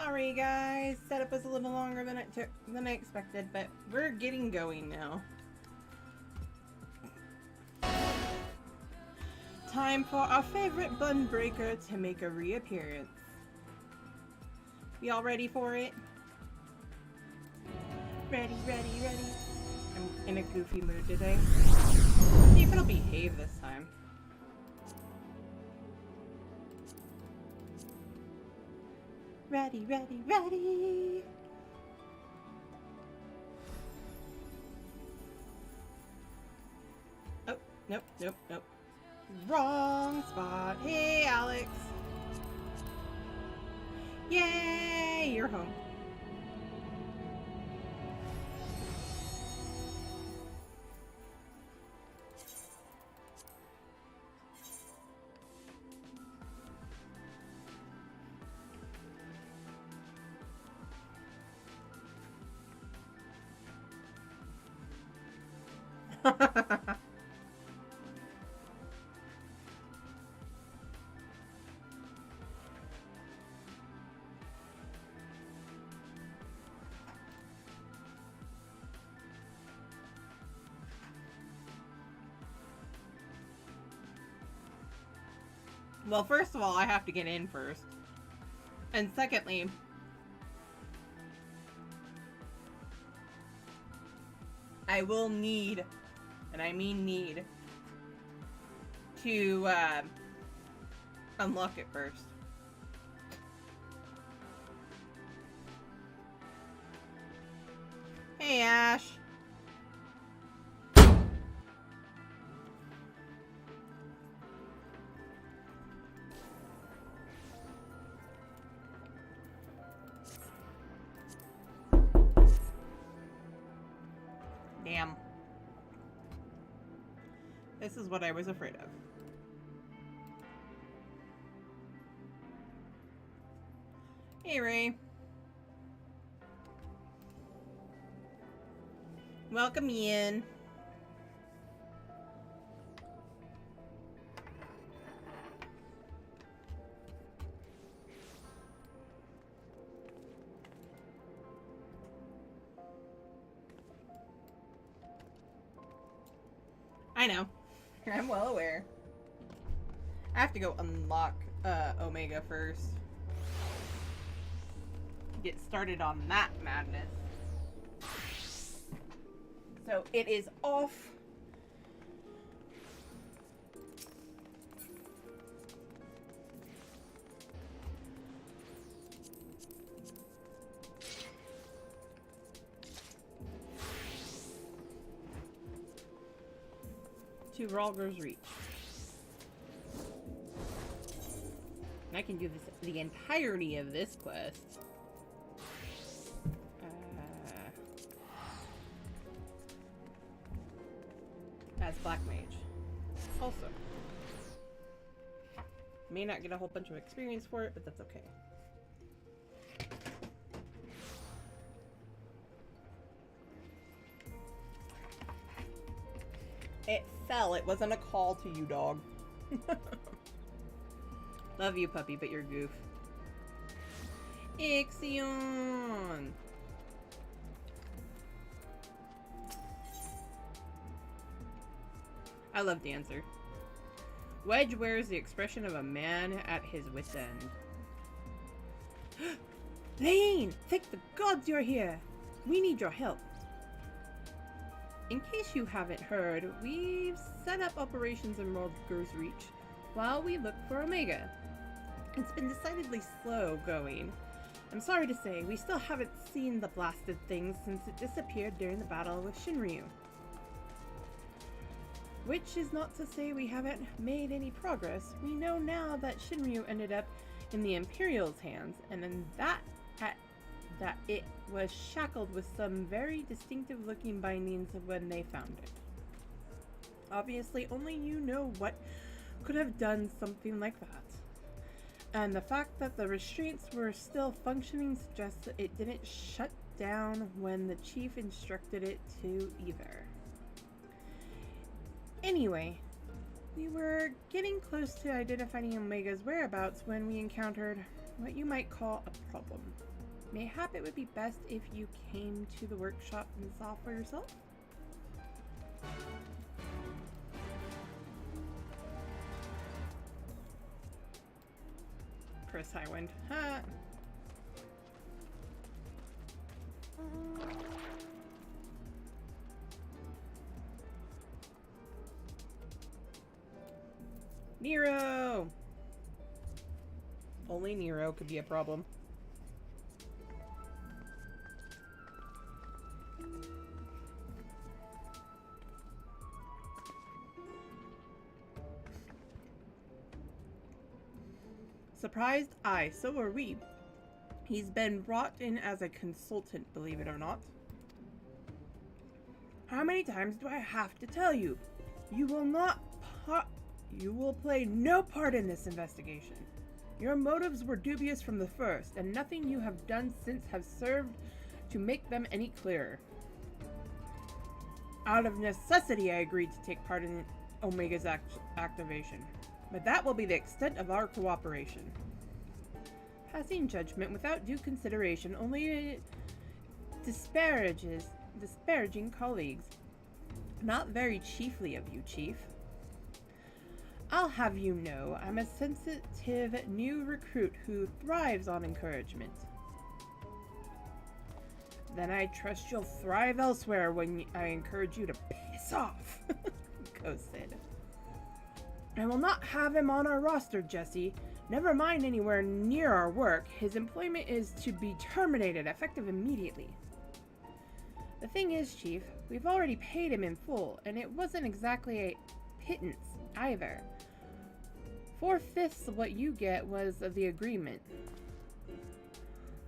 Sorry guys, setup was a little longer than I expected, but we're getting going now. Time for our favorite Bun Breaker to make a reappearance. We all ready for it? Ready, ready, ready. I'm in a goofy mood today. See if it'll behave this time. Ready, ready, ready! Oh, nope, nope, nope. Wrong spot. Hey, Alex! Yay! You're home. Well, first of all, I have to get in first. And secondly, I will need, and I mean need, to unlock it first. Hey, Ash. Damn. This is what I was afraid of. Hey, Ray. Welcome in. I know. I'm well aware. I have to go unlock Omega first. Get started on that madness. So it is off. To Ralger's Reach. And I can do this the entirety of this quest. As Black Mage. Also. May not get a whole bunch of experience for it, but that's okay. It fell. It wasn't a call to you, dog. Love you, puppy, but you're goof. Ixion! I love Dancer. Wedge wears the expression of a man at his wit's end. Lane! Thank the gods you're here! We need your help. In case you haven't heard, we've set up operations in Ralger's Reach while we look for Omega. It's been decidedly slow going. I'm sorry to say, we still haven't seen the blasted thing since it disappeared during the battle with Shinryu. Which is not to say we haven't made any progress. We know now that Shinryu ended up in the Imperial's hands, and then that it was shackled with some very distinctive looking bindings when they found it. Obviously, only you know what could have done something like that. And the fact that the restraints were still functioning suggests that it didn't shut down when the chief instructed it to either. Anyway, we were getting close to identifying Omega's whereabouts when we encountered what you might call a problem. Mayhap it would be best if you came to the workshop and saw for yourself? Chris Highwind. Huh. Nero! Only Nero could be a problem. Surprised? Aye, so are we. He's been brought in as a consultant, believe it or not. How many times do I have to tell you? You will play no part in this investigation. Your motives were dubious from the first, and nothing you have done since has served to make them any clearer. Out of necessity, I agreed to take part in Omega's activation, but that will be the extent of our cooperation. Passing judgment without due consideration only disparaging colleagues. Not very chiefly of you, Chief. I'll have you know, I'm a sensitive new recruit who thrives on encouragement. Then I trust you'll thrive elsewhere when I encourage you to piss off, Ghost said. I will not have him on our roster, Jesse. Never mind anywhere near our work. His employment is to be terminated, effective immediately. The thing is, Chief, we've already paid him in full, and it wasn't exactly a pittance either. 4/5 of what you was of the agreement.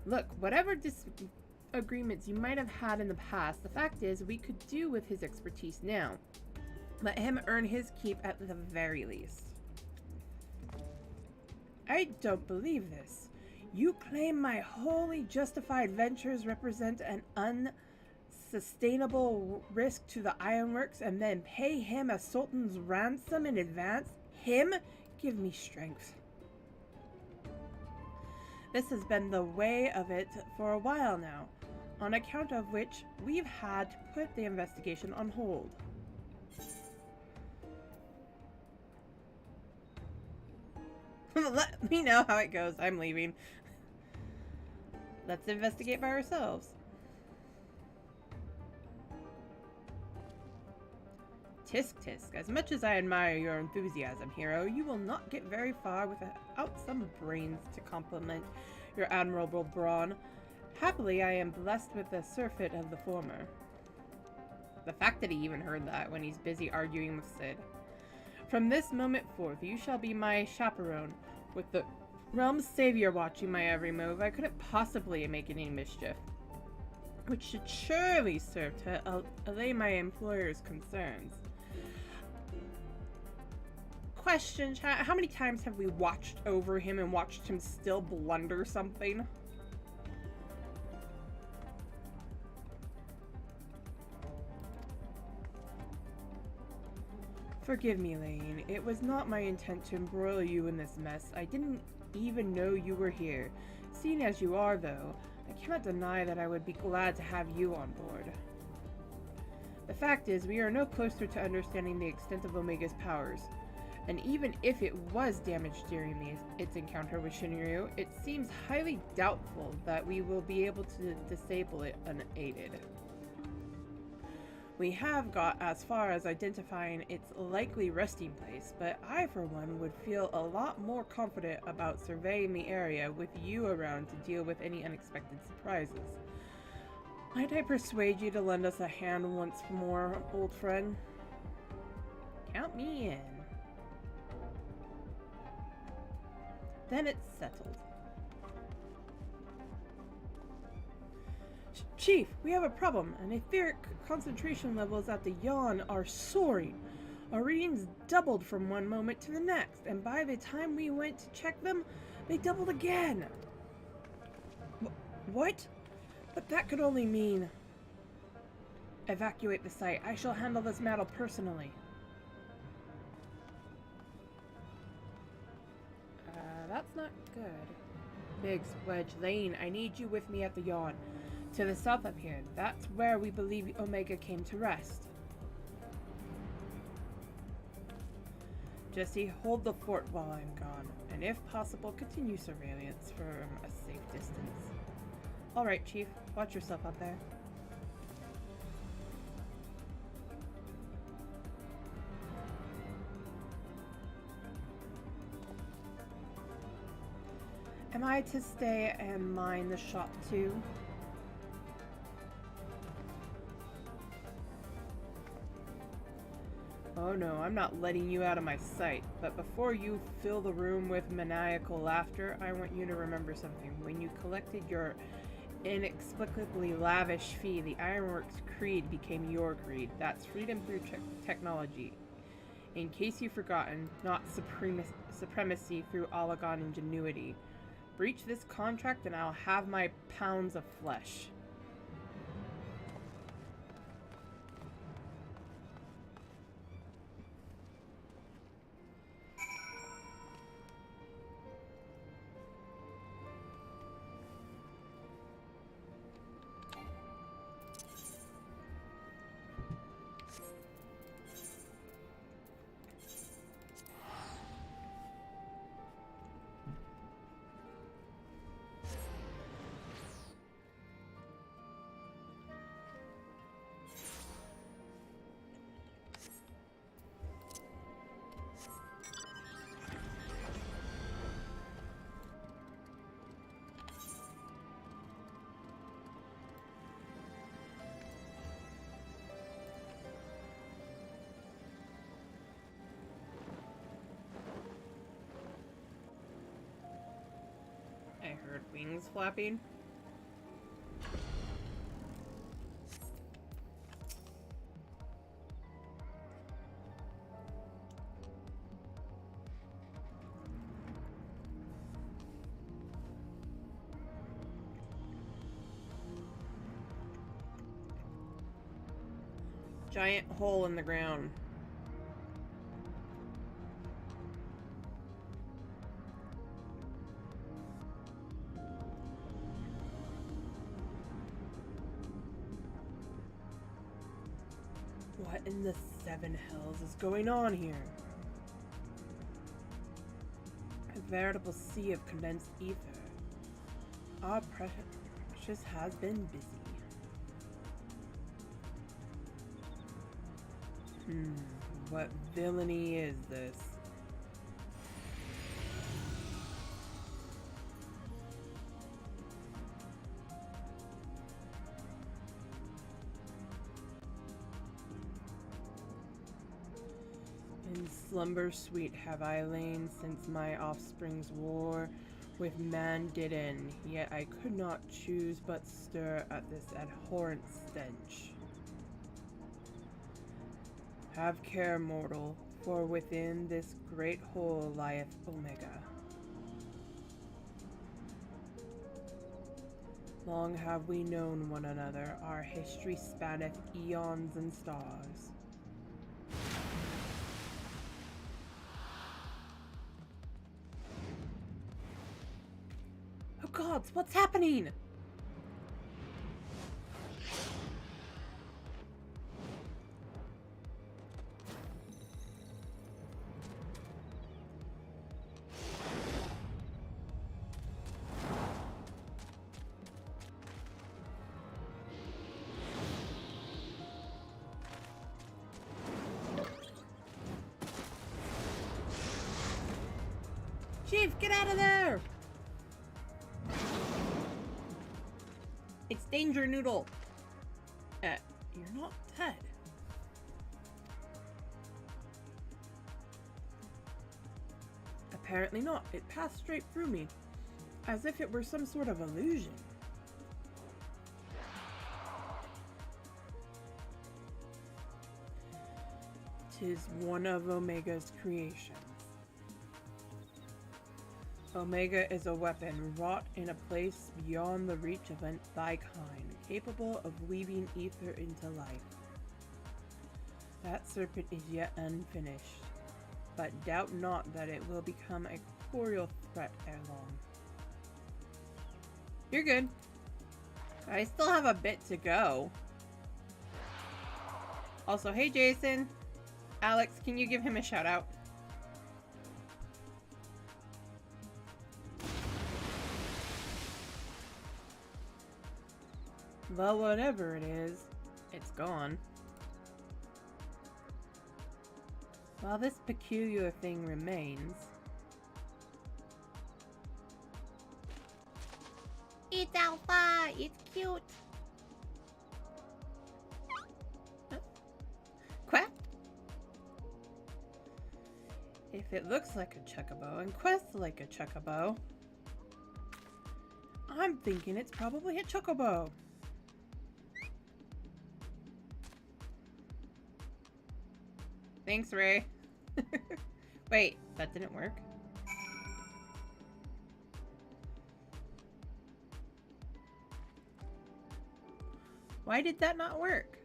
Look, whatever disagreements you might have had in the past, the fact is we could do with his expertise now. Let him earn his keep at the very least. I don't believe this. You claim my wholly justified ventures represent an unsustainable risk to the Ironworks and then pay him a sultan's ransom in advance? Him? Give me strength. This has been the way of it for a while now, on account of which we've had to put the investigation on hold. Let me know how it goes. I'm leaving. Let's investigate by ourselves. Tisk tisk, as much as I admire your enthusiasm, hero, you will not get very far without some brains to complement your admirable brawn. Happily, I am blessed with the surfeit of the former. The fact that he even heard that when he's busy arguing with Sid. From this moment forth, you shall be my chaperone. With the realm's savior watching my every move, I couldn't possibly make any mischief. Which should surely serve to allay my employer's concerns. Question, chat. How many times have we watched over him and watched him still blunder something? Forgive me, Lane. It was not my intent to embroil you in this mess. I didn't even know you were here. Seeing as you are, though, I cannot deny that I would be glad to have you on board. The fact is, we are no closer to understanding the extent of Omega's powers. And even if it was damaged during its encounter with Shinryu, it seems highly doubtful that we will be able to disable it unaided. We have got as far as identifying its likely resting place, but I, for one, would feel a lot more confident about surveying the area with you around to deal with any unexpected surprises. Might I persuade you to lend us a hand once more, old friend? Count me in. Then it's settled. Chief, we have a problem. An etheric concentration levels at the yawn are soaring. Our readings doubled from one moment to the next, and by the time we went to check them, they doubled again. What? But that could only mean... Evacuate the site. I shall handle this matter personally. That's not good. Biggs, Wedge, Lane, I need you with me at the yawn. To the south up here. That's where we believe Omega came to rest. Jesse, hold the fort while I'm gone, and if possible, continue surveillance from a safe distance. Alright, Chief. Watch yourself up there. Am I to stay and mine the shop too? Oh no, I'm not letting you out of my sight. But before you fill the room with maniacal laughter, I want you to remember something. When you collected your inexplicably lavish fee, the Ironworks creed became your creed. That's freedom through technology. In case you've forgotten, not supremacy through Olagon ingenuity. Breach this contract and I'll have my pounds of flesh. I heard wings flapping. Giant hole in the ground. What in the seven hells is going on here? A veritable sea of condensed ether. Our precious has been busy. What villainy is this? In slumber sweet have I lain since my offspring's war with man did end, yet I could not choose but stir at this abhorrent stench. Have care, mortal, for within this great hole lieth Omega. Long have we known one another, our history spanneth eons and stars. Oh gods, what's happening? Chief, get out of there! It's Danger Noodle. You're not dead. Apparently not. It passed straight through me, as if it were some sort of illusion. Tis one of Omega's creations. Omega is a weapon wrought in a place beyond the reach of thy kind, capable of weaving ether into life. That serpent is yet unfinished, but doubt not that it will become a corporeal threat ere long. You're good. I still have a bit to go. Also, hey Jason. Alex, can you give him a shout out? Well, whatever it is, it's gone. While this peculiar thing remains... It's Alpha! It's cute! Quack! If it looks like a chocobo and quests like a chocobo, I'm thinking it's probably a chocobo. Thanks, Ray. Wait, that didn't work. Why did that not work?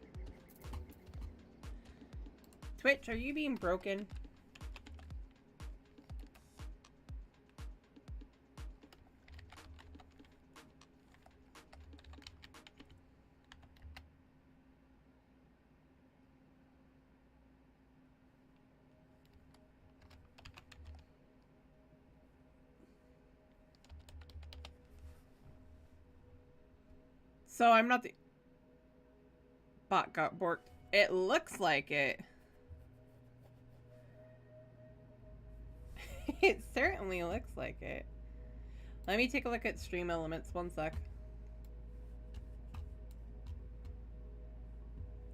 Twitch, are you being broken? So I'm not the... Bot got borked. It looks like it. It certainly looks like it. Let me take a look at stream elements. One sec.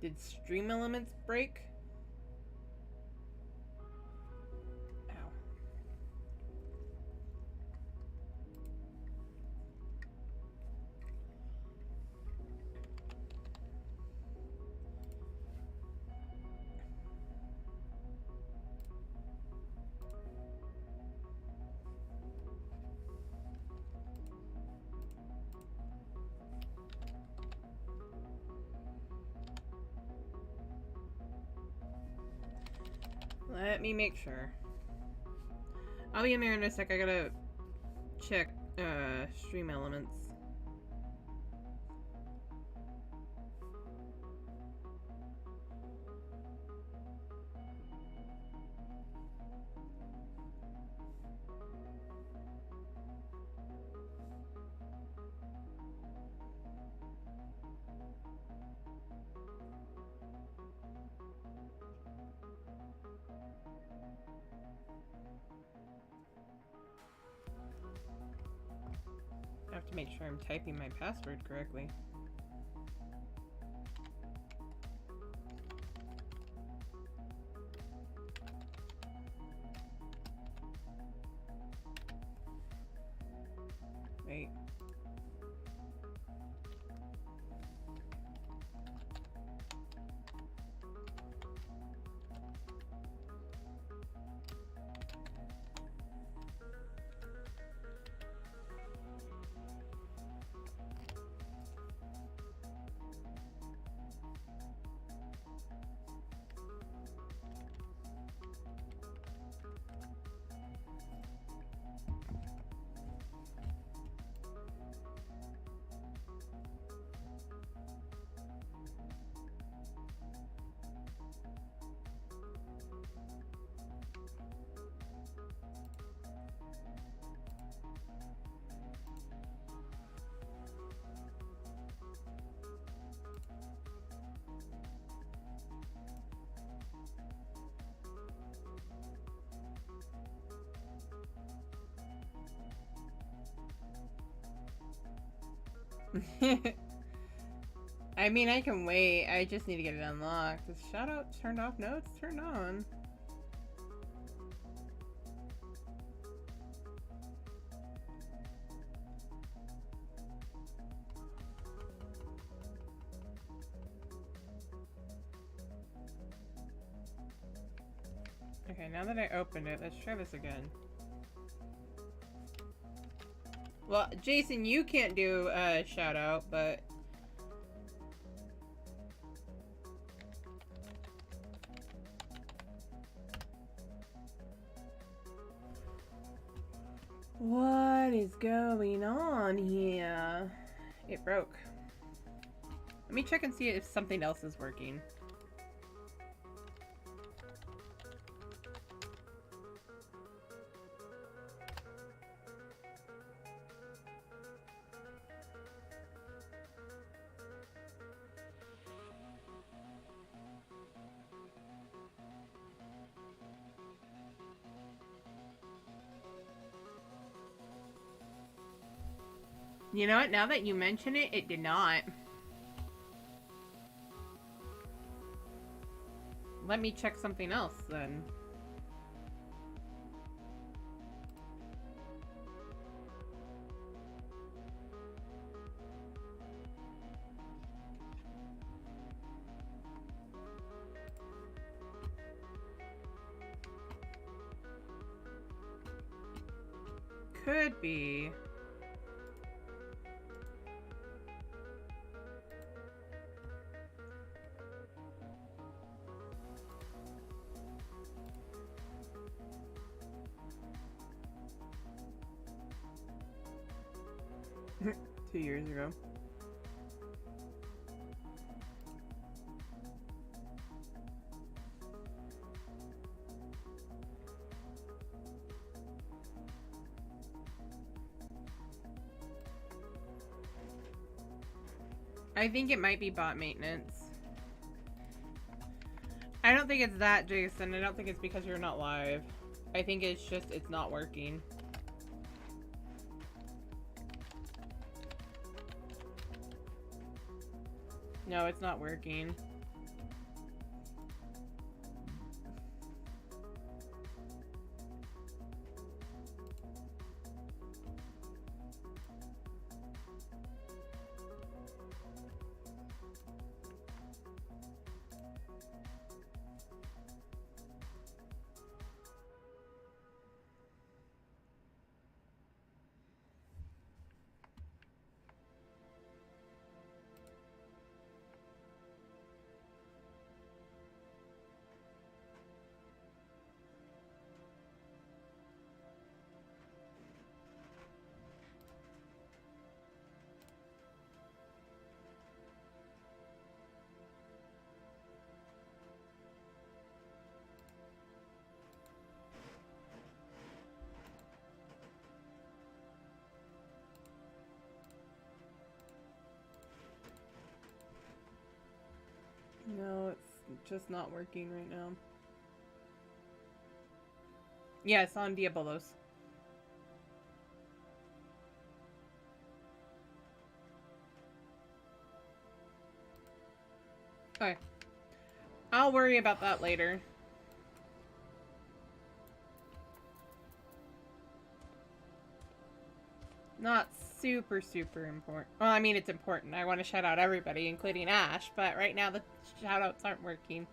Did stream elements break? Ow. Let me make sure. I'll be in there in a sec. I gotta check stream elements. I have to make sure I'm typing my password correctly. Wait. I mean, I can wait. I just need to get it unlocked. Is shoutout turned off? No, it's turned on. Okay, now that I opened it, let's try this again. Well, Jason, you can't do a shout out, but... What What is going on here? It broke. Let me check and see if something else is working. You know what? Now that you mention it, it did not. Let me check something else then. Could be. Two years ago. I think it might be bot maintenance. I don't think it's that, Jason. I don't think it's because you're not live. I think it's just, it's not working. No, it's not working. No, it's just not working right now. Yeah, it's on Diabolos. Okay. I'll worry about that later. Not super important. Well, I mean, it's important. I want to shout out everybody, including Ash, but right now the shout outs aren't working.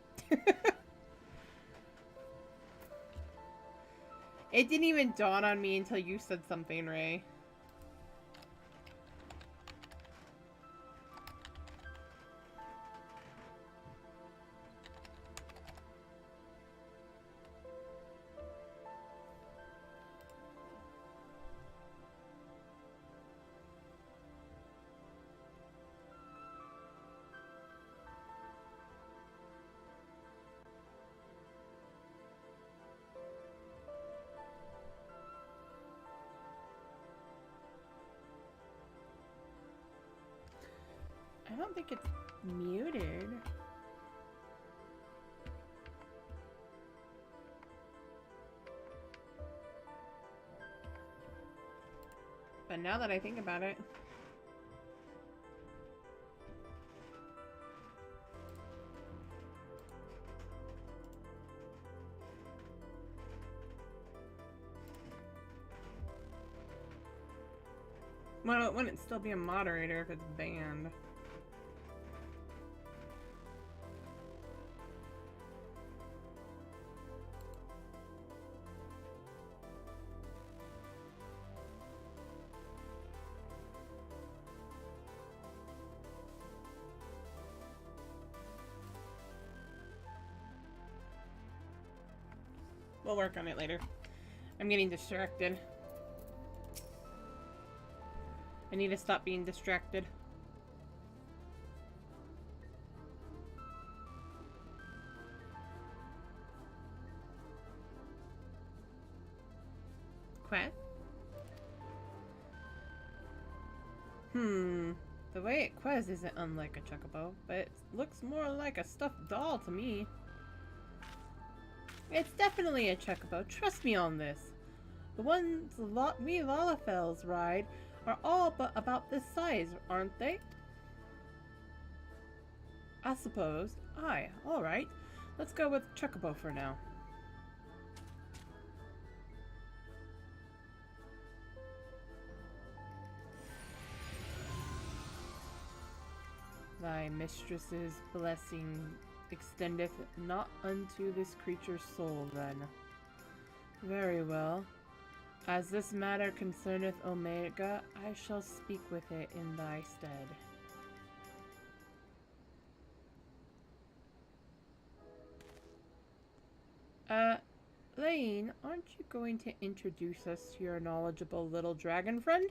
It didn't even dawn on me until you said something, Ray. I don't think it's muted. But now that I think about it... Well, it wouldn't still be a moderator if it's banned. We'll work on it later. I'm getting distracted. I need to stop being distracted. Quack? The way it quays isn't unlike a chocobo, but it looks more like a stuffed doll to me. It's definitely a chocobo, trust me on this. The ones we Lalafels ride are all but about this size, aren't they? I suppose. Aye, alright. Let's go with chocobo for now. Thy mistress's blessing extendeth not unto this creature's soul, then. Very well. As this matter concerneth Omega, I shall speak with it in thy stead. Lane, aren't you going to introduce us to your knowledgeable little dragon friend?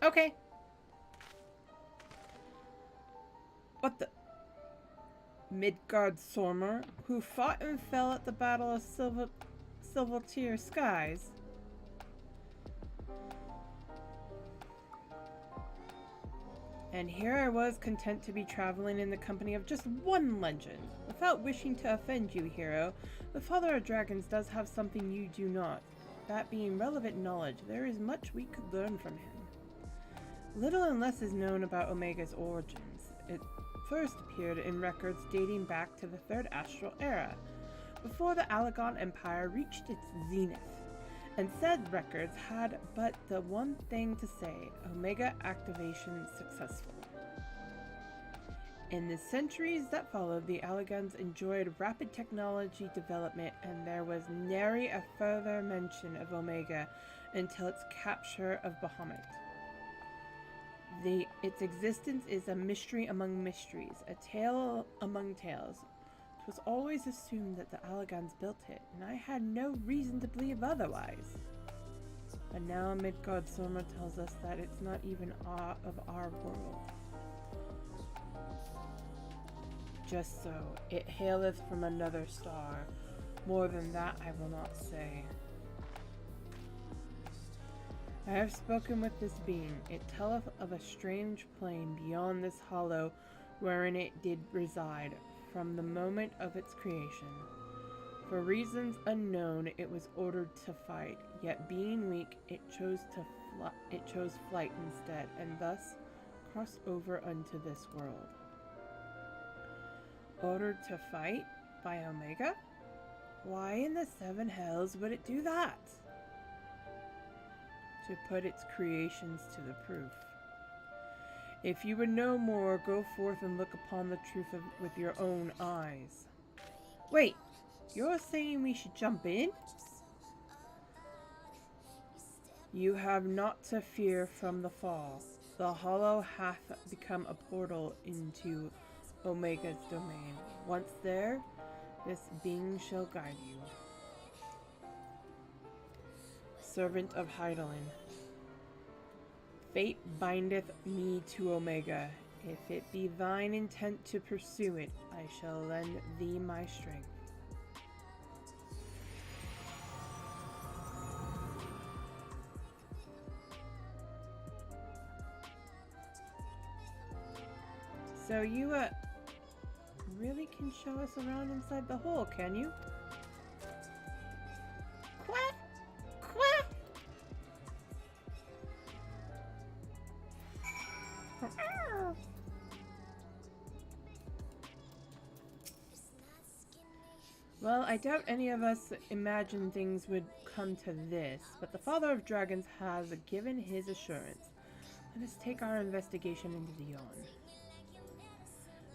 Okay. What the? Midgard Sormer, who fought and fell at the Battle of Silvertier Skies. And here I was, content to be traveling in the company of just one legend. Without wishing to offend you, hero, the Father of Dragons does have something you do not. That being relevant knowledge, there is much we could learn from him. Little and less is known about Omega's origins. It first appeared in records dating back to the Third Astral Era, before the Allegon Empire reached its zenith, and said records had but the one thing to say: Omega activation successful. In the centuries that followed, the Allegons enjoyed rapid technology development, and there was nary a further mention of Omega until its capture of Bahamut. Its existence is a mystery among mysteries, a tale among tales. It was always assumed that the Allegons built it, and I had no reason to believe otherwise. But now Midgard Sormer tells us that it's not even of our world. Just so, it haileth from another star. More than that I will not say. I have spoken with this being. It telleth of a strange plain beyond this hollow, wherein it did reside, from the moment of its creation. For reasons unknown, it was ordered to fight, yet being weak, it chose flight instead, and thus crossed over unto this world. Ordered to fight by Omega? Why in the seven hells would it do that? To put its creations to the proof. If you would know more, go forth and look upon the truth with your own eyes. Wait, you're saying we should jump in? You have not to fear from the fall. The hollow hath become a portal into Omega's domain. Once there, this being shall guide you. Servant of Hydaelyn. Fate bindeth me to Omega. If it be thine intent to pursue it, I shall lend thee my strength. So you, really can show us around inside the hole, can you? Quack! Quack! Well, I doubt any of us imagined things would come to this, but the Father of Dragons has given his assurance. Let us take our investigation into the Yawn.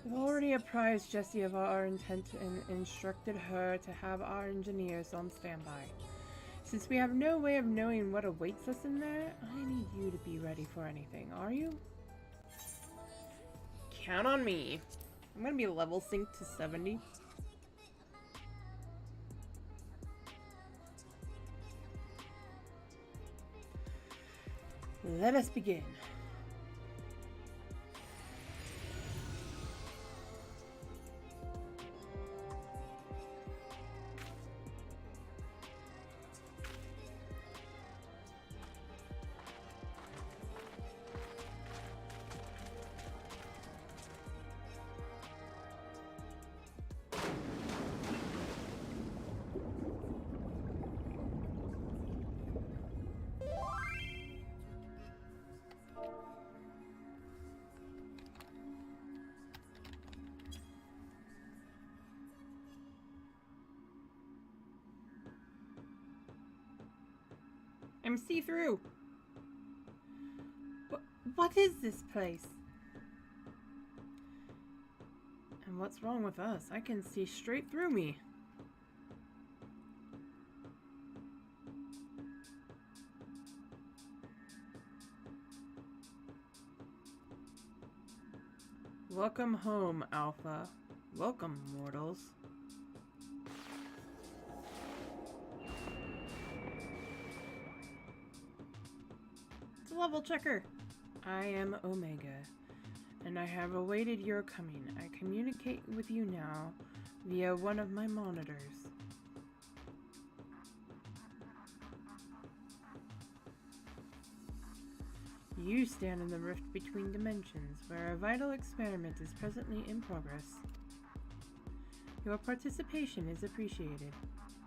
We've already apprised Jessie of our intent and instructed her to have our engineers on standby. Since we have no way of knowing what awaits us in there, I need you to be ready for anything, are you? Count on me. I'm gonna be level synced to 70. Let us begin. I'm see-through. What is this place? And what's wrong with us? I can see straight through me. Welcome home, Alpha. Welcome, mortals. Level checker. I am Omega, and I have awaited your coming. I communicate with you now via one of my monitors. You stand in the rift between dimensions, where a vital experiment is presently in progress. Your participation is appreciated.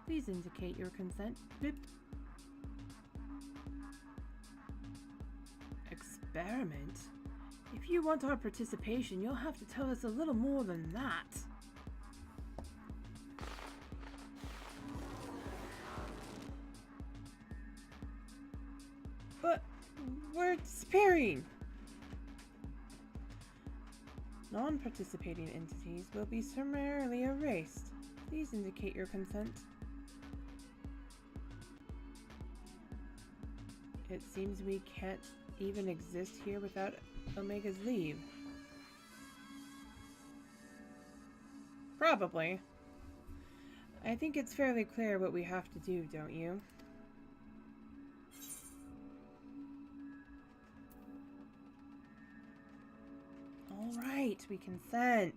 Please indicate your consent. Bip. Experiment? If you want our participation, you'll have to tell us a little more than that. But we're disappearing! Non-participating entities will be summarily erased. Please indicate your consent. It seems we can't even exist here without Omega's leave. Probably. I think it's fairly clear what we have to do, don't you? All right, we consent.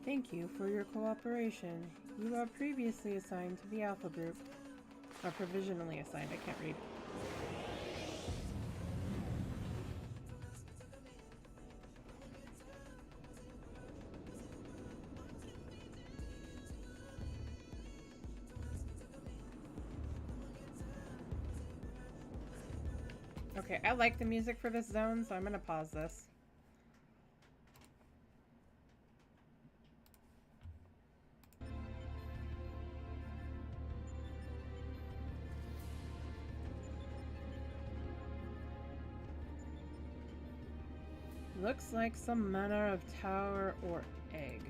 Thank you for your cooperation. You are previously assigned to the Alpha Group. Or provisionally assigned, I can't read. Okay, I like the music for this zone, so I'm gonna pause this. Looks like some manner of tower or egg.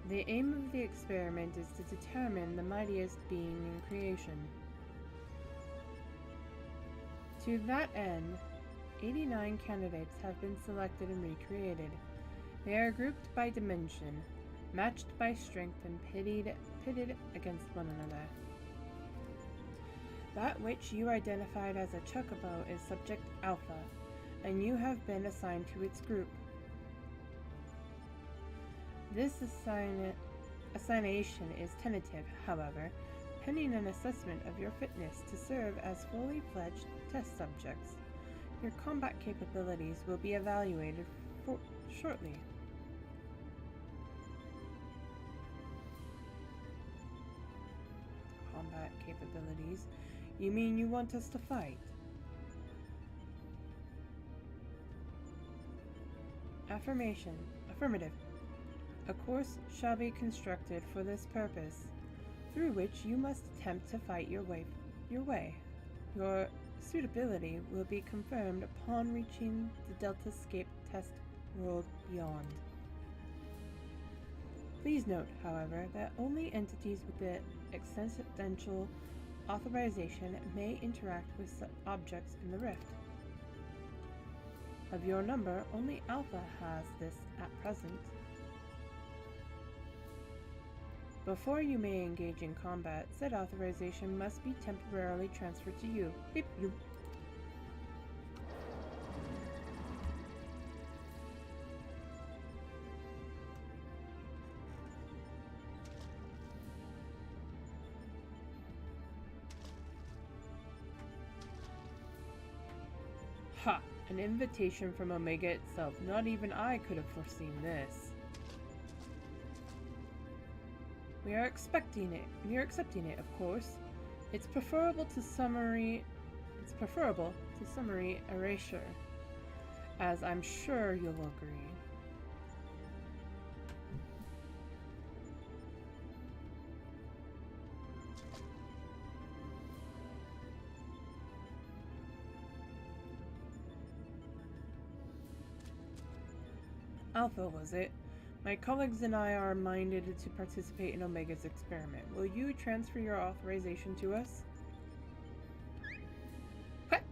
The aim of the experiment is to determine the mightiest being in creation. To that end, 89 candidates have been selected and recreated. They are grouped by dimension, matched by strength, and pitted against one another. That which you identified as a chocobo is subject Alpha, and you have been assigned to its group. This assignation is tentative, however, pending an assessment of your fitness to serve as fully fledged test subjects. Your combat capabilities will be evaluated shortly. Combat capabilities? You mean you want us to fight? Affirmation. Affirmative. A course shall be constructed for this purpose, through which you must attempt to fight your way. Your suitability will be confirmed upon reaching the Deltascape test world beyond. Please note, however, that only entities with the existential authorization may interact with objects in the rift. Of your number, only Alpha has this at present. Before you may engage in combat, said authorization must be temporarily transferred to you. Beep bloop. Ha! An invitation from Omega itself. Not even I could have foreseen this. We are accepting it, of course. It's preferable to summary erasure, as I'm sure you'll agree. Alpha, was it? My colleagues and I are minded to participate in Omega's experiment. Will you transfer your authorization to us? What?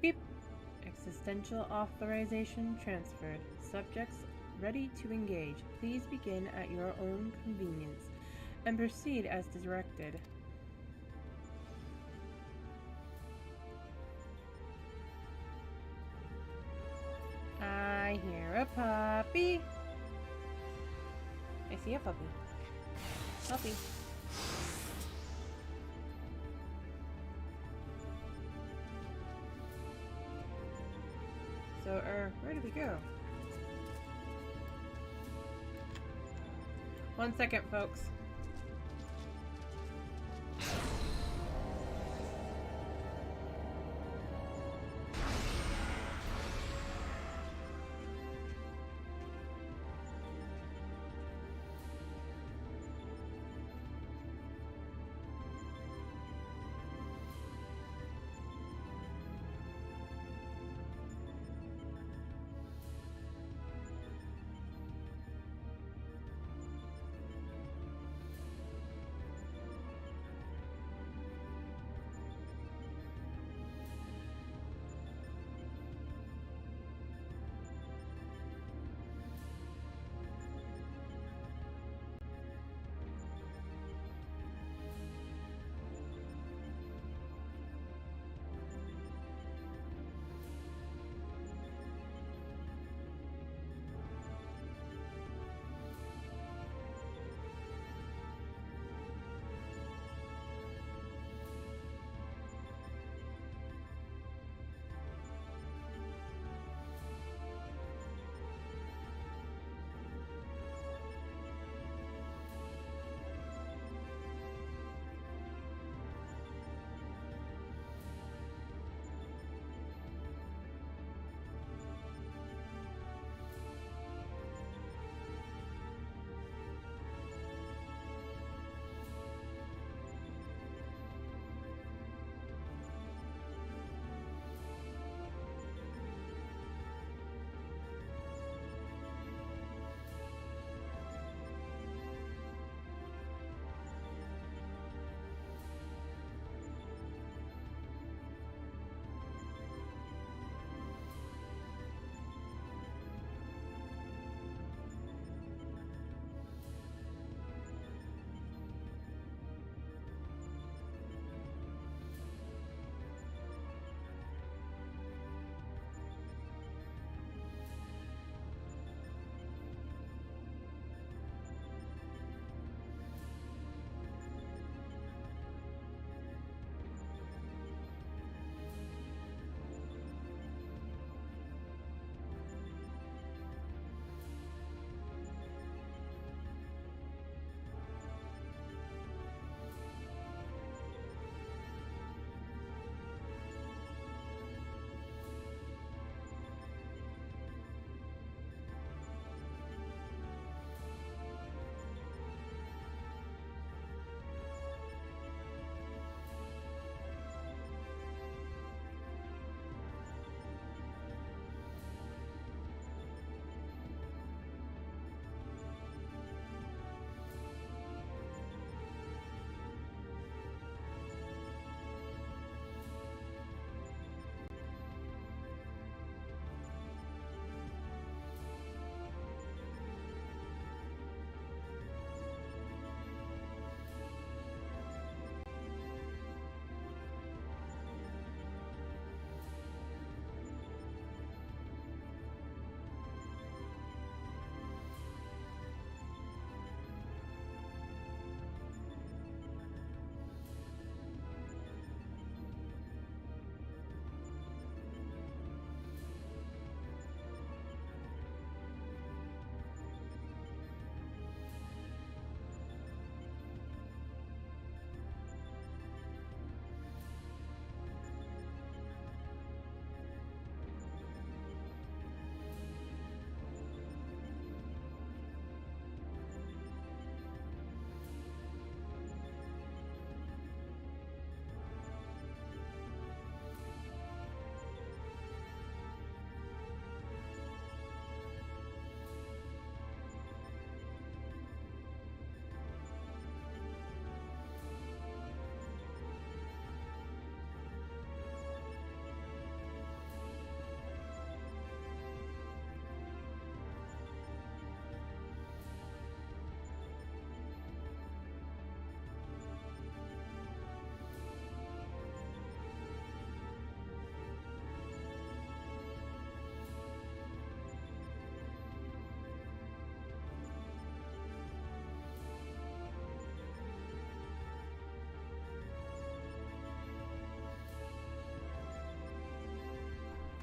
Beep. Existential authorization transferred. Subjects ready to engage. Please begin at your own convenience and proceed as directed. I hear a puppy. I see a puppy. Puppy. So, where did we go? 1 second, folks.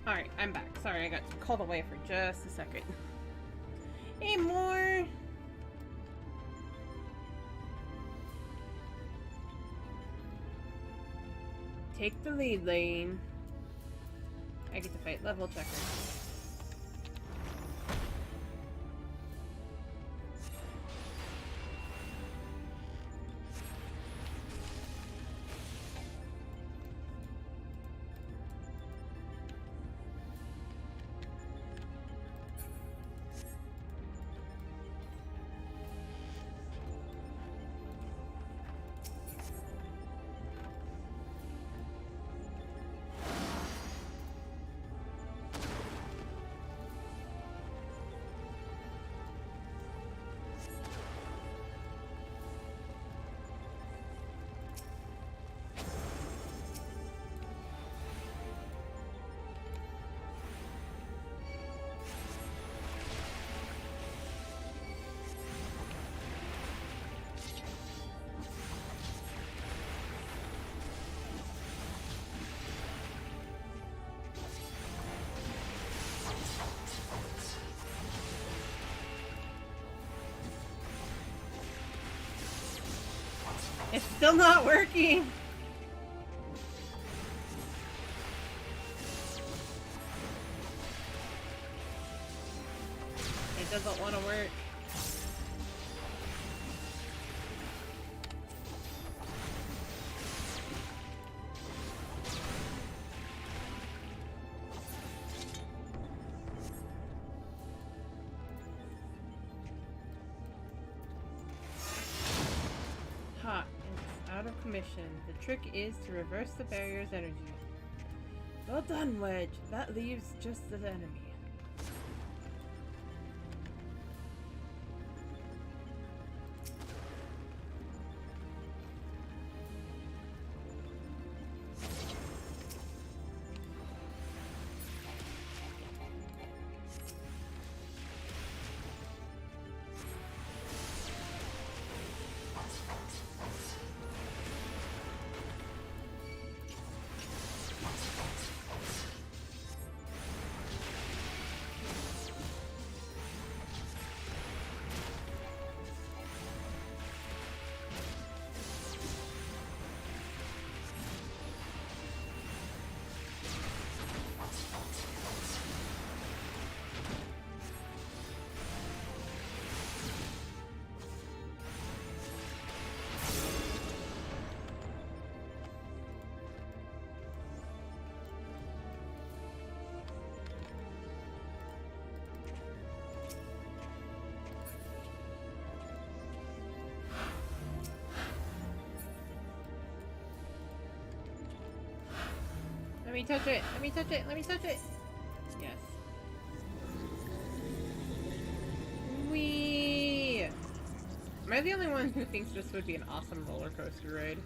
Alright, I'm back. Sorry, I got called away for just a second. Hey, more! Take the lead lane. I get to fight level checker. It's still not working! It doesn't want to work. Ha! It's out of commission. The trick is to reverse the barrier's energy. Well done, Wedge. That leaves just the enemy. Let me touch it! Let me touch it! Let me touch it! Yes. Whee! Am I the only one who thinks this would be an awesome roller coaster ride?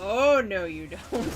Oh, no, you don't.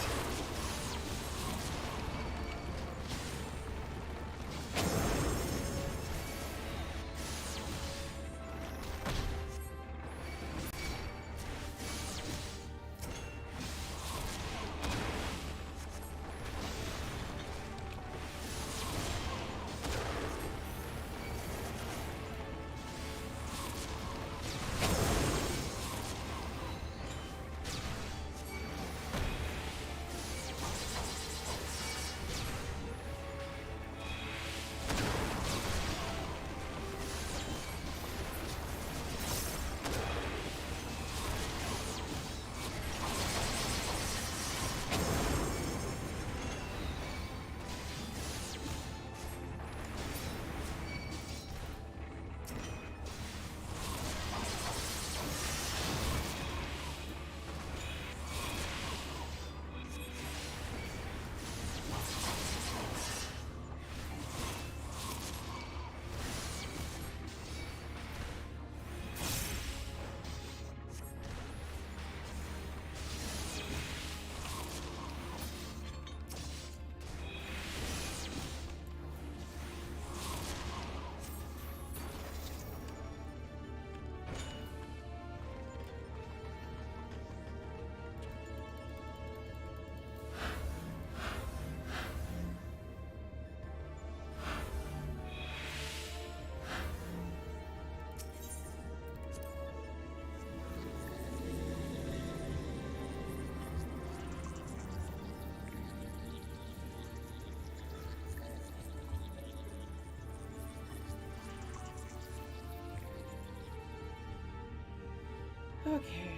Okay.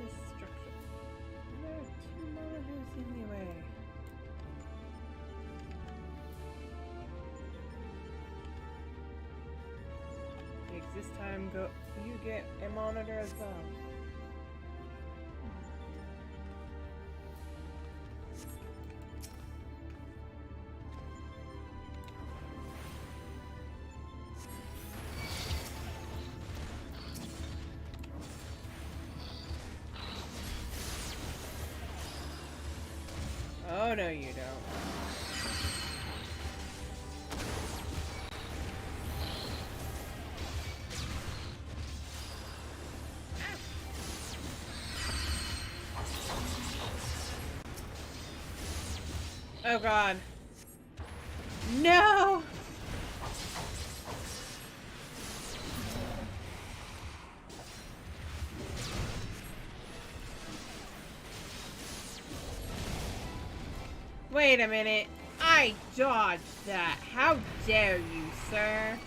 Destruction. There are 2 monitors in the way. Takes this time go. You get a monitor as well. Oh no, you don't. Oh god. No! Wait a minute. I dodged that. How dare you, sir?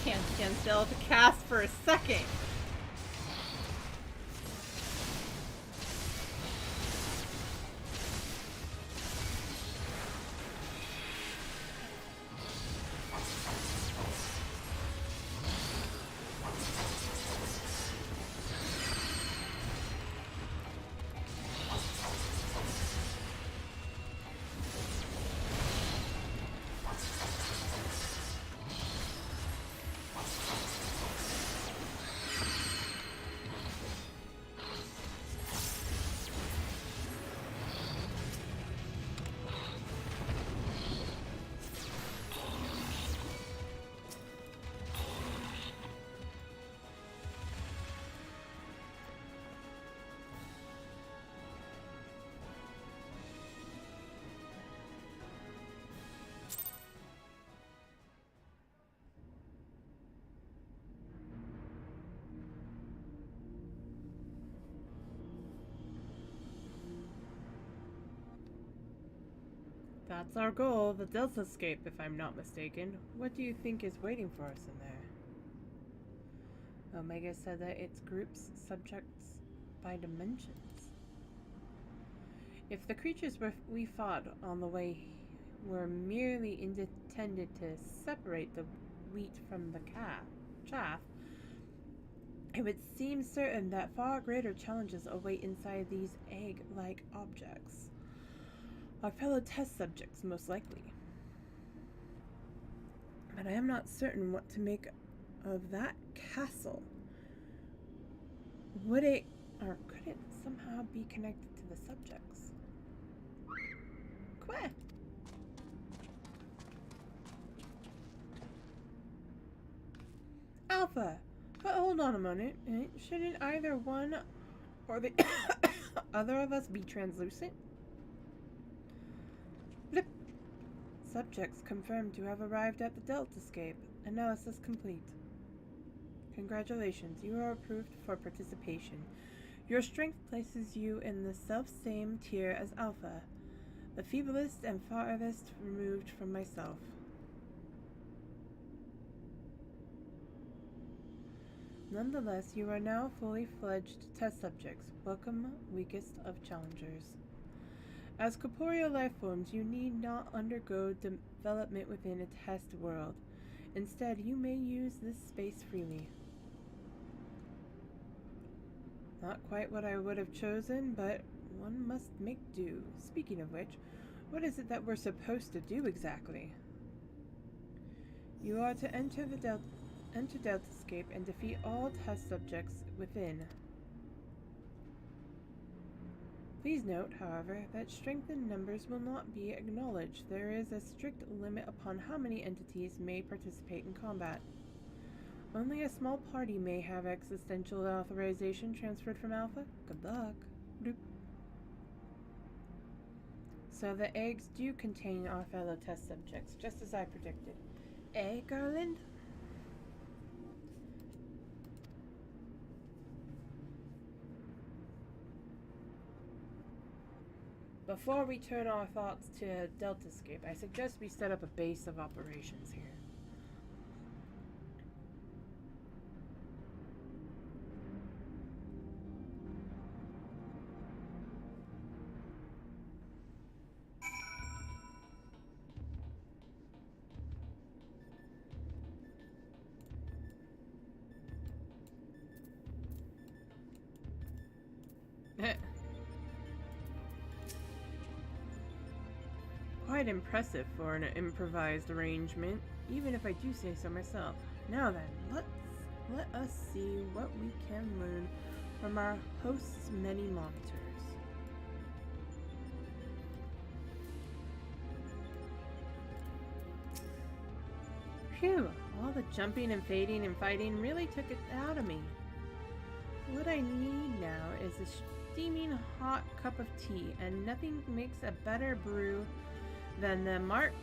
Can't stand still to cast for a second. That's our goal, the Deltascape, if I'm not mistaken. What do you think is waiting for us in there? Omega said that it groups subjects by dimensions. If the creatures we fought on the way were merely intended to separate the wheat from the chaff, it would seem certain that far greater challenges await inside these egg-like objects. Our fellow test subjects, most likely. But I am not certain what to make of that castle. Would it, or could it somehow be connected to the subjects? Queh! Alpha! But hold on a moment. Shouldn't either one or the other of us be translucent? Blip. Subjects confirmed to have arrived at the Deltascape. Analysis complete. Congratulations, you are approved for participation. Your strength places you in the self-same tier as Alpha, the feeblest and farthest removed from myself. Nonetheless, you are now fully fledged test subjects. Welcome, weakest of challengers. As corporeal life forms, you need not undergo development within a test world. Instead, you may use this space freely. Not quite what I would have chosen, but one must make do. Speaking of which, what is it that we're supposed to do exactly? You are to enter Deltascape and defeat all test subjects within. Please note, however, that strength in numbers will not be acknowledged. There is a strict limit upon how many entities may participate in combat. Only a small party may have existential authorization transferred from Alpha. Good luck. Bloop. So the eggs do contain our fellow test subjects, just as I predicted. Eh, Garland? Before we turn our thoughts to Deltascape, I suggest we set up a base of operations here. Quite impressive for an improvised arrangement, even if I do say so myself. Now then, let us see what we can learn from our host's many monitors. Phew, all the jumping and fading and fighting really took it out of me. What I need now is a steaming hot cup of tea, and nothing makes a better brew than the Mark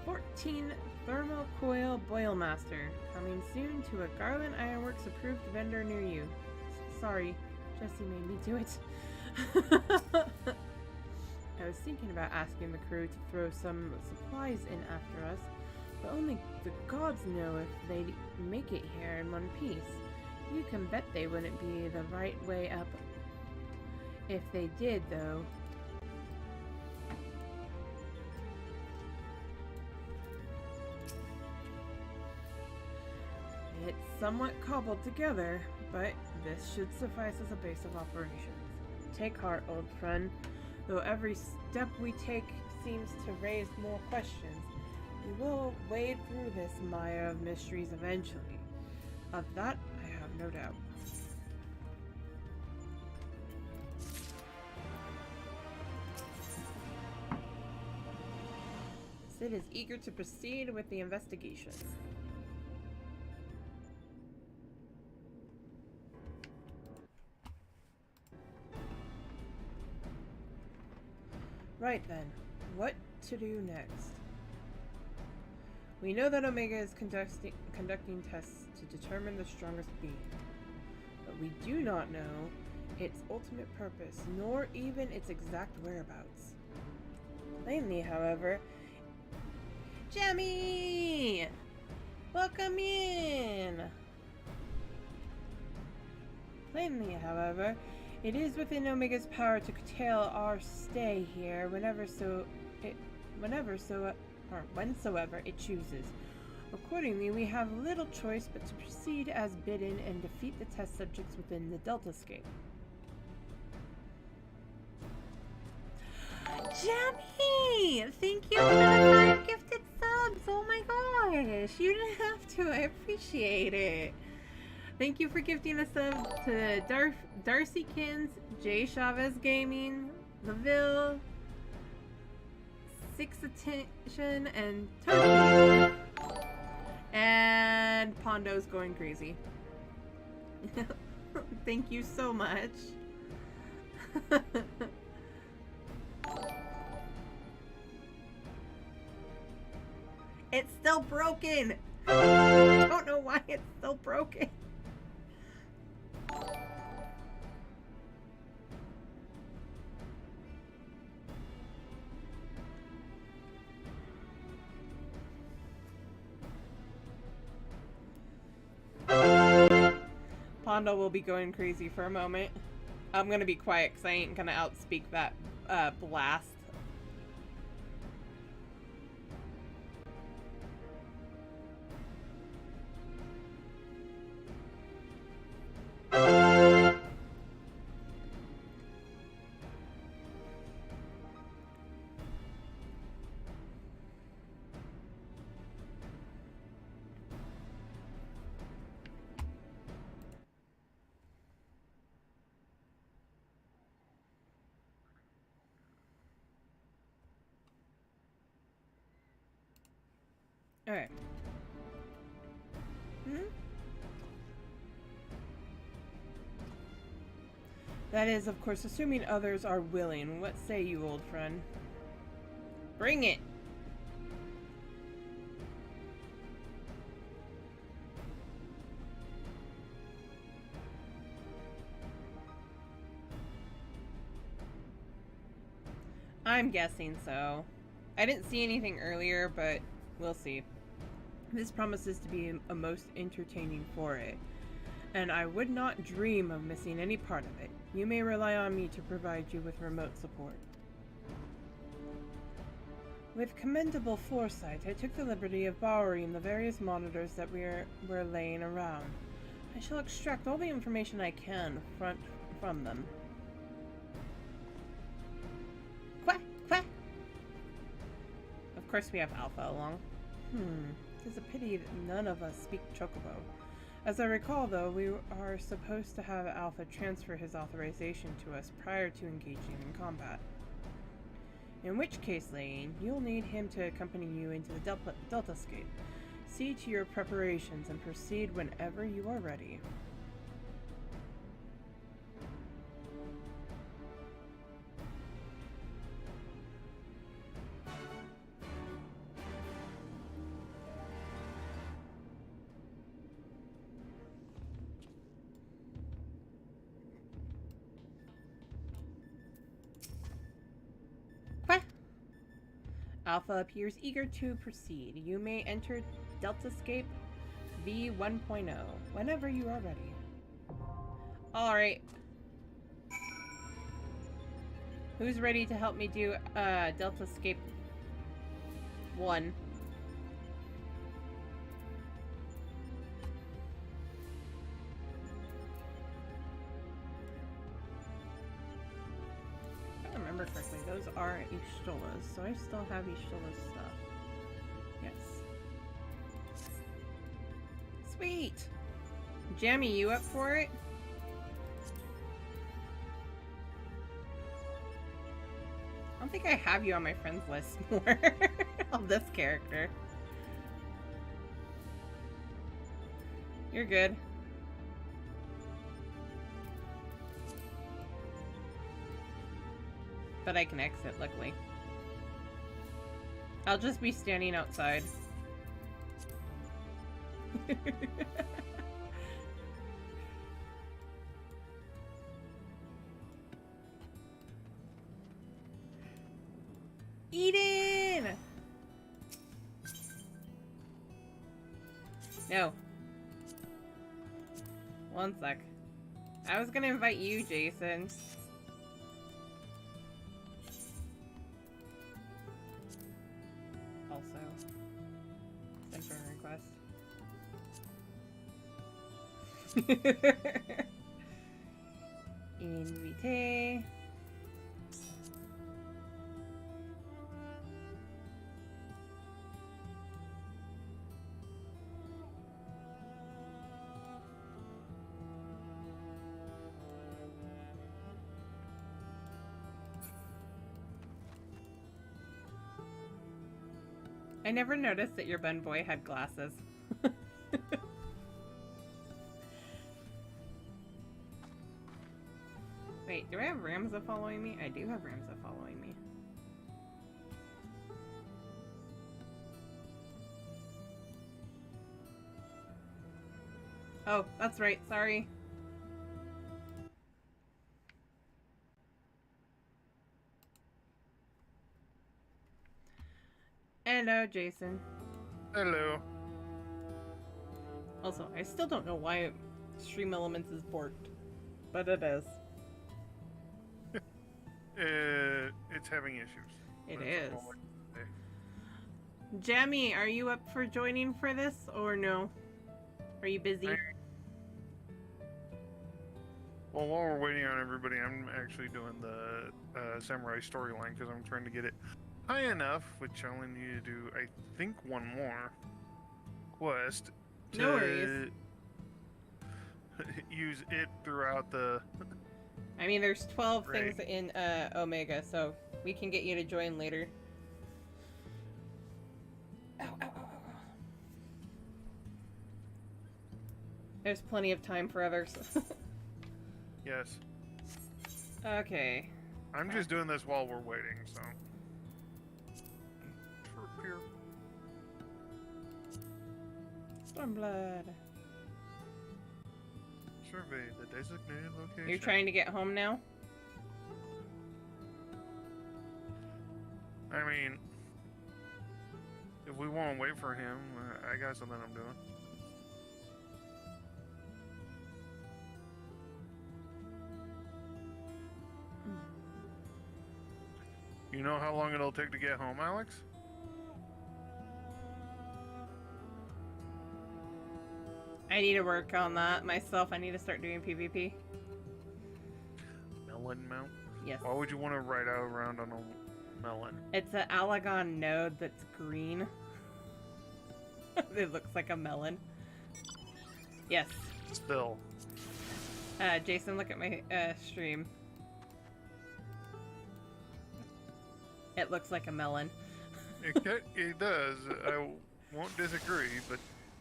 14 Thermocoil Boilmaster, coming soon to a Garland Ironworks approved vendor near you. Sorry, Jesse made me do it. I was thinking about asking the crew to throw some supplies in after us, but only the gods know if they'd make it here in one piece. You can bet they wouldn't be the right way up. If they did, though. It's somewhat cobbled together, but this should suffice as a base of operations. Take heart, old friend. Though every step we take seems to raise more questions, we will wade through this mire of mysteries eventually. Of that, I have no doubt. Sid is eager to proceed with the investigation. Right then, what to do next? We know that Omega is conducting tests to determine the strongest being, but we do not know its ultimate purpose, nor even its exact whereabouts. Plainly, however, Jamie! Welcome in! Plainly, however, it is within Omega's power to curtail our stay here whensoever it chooses. Accordingly, we have little choice but to proceed as bidden and defeat the test subjects within the Deltascape. Jamie! Thank you for the 5 gifted subs! Oh my gosh! You didn't have to, I appreciate it. Thank you for gifting a sub to Darcykins, Jay Chavez Gaming, Laville, Six Attention, and Tony. And Pondo's going crazy. Thank you so much. It's still broken! I don't know why it's still broken. Pondo will be going crazy for a moment. I'm gonna be quiet because I ain't gonna outspeak that blast. Alright. That is, of course, assuming others are willing. What say you, old friend? Bring it! I'm guessing so. I didn't see anything earlier, but we'll see. This promises to be a most entertaining foray, and I would not dream of missing any part of it. You may rely on me to provide you with remote support. With commendable foresight, I took the liberty of borrowing the various monitors that were laying around. I shall extract all the information I can from them. Quack! Quack! Of course we have Alpha along. It is a pity that none of us speak Chocobo. As I recall, though, we are supposed to have Alpha transfer his authorization to us prior to engaging in combat. In which case, Lane, you'll need him to accompany you into the Deltascape. See to your preparations and proceed whenever you are ready. Alpha appears eager to proceed. You may enter Deltascape V1.0 whenever you are ready. Alright. Who's ready to help me do Deltascape 1? Correctly, those are Ishtola's, so I still have Ishtola's stuff. Yes. Sweet! Jammy, you up for it? I don't think I have you on my friends list more of this character. You're good. But I can exit, luckily. I'll just be standing outside. Eden! No. One sec. I was gonna invite you, Jason. Send for a request. Invite. I never noticed that your bun boy had glasses. Wait, do I have Ramza following me? I do have Ramza following me. Oh, that's right, sorry. Hello, Jason. Hello. Also, I still don't know why Stream Elements is borked, but it is. It's having issues. It is. Jammy, are you up for joining for this, or no? Are you busy? Well, while we're waiting on everybody, I'm actually doing the Samurai storyline because I'm trying to get it high enough, which I only need to do, I think, one more quest to No worries. use it throughout the... I mean, there's 12 Right. things in Omega, so we can get you to join later. Ow, ow, ow, ow. There's plenty of time for others. Yes. Okay. I'm just doing this while we're waiting, so... Pure. Stormblood. Survey the designated location. You're trying to get home now? I mean, if we want to wait for him, I got something I'm doing. You know how long it'll take to get home, Alex? I need to work on that myself. I need to start doing PvP. Melon mount? Yes. Why would you want to ride out around on a melon? It's an Alagon node that's green. It looks like a melon. Yes. Still. Jason, look at my stream. It looks like a melon. It does. I won't disagree, but...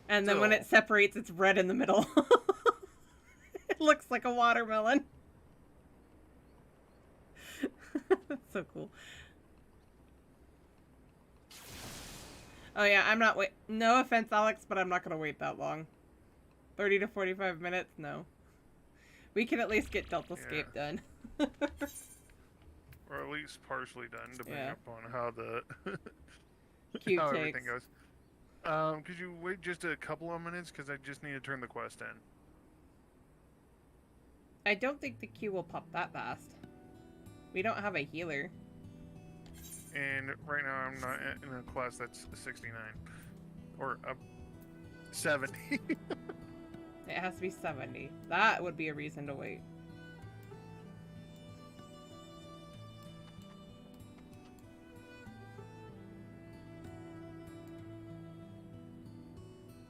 And then when it separates, it's red in the middle. It looks like a watermelon. That's so cool. Oh yeah, I'm not no offense, Alex, but I'm not gonna wait that long. 30 to 45 minutes? No. We can at least get Deltascape done. Or at least partially done, depending Yeah. upon how the Cube how takes. everything goes. Could you wait just a couple of minutes? Because I just need to turn the quest in. I don't think the queue will pop that fast. We don't have a healer. And right now I'm not in a class that's 69. Or 70. It has to be 70. That would be a reason to wait.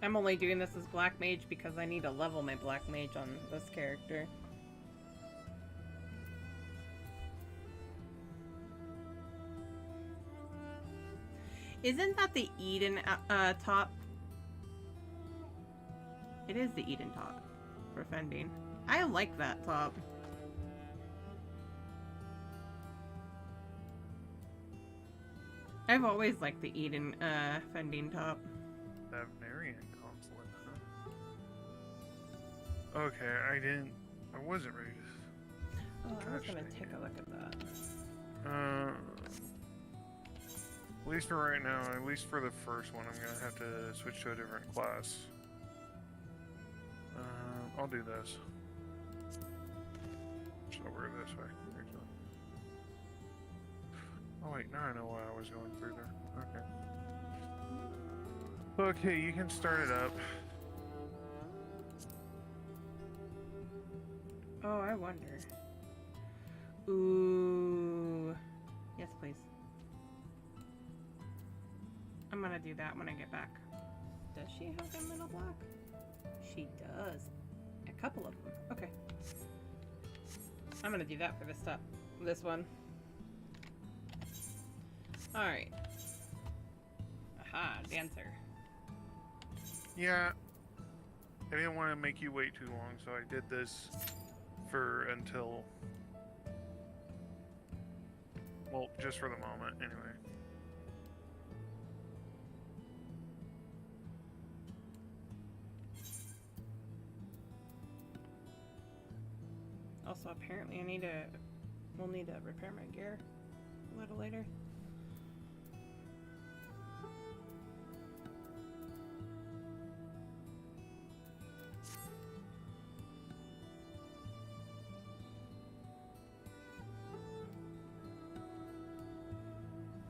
I'm only doing this as Black Mage because I need to level my Black Mage on this character. Isn't that the Eden top? It is the Eden top for fending. I like that top. I've always liked the Eden fending top. Bavarian consulate, huh? Okay, I wasn't ready to... Oh, I was Gosh gonna dang take it. a look at that. At least for right now, at least for the first one, I'm gonna have to switch to a different class. I'll do this. So we're this way. Actually. Oh wait, now I know why I was going through there. Okay. Okay, you can start it up. Oh, I wonder. Ooh. Yes, please. I'm gonna do that when I get back. Does she have them in a block? She does. A couple of them. Okay. I'm gonna do that for this stuff. This one. Alright. Aha, dancer. Yeah. I didn't want to make you wait too long, so I did this for until... Well, just for the moment, anyway. Also, apparently we'll need to repair my gear a little later.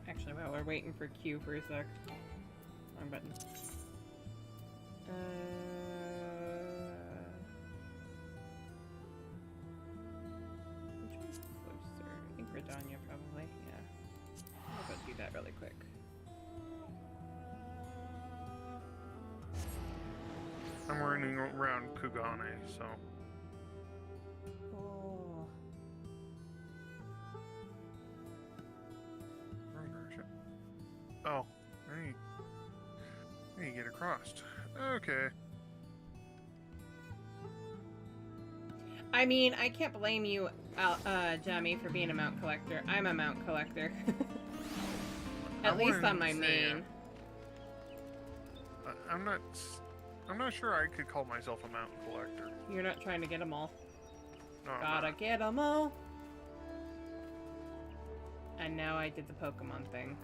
Actually, while we're waiting for Q for a sec. Wrong button. Which one's closer? I think Redania probably, yeah. I'll go do that really quick. I'm running around Kugane, so... Oh. Oh, I need to get across. Okay. I mean, I can't blame you, Jamie, for being a mount collector. I'm a mount collector. At least on my main. I'm not sure I could call myself a mountain collector. You're not trying to get them all. No, I'm Gotta not. get them all. And now I did the Pokemon thing.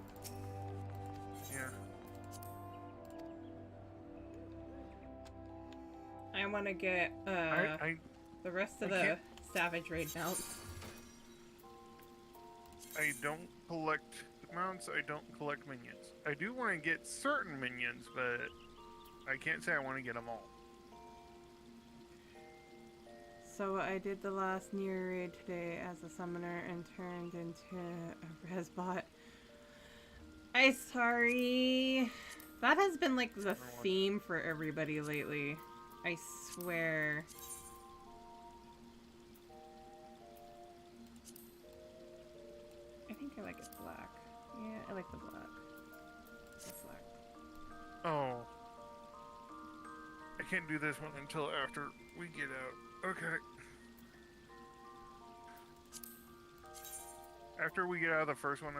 Yeah. I want to get the rest of the Savage Raid mounts. I don't collect mounts, I don't collect minions. I do want to get certain minions, but I can't say I want to get them all. So I did the last Near Raid today as a summoner and turned into a Resbot. I'm sorry. That has been like the theme for everybody lately. I swear. I think I like it black. Yeah, I like the black. It's black. Oh. I can't do this one until after we get out. Okay. After we get out of the first one,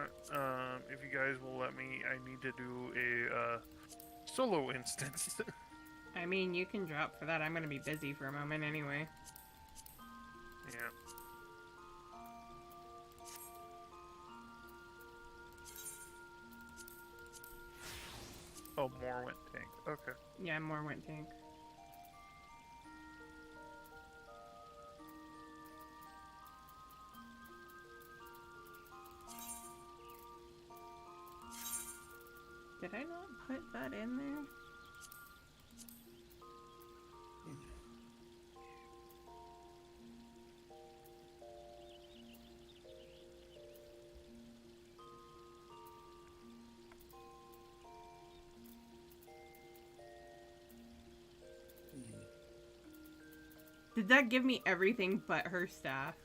if you guys will let me, I need to do a solo instance. I mean, you can drop for that. I'm gonna be busy for a moment anyway. Yeah. Oh, more went tank. Okay. Yeah, more went tank. Did I not put that in there? Did that give me everything but her staff?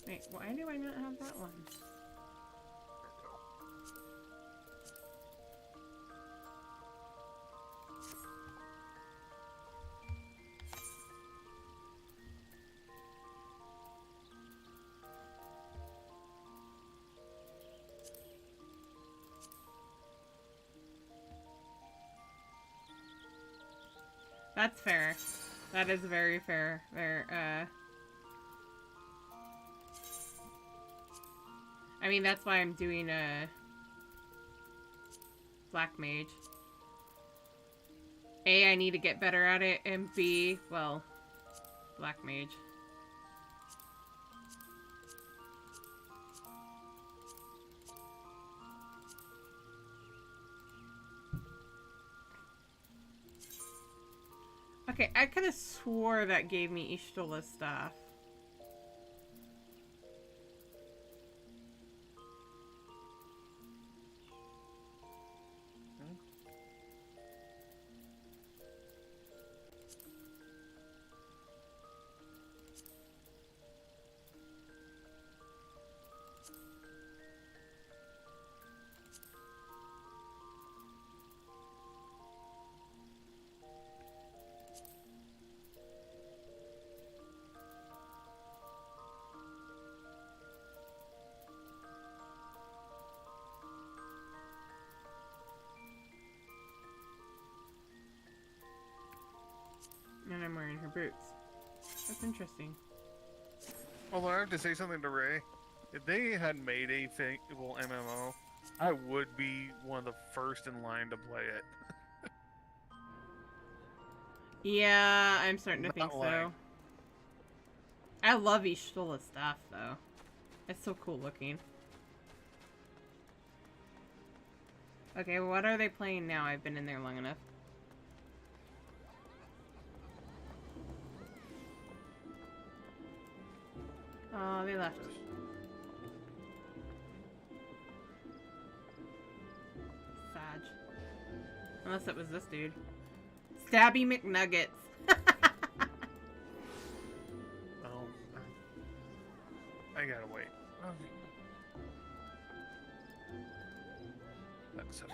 Wait, why do I not have that one? That's fair. That is very fair. I mean, that's why I'm doing a Black Mage. A, I need to get better at it, and B, well, Black Mage. Okay, I could have swore that gave me Ishtola's staff. And I'm wearing her boots. That's interesting. Although I have to say something to Ray. If they had made a fakable MMO, I would be one of the first in line to play it. Yeah, I'm starting to Not think lying. so. I love Ishtola's staff, though. It's so cool looking. Okay, what are they playing now? I've been in there long enough. Oh, they left. Sag. Unless it was this dude. Stabby McNuggets. Oh, I gotta wait. That sucks.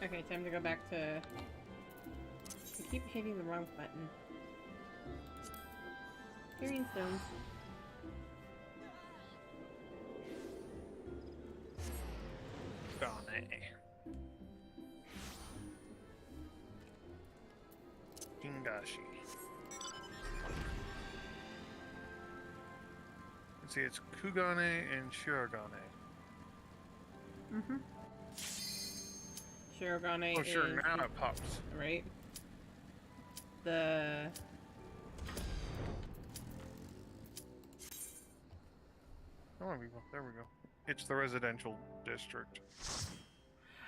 Okay, time to go back to... I keep hitting the wrong button. Hearing stones. Gane. Kingashi. Let's see, it's Kugane and Shirogane. Mm-hmm. Shirogane Oh, sure, is... now it pops. Right? The... Come on, people. There we go. It's the residential district.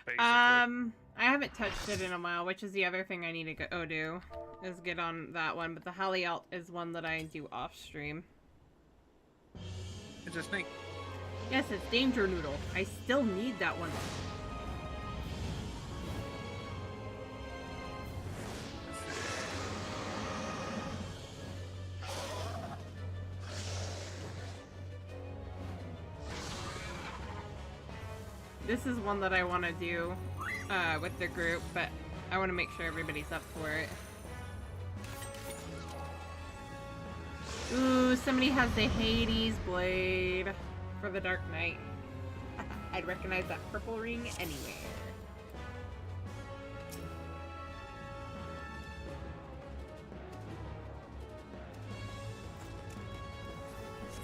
Basically. I haven't touched it in a while, which is the other thing I need to go do, is get on that one, but the Halialt is one that I do off-stream. It's a snake. Yes, it's Danger Noodle. I still need that one. This is one that I want to do with the group, but I want to make sure everybody's up for it. Ooh, somebody has the Hades blade for the Dark Knight. I'd recognize that purple ring anywhere.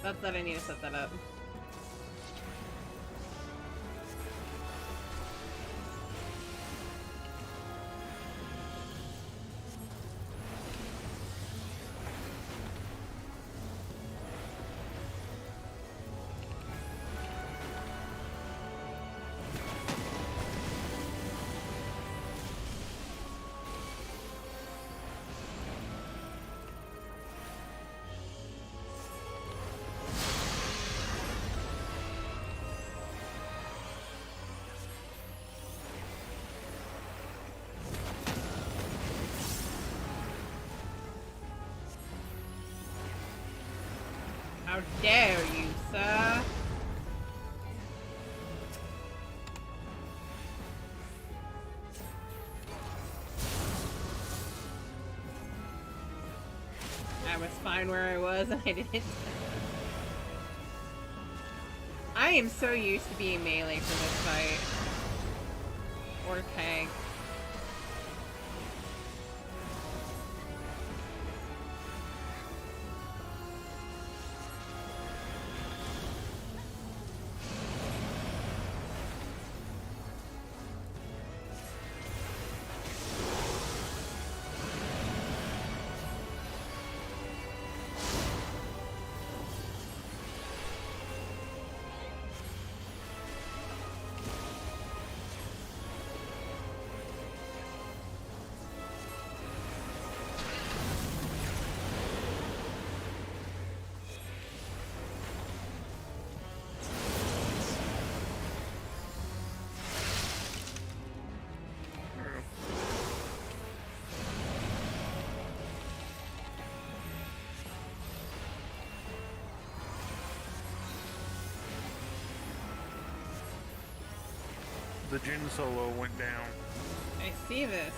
That's that I need to set that up. How dare you, sir? I was fine where I was and I didn't. I am so used to being melee for this fight. Or tank. The Jin solo went down. I see this.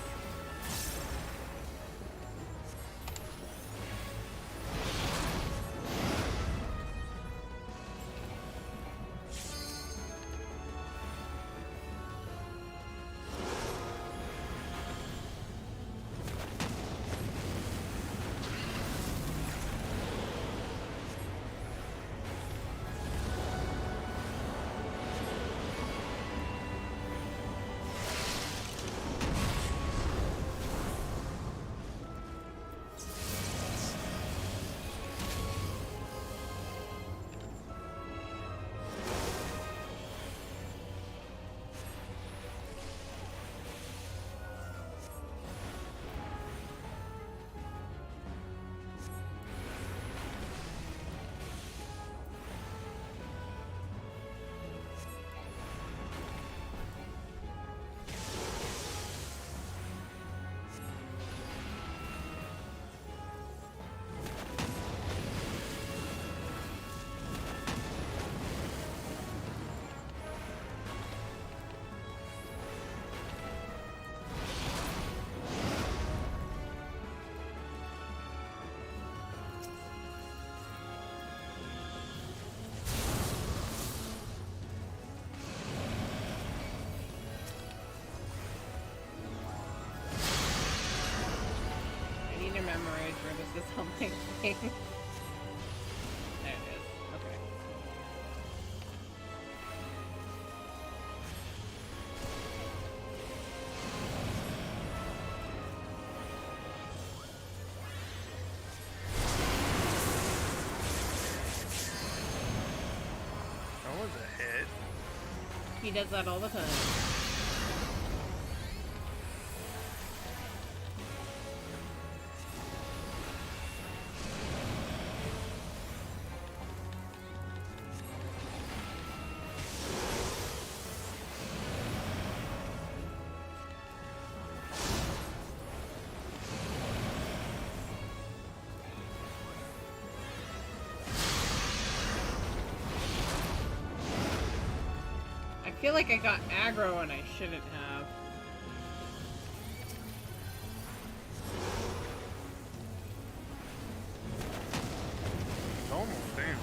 memorize where this is on my thing. There it is. Okay. That was a hit. He does that all the time. I feel like I got aggro and I shouldn't have. Almost, damn.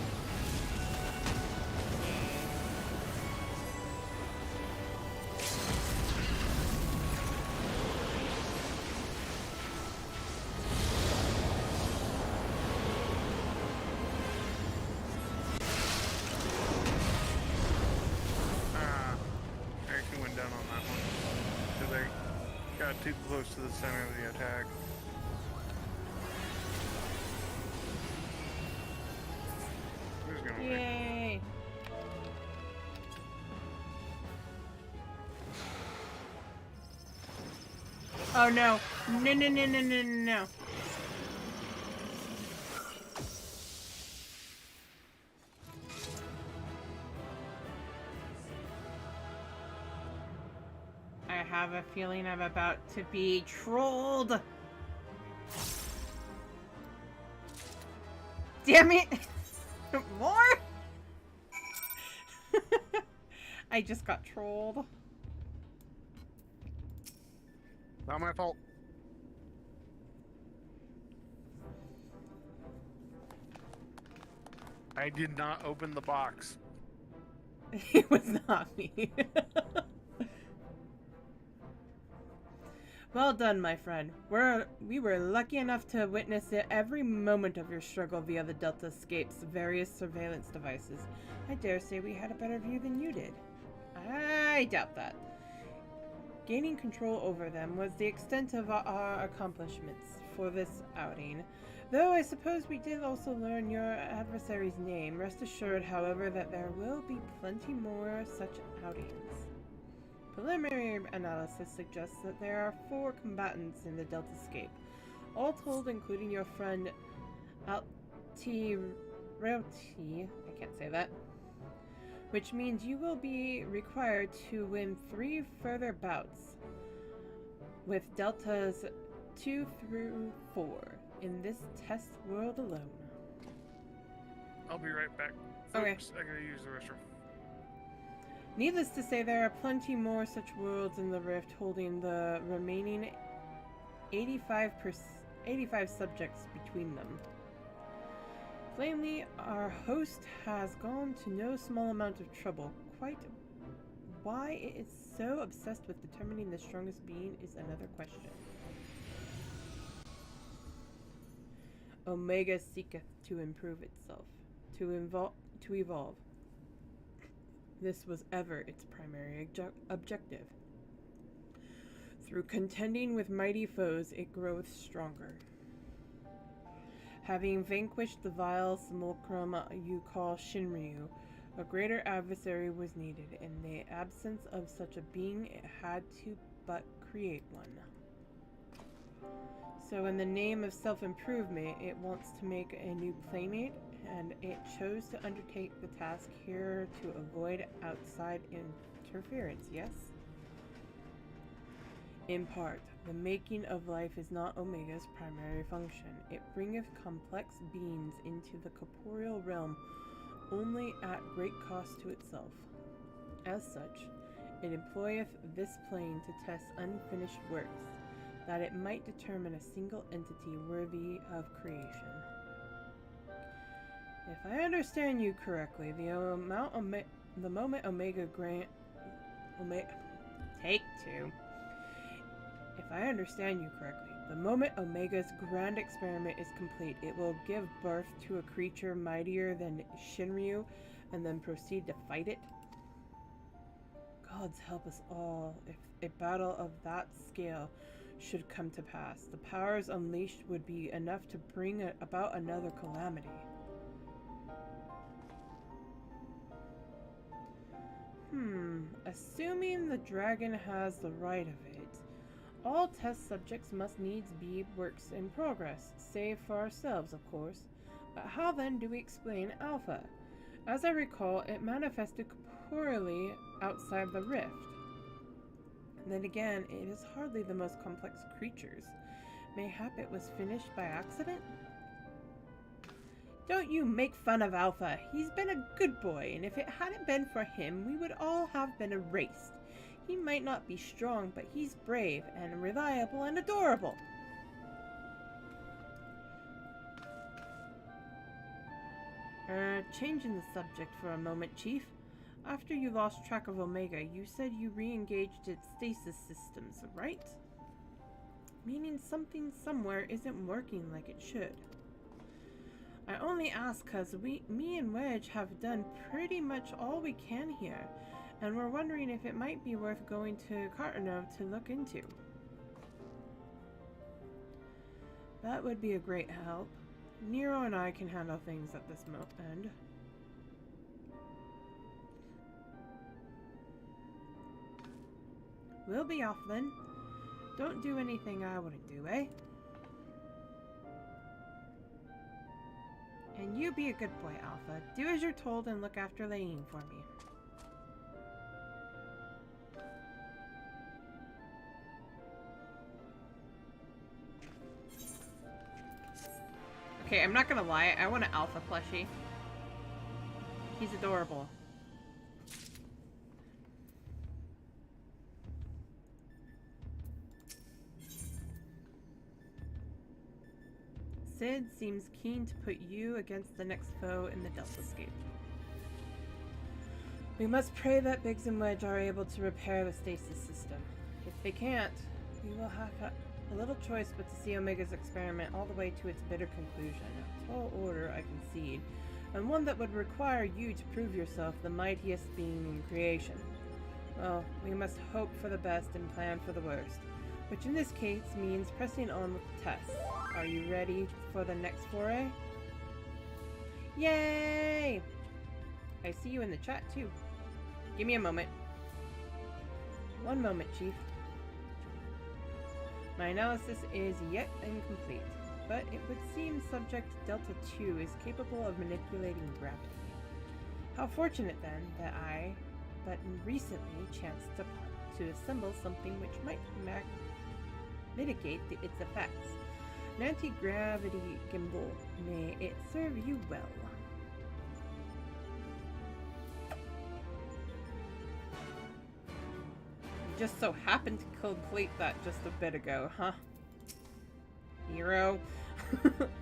I actually went down on that one. Because I got too close to the center of the attack. Who's gonna win? Yay! Oh no! No, no, no, no, no, no, no. I have a feeling I'm about to be trolled. Damn it! More? I just got trolled. Not my fault. I did not open the box. It was not me. Well done, my friend. We were lucky enough to witness every moment of your struggle via the Delta Escape's various surveillance devices. I dare say we had a better view than you did. I doubt that. Gaining control over them was the extent of our accomplishments for this outing. Though I suppose we did also learn your adversary's name. Rest assured, however, that there will be plenty more such outings. Preliminary analysis suggests that there are 4 combatants in the Delta Escape. All told, including your friend Rauti, I can't say that, which means you will be required to win 3 further bouts with Deltas 2 through 4 in this test world alone. I'll be right back. Okay. Oops, I gotta use the restroom. Needless to say, there are plenty more such worlds in the Rift, holding the remaining 85 subjects between them. Plainly, our host has gone to no small amount of trouble. Quite why it is so obsessed with determining the strongest being is another question. Omega seeketh to improve itself, to evolve. This was ever its primary objective. Through contending with mighty foes, it groweth stronger. Having vanquished the vile simulacrum you call Shinryu, a greater adversary was needed. In the absence of such a being, it had to but create one. So in the name of self-improvement, it wants to make a new playmate, and it chose to undertake the task here to avoid outside interference, yes? In part, the making of life is not Omega's primary function. It bringeth complex beings into the corporeal realm only at great cost to itself. As such, it employeth this plane to test unfinished works, that it might determine a single entity worthy of creation. If I understand you correctly, the moment Omega Take 2. If I understand you correctly, The moment Omega's grand experiment is complete, it will give birth to a creature mightier than Shinryu and then proceed to fight it. Gods help us all if a battle of that scale should come to pass. The powers unleashed would be enough to bring about another calamity. Assuming the dragon has the right of it, all test subjects must needs be works in progress, save for ourselves, of course. But how then do we explain Alpha? As I recall, it manifested poorly outside the rift. Then again, it is hardly the most complex of creatures. Mayhap it was finished by accident? Don't you make fun of Alpha. He's been a good boy, and if it hadn't been for him, we would all have been erased. He might not be strong, but he's brave and reliable and adorable. Changing the subject for a moment, Chief. After you lost track of Omega, you said you re-engaged its stasis systems, right? Meaning something somewhere isn't working like it should. I only ask because me and Wedge have done pretty much all we can here, and we're wondering if it might be worth going to Cartano to look into. That would be a great help. Nero and I can handle things at this end. We'll be off then. Don't do anything I wouldn't do, eh? And you be a good boy, Alpha. Do as you're told and look after Layne for me. Okay, I'm not gonna lie. I want an Alpha plushie. He's adorable. Sid seems keen to put you against the next foe in the Deltascape. We must pray that Biggs and Wedge are able to repair the stasis system. If they can't, we will have a little choice but to see Omega's experiment all the way to its bitter conclusion. A tall order, I concede, and one that would require you to prove yourself the mightiest being in creation. Well, we must hope for the best and plan for the worst, which in this case means pressing on with the tests. Are you ready for the next foray? Yay! I see you in the chat too. Give me a moment. One moment, Chief. My analysis is yet incomplete, but it would seem Subject Delta 2 is capable of manipulating gravity. How fortunate then that I, but recently, chanced to assemble something which might mitigate its effects. An anti-gravity gimbal. May it serve you well. You just so happened to complete that just a bit ago, huh? Hero?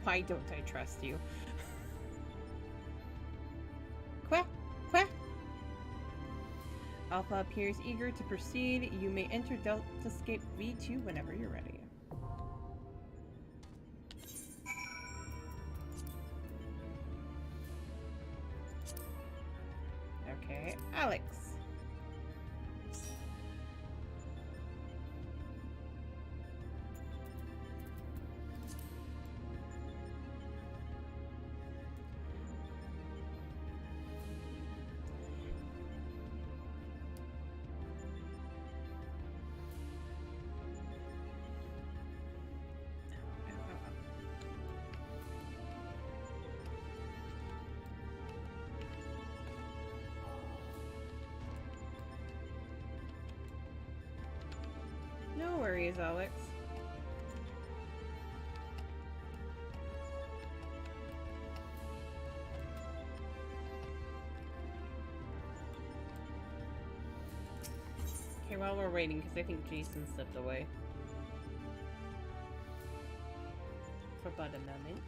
Why don't I trust you? Quack! Quack! Alpha appears eager to proceed. You may enter Deltascape V2 whenever you're ready. Okay, Alex. No worries, Alex. Okay, while we're waiting, because I think Jason stepped away. For but a moment.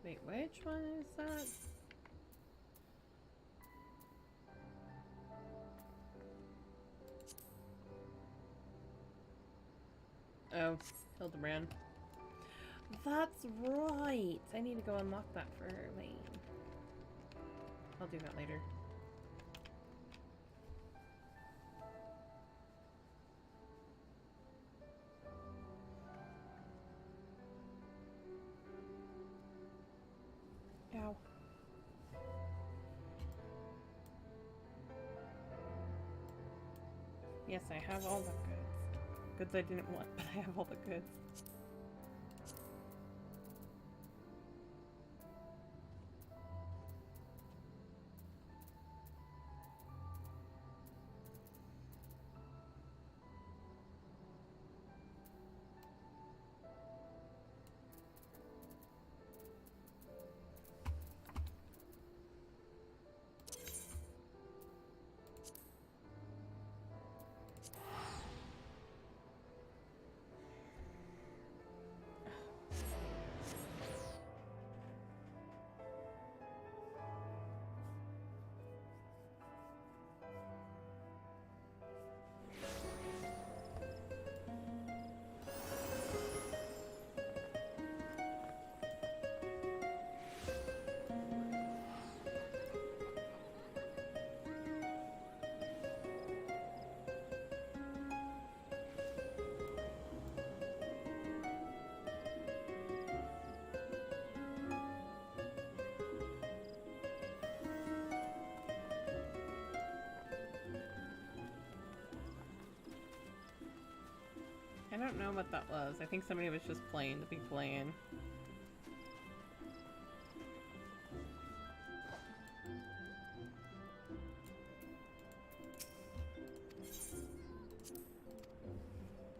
Wait, which one is that? go. Hildebrand. That's right! I need to go unlock that for Lane. I'll do that later. Ow. Yes, I have all the goods. Goods I didn't want, but I have all the goods. I don't know what that was. I think somebody was just playing to be playing.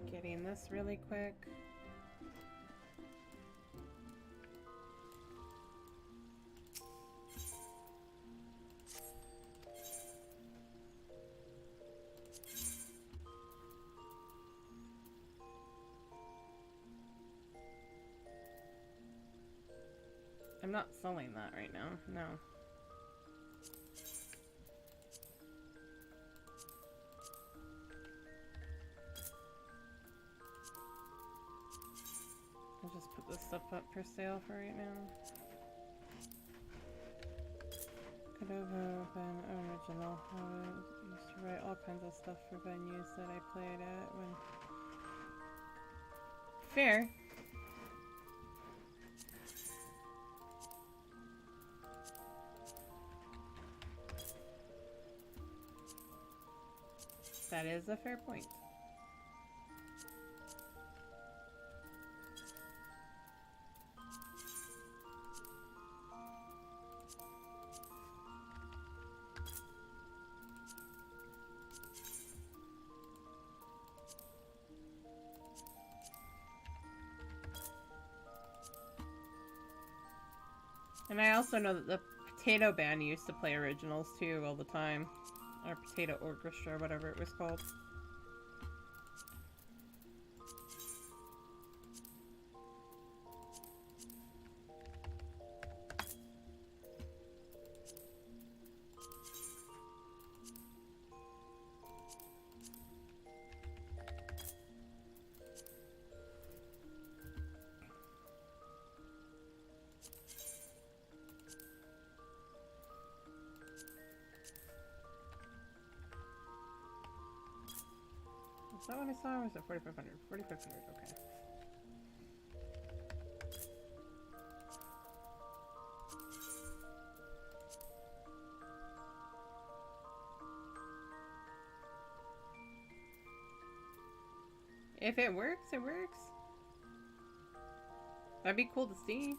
Getting this really quick. I'm not selling that right now, no. I'll just put this stuff up for sale for right now. Could have been original. I used to write all kinds of stuff for venues that I played at when... Fair. That is a fair point. And I also know that the Potato Band used to play originals too all the time. Or Potato Orchestra, whatever it was called. Is that what I saw, or was it 4,500? 4,500, okay. If it works, it works. That'd be cool to see.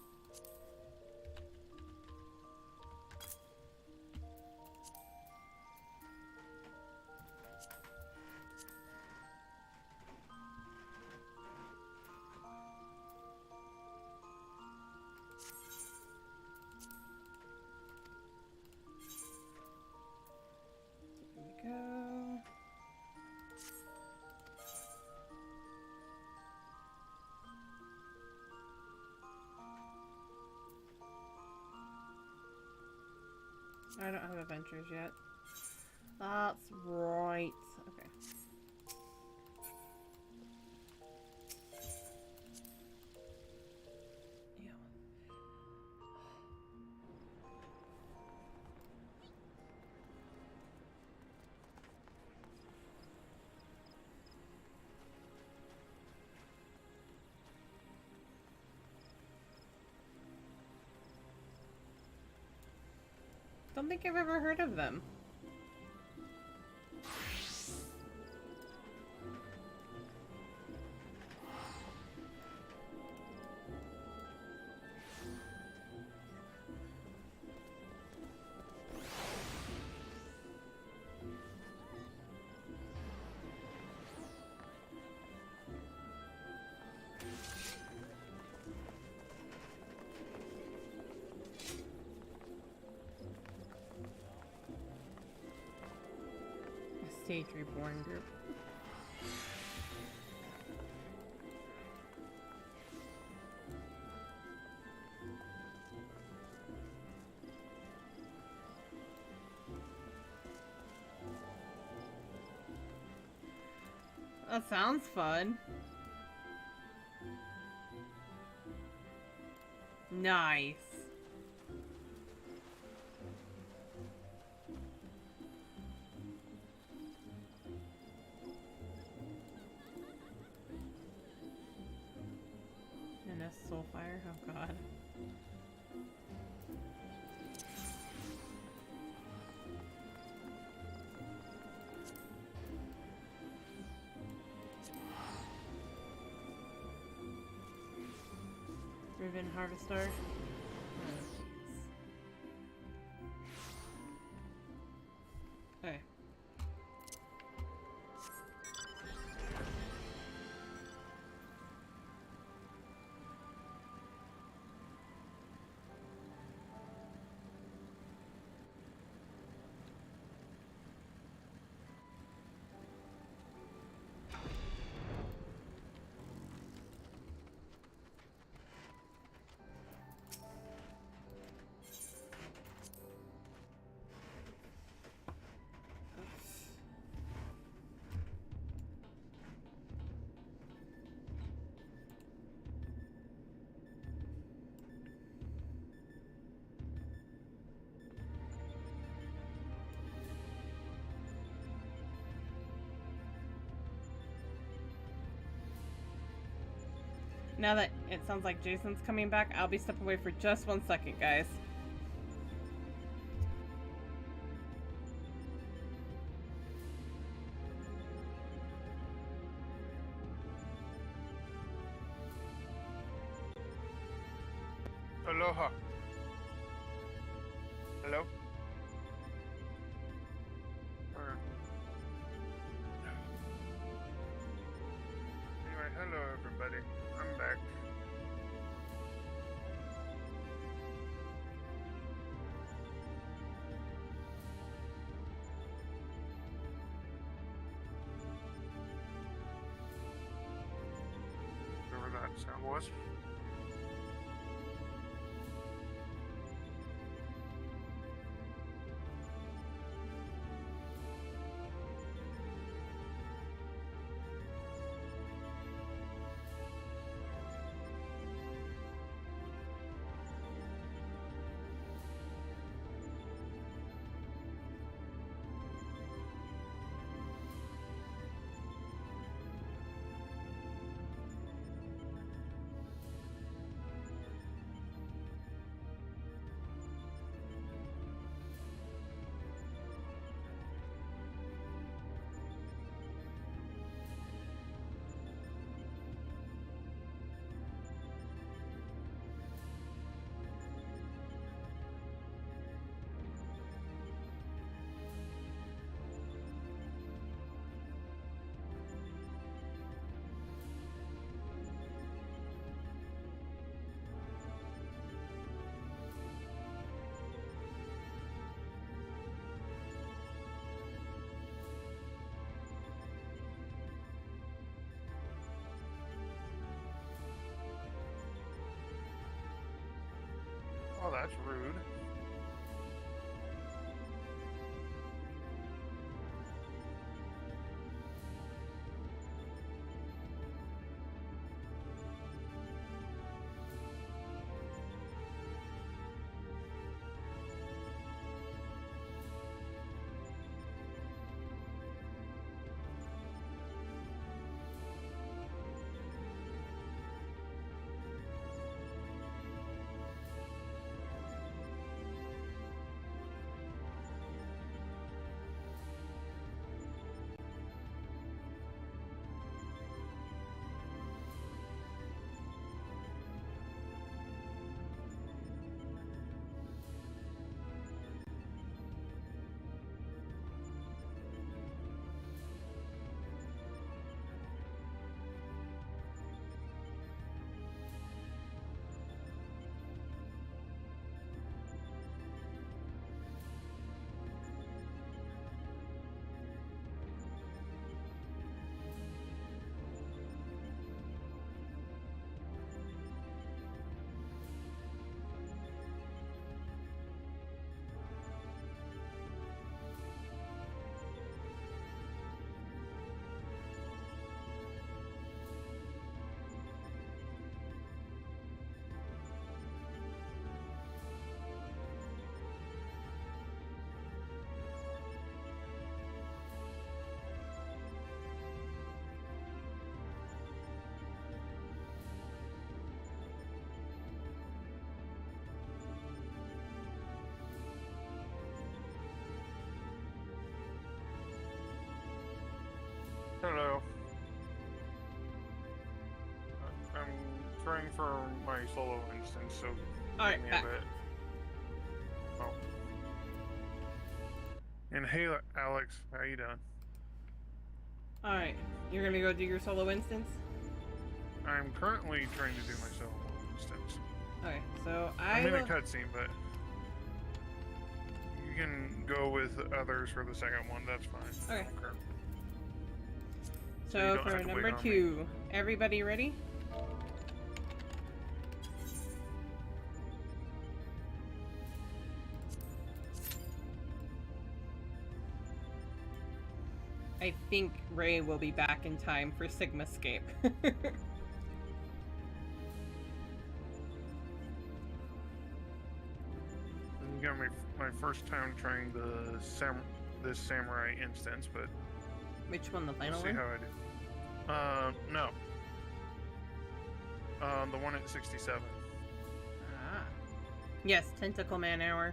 I don't have adventures yet. That's right. Okay. Don't think I've ever heard of them. Stage Reborn group. That sounds fun. Nice. And a Soulfire, oh god. Riven Harvestar. Okay. Now that it sounds like Jason's coming back, I'll be stepping away for just 1 second, guys. Aloha. Hello? Anyway, hello everybody. I'm back. Whatever that sound was. Oh, that's rude. trying for my solo instance, so Alright, give me back. a bit. Oh. And hey, Alex, how you doing? Alright, you're gonna go do your solo instance? I'm currently trying to do my solo instance. Okay, so I'm in a cutscene, but you can go with others for the second one. That's fine. Okay. So you So don't have for to number wait on 2, everybody ready? I think Ray will be back in time for Sigmascape. You got my first time trying this samurai instance, but Which one, the we'll final see one? how I do. No. The one at 67. Ah. Yes, Tentacle Man Hour.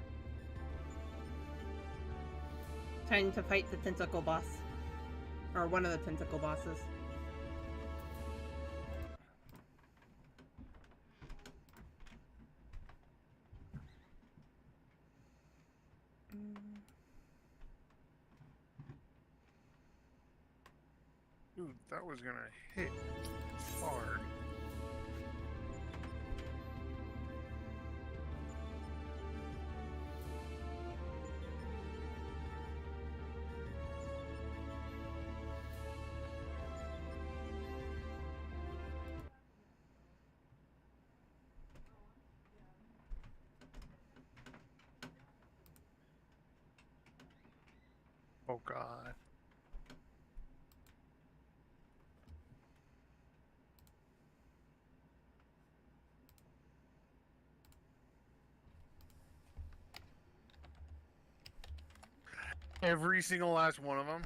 Time to fight the tentacle boss. Or one of the tentacle bosses. Dude, that was gonna hit hard. Oh god. Every single last one of them.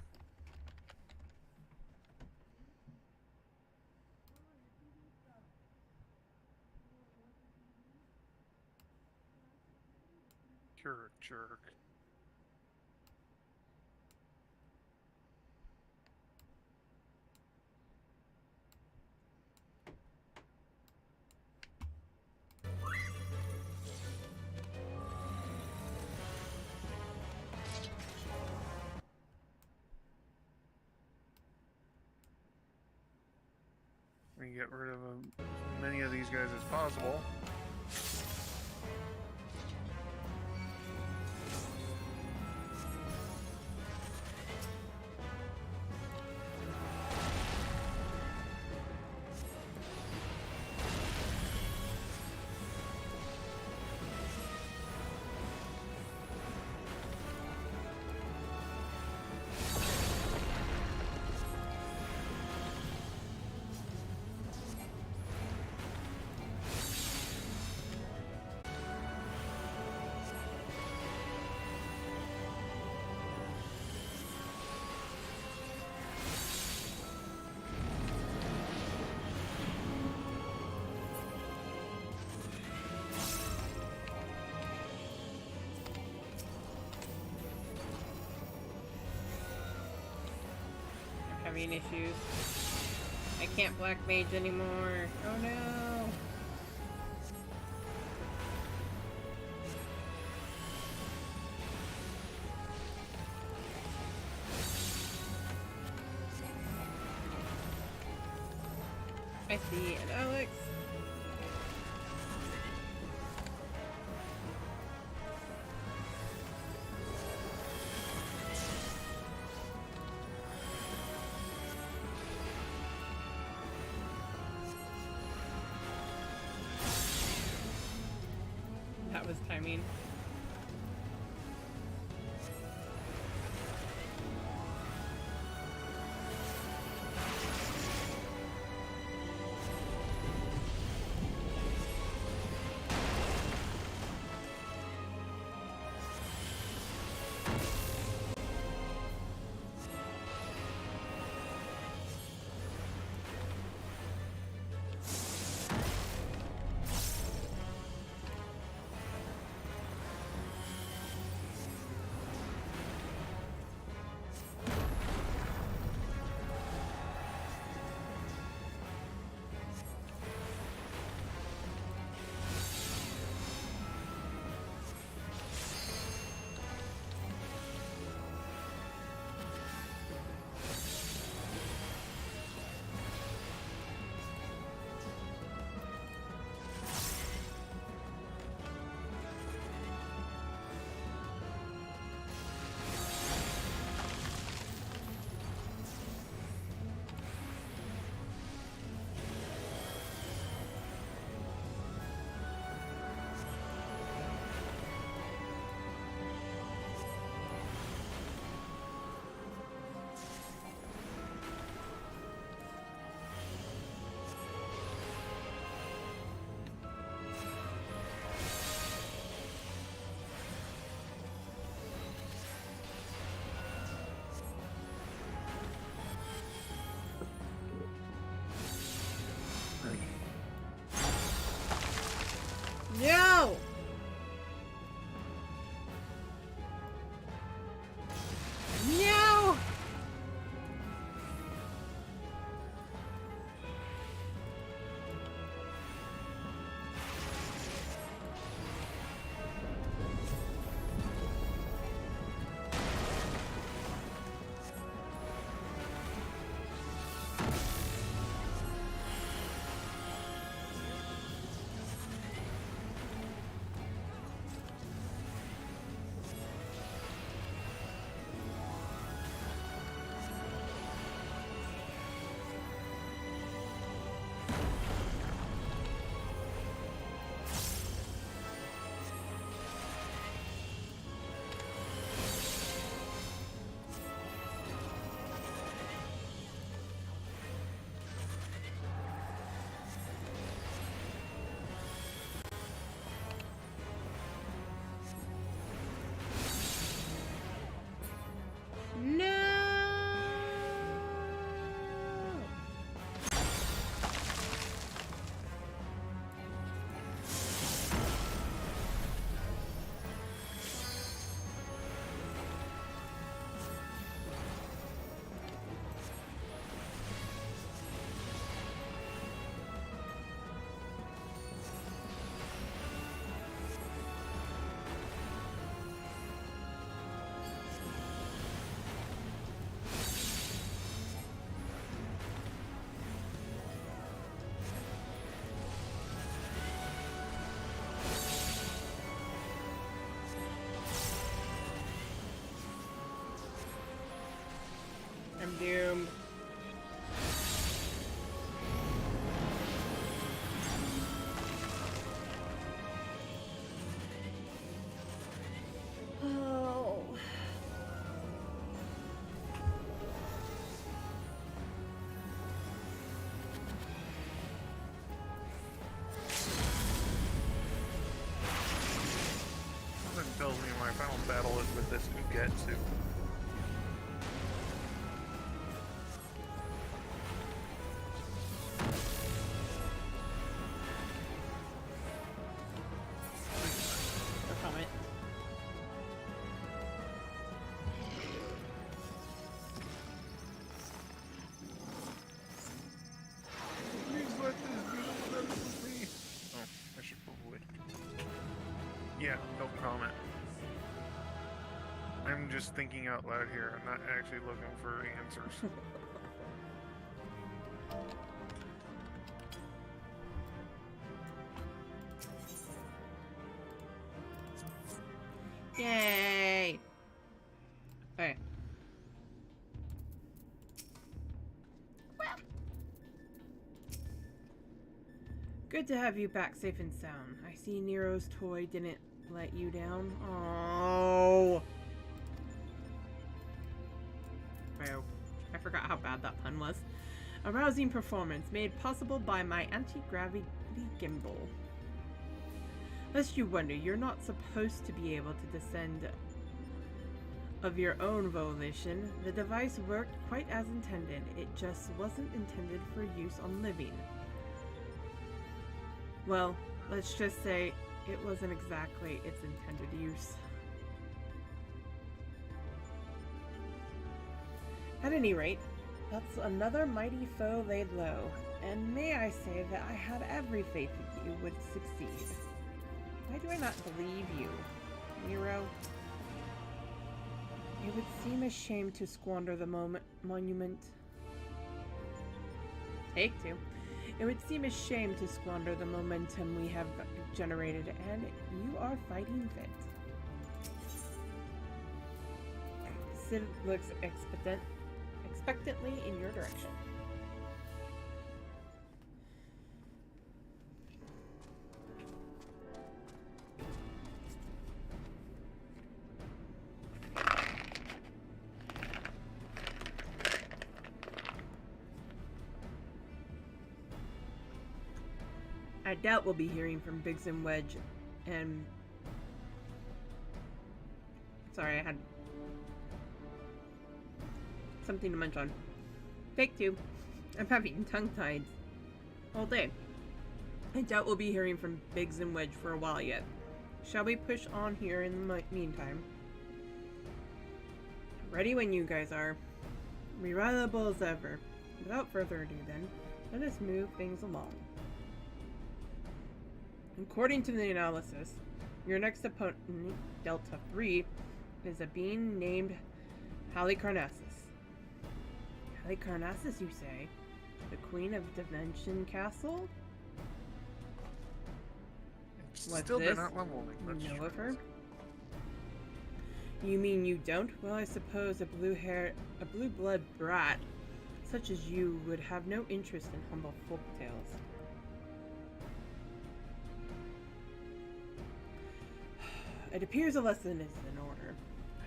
You're a jerk. We get rid of as many of these guys as possible. Having issues. I can't black mage anymore. Oh no. I see it, Alex. That was timing. doomed. Oh. Something tells me my final battle is with this Ugetsu. No comment. Please let this be the one for me. Oh, I should probably. Yeah, no comment. I'm just thinking out loud here. I'm not actually looking for answers. Yay! Okay. Good to have you back safe and sound. I see Nero's toy didn't let you down. Oh. Wow. I forgot how bad that pun was. A rousing performance made possible by my anti-gravity gimbal. Lest you wonder, you're not supposed to be able to descend of your own volition. The device worked quite as intended. It just wasn't intended for use on living. Well, let's just say it wasn't exactly its intended use. At any rate, that's another mighty foe laid low, and may I say that I had every faith that you would succeed. Why do I not believe you, Nero? It would seem a shame to squander the monument. Take two. It would seem a shame to squander the momentum we have generated, and you are fighting fit. Sid looks expectantly in your direction. I doubt we'll be hearing from Biggs and Wedge and... Sorry, I had something to munch on. Take two. I'm having tongue-tied all day. I doubt we'll be hearing from Biggs and Wedge for a while yet. Shall we push on here in the meantime? Ready when you guys are. Reliable as ever. Without further ado then, let us move things along. According to the analysis, your next opponent, Delta 3, is a being named Halicarnassus. Halicarnassus, you say? The Queen of Dimension Castle? What's Still, this? they're not level. You know of her? You mean you don't? Well, I suppose a blue-blood brat such as you would have no interest in humble folktales. It appears a lesson is in order.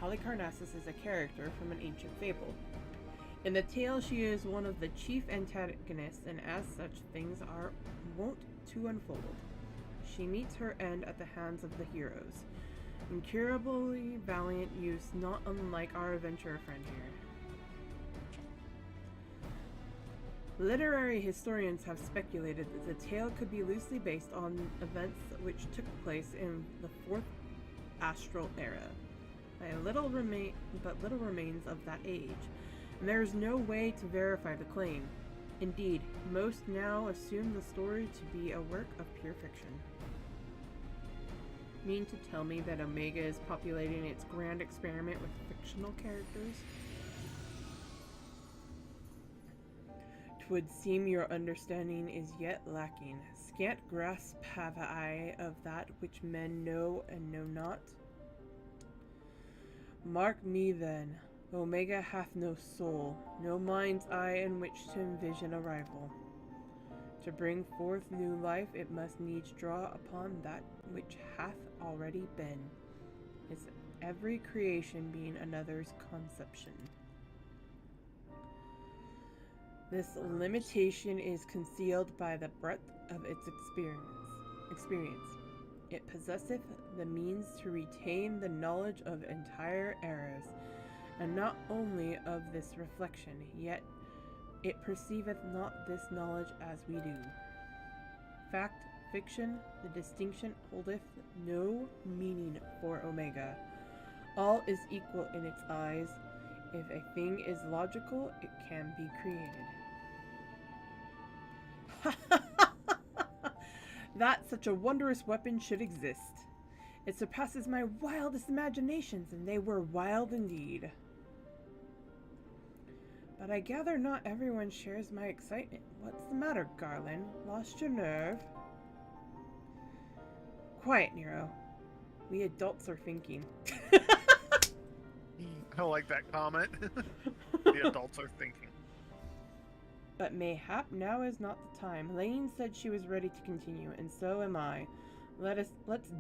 Halicarnassus is a character from an ancient fable. In the tale, she is one of the chief antagonists, and as such, things are wont to unfold. She meets her end at the hands of the heroes. Incurably valiant youths, not unlike our adventurer friend here. Literary historians have speculated that the tale could be loosely based on events which took place in the fourth astral era. Little remains of that age, and there is no way to verify the claim. Indeed, most now assume the story to be a work of pure fiction. Mean to tell me that Omega is populating its grand experiment with fictional characters? 'Twould seem your understanding is yet lacking. Scant grasp have I of that which men know and know not. Mark me then, Omega hath no soul, no mind's eye in which to envision a rival. To bring forth new life, it must needs draw upon that which hath already been, its every creation being another's conception. This limitation is concealed by the breadth of its experience. It possesseth the means to retain the knowledge of entire eras, and not only of this reflection, yet it perceiveth not this knowledge as we do. Fact, fiction, the distinction holdeth no meaning for Omega. All is equal in its eyes. If a thing is logical, it can be created. That such a wondrous weapon should exist. It surpasses my wildest imaginations, and they were wild indeed. But I gather not everyone shares my excitement. What's the matter, Garland? Lost your nerve? Quiet, Nero. We adults are thinking. I like that comment. The adults are thinking. But mayhap now is not the time. Lane said she was ready to continue, and so am I. Let's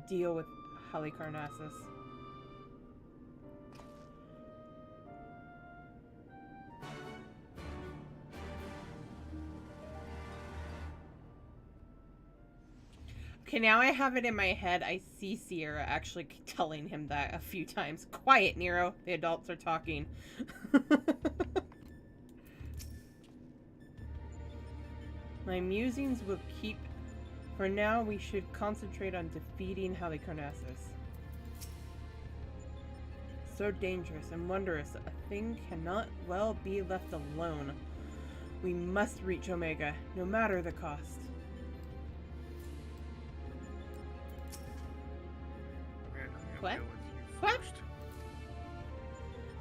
deal with Halicarnassus. Okay, now I have it in my head. I see Sierra actually telling him that a few times. Quiet, Nero. The adults are talking. My musings will keep. For now, we should concentrate on defeating Halicarnassus. So dangerous and wondrous, a thing cannot well be left alone. We must reach Omega, no matter the cost. What? What?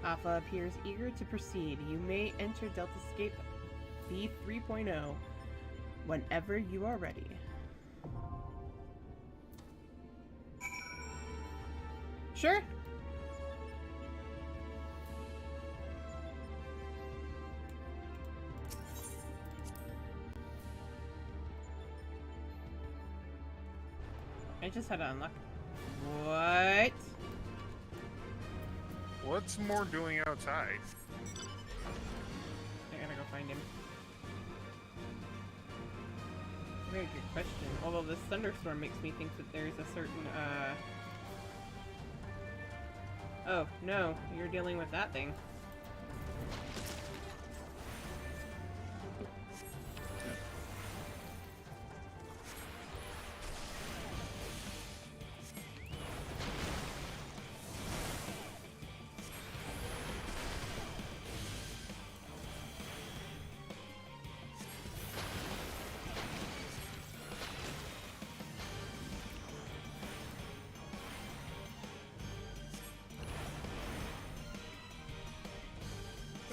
Alpha appears eager to proceed. You may enter Delta Escape B3.0 whenever you are ready. Sure. I just had to unlock. What? What's more doing outside? I gotta go find him. Very good question. Although this thunderstorm makes me think that there's a certain, Oh, no. You're dealing with that thing.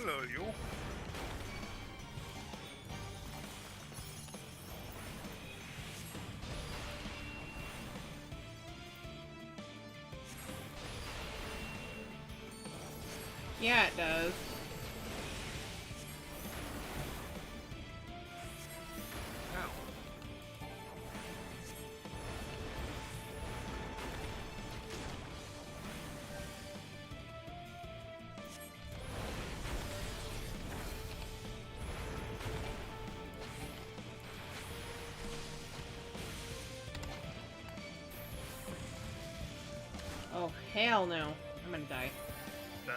Hello, you. Yeah, it does. Ow. Oh, hell no. I'm gonna die. Done.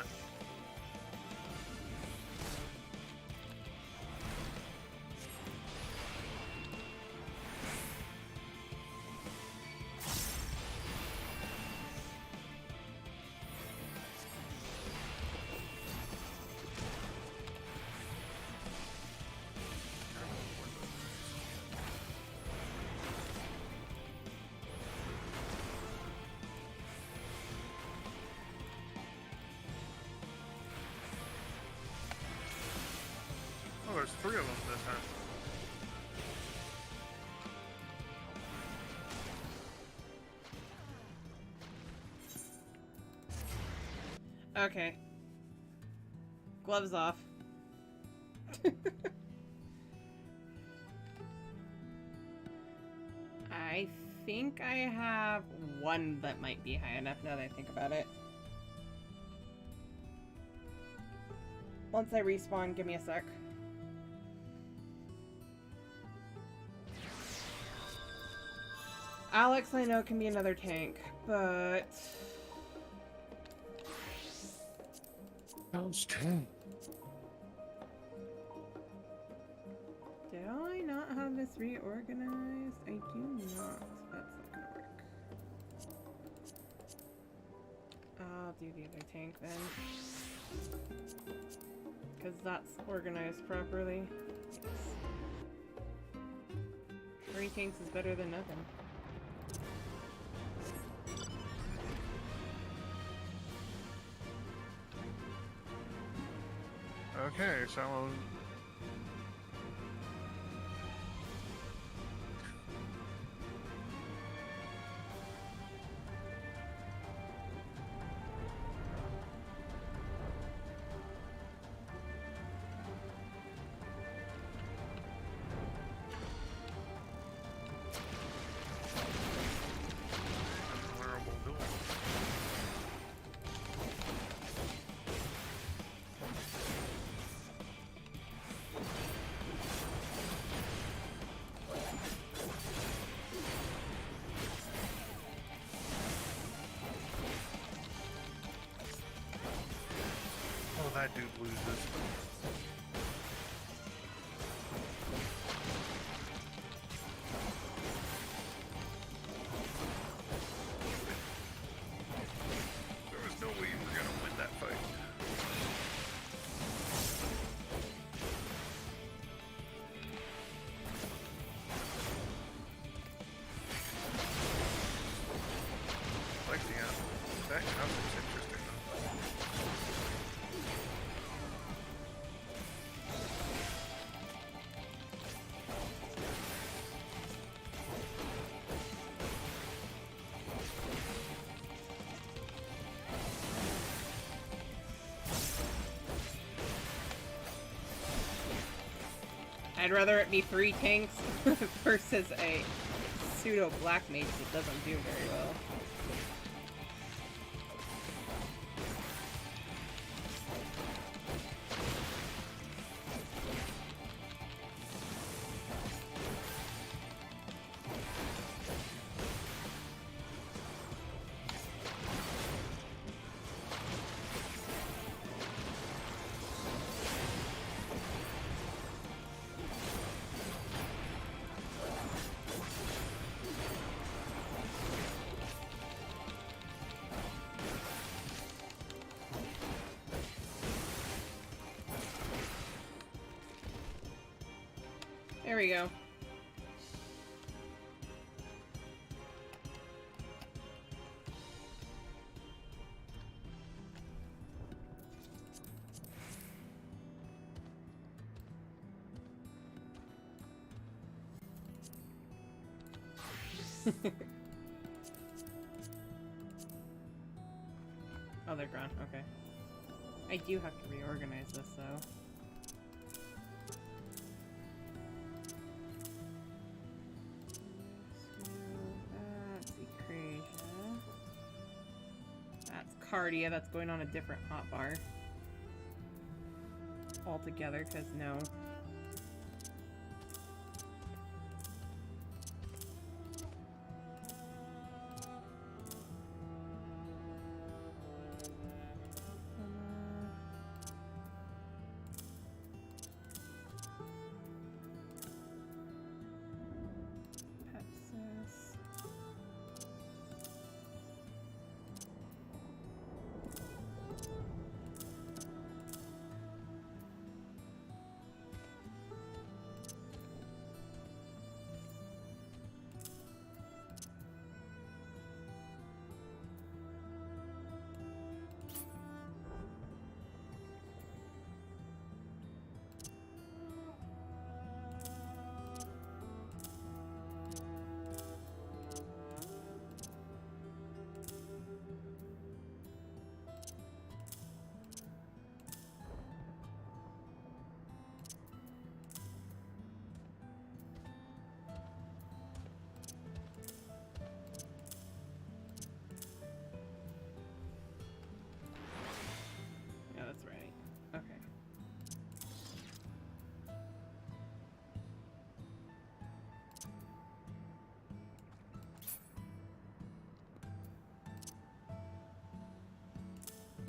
Oh, there's 3 of them this time. Okay. Gloves off. I think I have one that might be high enough now that I think about it. Once I respawn, give me a sec. Alex, I know, can be another tank, but... Those tanks. Do I not have this reorganized? I do not. That's not gonna work. I'll do the other tank then. Because that's organized properly. Yes. 3 tanks is better than nothing. Okay, so that dude loses. There was no way you were gonna win that fight. Like the that house is interesting though. I'd rather it be 3 tanks versus a pseudo black mage that doesn't do very well. There we go. Oh, they're gone. Okay. I do have to reorganize this, though. Cardia, that's going on a different hotbar altogether, because no.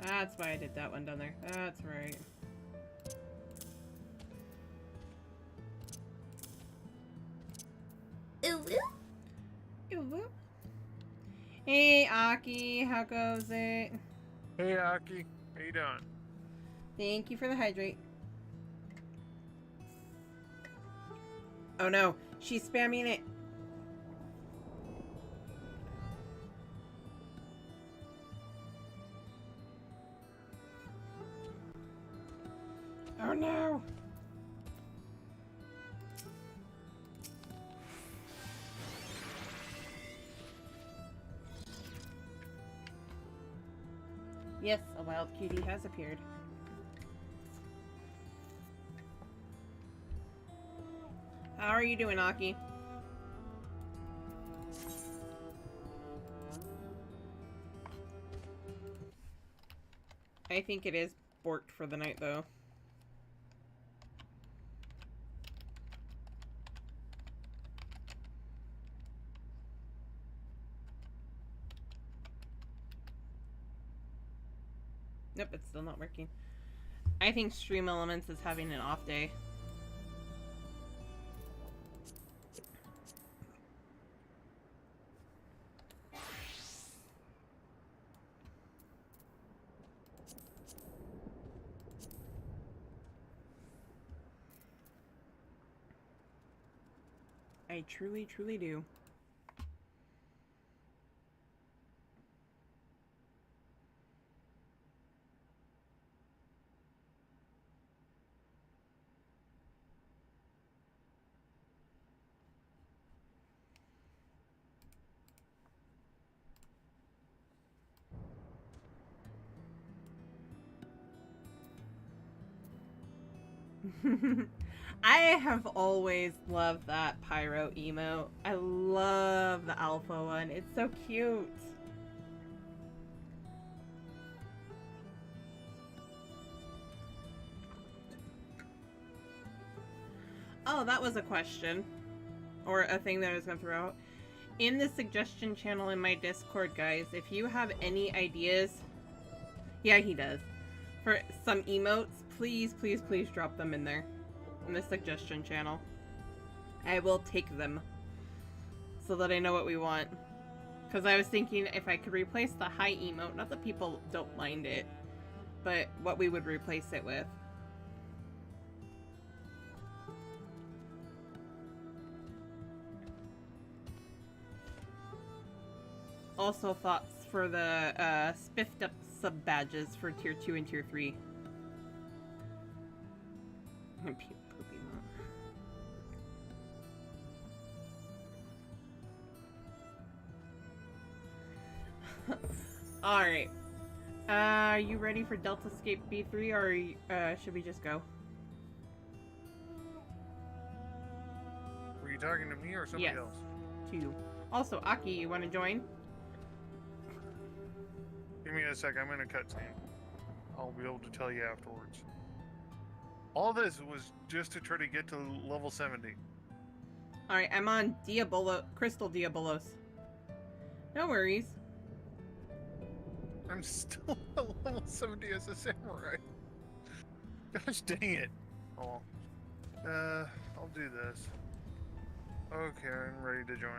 That's why I did that one down there. That's right. Ooh, Ooh, woo. Hey, Aki, how goes it? Hey, Aki. How you doing? Thank you for the hydrate. Oh no, she's spamming it. Oh no. Yes, a wild cutie has appeared. How are you doing, Aki? I think it is borked for the night, though. Nope, it's still not working. I think Stream Elements is having an off day. I truly, truly do. I have always loved that pyro emote. I love the alpha one. It's so cute. Oh, that was a question. Or a thing that I was going to throw out. In the suggestion channel in my Discord, guys, if you have any ideas... Yeah, he does. For some emotes, please, please, please drop them in there. In the suggestion channel. I will take them. So that I know what we want. Because I was thinking if I could replace the high emote, not that people don't mind it, but what we would replace it with. Also thoughts for the spiffed up sub badges for tier 2 and tier 3. Poopy mom. Alright. Are you ready for Delta Scape B3 or should we just go? Were you talking to me or somebody Yes, else? to you. Also, Aki, you want to join? Give me a sec. I'm in a cutscene. I'll be able to tell you afterwards. All this was just to try to get to level 70. Alright, I'm on Crystal Diabolos. No worries. I'm still at level 70 as a samurai. Gosh dang it. Oh. I'll do this. Okay, I'm ready to join.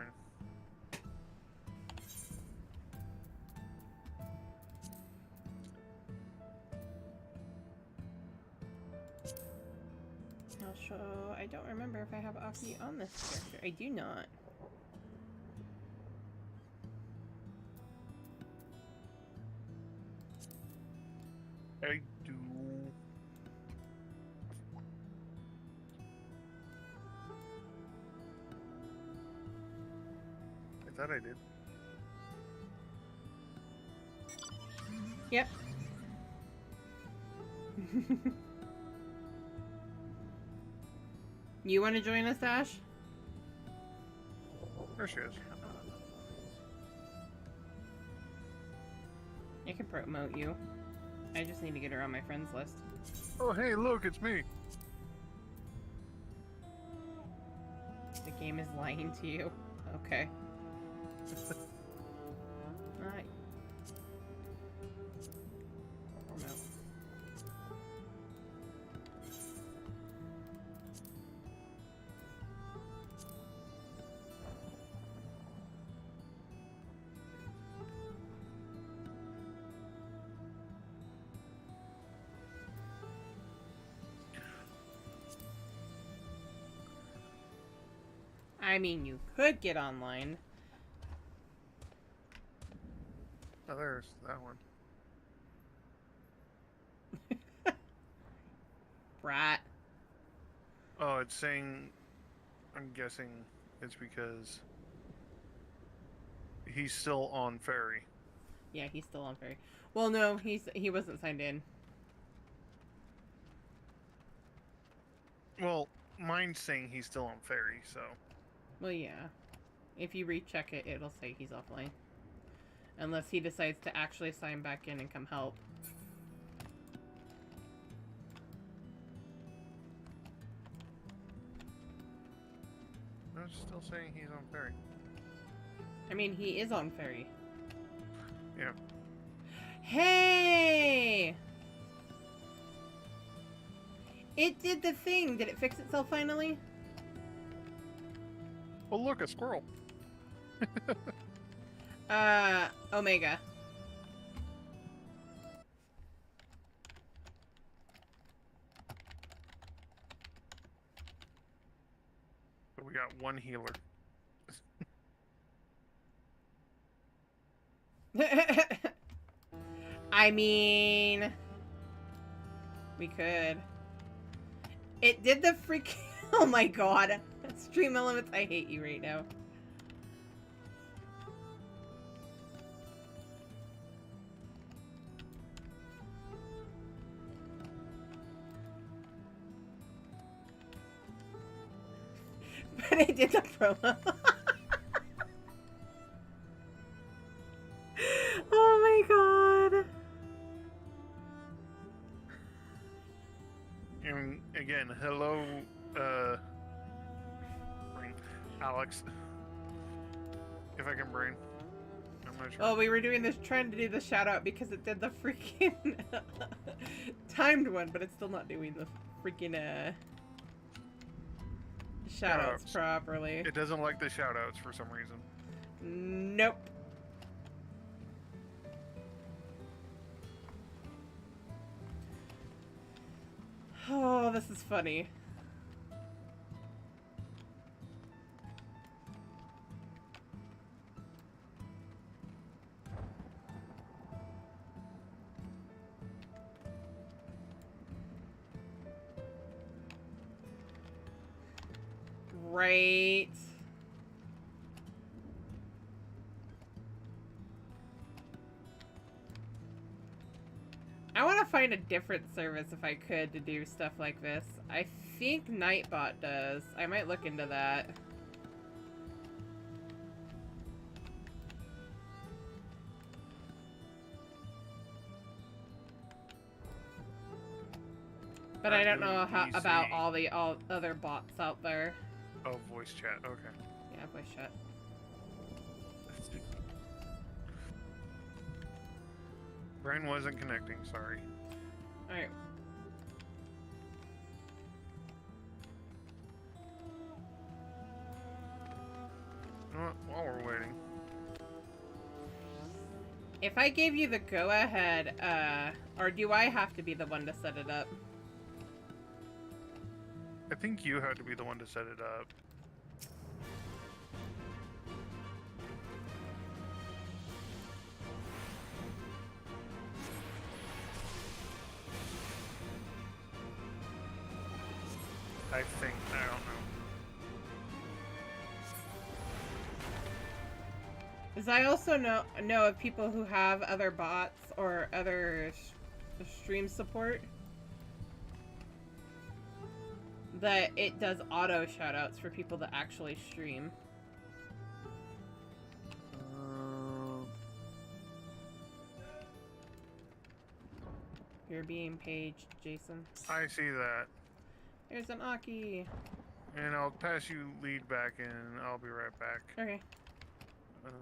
I'll show... I don't remember if I have Aki on this character. I do not. I do. I thought I did. Yep. You want to join us, Ash? There she is. I can promote you. I just need to get her on my friends list. Oh, hey, look, it's me. The game is lying to you. Okay. Alright. I mean, you could get online. Oh, there's that one. Brat. Oh, it's saying. I'm guessing it's because he's still on ferry. Yeah, he's still on ferry. Well, no, he wasn't signed in. Well, mine's saying he's still on ferry, so. Well, yeah. If you recheck it, it'll say he's offline. Unless he decides to actually sign back in and come help. No, it's still saying he's on ferry. I mean, he is on ferry. Yeah. Hey! It did the thing. Did it fix itself finally? Oh, look, a squirrel. Omega. So we got one healer. I mean... We could. It did the freaking... Oh my god. Stream Elements, I hate you right now. But it did the promo. Oh my god. And again, hello, brain. Alex. If I can brain. I'm not sure. Oh, we were doing this, trying to do the shout out because it did the freaking timed one, but it's still not doing the freaking shout outs properly. It doesn't like the shout outs for some reason. Nope. Oh, this is funny. Right. I want to find a different service if I could to do stuff like this. I think Nightbot does. I might look into that. But I don't know how, about all the other bots out there. Oh, voice chat. Okay. Yeah, voice chat. Brain wasn't connecting. Sorry. All right. You know what? While we're waiting. If I gave you the go-ahead, or do I have to be the one to set it up? I think you had to be the one to set it up. I think. I don't know. Because I also know of people who have other bots or other stream support that it does auto shoutouts for people that actually stream. You're being paged, Jason. I see that. There's an Aki. And I'll pass you lead back and I'll be right back. Okay. I'm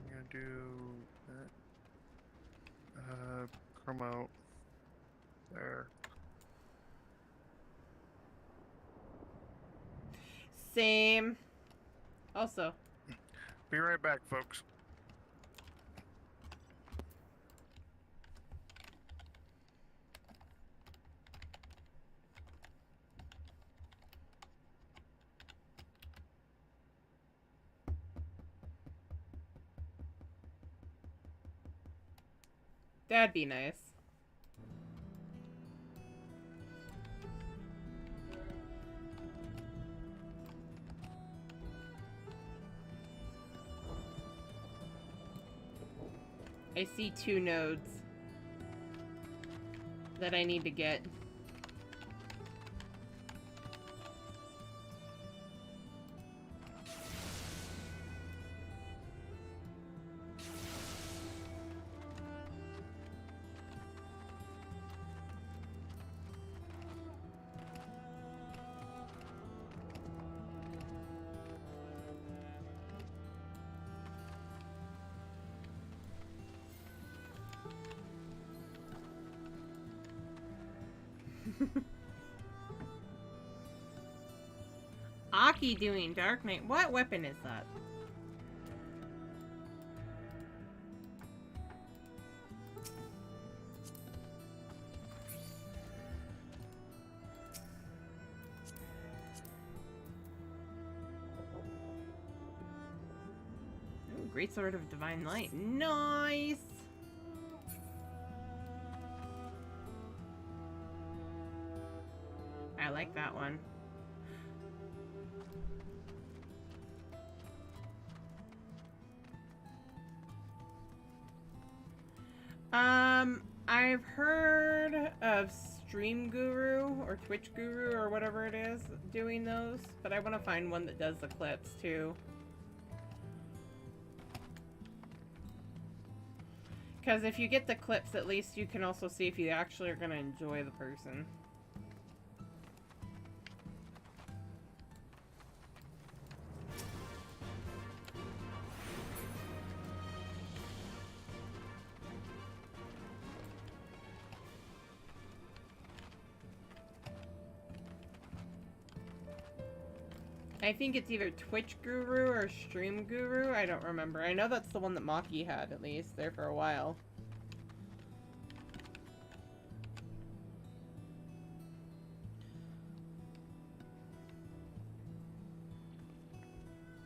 gonna do that. Promote. There. Same. Also. Be right back, folks. That'd be nice. I see 2 nodes that I need to get. Aki doing Dark Knight. What weapon is that? Ooh, Great Sword of Divine Light. Nice! I like that one. I've heard of Stream Guru or Twitch Guru or whatever it is doing those, but I want to find one that does the clips too. Because if you get the clips, at least you can also see if you actually are going to enjoy the person. I think it's either Twitch Guru or Stream Guru. I don't remember. I know that's the one that Maki had, at least, there for a while.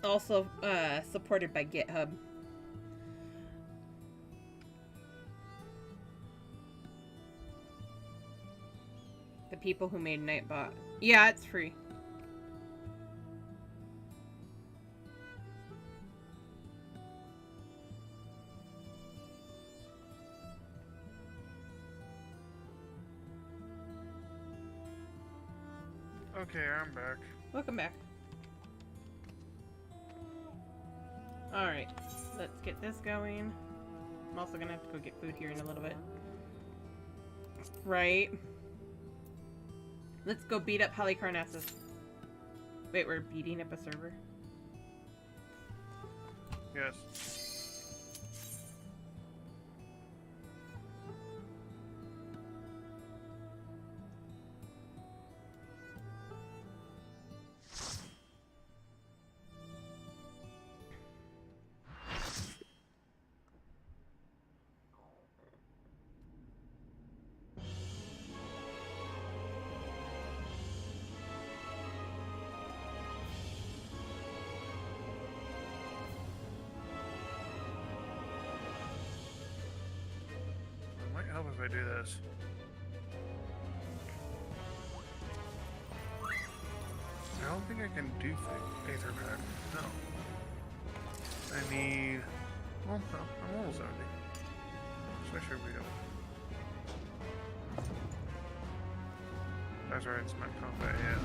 Also, supported by GitHub. The people who made Nightbot. Yeah, it's free. Okay, I'm back. Welcome back. Alright, let's get this going. I'm also gonna have to go get food here in a little bit. Right. Let's go beat up Halicarnassus. Wait, we're beating up a server? Yes. Help if I do this. I don't think I can do Aether Pack. No. I need... Well, no, I'm almost 70. So I should be able. That's right, it's my combat, yeah.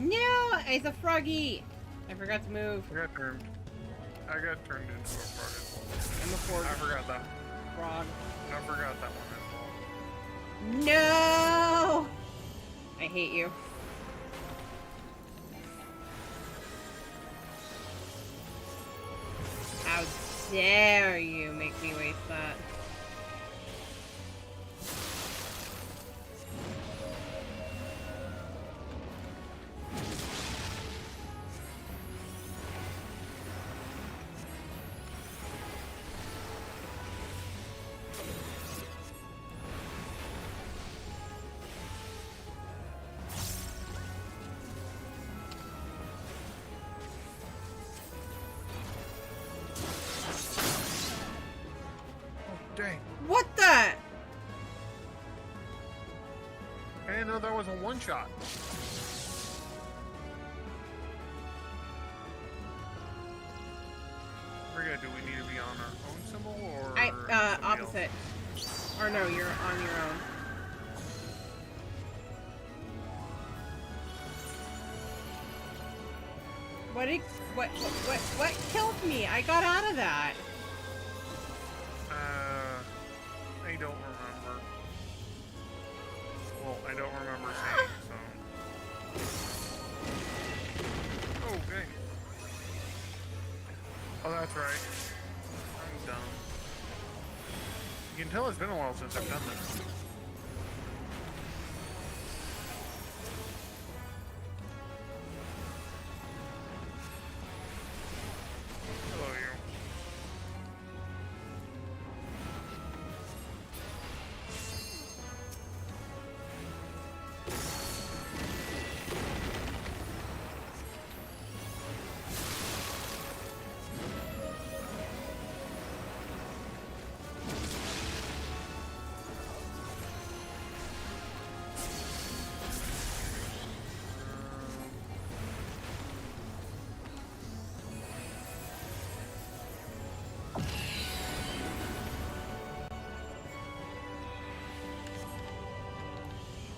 No! It's a froggy! I forgot to move. I got turned into a frog as well. I'm a frog. I forgot that. Frog. I forgot that one as well. No! I hate you. How dare you make me waste that? I didn't know that was a one-shot. Do we need to be on our own symbol or opposite. Or no, you're on your own. What killed me? I got out of that. I don't remember. Well, I don't remember saying so. Oh, dang. Oh, that's right. I'm dumb. You can tell it's been a while since I've done this. Hello, you.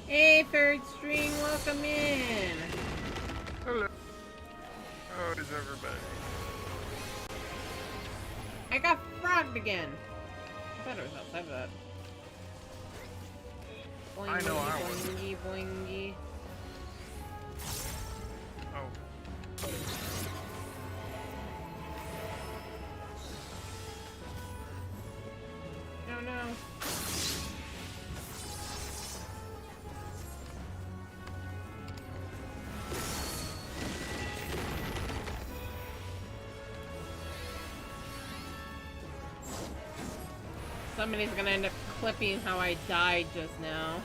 Hey, third string, welcome in. Hello. How is everybody? I got frogged again. I thought it was outside of that. Boingy, I know I was. boingy, boingy. Oh. No, no. Somebody's gonna end up clipping how I died just now.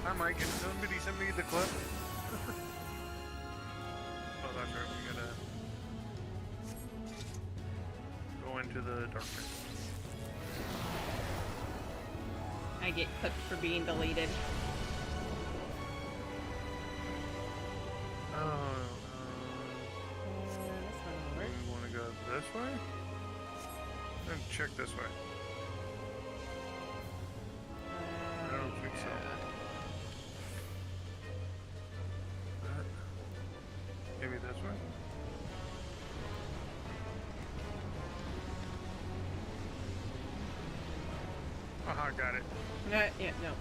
Hi, Mike. Can somebody send me the clip? Oh, that's right. We gotta go into the darkness. I get clipped for being deleted. Do we want to go this way? And check this way. I don't think so. Maybe this way? Aha, got it. Yeah, no.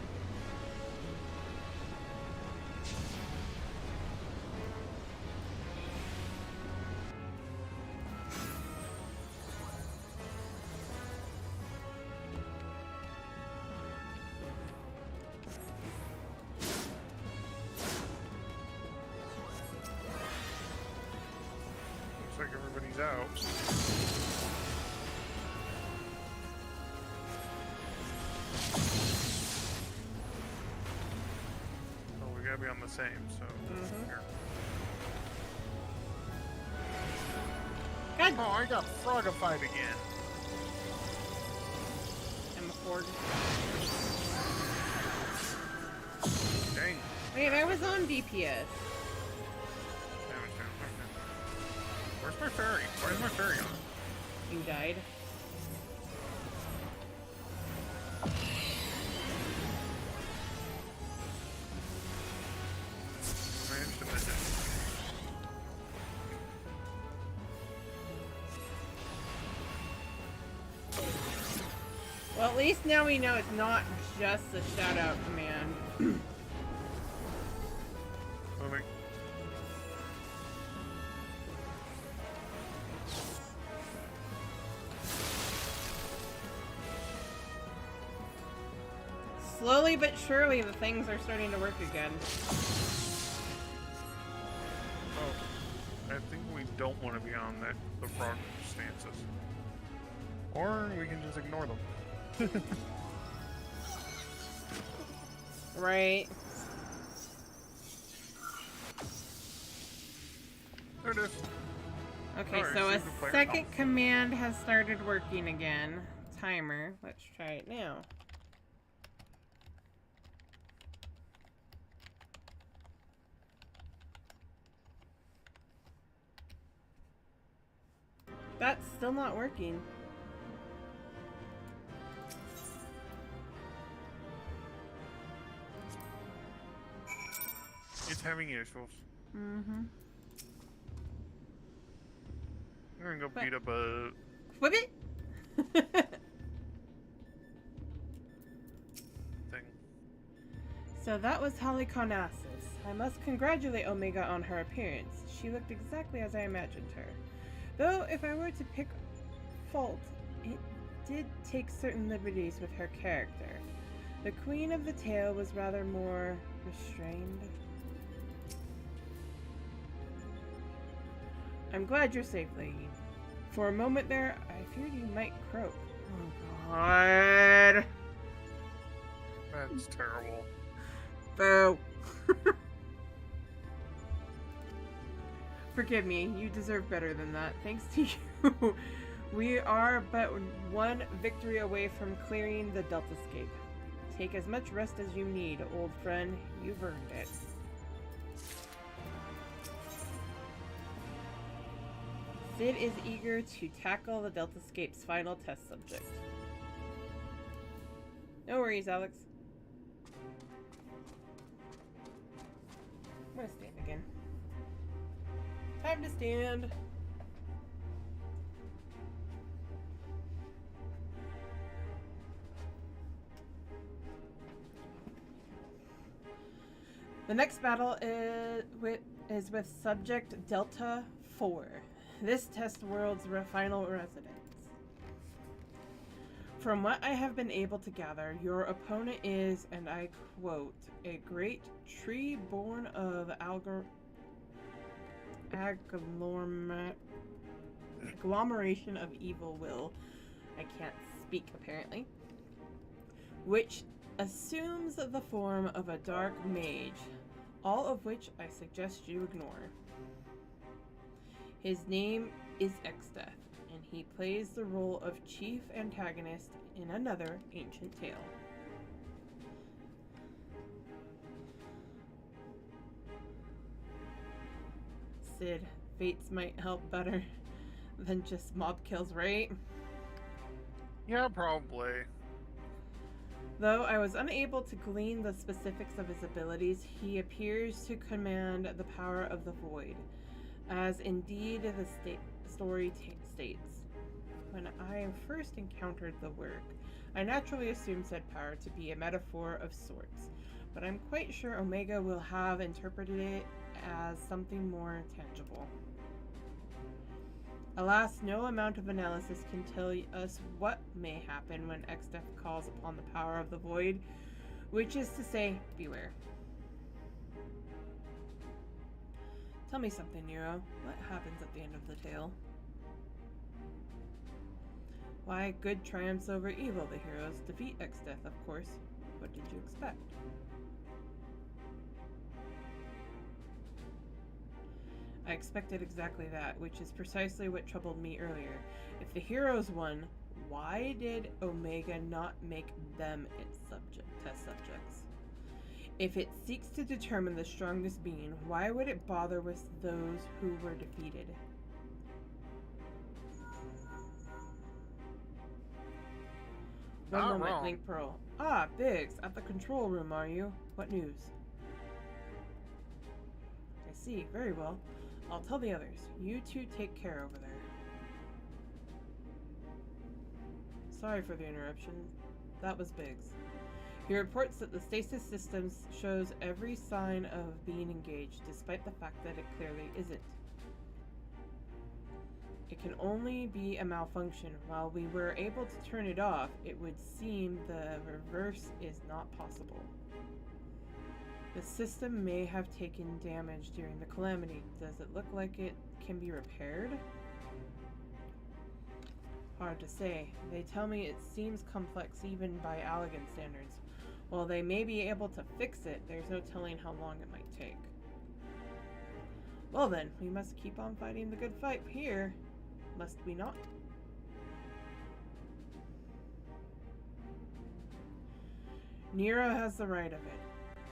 Looks like everybody's out. Oh, we gotta be on the same, so here. God. Oh, I got frogified again. I'm a Ford. Dang. Wait, I was on DPS. Damage down. Okay. Where's my ferry? Why is my ferry on? You died. Managed to miss it. Well, at least now we know it's not just a shout-out command. Moving. Slowly but surely, the things are starting to work again. Oh, I think we don't want to be on the frog stances. Or we can just ignore them. Right. There it is. Okay, Alright, so a save the player. second command has started working again. Timer. Let's try it now. That's still not working. It's having issues. Mm-hmm. I'm gonna go What? beat up a... Whip it! thing. So that was Halicarnassus. I must congratulate Omega on her appearance. She looked exactly as I imagined her. Though, if I were to pick fault, it did take certain liberties with her character. The Queen of the Tail was rather more restrained. I'm glad you're safe, lady. For a moment there, I feared you might croak. Oh, God. That's terrible. Boo. Forgive me, you deserve better than that. Thanks to you, we are but one victory away from clearing the Deltascape. Take as much rest as you need, old friend. You've earned it. Sid is eager to tackle the Deltascape's final test subject. No worries, Alex. I'm gonna stand again. Time to stand. The next battle is with subject Delta 4. This test world's final residence. From what I have been able to gather, your opponent is, and I quote, a great tree born of agglomeration of evil will. I can't speak, apparently. Which assumes the form of a dark mage, all of which I suggest you ignore. His name is Exdeath, and he plays the role of chief antagonist in another ancient tale. Sid, fates might help better than just mob kills, right? Yeah, probably. Though I was unable to glean the specifics of his abilities, he appears to command the power of the void, as indeed the story states. When I first encountered the work, I naturally assumed said power to be a metaphor of sorts, but I'm quite sure Omega will have interpreted it as something more tangible. Alas, no amount of analysis can tell us what may happen when Exdeath calls upon the power of the void, which is to say, beware. Tell me something, Nero. What happens at the end of the tale? Why, good triumphs over evil. The heroes defeat Exdeath, of course. What did you expect? I expected exactly that, which is precisely what troubled me earlier. If the heroes won, why did Omega not make them its test subjects? If it seeks to determine the strongest being, why would it bother with those who were defeated? One Not moment, wrong. Link Pearl. Ah, Biggs, at the control room, are you? What news? I see, very well. I'll tell the others. You two take care over there. Sorry for the interruption. That was Biggs. He reports that the stasis system shows every sign of being engaged, despite the fact that it clearly isn't. It can only be a malfunction. While we were able to turn it off, it would seem the reverse is not possible. The system may have taken damage during the calamity. Does it look like it can be repaired? Hard to say. They tell me it seems complex even by Allegan standards. While they may be able to fix it, there's no telling how long it might take. Well then, we must keep on fighting the good fight here. Must we not? Nero has the right of it.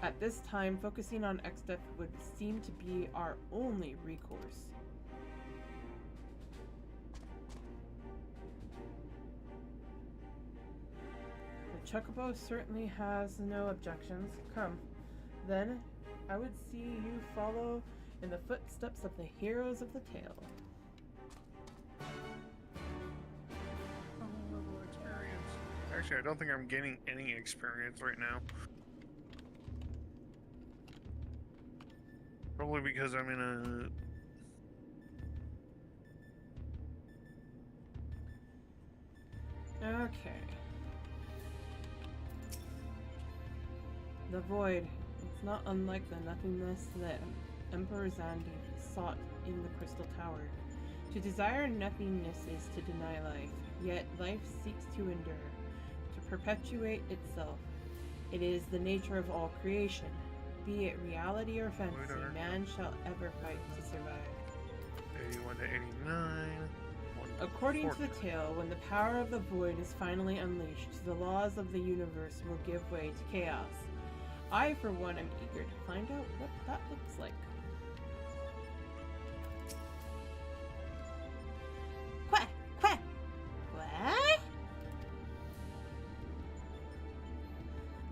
At this time, focusing on Exdeath would seem to be our only recourse. Chocobo certainly has no objections. Come. Then, I would see you follow in the footsteps of the heroes of the tale. Level experience. Actually, I don't think I'm getting any experience right now. Probably because I'm in a... Okay. The void. It's not unlike the nothingness that Emperor Zandi sought in the Crystal Tower. To desire nothingness is to deny life, yet life seeks to endure, to perpetuate itself. It is the nature of all creation. Be it reality or fantasy, man shall ever fight to survive. 81 to 89. According to the tale, when the power of the void is finally unleashed, the laws of the universe will give way to chaos. I, for one, am eager to find out what that looks like. Quack! Quack! What?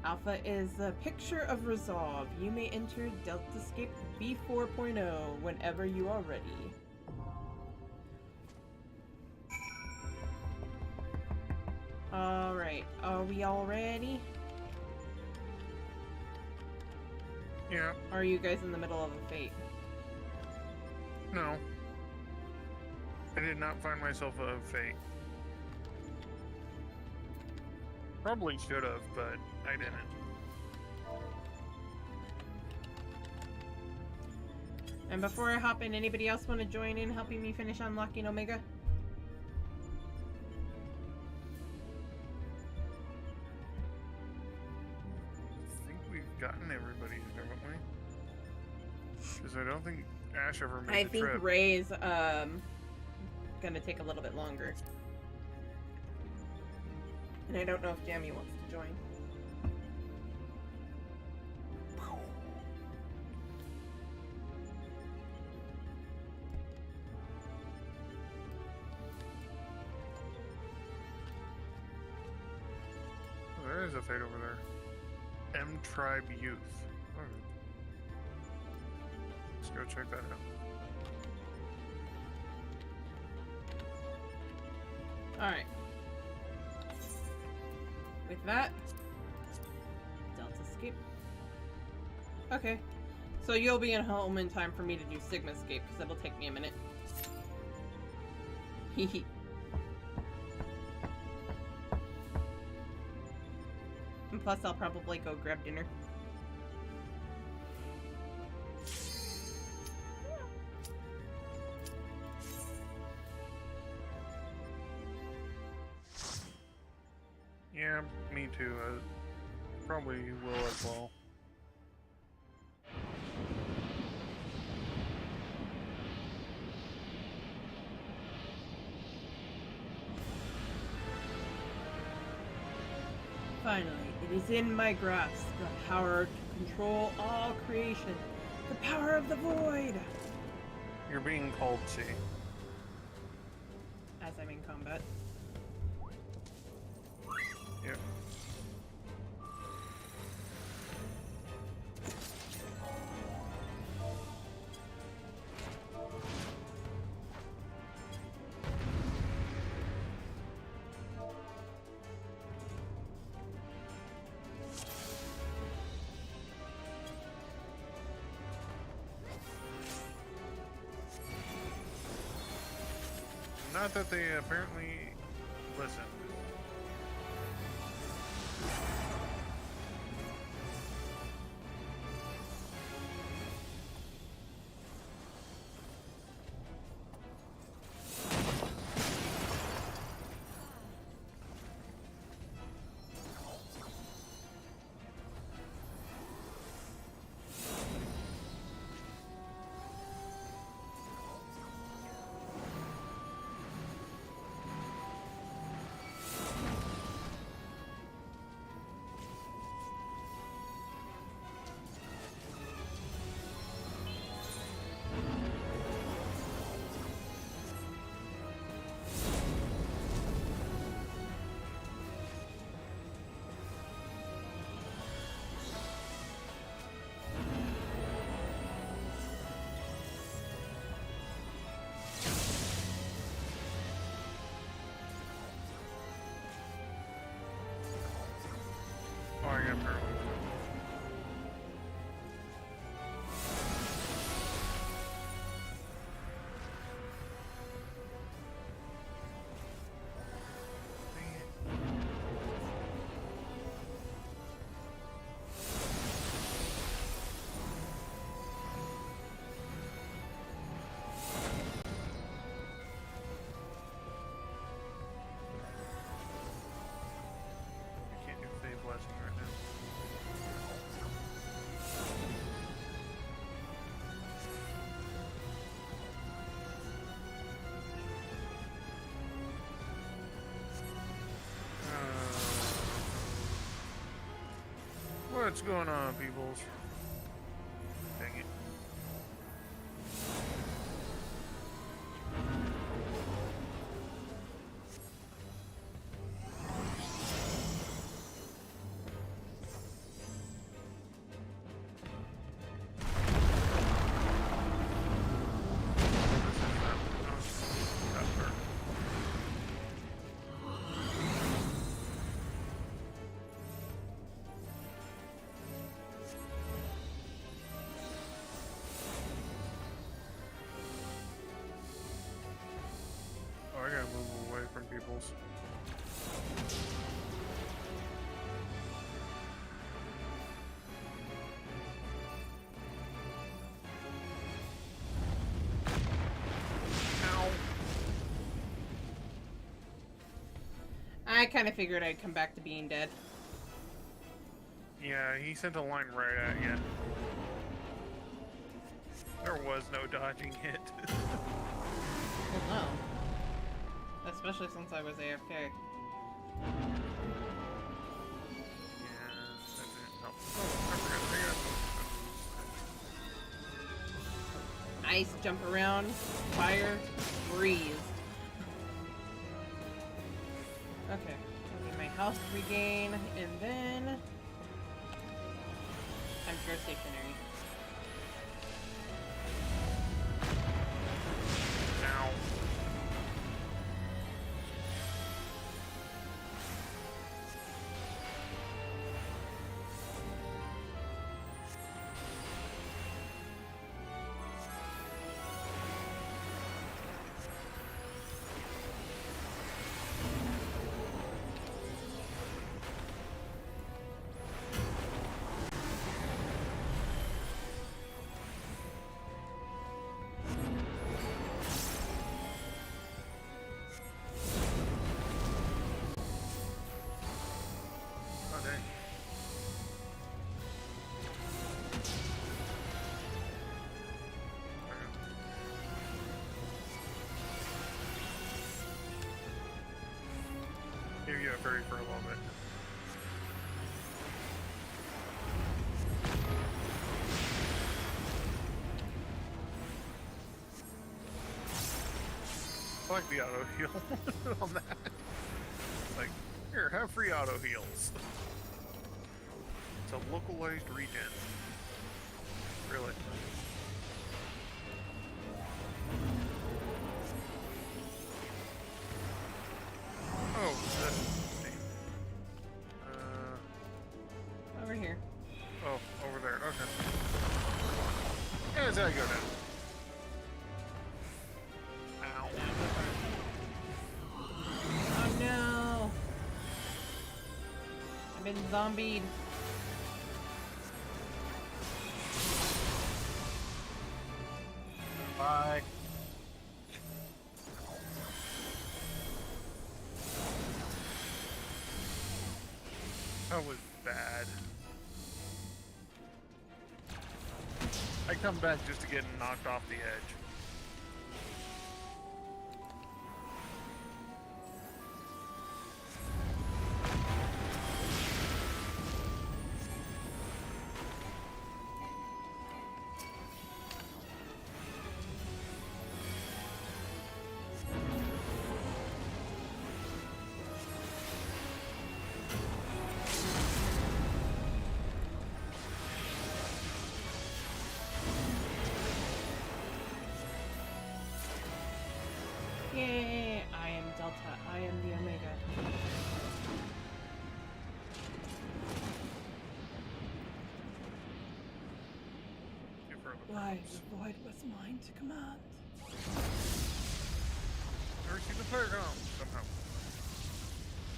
Alpha is a picture of resolve. You may enter Deltascape V4.0 whenever you are ready. Alright, are we all ready? Yeah. Are you guys in the middle of a fate? No. I did not find myself a fate. Probably should have, but I didn't. And before I hop in, anybody else want to join in helping me finish unlocking Omega? I think we've gotten everybody, haven't we? Because I don't think Ash ever made the trip. I think Ray's gonna take a little bit longer. And I don't know if Jamie wants to join. Oh, there is a fate over there. M-Tribe Youth. Oh. Let's go check that out. Alright. With that, Deltascape. Okay. So you'll be at home in time for me to do Sigmascape, because it'll take me a minute. Hehe. And plus, I'll probably go grab dinner. Yeah, me too. I probably will as well. Finally, it is in my grasp, the power to control all creation. The power of the void! You're being called, see. As I'm in combat. Yeah. Not that they apparently listened. got paralyzed. Dang it. I can't do Fade Blessing right now. What's going on, peoples? Dang it. Oh, I gotta move away from peoples. Ow. I kind of figured I'd come back to being dead. Yeah, he sent a line right at you. There was no dodging it. Well, no. Especially since I was AFK. Yeah, that's it. Oh, I forgot. Ice, jump around, fire, freeze. Okay, I need my health regain, and then time to go stationary. Ow. Oh, dang. Give you a fairy for a little bit. I like the auto heal on that. Like, here, have free auto heals. It's a localized regen. Really? Oh, that's neat. Over here. Oh, over there. Okay. Yeah, that's how you go down. Ow. Oh no! I've been zombied. Bye. That was bad. I come back just to get knocked off the edge. Why, the void was mine to command. Never seen the fire come somehow.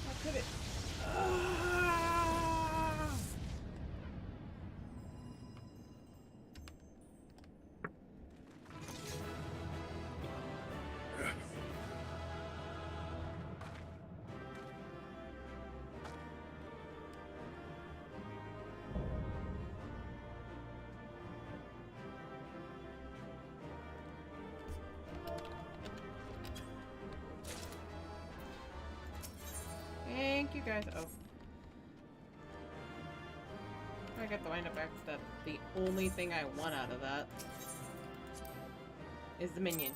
How could it? Ah! Thank you guys. Oh. I got the wind up axe. That the only thing I want out of that is the minion.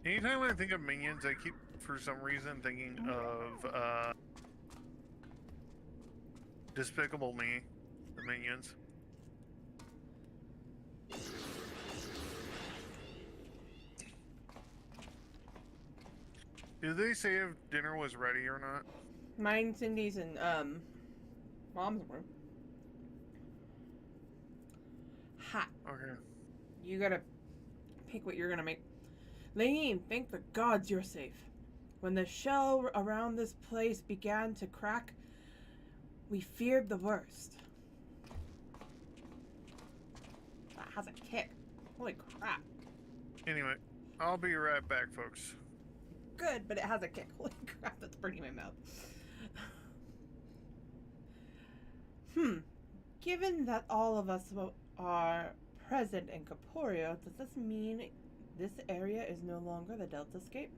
Anytime when I think of minions, I keep, for some reason, thinking of Despicable Me, the Minions. Did they say if dinner was ready or not? Mine, Cindy's, and Mom's room. Ha! Okay. You gotta pick what you're gonna make. Lane, thank the gods you're safe. When the shell around this place began to crack, we feared the worst. That has a kick. Holy crap. Anyway, I'll be right back, folks. Good, but it has a kick. Holy crap, that's burning my mouth. Given that all of us are present in Corporeal, does this mean this area is no longer the Delta Scape?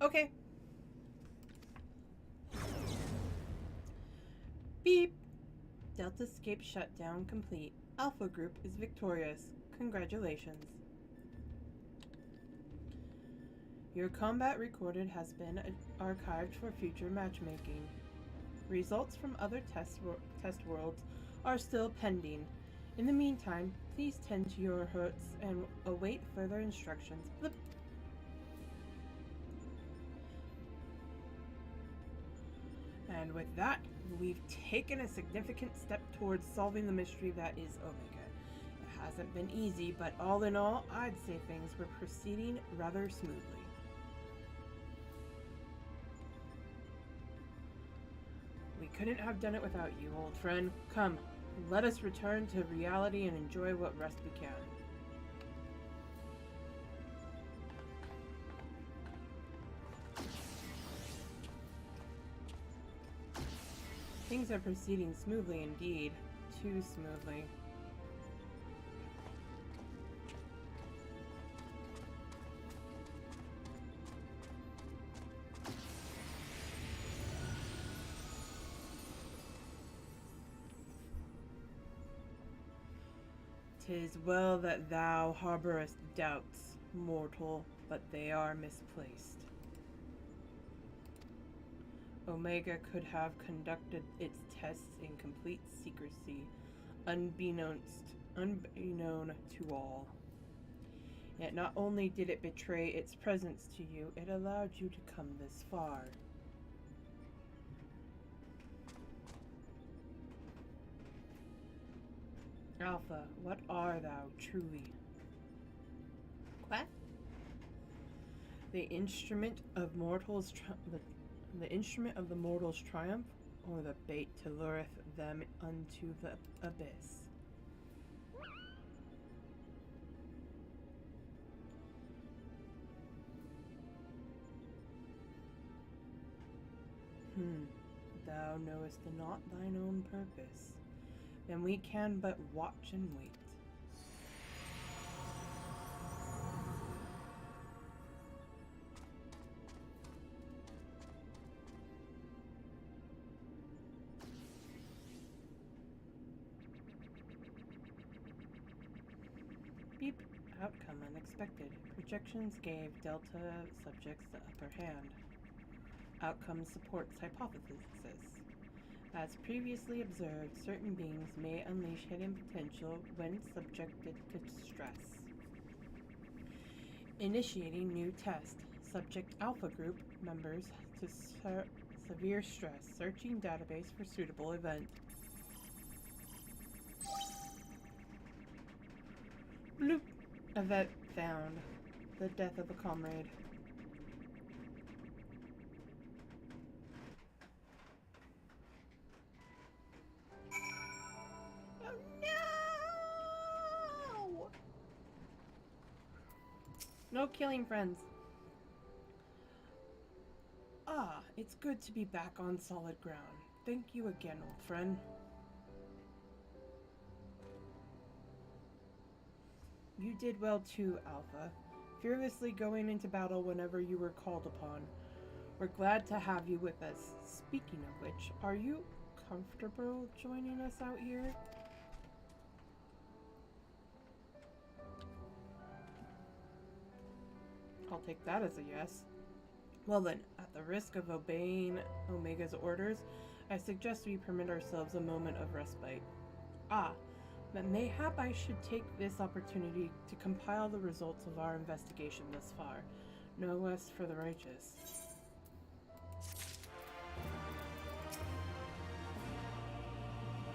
Okay. Beep. Delta Scape shutdown complete. Alpha Group is victorious. Congratulations. Your combat recorded has been archived for future matchmaking. Results from other test worlds are still pending. In the meantime, please tend to your hurts and await further instructions. Blip. And with that, we've taken a significant step towards solving the mystery that is Omega. It hasn't been easy, but all in all, I'd say things were proceeding rather smoothly. We couldn't have done it without you, old friend. Come, let us return to reality and enjoy what rest we can. Things are proceeding smoothly indeed. Too smoothly. "'Tis well that thou harborest doubts, mortal, but they are misplaced. Omega could have conducted its tests in complete secrecy, unbeknown to all. Yet not only did it betray its presence to you, it allowed you to come this far. Alpha, what are thou truly? What? The instrument of mortals, the instrument of the mortals' triumph, or the bait to lureth them unto the abyss? Thou knowest not thine own purpose. Then we can but watch and wait. Beep. Outcome unexpected. Projections gave Delta subjects the upper hand. Outcome supports hypothesis. As previously observed, certain beings may unleash hidden potential when subjected to stress. Initiating new test. Subject Alpha Group members to severe stress. Searching database for suitable event. Bloop. Event found. The death of a comrade. Oh no! No killing friends. Ah, it's good to be back on solid ground. Thank you again, old friend. You did well too, Alpha, fearlessly going into battle whenever you were called upon. We're glad to have you with us. Speaking of which, are you comfortable joining us out here? I'll take that as a yes. Well then, at the risk of obeying Omega's orders, I suggest we permit ourselves a moment of respite. Ah, but mayhap I should take this opportunity to compile the results of our investigation thus far. No rest for the righteous.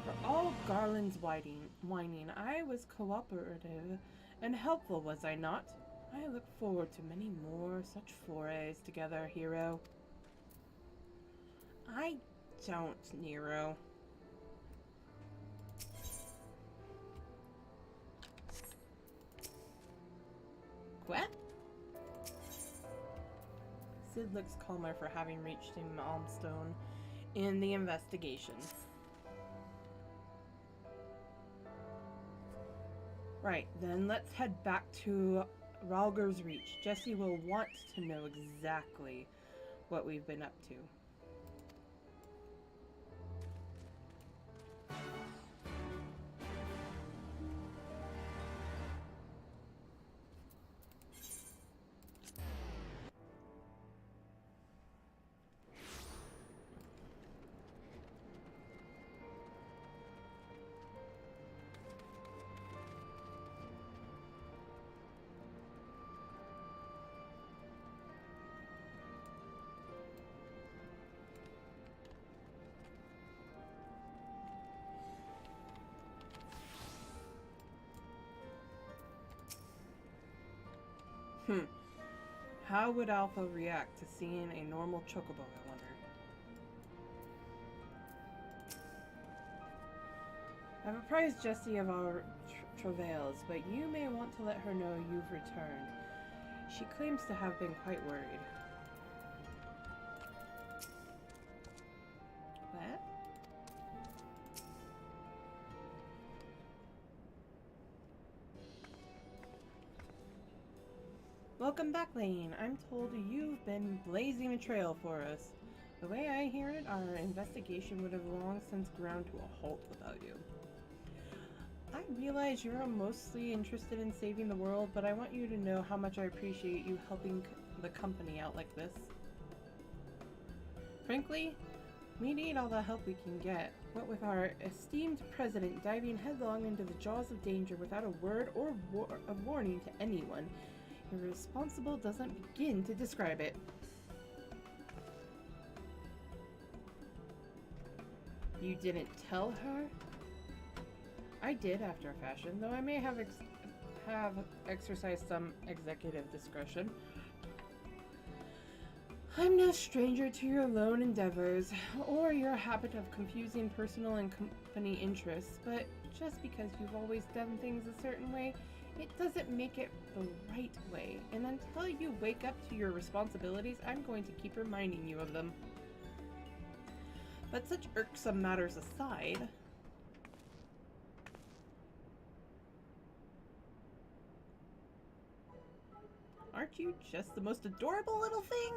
For all Garland's whining, I was cooperative and helpful, was I not? I look forward to many more such forays together, hero. I don't, Nero. What? Sid looks calmer for having reached a milestone in the investigation. Right, then let's head back to Ralger's Reach. Jesse will want to know exactly what we've been up to. How would Alpha react to seeing a normal chocobo, I wonder? I've apprised Jessie of our travails, but you may want to let her know you've returned. She claims to have been quite worried. What? Welcome back, Lane. I'm told you've been blazing a trail for us. The way I hear it, our investigation would have long since ground to a halt without you. I realize you're mostly interested in saving the world, but I want you to know how much I appreciate you helping the company out like this. Frankly, we need all the help we can get. What with our esteemed president diving headlong into the jaws of danger without a word or of warning to anyone, irresponsible doesn't begin to describe it. You didn't tell her? I did after a fashion, though I may have exercised some executive discretion. I'm no stranger to your lone endeavors, or your habit of confusing personal and company interests, but just because you've always done things a certain way, it doesn't make it the right way, and until you wake up to your responsibilities, I'm going to keep reminding you of them. But such irksome matters aside, aren't you just the most adorable little thing?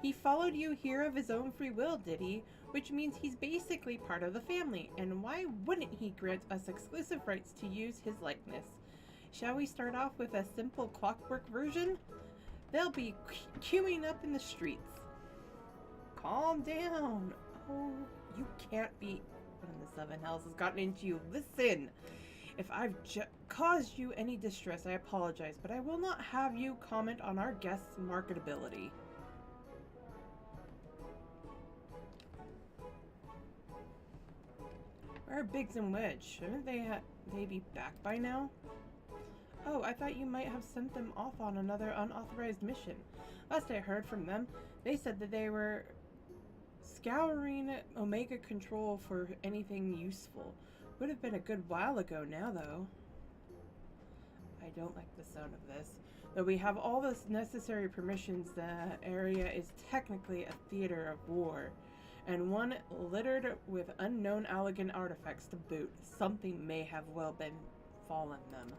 He followed you here of his own free will, did he? Which means he's basically part of the family, and why wouldn't he grant us exclusive rights to use his likeness? Shall we start off with a simple clockwork version? They'll be queuing up in the streets. Calm down. Oh, you can't be. One of the seven hells has gotten into you. Listen. If I've caused you any distress, I apologize, but I will not have you comment on our guests' marketability. Where are Biggs and Wedge? Shouldn't they be back by now? Oh, I thought you might have sent them off on another unauthorized mission. Last I heard from them, they said that they were scouring Omega Control for anything useful. Would have been a good while ago now, though. I don't like the sound of this. Though we have all the necessary permissions, the area is technically a theater of war. And one littered with unknown elegant artifacts to boot. Something may have well been fallen them.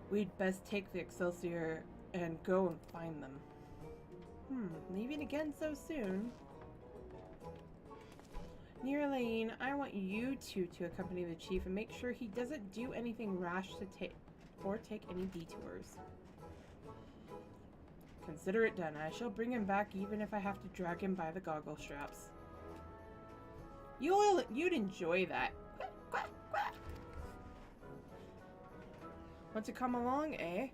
We'd best take the Excelsior and go and find them. Leaving again so soon? Nearlane, I want you two to accompany the chief and make sure he doesn't do anything rash to take any detours. Consider it done. I shall bring him back even if I have to drag him by the goggle straps. You'd enjoy that. Want to come along, eh?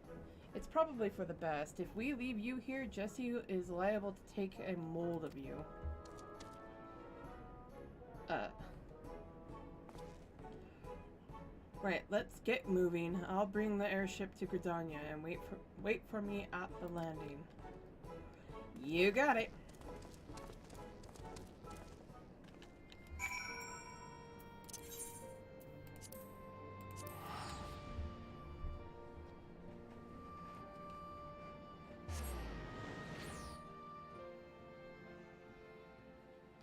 It's probably for the best. If we leave you here, Jesse is liable to take a mold of you. Right, let's get moving. I'll bring the airship to Gridania and wait for me at the landing. You got it.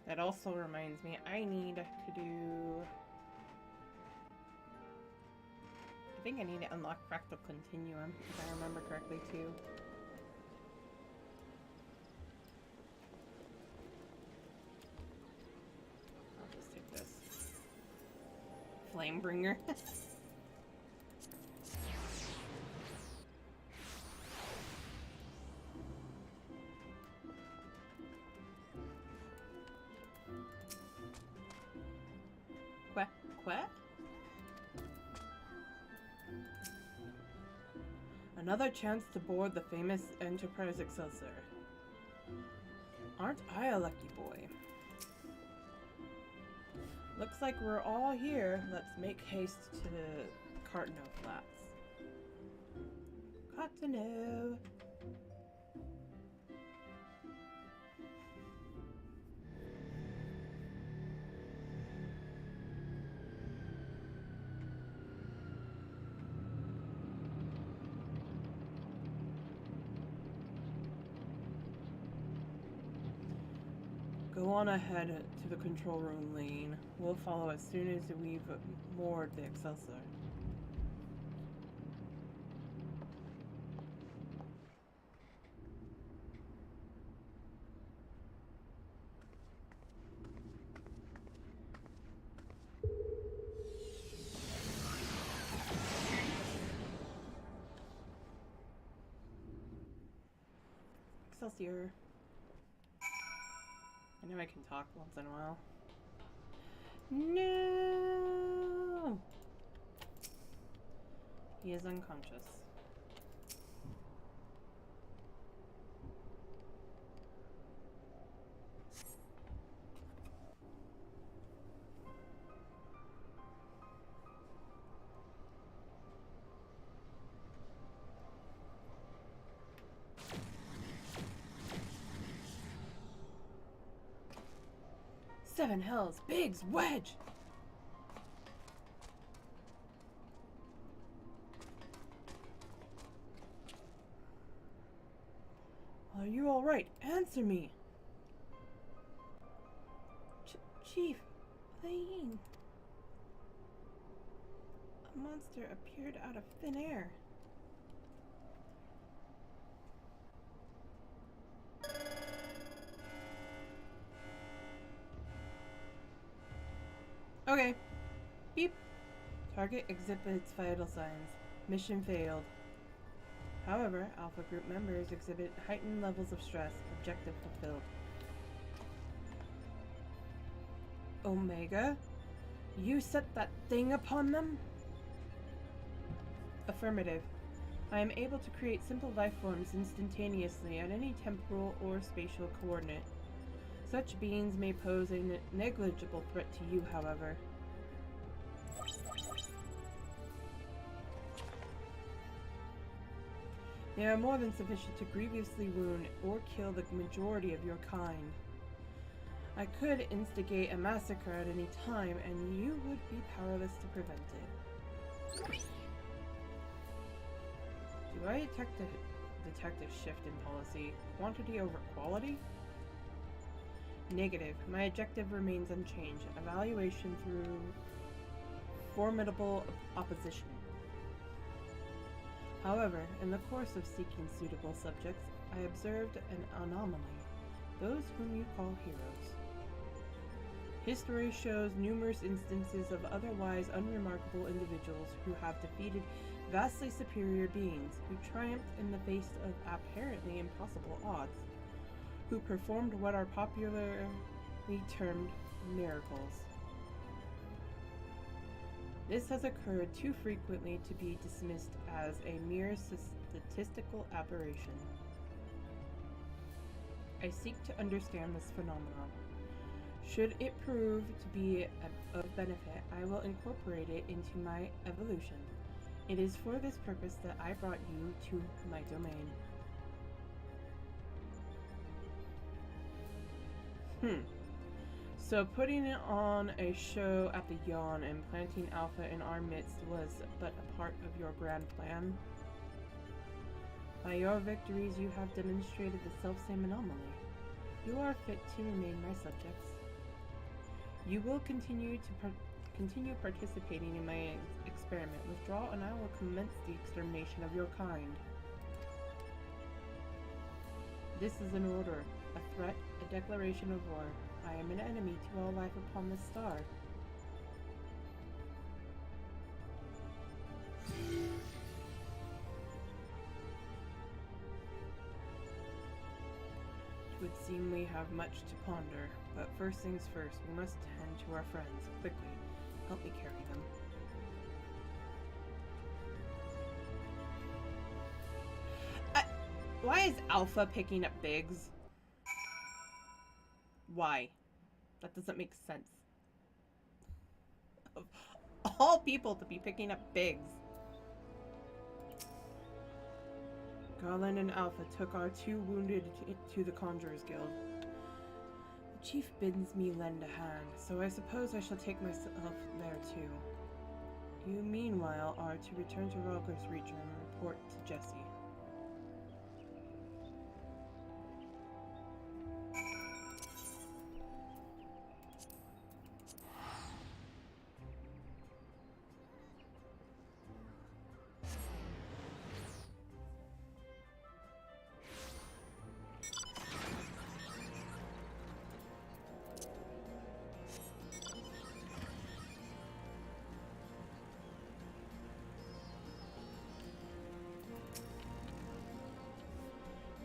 That also reminds me, I need to do... I think I need to unlock Fractal Continuum, if I remember correctly, too. I'll just take this. Flamebringer. What? Another chance to board the famous Enterprise Excelsior. Aren't I a lucky boy? Looks like we're all here. Let's make haste to the Cartano Flats. Cartano. Go on ahead to the control room lane. We'll follow as soon as we've moored the Excelsior. Excelsior. I know I can talk once in a while. No! He is unconscious. Seven hells, Biggs, Wedge! Are you alright? Answer me! Chief, Lane. A monster appeared out of thin air. Okay. Beep. Target exhibits vital signs. Mission failed. However, Alpha Group members exhibit heightened levels of stress. Objective fulfilled. Omega? You set that thing upon them? Affirmative. I am able to create simple life forms instantaneously at any temporal or spatial coordinate. Such beings may pose a negligible threat to you, however. They are more than sufficient to grievously wound or kill the majority of your kind. I could instigate a massacre at any time, and you would be powerless to prevent it. Do I detect a shift in policy? Quantity over quality? Negative. My objective remains unchanged. Evaluation through formidable opposition. However, in the course of seeking suitable subjects, I observed an anomaly. Those whom you call heroes. History shows numerous instances of otherwise unremarkable individuals who have defeated vastly superior beings, who triumphed in the face of apparently impossible odds, who performed what are popularly termed miracles. This has occurred too frequently to be dismissed as a mere statistical aberration. I seek to understand this phenomenon. Should it prove to be of benefit, I will incorporate it into my evolution. It is for this purpose that I brought you to my domain. So putting it on a show at the Yawn and planting Alpha in our midst was but a part of your grand plan? By your victories you have demonstrated the selfsame anomaly. You are fit to remain my subjects. You will continue participating in my experiment. Withdraw and I will commence the extermination of your kind. This is an order, a threat, a declaration of war. I am an enemy to all life upon this star. It would seem we have much to ponder, but first things first, we must tend to our friends. Quickly, help me carry them. Why is Alpha picking up Biggs? Why? That doesn't make sense. Of all people to be picking up Biggs. Garland and Alpha took our two wounded to the Conjurers Guild. The chief bids me lend a hand, so I suppose I shall take myself there too. You, meanwhile, are to return to Rogler's region and report to Jesse.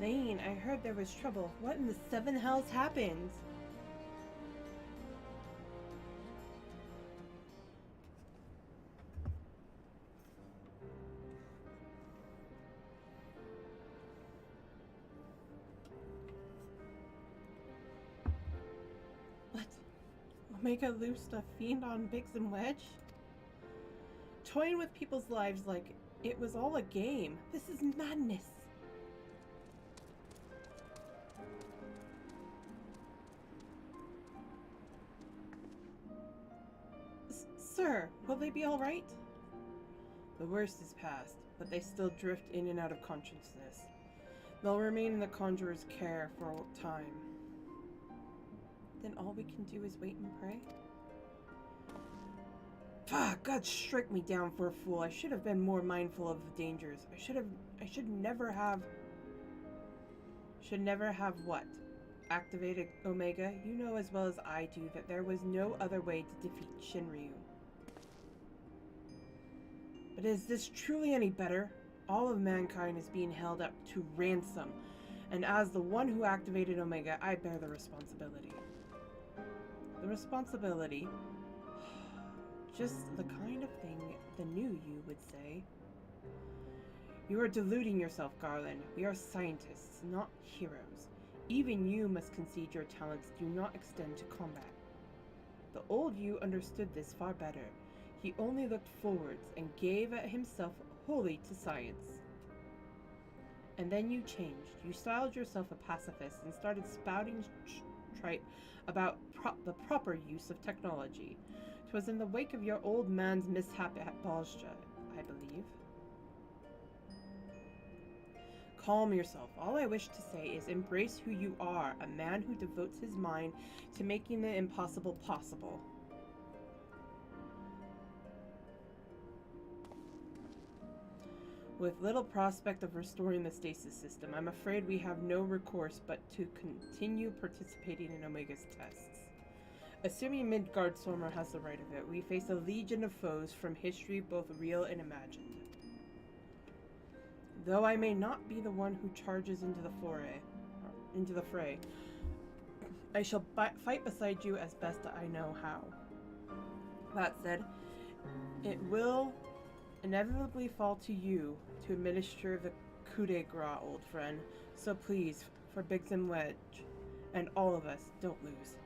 Lane, I heard there was trouble. What in the seven hells happened? What? Omega loosed a fiend on Biggs and Wedge? Toying with people's lives like it was all a game. This is madness. Sir, will they be all right? The worst is past, but they still drift in and out of consciousness. They'll remain in the Conjurer's care for a time. Then all we can do is wait and pray? Fuck, God strike me down for a fool. I should have been more mindful of the dangers. I should never have what? Activated Omega? You know as well as I do that there was no other way to defeat Shinryu. But is this truly any better? All of mankind is being held up to ransom, and as the one who activated Omega, I bear the responsibility. The responsibility, just the kind of thing the new you would say. You are deluding yourself, Garland. We are scientists, not heroes. Even you must concede your talents do not extend to combat. The old you understood this far better. He only looked forwards and gave himself wholly to science. And then you changed. You styled yourself a pacifist and started spouting tripe about the proper use of technology. 'Twas in the wake of your old man's mishap at Balsja, I believe. Calm yourself. All I wish to say is embrace who you are, a man who devotes his mind to making the impossible possible. With little prospect of restoring the stasis system, I'm afraid we have no recourse but to continue participating in Omega's tests. Assuming Midgard-Sormer has the right of it, we face a legion of foes from history, both real and imagined. Though I may not be the one who charges into the fray, I shall fight beside you as best I know how. That said, it will inevitably fall to you to administer the coup de grace, old friend. So please, for Biggs and Wedge, and all of us, don't lose.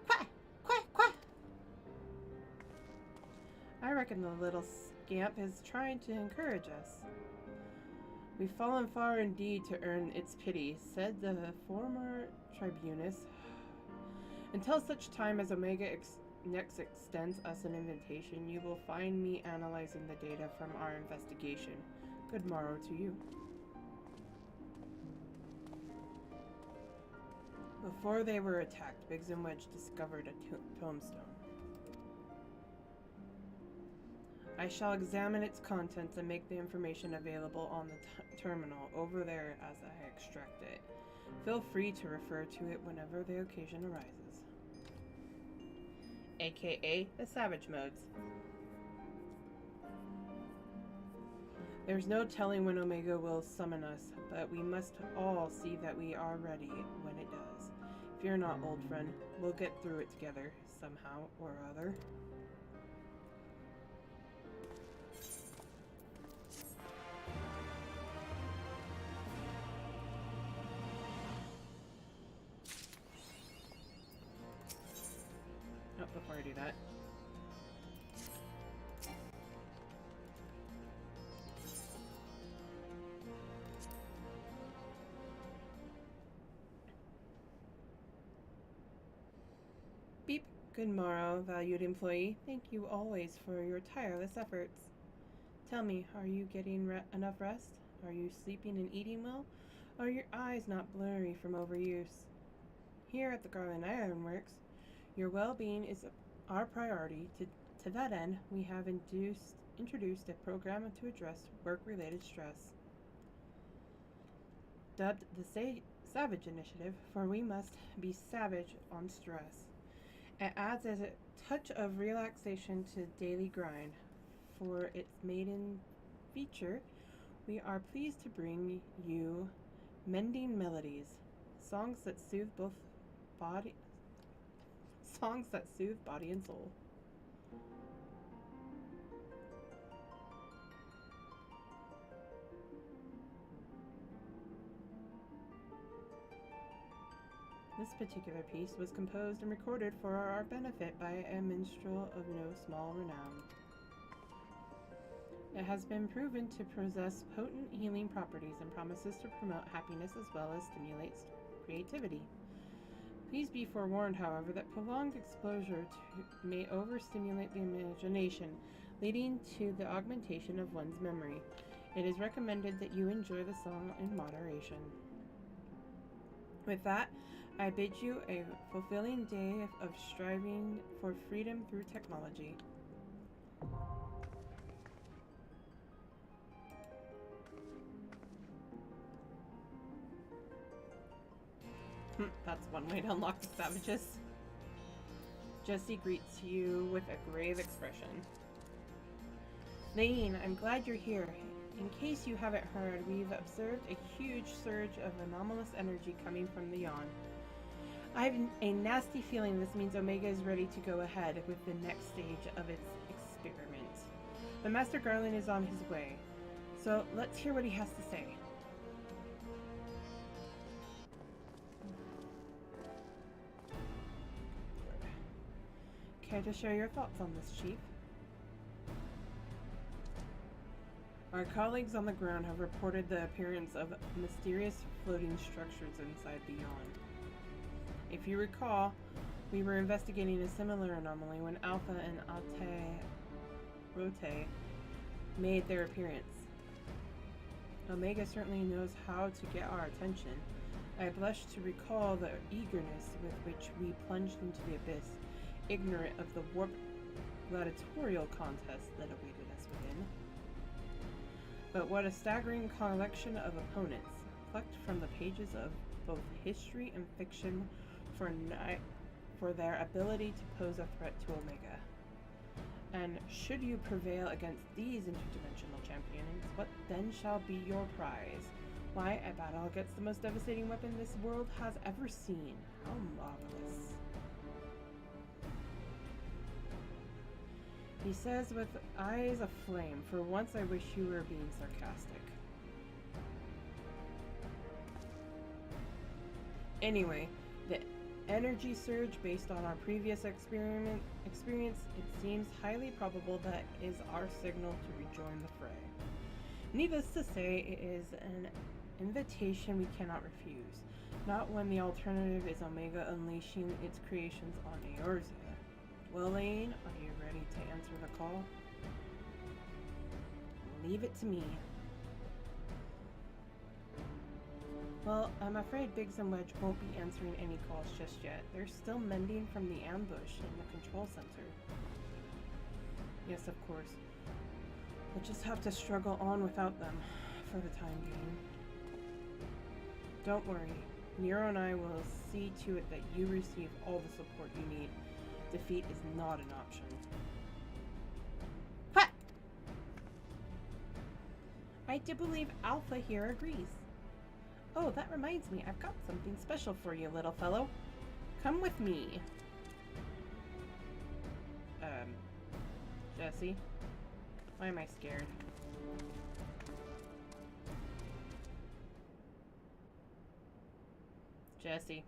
Quack! Quack! Quack! I reckon the little scamp is trying to encourage us. We've fallen far indeed to earn its pity, said the former tribunus. Until such time as Omega next extends us an invitation, you will find me analyzing the data from our investigation. Good morrow to you. Before they were attacked, Biggs and Wedge discovered a tombstone. I shall examine its contents and make the information available on the terminal over there as I extract it. Feel free to refer to it whenever the occasion arises. AKA the Savage Modes. There's no telling when Omega will summon us, but we must all see that we are ready when it does. Fear not, old friend. We'll get through it together, somehow or other. Oh, before I do that. Beep. Good morrow, valued employee. Thank you always for your tireless efforts. Tell me, are you getting enough rest? Are you sleeping and eating well? Are your eyes not blurry from overuse? Here at the Garland Ironworks, your well-being is our priority. To that end, we have introduced a program to address work-related stress. Dubbed the Savage Initiative, for we must be savage on stress. It adds as a touch of relaxation to daily grind. For its maiden feature, we are pleased to bring you Mending Melodies, songs that soothe body and soul. This particular piece was composed and recorded for our benefit by a minstrel of no small renown. It has been proven to possess potent healing properties and promises to promote happiness as well as stimulate creativity. Please be forewarned, however, that prolonged exposure may overstimulate the imagination, leading to the augmentation of one's memory. It is recommended that you enjoy the song in moderation. With that, I bid you a fulfilling day of striving for freedom through technology. That's one way to unlock the savages. Jesse greets you with a grave expression. Lane, I'm glad you're here. In case you haven't heard, we've observed a huge surge of anomalous energy coming from the Yawn. I have a nasty feeling this means Omega is ready to go ahead with the next stage of its experiment. But Master Garland is on his way, so let's hear what he has to say. Care to share your thoughts on this, Chief? Our colleagues on the ground have reported the appearance of mysterious floating structures inside the Yawn. If you recall, we were investigating a similar anomaly when Alpha and Rote made their appearance. Omega certainly knows how to get our attention. I blush to recall the eagerness with which we plunged into the abyss, ignorant of the warp gladiatorial contest that awaited us within. But what a staggering collection of opponents, plucked from the pages of both history and fiction for their ability to pose a threat to Omega. And should you prevail against these interdimensional champions, what then shall be your prize? Why, a battle against the most devastating weapon this world has ever seen. How marvelous. He says with eyes aflame, for once I wish you were being sarcastic. Anyway, the energy surge based on our previous experience, it seems highly probable that is our signal to rejoin the fray. Needless to say, it is an invitation we cannot refuse, not when the alternative is Omega unleashing its creations on Eorzea. Well, Lane, are you ready to answer the call? Leave it to me. Well, I'm afraid Biggs and Wedge won't be answering any calls just yet. They're still mending from the ambush in the control center. Yes, of course. We'll just have to struggle on without them for the time being. Don't worry. Nero and I will see to it that you receive all the support you need. Defeat is not an option. What? I do believe Alpha here agrees. Oh, that reminds me, I've got something special for you, little fellow. Come with me. Jesse? Why am I scared? Jesse.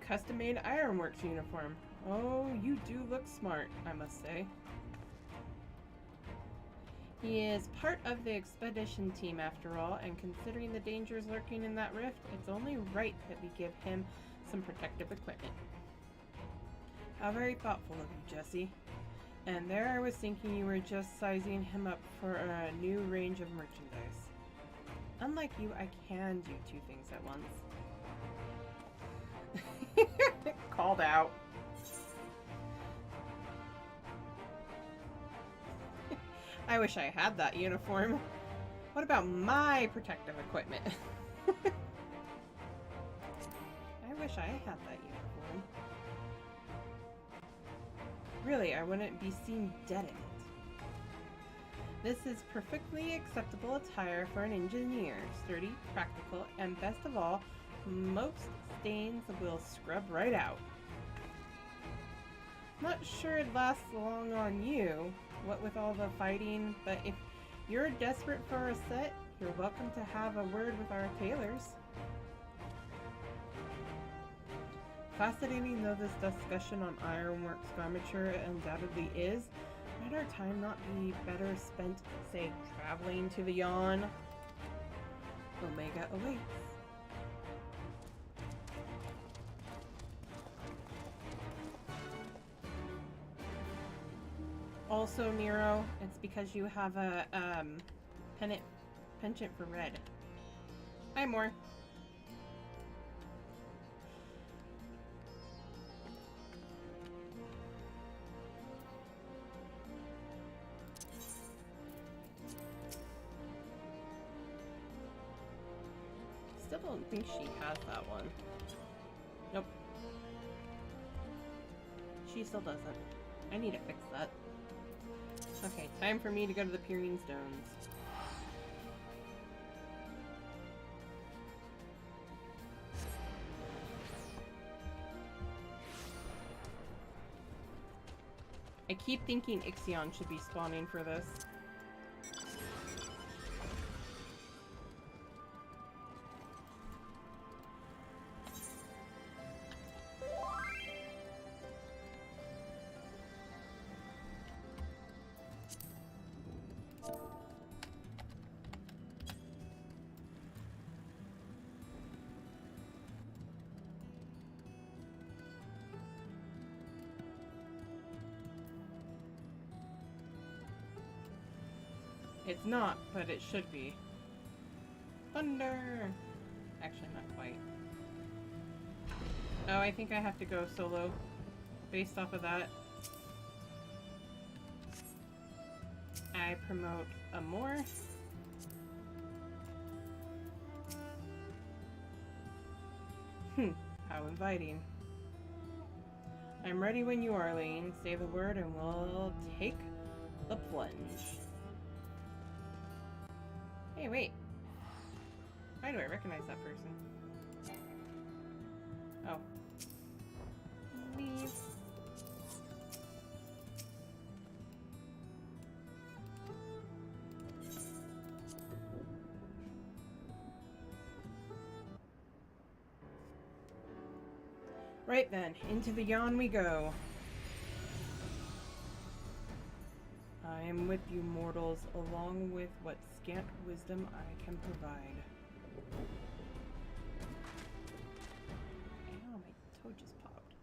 Custom-made ironworks uniform. Oh, you do look smart, I must say. He is part of the expedition team after all, and considering the dangers lurking in that rift, it's only right that we give him some protective equipment. How very thoughtful of you, Jesse. And there I was thinking you were just sizing him up for a new range of merchandise. Unlike you, I can do two things at once. Called out. I wish I had that uniform. What about my protective equipment? I wish I had that uniform. Really, I wouldn't be seen dead in it. This is perfectly acceptable attire for an engineer. Sturdy, practical, and best of all, most stains will scrub right out. Not sure it lasts long on you, what with all the fighting, but if you're desperate for a set, you're welcome to have a word with our tailors. Fascinating though this discussion on ironworks garmenture undoubtedly is, might our time not be better spent, say, traveling to the Yawn? Omega awaits. Also, Nero, it's because you have a penchant for red. Hi, Moore. don't think she has that one. Nope. She still doesn't. I need to fix that. Okay, time for me to go to the Pyrene Stones. I keep thinking Ixion should be spawning for this. It's not, but it should be. Thunder! Actually, not quite. Oh, I think I have to go solo based off of that. I promote Amor. How inviting. I'm ready when you are, Lane. Say the word and we'll take the plunge. Hey, wait. Why do I recognize that person? Oh. Leave. Right then, into the yawn we go. I am with you, mortals, along with what scant wisdom I can provide. Ow, my toe just popped.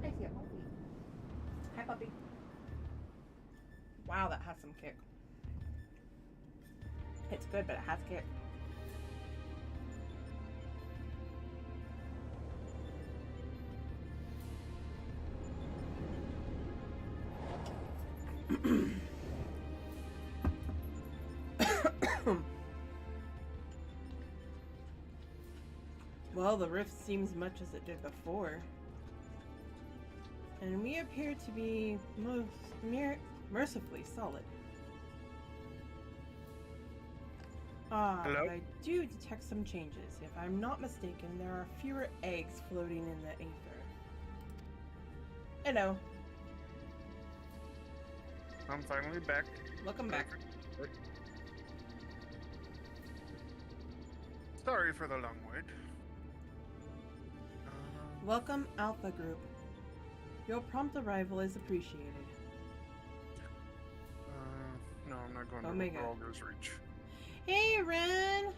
I see a puppy. Hi, puppy. Wow, that has some kick. It's good, but it has kick. Well, the rift seems much as it did before. And we appear to be mercifully solid. Ah, Hello? but I do detect some changes. If I'm not mistaken, there are fewer eggs floating in the aether. Hello. I'm finally back. Welcome back. Sorry for the long wait. Welcome, Alpha Group. Your prompt arrival is appreciated. No, I'm not going Omega. to Geraldo's Reach. Hey, Ren!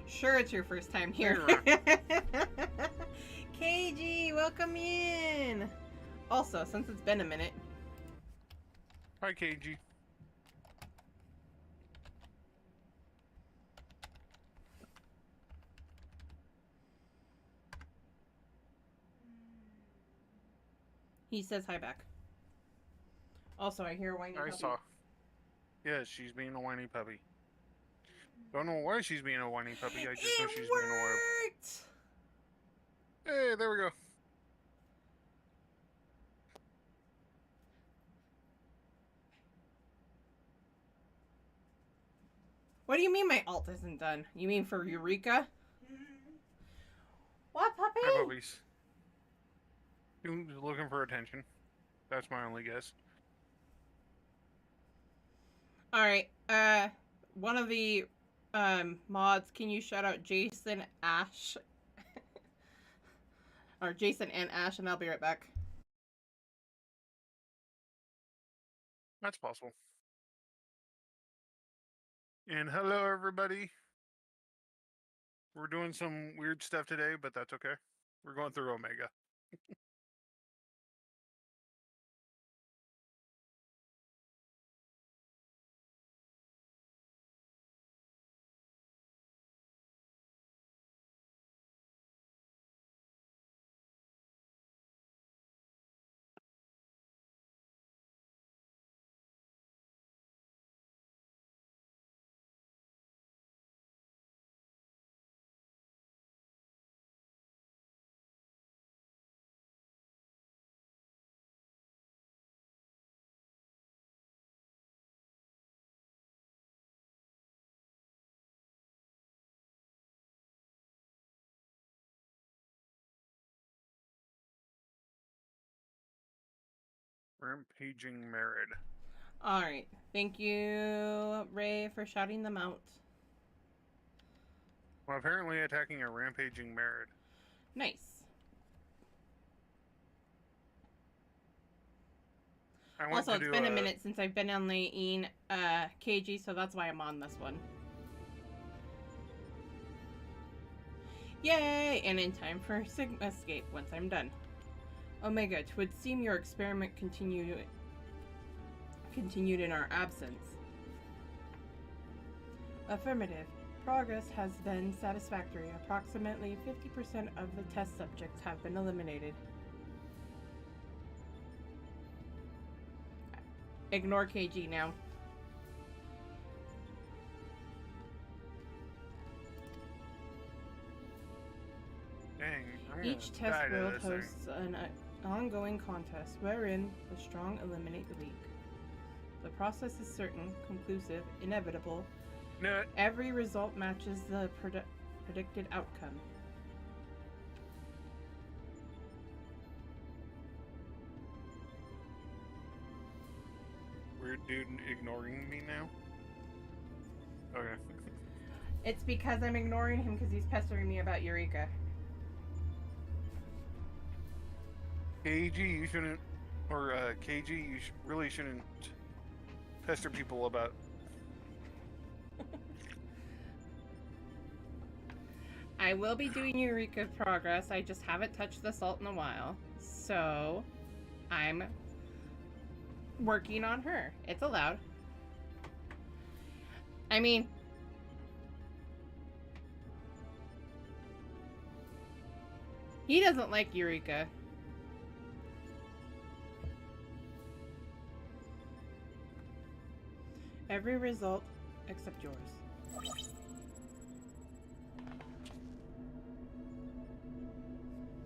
Sure, it's your first time here. KG, welcome in! Also, since it's been a minute. Hi, KG. He says hi back. Also, I hear a whiny puppy. I saw. Yes, she's being a whiny puppy. Don't know why she's being a whiny puppy. I just know she's being a whiny. Worked! Hey, there we go. What do you mean my alt isn't done? You mean for Eureka? What, puppy? Hi, puppies. You're looking for attention. That's my only guess. Alright, one of the mods, can you shout out Jason, Ash? Or Jason and Ash, and I'll be right back. That's possible. And hello, everybody. We're doing some weird stuff today, but that's okay. We're going through Omega. Rampaging Merid. Alright. Thank you, Ray, for shouting them out. Well, apparently attacking a Rampaging Merid. Nice. Also, it's been a minute since I've been on the KG, so that's why I'm on this one. Yay! And in time for Sigma Escape once I'm done. Omega, 'twould seem your experiment continued in our absence. Affirmative. Progress has been satisfactory. Approximately 50% of the test subjects have been eliminated. Ignore KG now. Dang, Each test world hosts an ongoing contest wherein the strong eliminate the weak. The process is certain, conclusive, inevitable. No. Every result matches the predicted outcome. Weird dude ignoring me now? Okay. It's because I'm ignoring him because he's pestering me about Eureka. KG, you shouldn't, or KG, you really shouldn't pester people about. I will be doing Eureka progress. I just haven't touched the salt in a while. So, I'm working on her. It's allowed. I mean, he doesn't like Eureka. Every result except yours.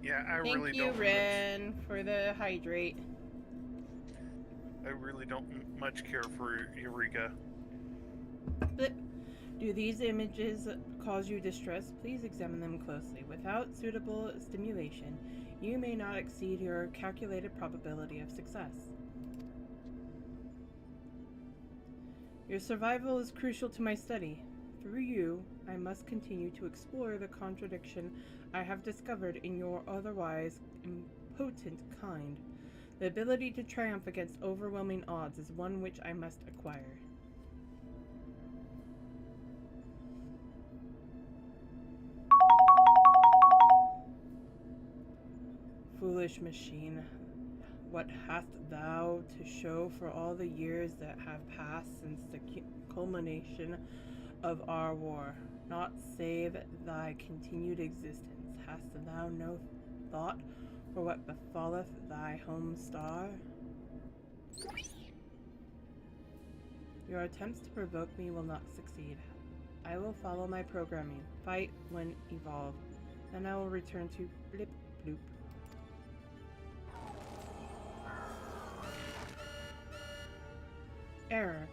Yeah, I really don't. Thank you, Ren, for the hydrate. I really don't much care for Eureka. But do these images cause you distress? Please examine them closely. Without suitable stimulation, you may not exceed your calculated probability of success. Your survival is crucial to my study. Through you, I must continue to explore the contradiction I have discovered in your otherwise impotent kind. The ability to triumph against overwhelming odds is one which I must acquire. Foolish machine, what hast thou to show for all the years that have passed since the culmination of our war? Not save thy continued existence. Hast thou no thought for what befalleth thy home star? Your attempts to provoke me will not succeed. I will follow my programming. Fight when evolve. Then I will return to blip bloop. Error.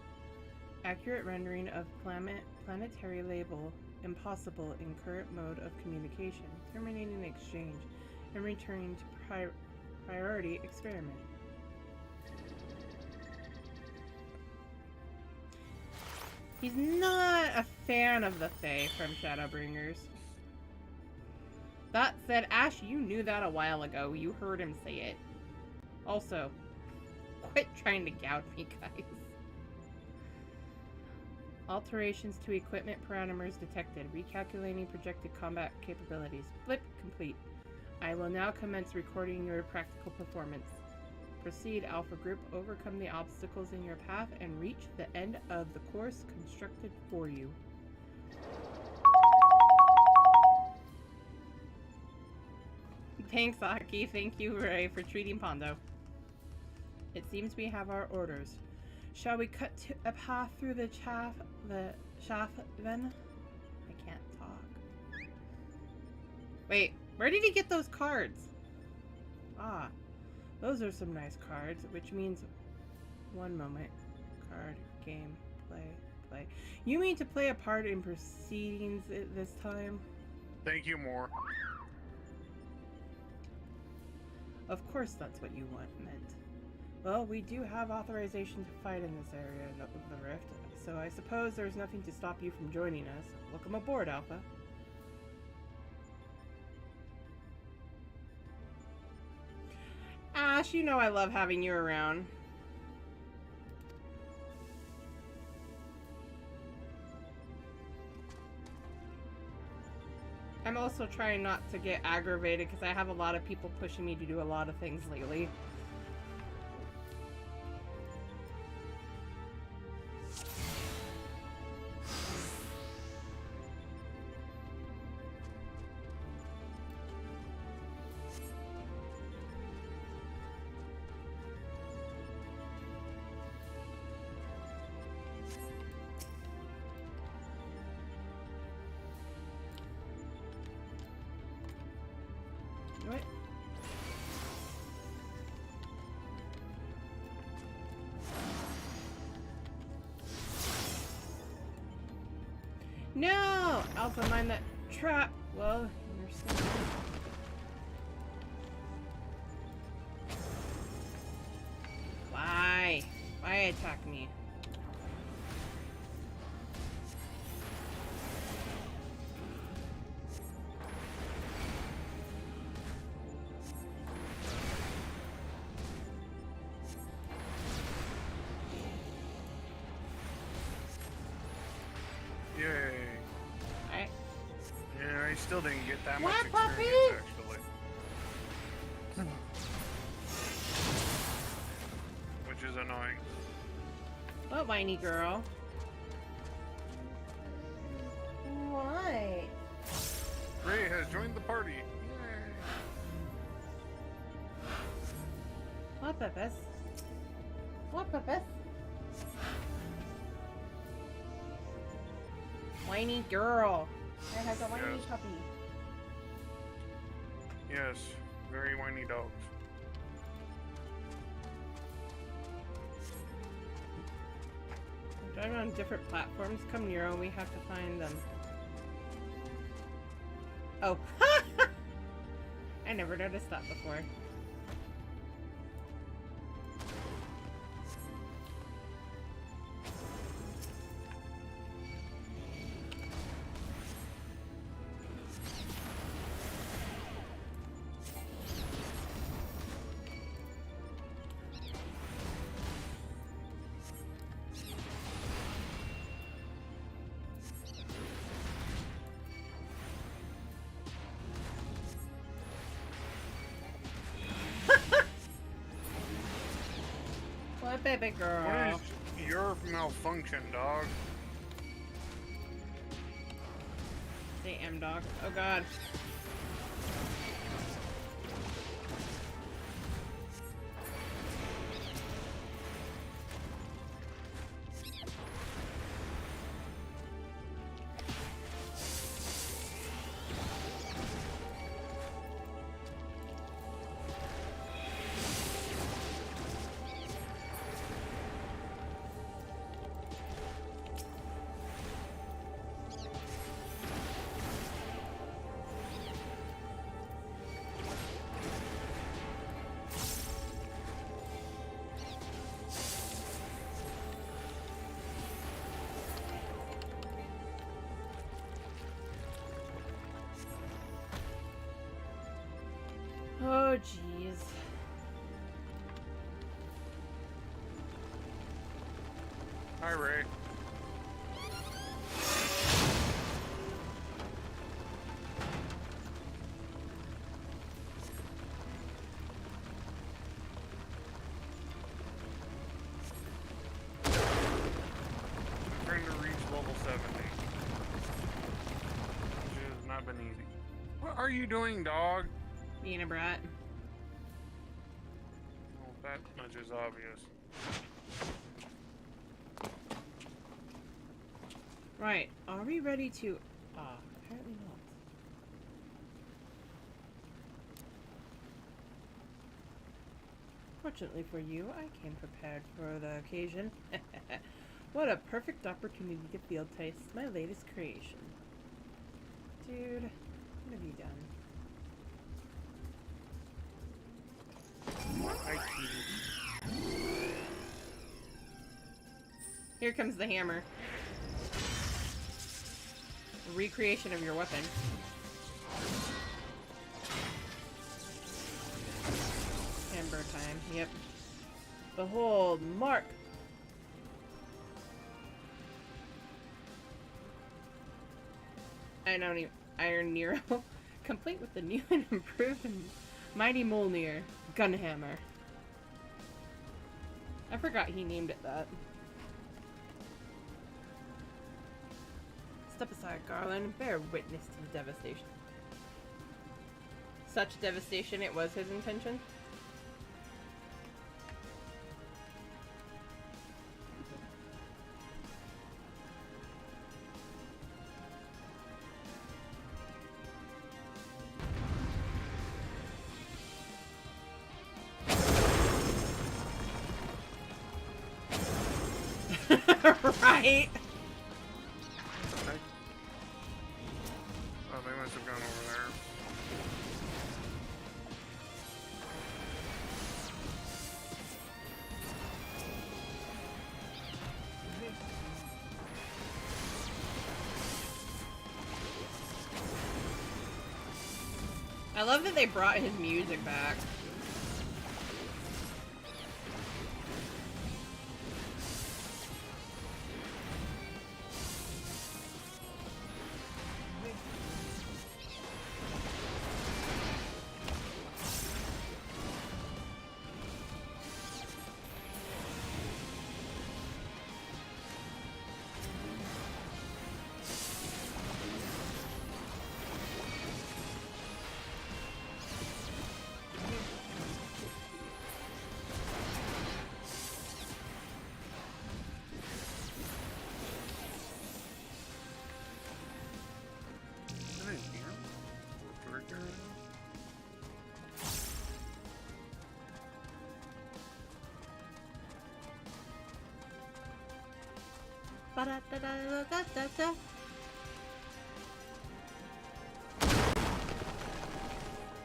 Accurate rendering of planetary label impossible in current mode of communication. Terminating exchange and returning to priority experiment. He's not a fan of the Fae from Shadowbringers. That said, Ash, you knew that a while ago. You heard him say it. Also, quit trying to gouge me, guys. Alterations to equipment parameters detected. Recalculating projected combat capabilities. Flip complete. I will now commence recording your practical performance. Proceed, Alpha Group. Overcome the obstacles in your path and reach the end of the course constructed for you. Thanks, Aki. Thank you, Ray, for treating Pondo. It seems we have our orders. Shall we cut to a path through the shaft then? I can't talk. Wait, where did he get those cards? Ah, those are some nice cards, which means... One moment. Card, game, play. You mean to play a part in proceedings this time? Thank you, more. Of course that's what you meant. Well, we do have authorization to fight in this area of the rift, so I suppose there's nothing to stop you from joining us. Welcome aboard, Alpha. Ash, you know I love having you around. I'm also trying not to get aggravated because I have a lot of people pushing me to do a lot of things lately. What? No! Alpha, mind that trap. Well, you're still... Why? Why attack me? Yay. Alright. Yeah, I still didn't get that What, much puppy? experience, actually. Which is annoying. What, whiny girl? Why? Ray has joined the party. Yay. What, Pepis? What, Pepis? Whiny girl. I have a whiny Yes. puppy. Yes, very whiny dogs. We're driving on different platforms. Come near and we have to find them. Oh. I never noticed that before. What, baby girl? What is your malfunction, dog? Say M dog. Oh god. Oh jeez. Hi, Ray. I'm trying to reach level 70. Which has not been easy. What are you doing, dog? Being a brat. Well, that much is obvious. Right. Are we ready to... apparently not. Fortunately for you, I came prepared for the occasion. What a perfect opportunity to field test my latest creation. Dude, what have you done? I cheated. Here comes the hammer. A recreation of your weapon. Ember time. Yep. Behold, Mark. I don't even. Iron Nero. Complete with the new and improved Mighty Mjolnir Gunhammer. I forgot he named it that. Step aside, Garland, and bear witness to the devastation. Such devastation, it was his intention. Right? Oh, they must have gone over there. I love that they brought his music back. Ba-da-da-da-da-da-da.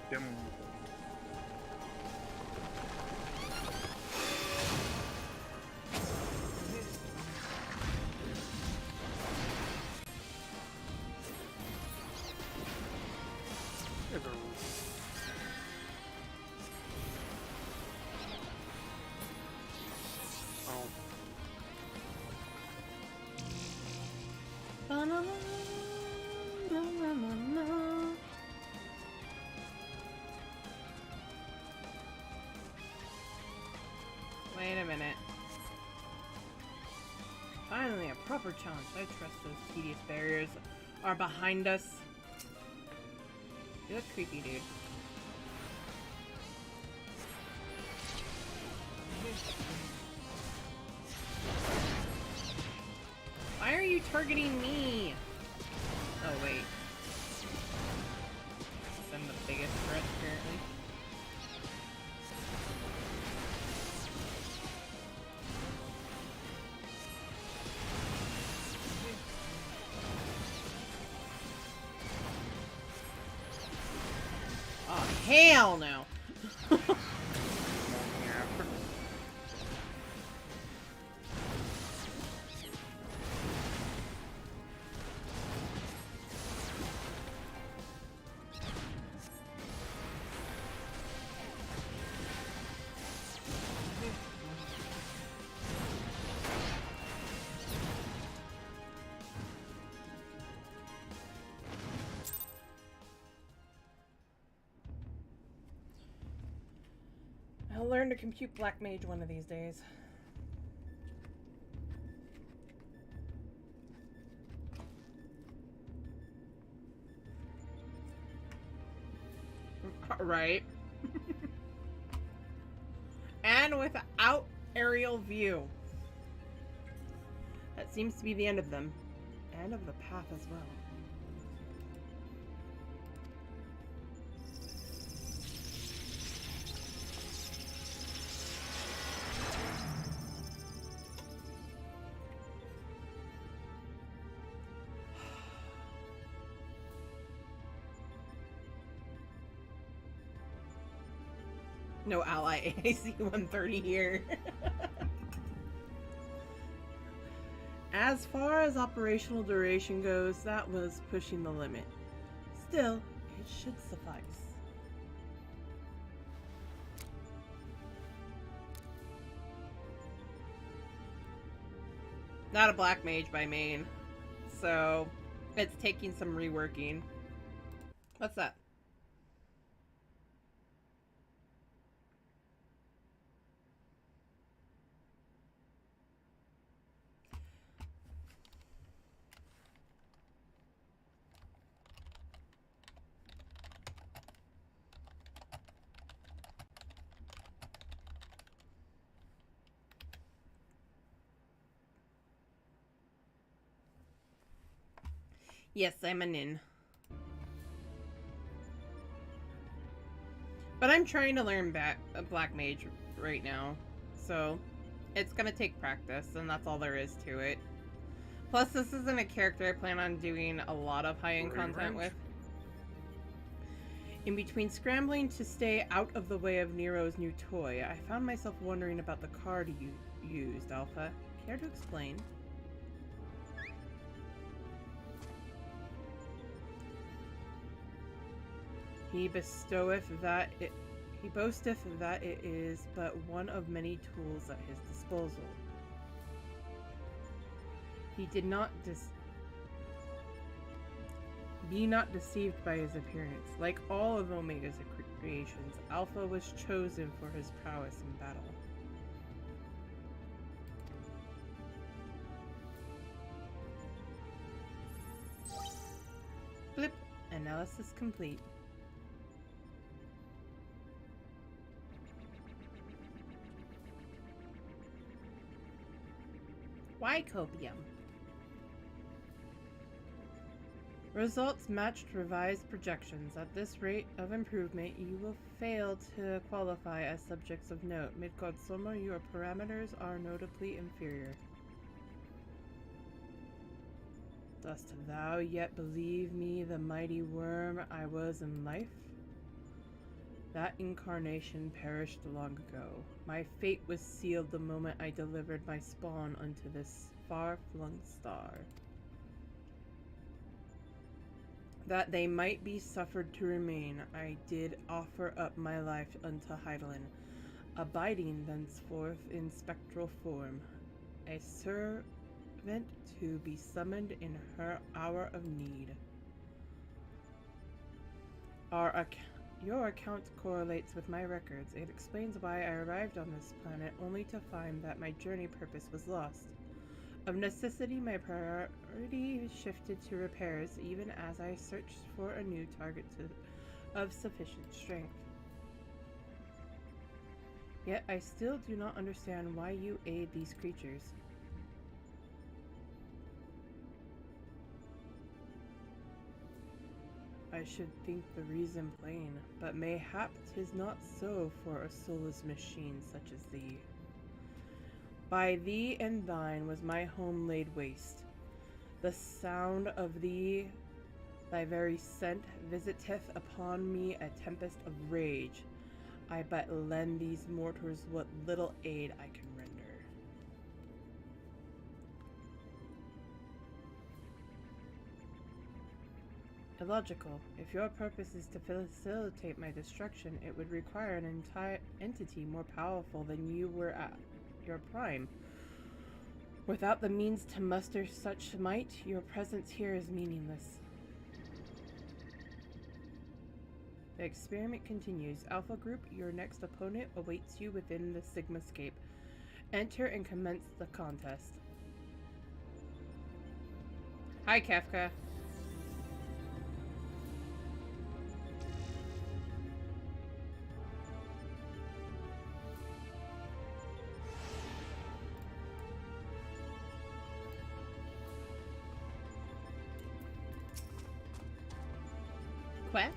Dim. Oh. Wait a minute. Finally, a proper challenge. I trust those tedious barriers are behind us. You look creepy, dude. Why are you targeting me? Oh, wait. I'm the biggest threat, apparently. Oh, hell no! I'll learn to compute Black Mage one of these days. Right. And without aerial view. That seems to be the end of them. And of the path as well. No ally AC 130 here. As far as operational duration goes, that was pushing the limit. Still, it should suffice. Not a black mage by main, so it's taking some reworking. What's that? Yes, I'm a nin. But I'm trying to learn Black Mage right now, so it's gonna take practice, and that's all there is to it. Plus, this isn't a character I plan on doing a lot of high-end content with. In between scrambling to stay out of the way of Nero's new toy, I found myself wondering about the card you used, Alpha. Care to explain? He boasteth that it is but one of many tools at his disposal. He did not be not deceived by his appearance. Like all of Omega's creations, Alpha was chosen for his prowess in battle. Blip. Analysis complete. Why copium? Results matched revised projections. At this rate of improvement, you will fail to qualify as subjects of note. Midgard Soma, your parameters are notably inferior. Dost thou yet believe me the mighty worm I was in life? That incarnation perished long ago. My fate was sealed the moment I delivered my spawn unto this far-flung star. That they might be suffered to remain, I did offer up my life unto Heidelin, abiding thenceforth in spectral form, a servant to be summoned in her hour of need. Your account correlates with my records. It explains why I arrived on this planet only to find that my journey purpose was lost. Of necessity, my priority shifted to repairs, even as I searched for a new target of sufficient strength. Yet I still do not understand why you aid these creatures. I should think the reason plain, but mayhap 'tis not so for a soulless machine such as thee. By thee and thine was my home laid waste. The sound of thy very scent, visiteth upon me a tempest of rage. I but lend these mortals what little aid I can render. Illogical. If your purpose is to facilitate my destruction, it would require an entire entity more powerful than you were at your prime. Without the means to muster such might, your presence here is meaningless. The experiment continues. Alpha Group, your next opponent awaits you within the Sigmascape. Enter and commence the contest. Hi, Kafka. What?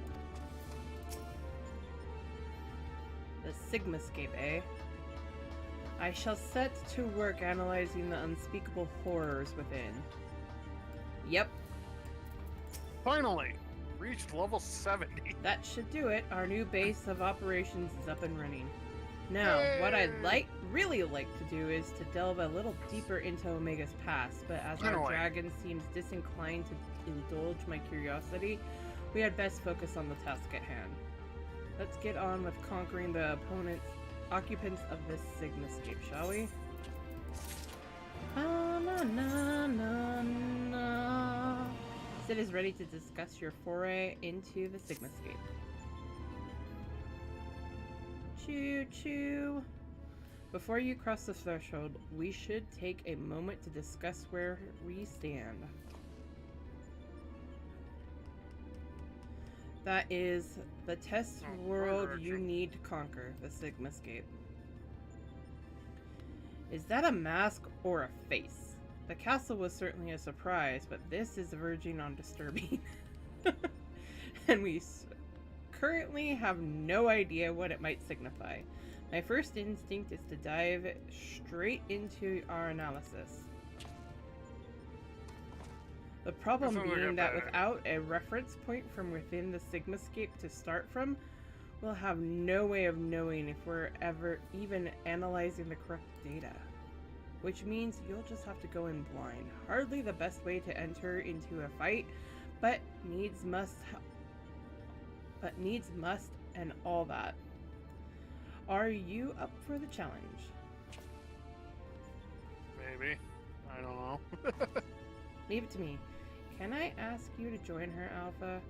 The Sigmascape, eh? I shall set to work analyzing the unspeakable horrors within. Yep. Finally! Reached level 70. That should do it. Our new base of operations is up and running. Now, what I'd Yay! really like to do is to delve a little deeper into Omega's past, but as our Finally. dragon seems disinclined to indulge my curiosity, we had best focus on the task at hand. Let's get on with conquering the occupants of this Sigmascape, shall we? Sid is ready to discuss your foray into the Sigmascape. Choo choo. Before you cross the threshold, we should take a moment to discuss where we stand. That is the test world you need to conquer, the Sigmascape. Is that a mask or a face? The castle was certainly a surprise, but this is verging on disturbing. And we currently have no idea what it might signify. My first instinct is to dive straight into our analysis. The problem being that without a reference point from within the Sigmascape to start from, we'll have no way of knowing if we're ever even analyzing the correct data. Which means you'll just have to go in blind. Hardly the best way to enter into a fight, but needs must and all that. Are you up for the challenge? Maybe. I don't know. Leave it to me. Can I ask you to join her, Alpha?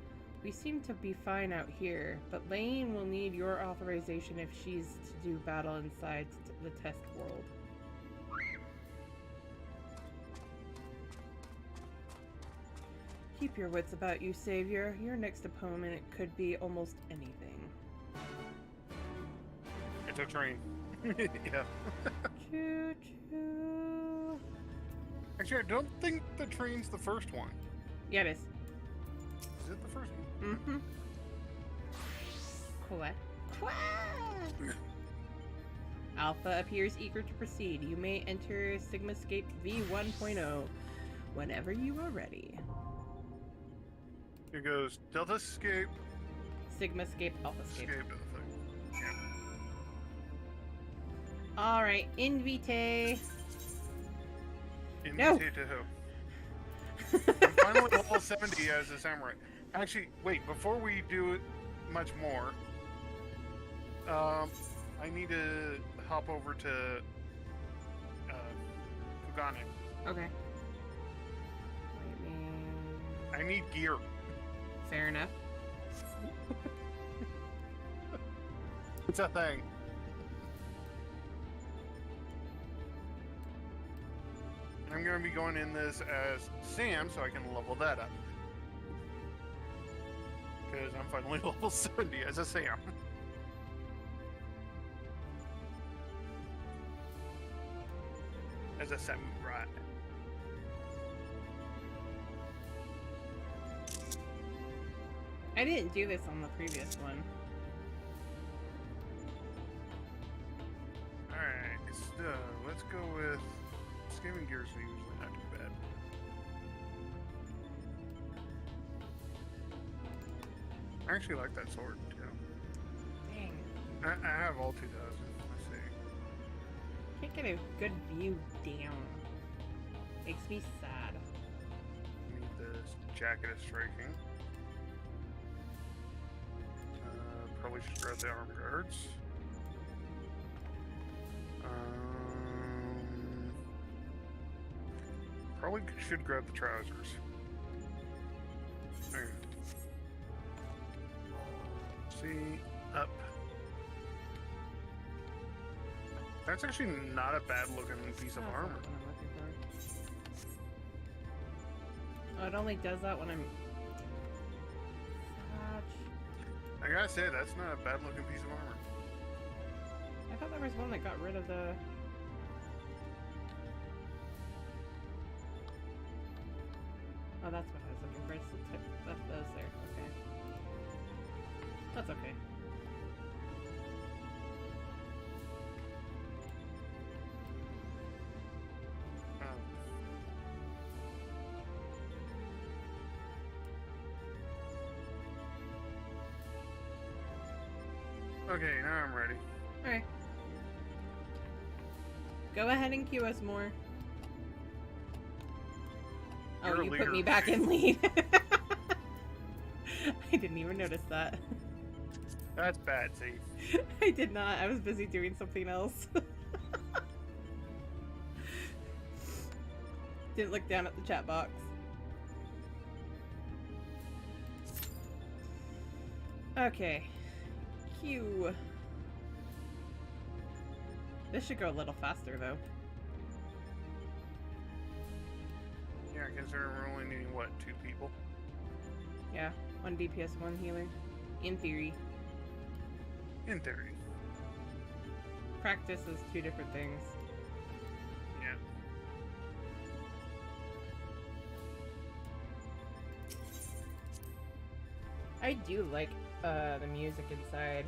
We seem to be fine out here, but Lane will need your authorization if she's to do battle inside the test world. Keep your wits about you, Savior. Your next opponent could be almost anything. It's a train. Yeah. Choo choo. Actually, I don't think the train's the first one. Yeah, it is. Is it the first one? Mm-hmm. Quack. Quack! Alpha appears eager to proceed. You may enter Sigmascape V1.0 whenever you are ready. Here goes Delta Escape. Sigmascape, Alphascape. Escape. Yeah. Alright, invite. No. To who? I'm finally level 70 as a samurai. Actually, wait, before we do much more, I need to hop over to Kugane. Okay. I need gear. Fair enough. It's a thing. I'm going to be going in this as Sam, so I can level that up. Because I'm finally level 70 as a Sam. As a samurai. I didn't do this on the previous one. Alright, so let's go with scaling gears are usually not too bad. I actually like that sword too. Dang. I have all 2000. Let's see. Can't get a good view down. Makes me sad. Need this jacket of striking. Probably should grab the arm guards. Probably should grab the trousers. There. See, up. That's actually not a bad looking piece of That's armor. not what I'm looking for. Oh, it only does that when I'm... I gotta say, that's not a bad looking piece of armor. I thought there was one that got rid of the... Oh, that's what I was looking for. It's the tip that those there. Okay. That's okay. Okay, now I'm ready. Okay. Go ahead and queue us more. You're Oh, a you leader. put me back in lead. I didn't even notice that. That's bad, see. I did not. I was busy doing something else. Didn't look down at the chat box. Okay. Q. This should go a little faster, though. Yeah, considering we're only needing, what, 2 people? Yeah, 1 DPS, 1 healer. In theory. In theory. Practice is 2 different things. Yeah. I do like the music inside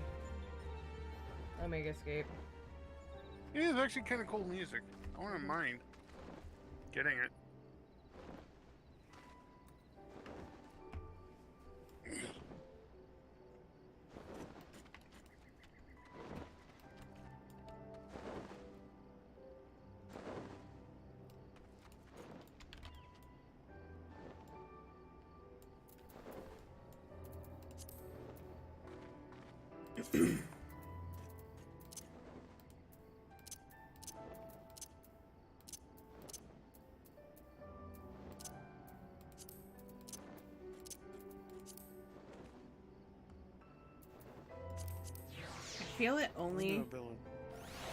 Omega Escape. It is actually kind of cool music. I wouldn't mind getting it. I feel it only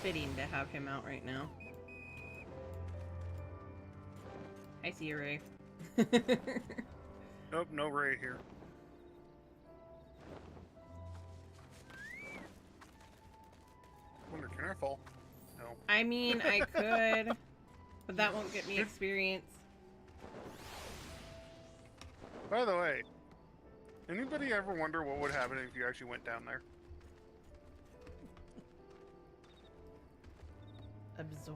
fitting to have him out right now. I see you, Ray. Nope, no Ray here. Wonder, can I fall? No. I mean, I could, but that won't get me experience. By the way, anybody ever wonder what would happen if you actually went down there? Absorb.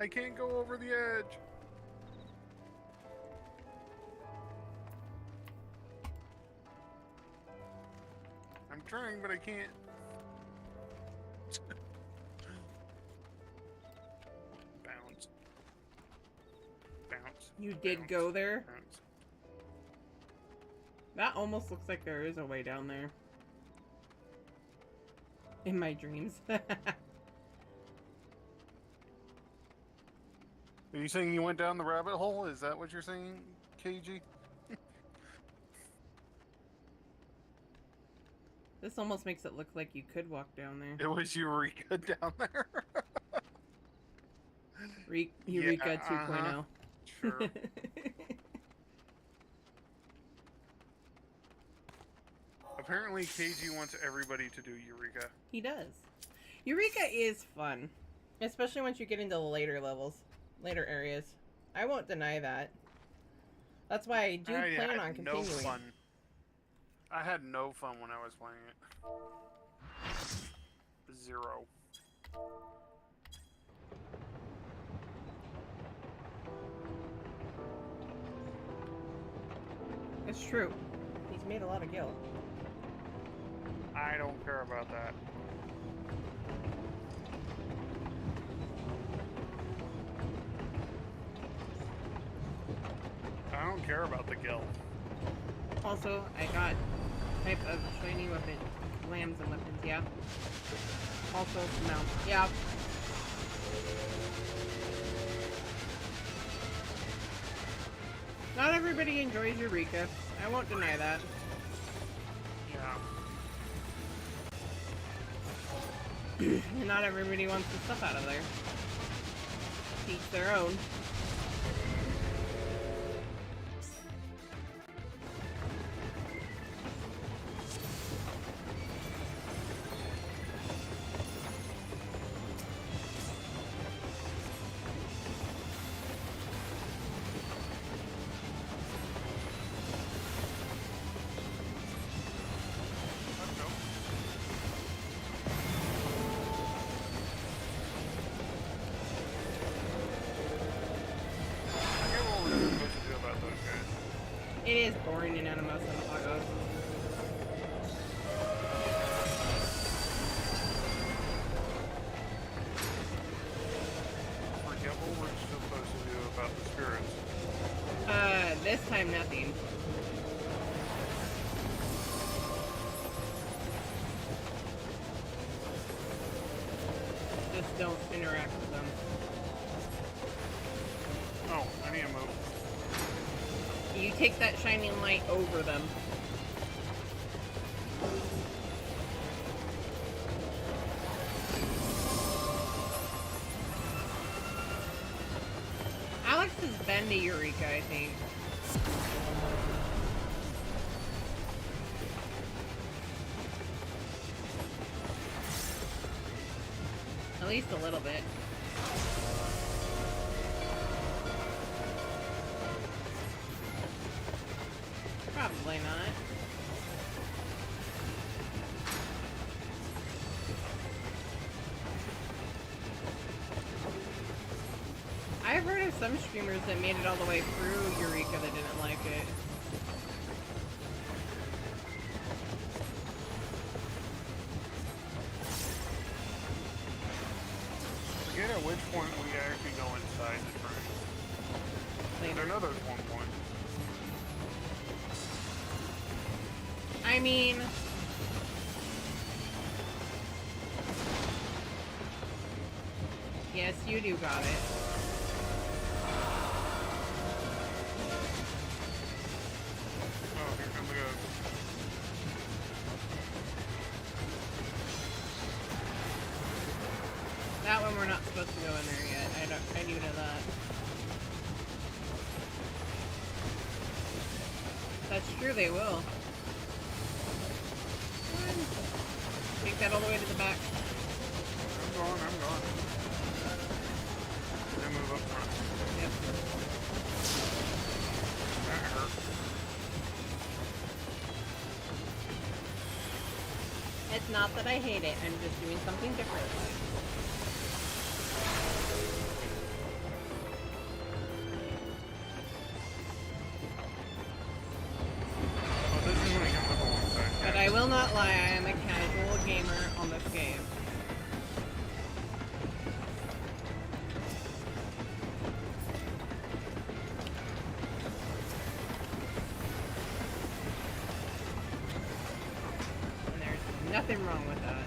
I can't go over the edge. I'm trying, but I can't. Bounce. Bounce. You did bounce, go there? Bounce. That almost looks like there is a way down there. In my dreams. Are you saying you went down the rabbit hole? Is that what you're saying, KG? This almost makes it look like you could walk down there. It was Eureka down there. Eureka Yeah, 2.0. Sure. Apparently, KG wants everybody to do Eureka. He does. Eureka is fun. Especially once you get into the later levels. Later areas. I won't deny that. That's why I do plan on continuing. No fun. I had no fun when I was playing it. 0. It's true. He's made a lot of gil. I don't care about that. I don't care about the gil. Also, I got type of shiny weapon. Lambs and weapons, yeah. Also, mount. Yeah. Not everybody enjoys Eureka. I won't deny that. Yeah. And not everybody wants the stuff out of there. Each their own. It is boring and animals on the hot dogs. don't interact with them. Oh, I need a move. You take that shining light over them. Alex has been to Eureka, I think. At least a little bit. Probably not. I've heard of some streamers that made it all the way through Eureka that didn't like it. Forget at which point we actually go inside the train. I know there's one point. I mean... Yes, you do got it. Oh, here comes the ghost. That one we're not supposed to go in there yet. I do know that. That's true, they will. Take that all the way to the back. I'm going. Then move up front. Yep. That hurt. It's not that I hate it, I'm just doing something different. Oh, this is when it comes up alongside. But I will not lie, I am a casual gamer on this game. And there's nothing wrong with that.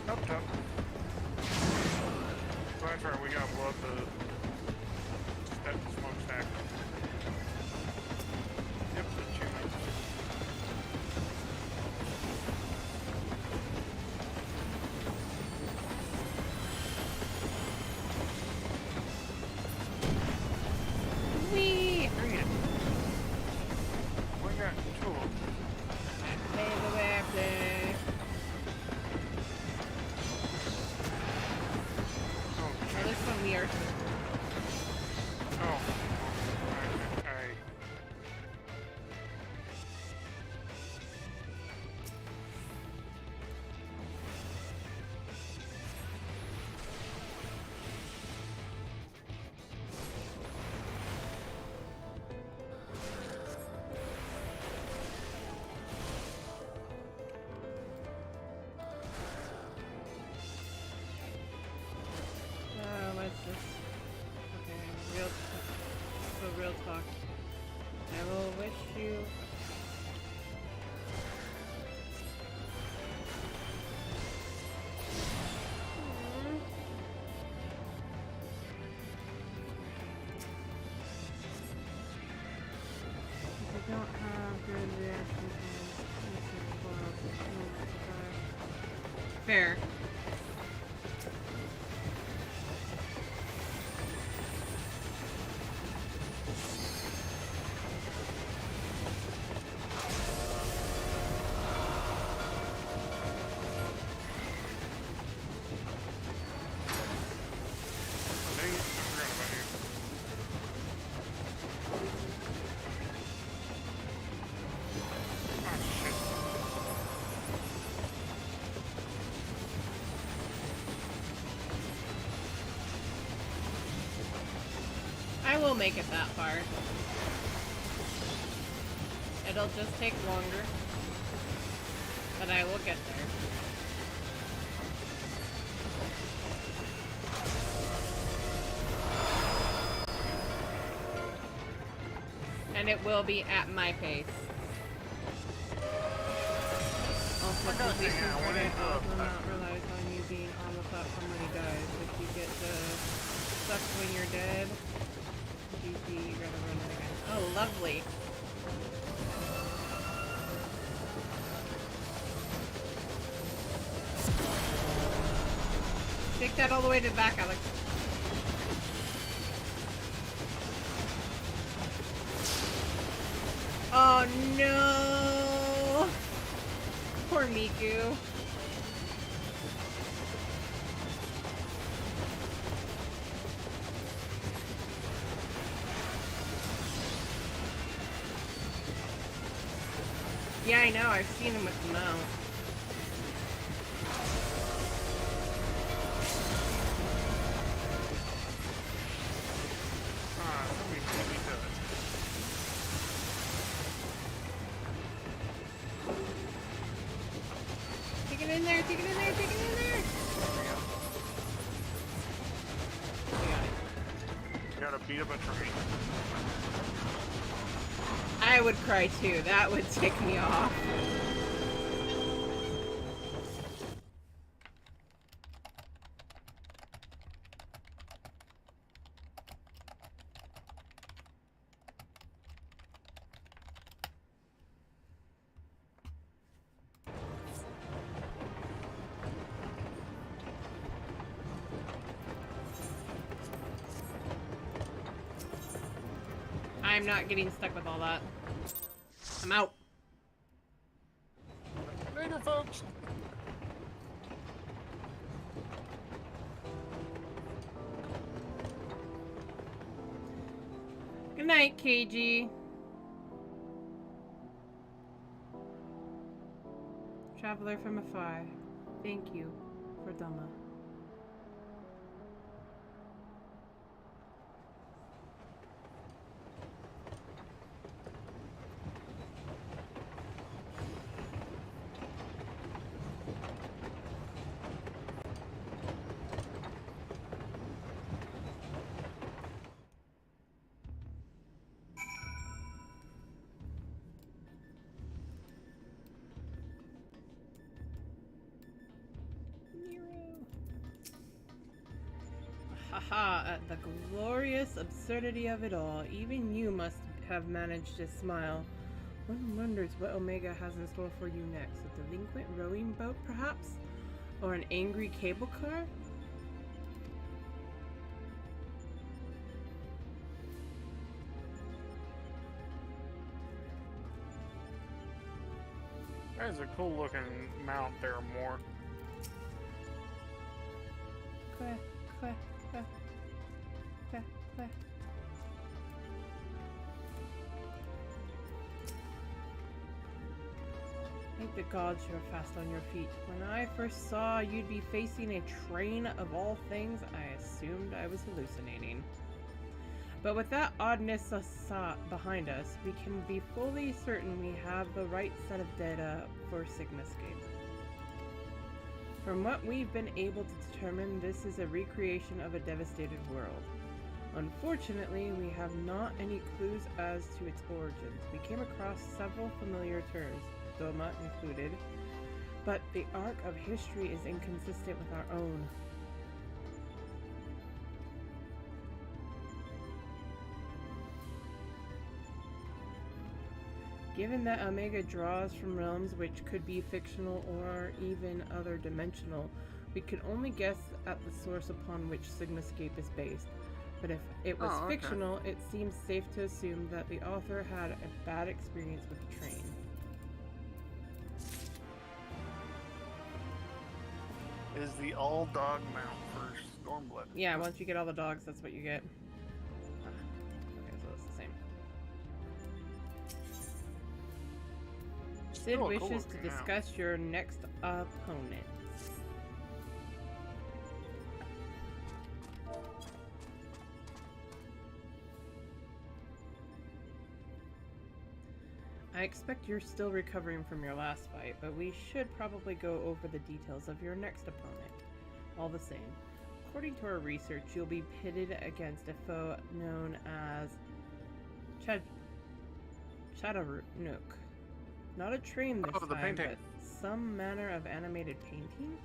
Up top. So that's right, we gotta blow up the smokestack. Yep, the chimney. Whee! Hurry up. We got tools. Play the weapon. Oh, Well, this one we are. oh. What's this? Okay, real talk. I will wish you. If you don't have good reaction times, fair. Dang it, I forgot about you. Oh, shit. I will make it that far. It'll just take longer, but I will get there. And it will be at my pace. Also, I gotta completion figure out what credit is also up. not relies on you being on the platform when he dies. If you get stuck when you're dead, GG, you're gonna run it again. Oh, lovely. Take that all the way to the back, Alex. Oh no! Poor Miku. Yeah, I know. I've seen him with the mount. Somebody beat me to it. Take it in there, take it in there, take it in there! You gotta beat up a train. I would cry too. That would tick me off. I'm not getting stuck with all that. I'm out. Later, folks. Good night, KG. Traveler from afar, thank you for Dhamma. Haha, at the glorious absurdity of it all, even you must have managed to smile. One wonders what Omega has in store for you next. A delinquent rowing boat, perhaps? Or an angry cable car? That is a cool looking mount there, more. Quack, quack, quack, quack, quack. Thank the gods you're fast on your feet. When I first saw you'd be facing a train of all things, I assumed I was hallucinating. But with that oddness behind us, we can be fully certain we have the right set of data for Sigmascape. From what we've been able to determine, this is a recreation of a devastated world. Unfortunately, we have not any clues as to its origins. We came across several familiar terms, Doma included, but the arc of history is inconsistent with our own. Given that Omega draws from realms which could be fictional or even other dimensional, we could only guess at the source upon which Sigmascape is based. But if it was fictional, it seems safe to assume that the author had a bad experience with the train. Is the all dog mount for Stormblood? Yeah, once you get all the dogs, that's what you get. Okay, so it's the same. Sid Still a wishes cool to looking mount. discuss your next opponent. I expect you're still recovering from your last fight, but we should probably go over the details of your next opponent. All the same, according to our research, you'll be pitted against a foe known as Shadow Nook. Not a train this Oh, the time, painting. but some manner of animated painting?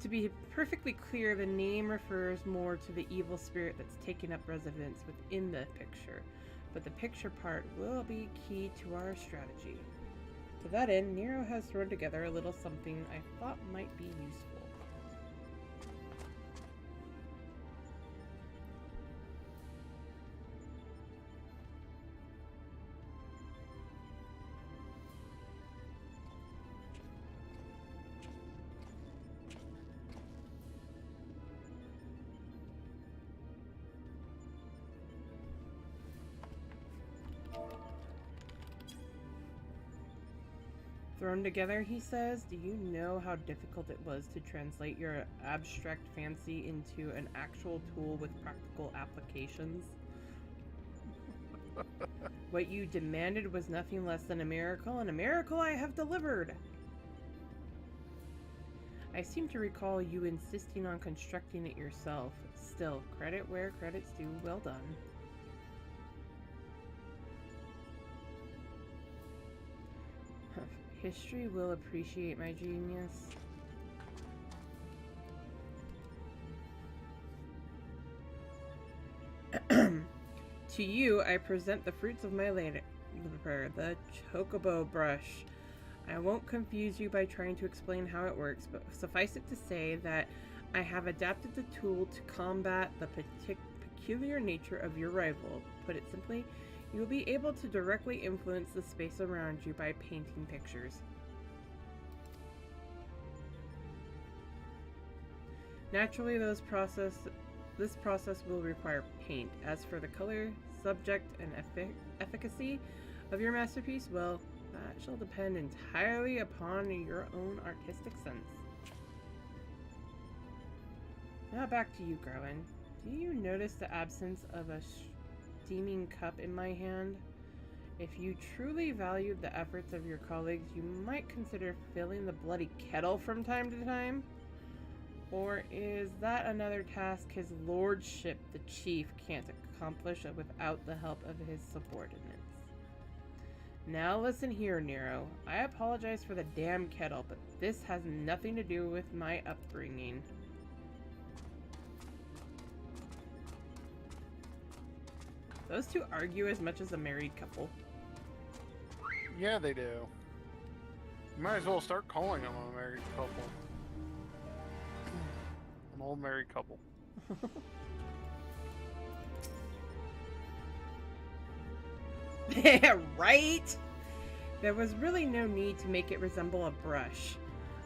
To be perfectly clear, the name refers more to the evil spirit that's taken up residence within the picture, but the picture part will be key to our strategy. To that end, Nero has thrown together a little something I thought might be useful. Thrown together, he says. Do you know how difficult it was to translate your abstract fancy into an actual tool with practical applications? What you demanded was nothing less than a miracle, and a miracle I have delivered! I seem to recall you insisting on constructing it yourself. Still, credit where credit's due. Well done. History will appreciate my genius. To you, I present the fruits of my labor, the chocobo brush. I won't confuse you by trying to explain how it works, but suffice it to say that I have adapted the tool to combat the peculiar nature of your rival. Put it simply, you will be able to directly influence the space around you by painting pictures. Naturally, this process will require paint. As for the color, subject, and efficacy of your masterpiece, well, that shall depend entirely upon your own artistic sense. Now back to you, Garwin. Do you notice the absence of a steaming cup in my hand? If you truly valued the efforts of your colleagues, you might consider filling the bloody kettle from time to time? Or is that another task his lordship, the chief, can't accomplish without the help of his subordinates? Now listen here, Nero. I apologize for the damn kettle, but this has nothing to do with my upbringing. Those two argue as much as a married couple. Yeah, they do. You might as well start calling them a married couple. An old married couple. Right? There was really no need to make it resemble a brush.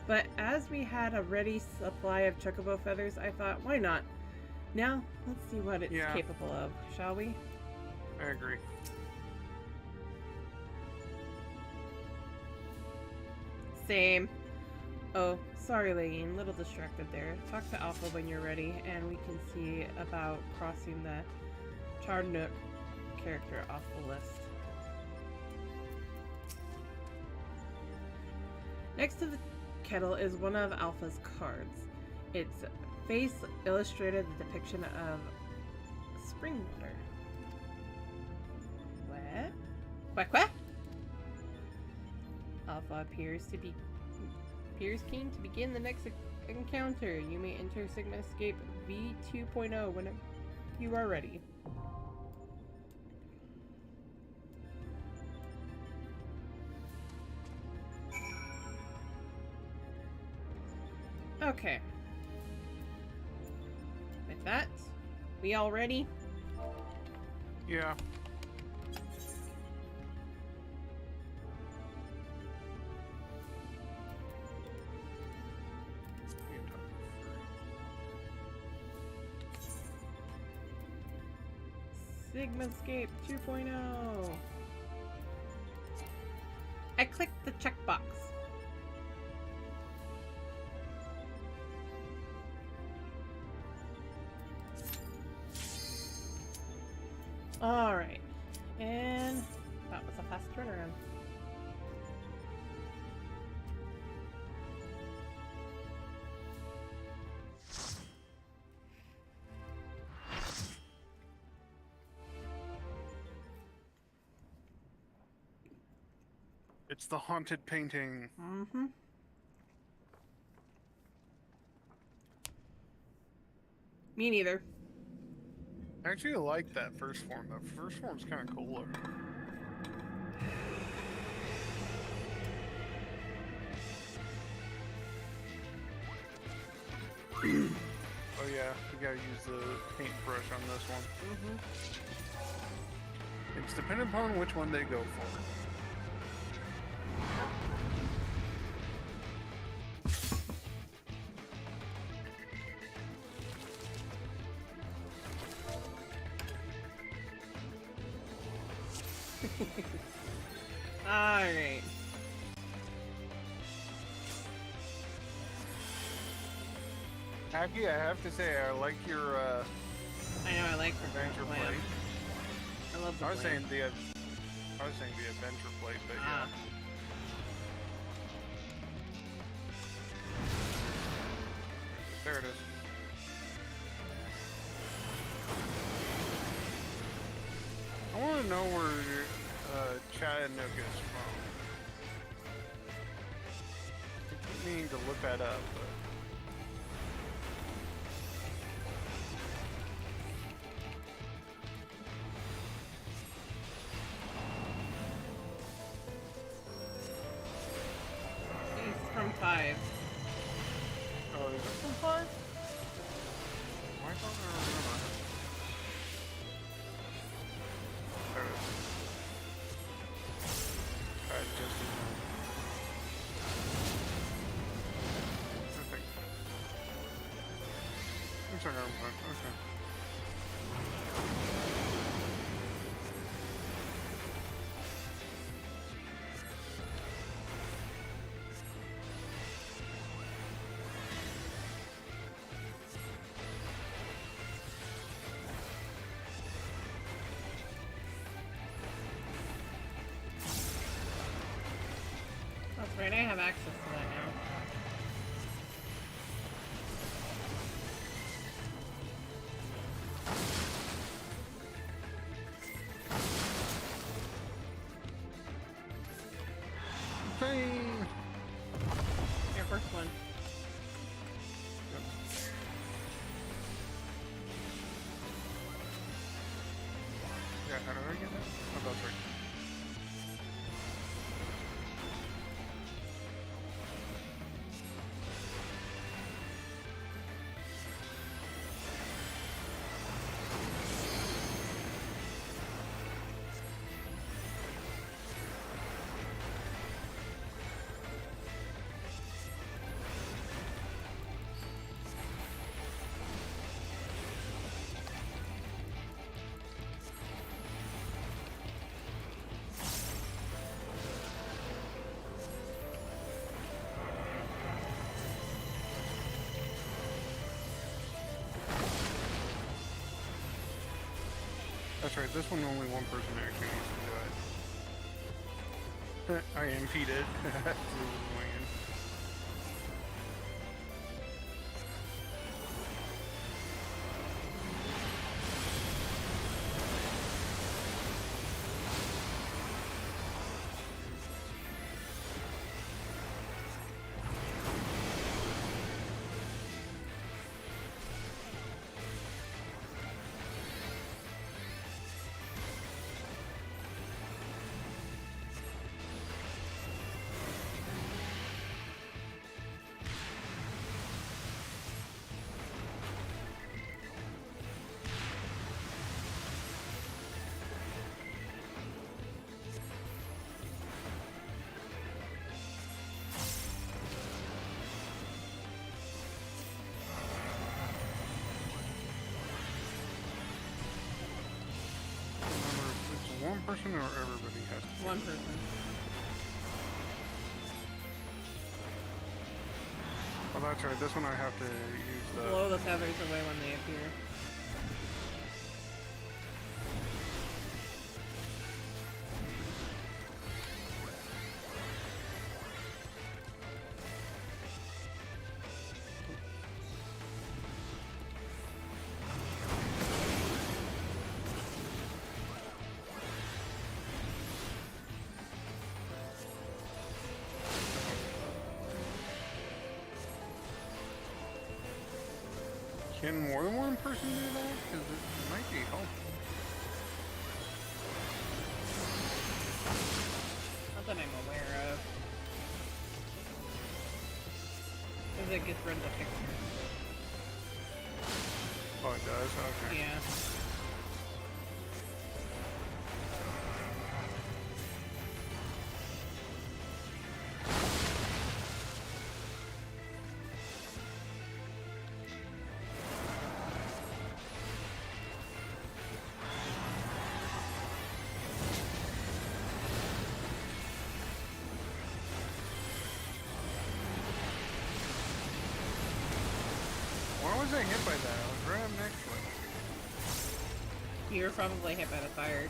But as we had a ready supply of chocobo feathers, I thought, why not? Now, let's see what it's capable of, shall we? I agree. Same. Oh, sorry, Lane. Little distracted there. Talk to Alpha when you're ready, and we can see about crossing the Charnook character off the list. Next to the kettle is one of Alpha's cards. Its face illustrated the depiction of spring water. What? What? Alpha appears keen to begin the next encounter. You may enter Sigma Escape V2.0 when you are ready. Okay. With that, we all ready? Yeah. Sigma Escape 2.0. I clicked the checkbox. Alright. And that was a fast turnaround. It's the haunted painting. Mm-hmm. Me neither. Actually, I like that first form. The first form's kind of cooler. Oh yeah, you gotta use the paintbrush on this one. Mm-hmm. It's dependent upon which one they go for. Alright. Aki, I have to say, I like your I know, I like the adventure plan. plate. I love the I was plan. saying the adventure plate, but yeah. Ah. There it is. I want to know where Chattanooga's from. I keep meaning to look that up, but... He's from 5. Oh, is it from 5? Why don't I remember? There it is. Just I think. Looks like I'm fine. Okay. That's right, I have access to that now. Bang! Your first one. Yep. Yeah, how do I get that? Oh, that's right. That's right, this one only one person actually needs to do it. I impeded. Remember, it's one person or everybody has to. One person. Oh, that's right, this one I have to use the... Blow the feathers away when they appear. Can more than one person do that? Because it might be helpful. Not that I'm aware of. Because it gets rid of the picture. Oh, it does? Okay. Yeah. Why was I hit by that? I was right up next to it. You were probably hit by the fire.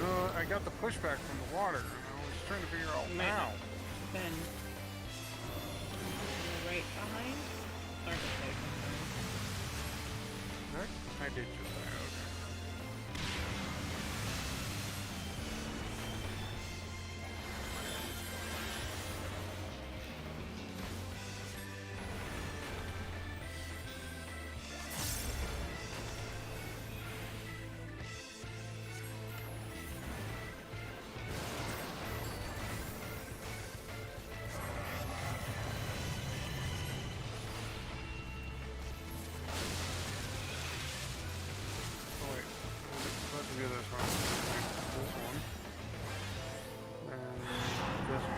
No, I got the pushback from the water, and I was trying to figure out how. Then right behind? Hard to say. I did just that, okay. Oh wait, let's do this one. This one. And this one.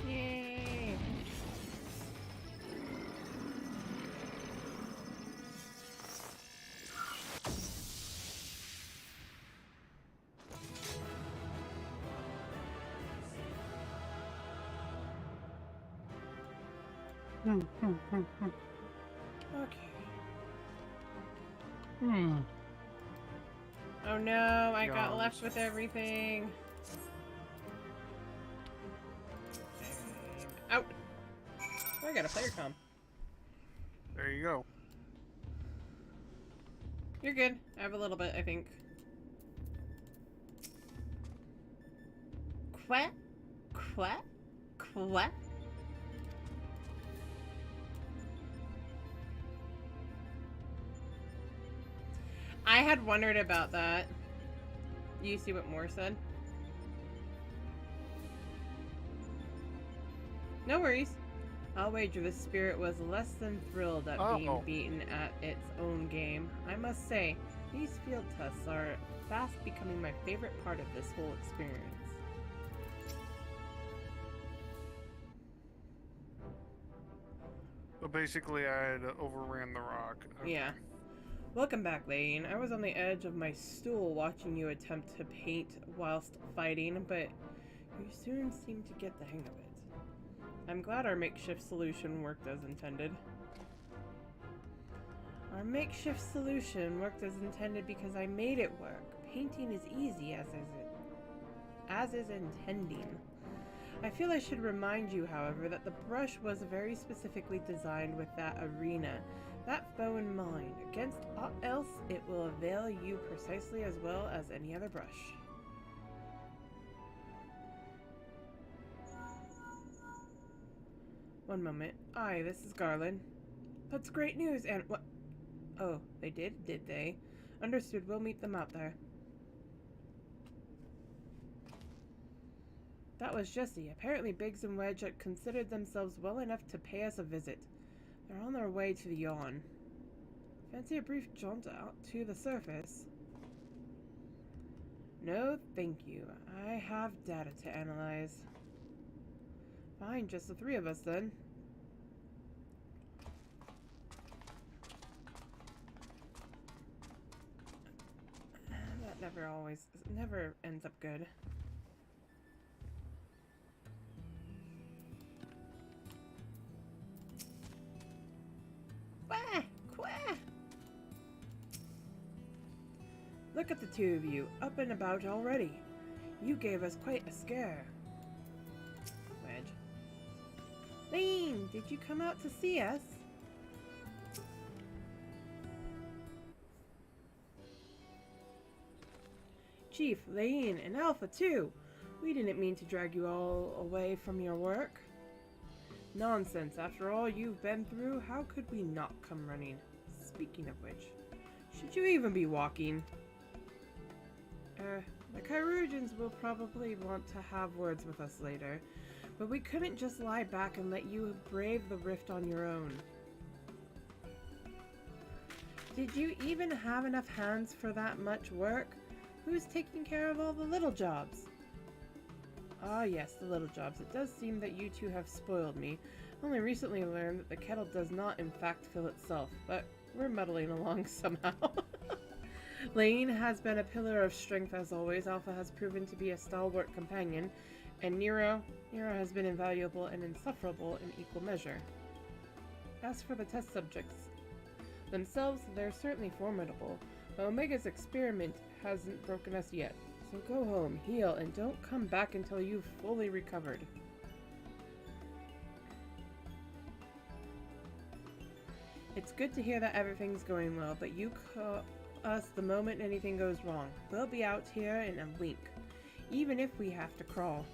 Yay! Okay. Oh no, I got left with everything. Out! Oh, I got a player comm. There you go. You're good. I have a little bit, I think. Quack? Quack? Quack? I had wondered about that. You see what Moore said? No worries. I'll wager the spirit was less than thrilled at being beaten at its own game. I must say, these field tests are fast becoming my favorite part of this whole experience. So basically, I had overran the rock. Okay. Yeah. Welcome back, Lane. I was on the edge of my stool watching you attempt to paint whilst fighting, but you soon seemed to get the hang of it. I'm glad our makeshift solution worked as intended. Our makeshift solution worked as intended because I made it work. Painting is easy as is intending. I feel I should remind you, however, that the brush was very specifically designed with that arena, that foe in mind. Against aught else, it will avail you precisely as well as any other brush. One moment. Aye, this is Garland. That's great news, and what? Oh, they did they? Understood, we'll meet them out there. That was Jesse. Apparently Biggs and Wedge had considered themselves well enough to pay us a visit. They're on their way to the yawn. Fancy a brief jaunt out to the surface? No, thank you. I have data to analyze. Fine, just the three of us then. That never ends up good. Quah! Quah! Look at the two of you, up and about already. You gave us quite a scare. Wedge. Lane, did you come out to see us? Chief, Lane, and Alpha too. We didn't mean to drag you all away from your work. Nonsense. After all you've been through, how could we not come running? Speaking of which, should you even be walking? The Chirurgeons will probably want to have words with us later, but we couldn't just lie back and let you brave the rift on your own. Did you even have enough hands for that much work? Who's taking care of all the little jobs? Ah yes, the little jobs. It does seem that you two have spoiled me. Only recently learned that the kettle does not in fact fill itself, but we're muddling along somehow. Lane has been a pillar of strength as always. Alpha has proven to be a stalwart companion, and Nero has been invaluable and insufferable in equal measure. As for the test subjects themselves, they're certainly formidable, but Omega's experiment hasn't broken us yet. So go home, heal, and don't come back until you've fully recovered. It's good to hear that everything's going well, but you call us the moment anything goes wrong. We'll be out here in a wink, even if we have to crawl.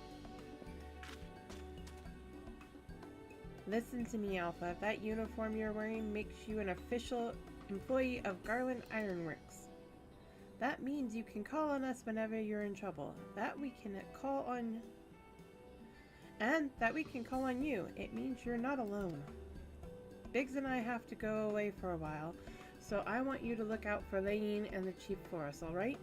Listen to me, Alpha. That uniform you're wearing makes you an official employee of Garland Ironworks. That means you can call on us whenever you're in trouble. That we can call on you. It means you're not alone. Biggs and I have to go away for a while, so I want you to look out for Lane and the Chief for us, alright?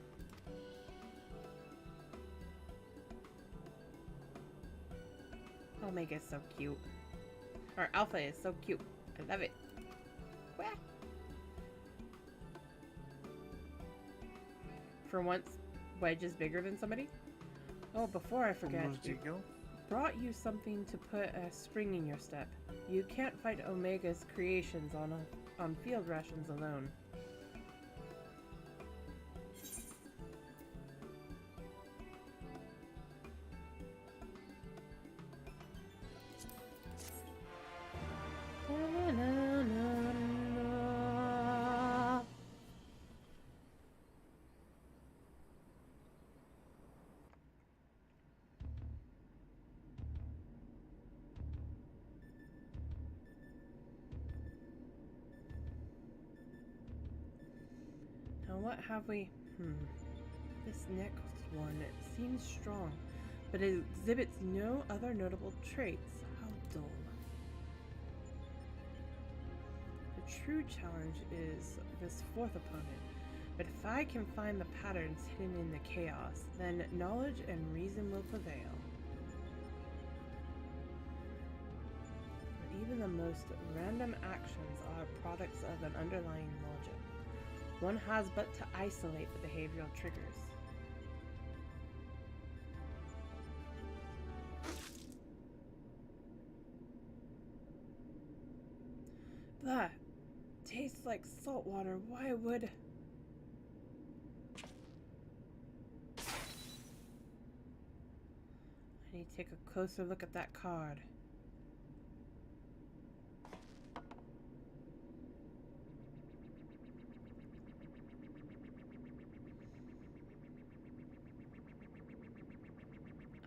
Omega is so cute. Or Alpha is so cute. I love it. Wah. For once, Wedge is bigger than somebody. Oh, before I forget, brought you something to put a spring in your step. You can't fight Omega's creations on field rations alone. Now what have we... This next one, it seems strong, but it exhibits no other notable traits. How dull. The true challenge is this fourth opponent, but if I can find the patterns hidden in the chaos, then knowledge and reason will prevail. But even the most random actions are products of an underlying logic. One has but to isolate the behavioral triggers. That tastes like salt water. Why would... I need to take a closer look at that card.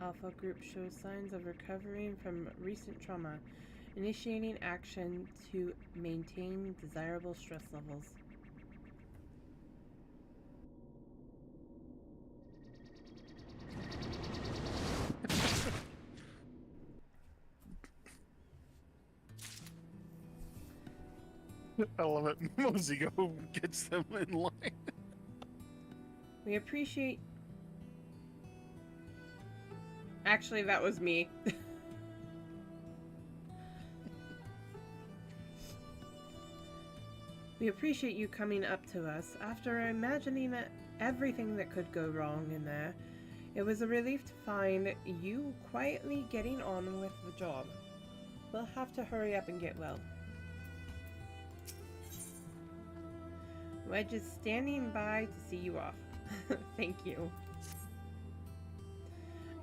Alpha Group shows signs of recovering from recent trauma, initiating action to maintain desirable stress levels. I love it. Mosey gets them in line. We appreciate... Actually, that was me. We appreciate you coming up to us. After imagining everything that could go wrong in there, it was a relief to find you quietly getting on with the job. We'll have to hurry up and get well. Wedge is standing by to see you off. Thank you.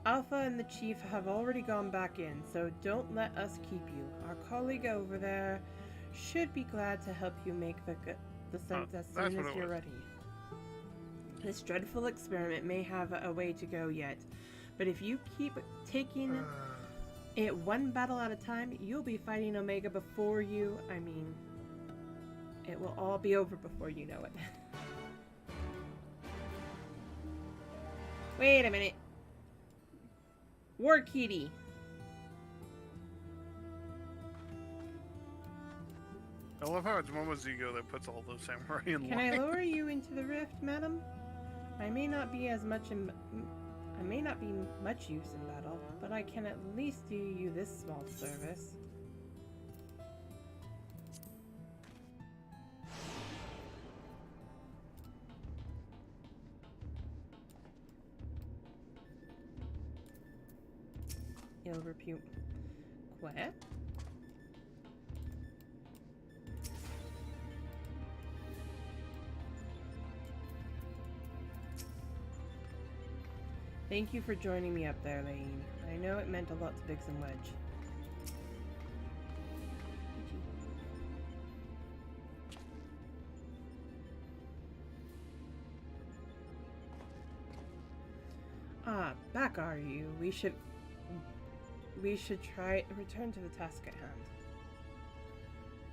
Alpha and the Chief have already gone back in, so don't let us keep you. Our colleague over there should be glad to help you make the descent as soon as you're ready. This dreadful experiment may have a way to go yet, but if you keep taking it one battle at a time, you'll be fighting Omega before you... I mean, it will all be over before you know it. Wait a minute. War Kitty. I love how it's Momo's ego that puts all those samurai in line. Can I lower you into the rift, madam? I may not be much use in battle, but I can at least do you this small service. Ill repute. What? Thank you for joining me up there, Lane. I know it meant a lot to Biggs and Wedge. Ah, back are you? We should try return to the task at hand.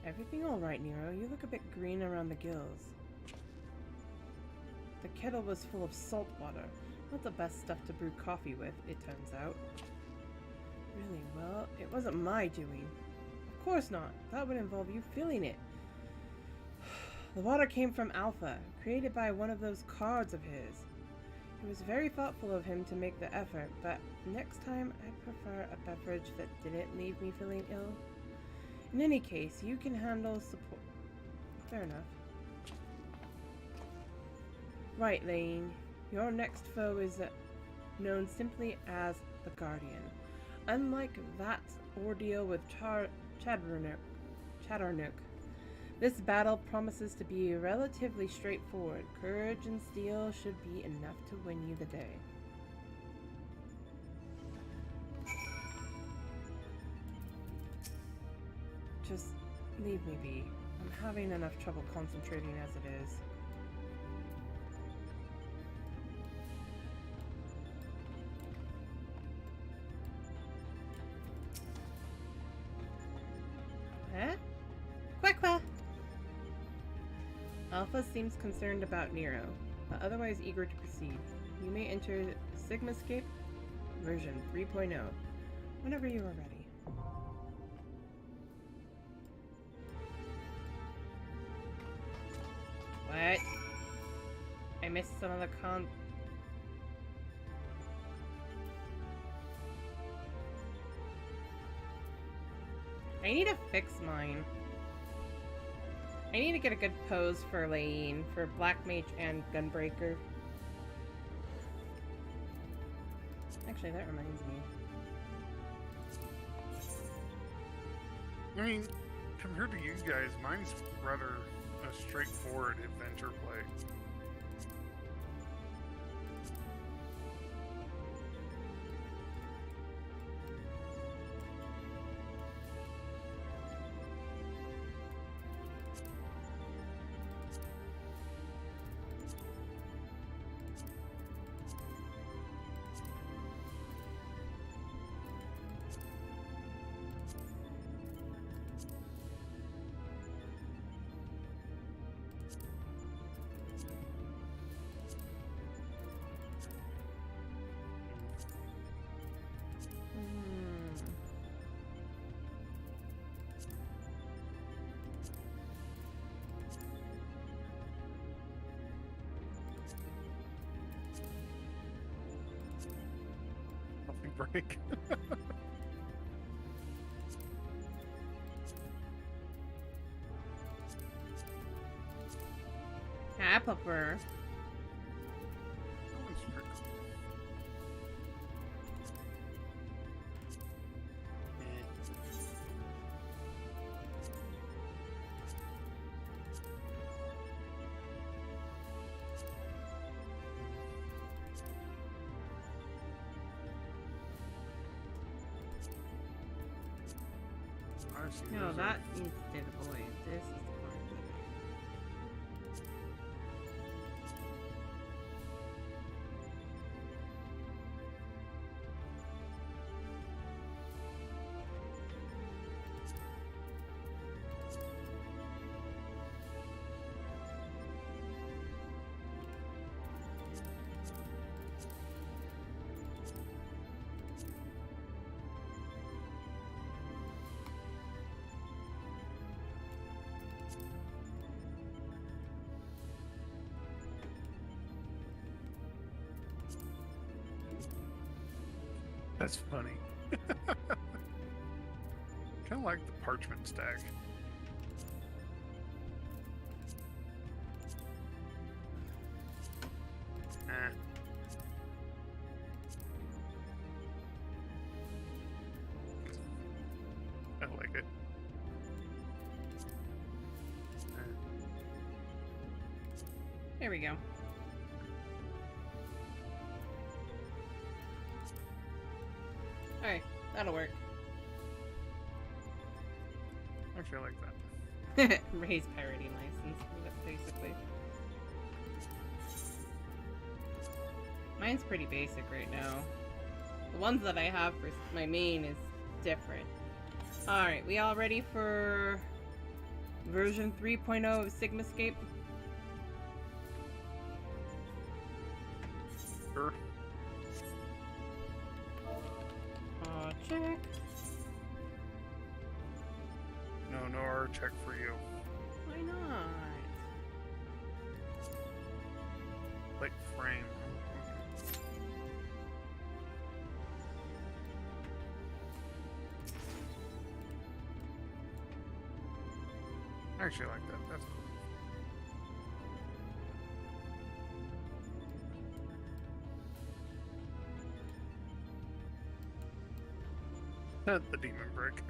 Everything all right, Nero? You look a bit green around the gills. The kettle was full of salt water. Not the best stuff to brew coffee with, it turns out. Really? Well, it wasn't my doing. Of course not. That would involve you filling it. The water came from Alpha, created by one of those cards of his. It was very thoughtful of him to make the effort, but next time I'd prefer a beverage that didn't leave me feeling ill. In any case, you can handle support. Fair enough. Right, Lane. Your next foe is known simply as the Guardian. Unlike that ordeal with Chatternooke, this battle promises to be relatively straightforward. Courage and steel should be enough to win you the day. Just leave me be. I'm having enough trouble concentrating as it is. Huh? Quack quack! Alpha seems concerned about Nero, but otherwise eager to proceed. You may enter Sigmascape version 3.0 whenever you are ready. What? I missed some of the I need to fix mine. I need to get a good pose for Lane, for Black Mage and Gunbreaker. Actually, that reminds me. I mean, compared to you guys, mine's rather a straightforward adventure play. Break. upper. That one's pretty cool. No, Those that are- needs to avoid. This is the part. That's funny. Kind of like the parchment stack. Eh. I like it. There we go. Alright, that'll work. Actually, I like that. Raise parity license, basically. Mine's pretty basic right now. The ones that I have for my main is different. Alright, we all ready for version 3.0 of Sigmascape? Sure. Check. No R check for you. Why not? Like frame. I actually like that. That's cool. The demon brick.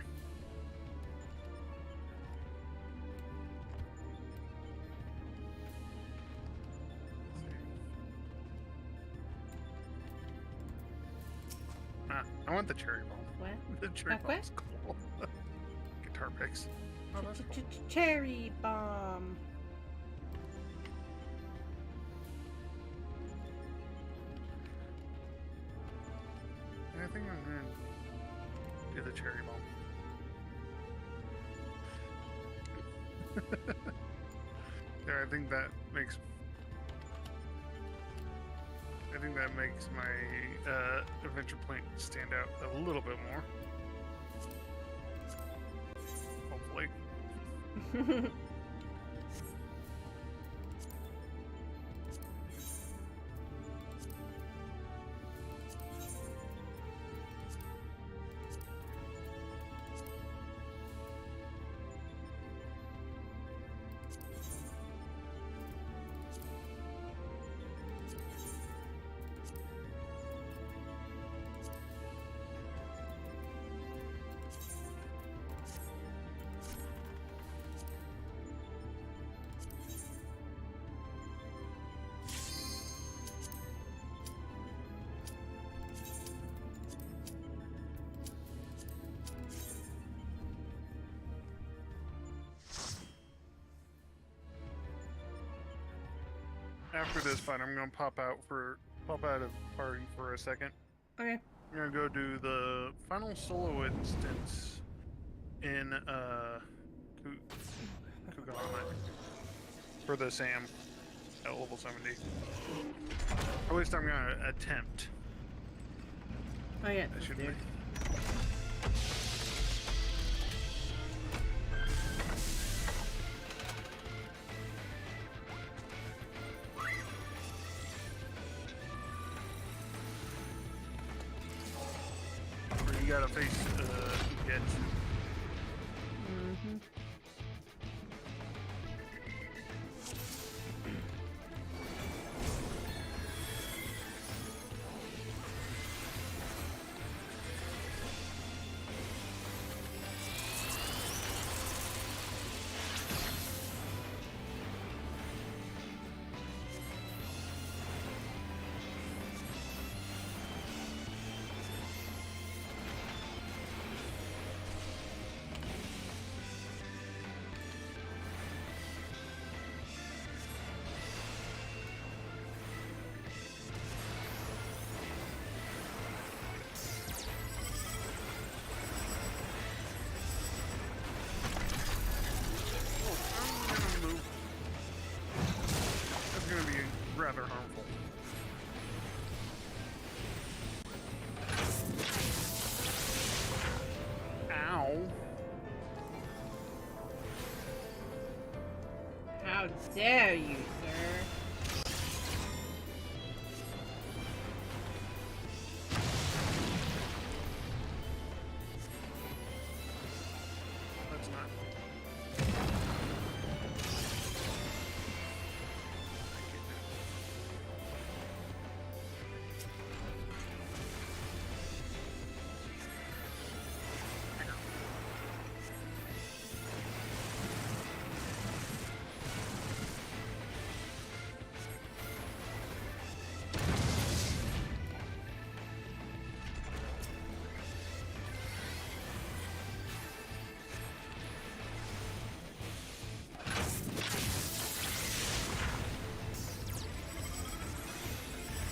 I want the cherry bomb. What? The cherry What? bomb's cool. Guitar picks. Oh, that's cool. Cherry bomb. I think I'm gonna do the cherry bomb. Yeah, I think that makes my adventure point stand out a little bit more. Hopefully. After this fight, I'm gonna pop out of party for a second. Okay. I'm gonna go do the final solo instance in Kugana for the Sam at level 70. At least I'm gonna attempt. Oh yeah, I should dude. make. You gotta face get. Mm-hmm. How dare you, sir? That's not.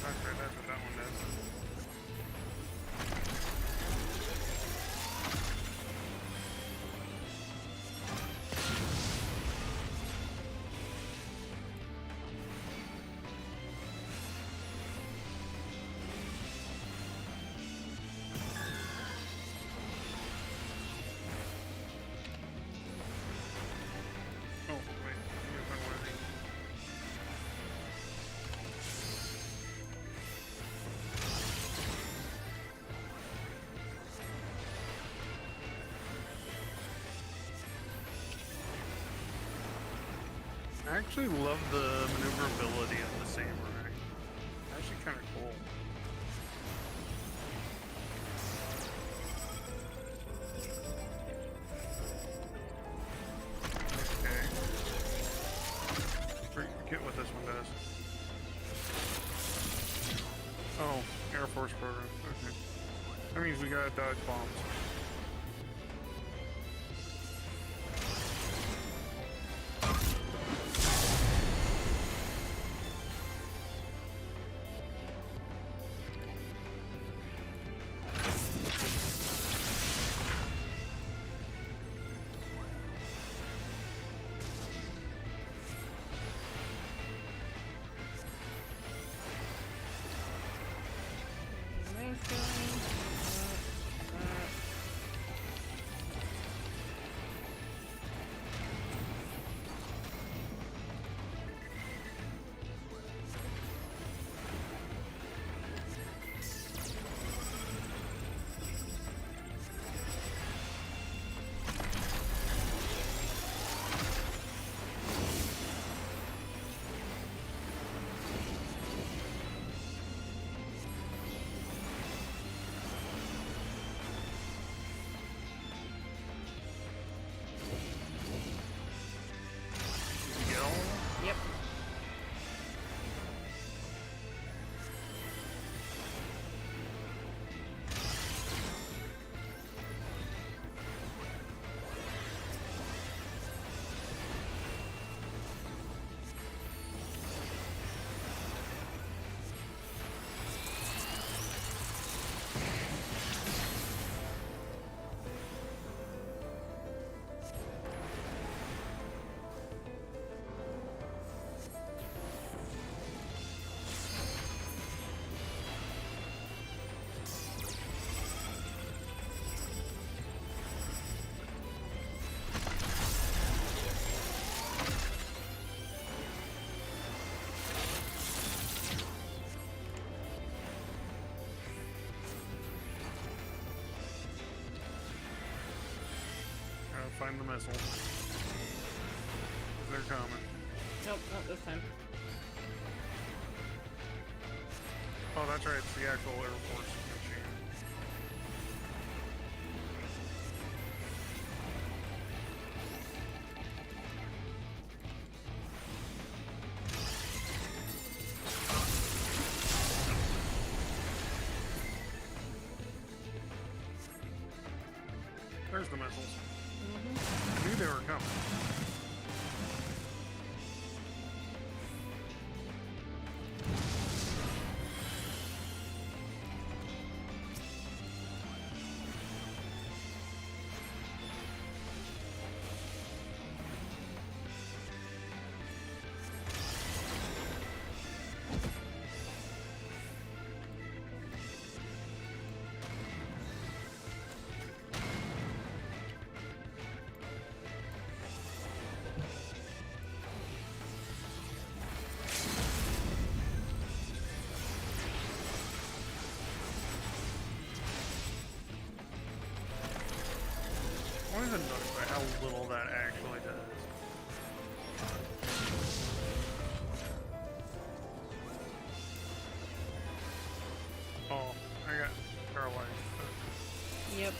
Okay, that's what that one does. Oh, wait. Here's my one of these. I actually love the maneuverability of the samurai. Actually kind of cool. Okay. Forget what this one does. Oh, Air Force program. Okay. That means we gotta dodge bombs. Nice going. Yell. Yep. Gotta find the missile. They're coming. Nope, not this time. Oh, that's right. It's the actual Air Force machine. There's the missiles. I knew they were coming. that actually does. Oh, I got paralyzed. Yep.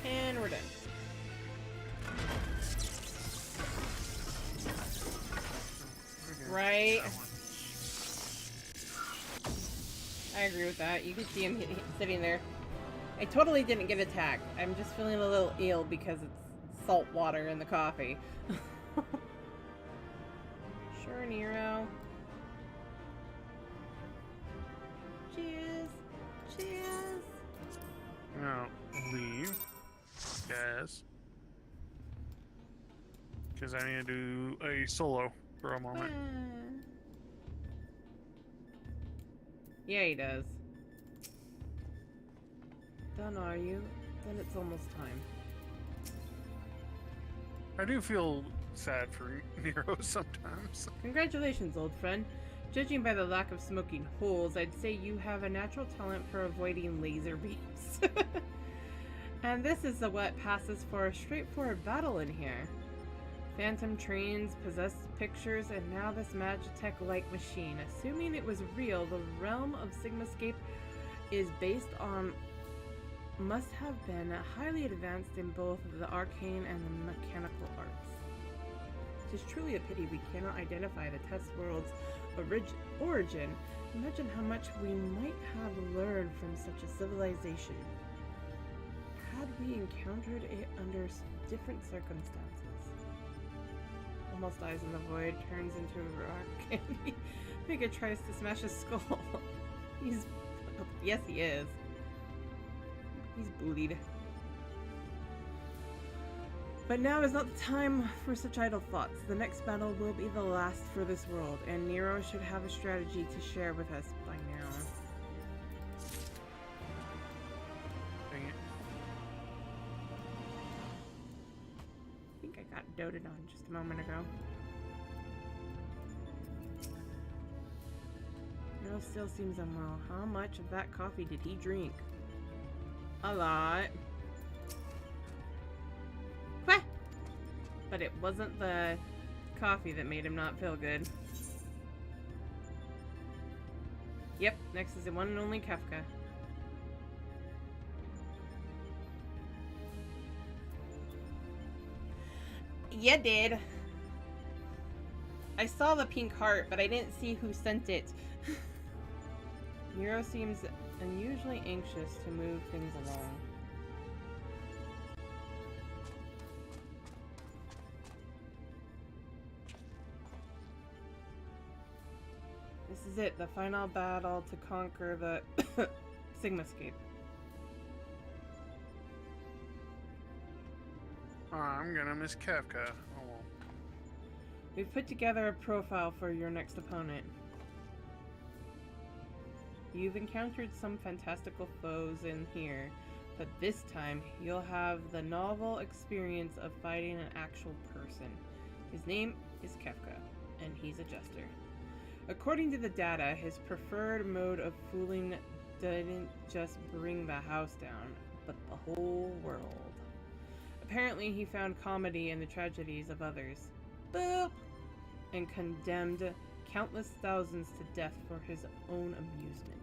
And we're done. Okay, Right. that one. I agree with that. You can see him sitting there. I totally didn't get attacked. I'm just feeling a little ill because it's salt water in the coffee. Sure, Nero. Cheers. Cheers. Now, leave. Yes. Because I need to do a solo for a moment. Yeah, he does. Done, are you? Then it's almost time. I do feel sad for Nero sometimes. Congratulations, old friend. Judging by the lack of smoking holes, I'd say you have a natural talent for avoiding laser beams. And this is what passes for a straightforward battle in here. Phantom trains, possessed pictures, and now this Magitech-like machine. Assuming it was real, the realm of Sigmascape is based on... must have been highly advanced in both the arcane and the mechanical arts. It is truly a pity we cannot identify the test world's origin. Imagine how much we might have learned from such a civilization had we encountered it under different circumstances. Almost dies in the void, turns into a rock, and Mega tries to smash his skull. He's... yes, he is. He's bullied. But now is not the time for such idle thoughts. The next battle will be the last for this world, and Nero should have a strategy to share with us by now. Dang it. I think I got doted on just a moment ago. Nero still seems unwell. How much of that coffee did he drink? A lot. Quah! But it wasn't the coffee that made him not feel good. Yep, next is the one and only Kefka. You did. I saw the pink heart, but I didn't see who sent it. Nero seems unusually anxious to move things along. This is it, the final battle to conquer the Sigmascape. I'm gonna miss Kafka. Oh well. We've put together a profile for your next opponent. You've encountered some fantastical foes in here, but this time you'll have the novel experience of fighting an actual person. His name is Kefka, and he's a jester. According to the data, his preferred mode of fooling didn't just bring the house down, but the whole world. Apparently he found comedy in the tragedies of others. Boop! And condemned countless thousands to death for his own amusement.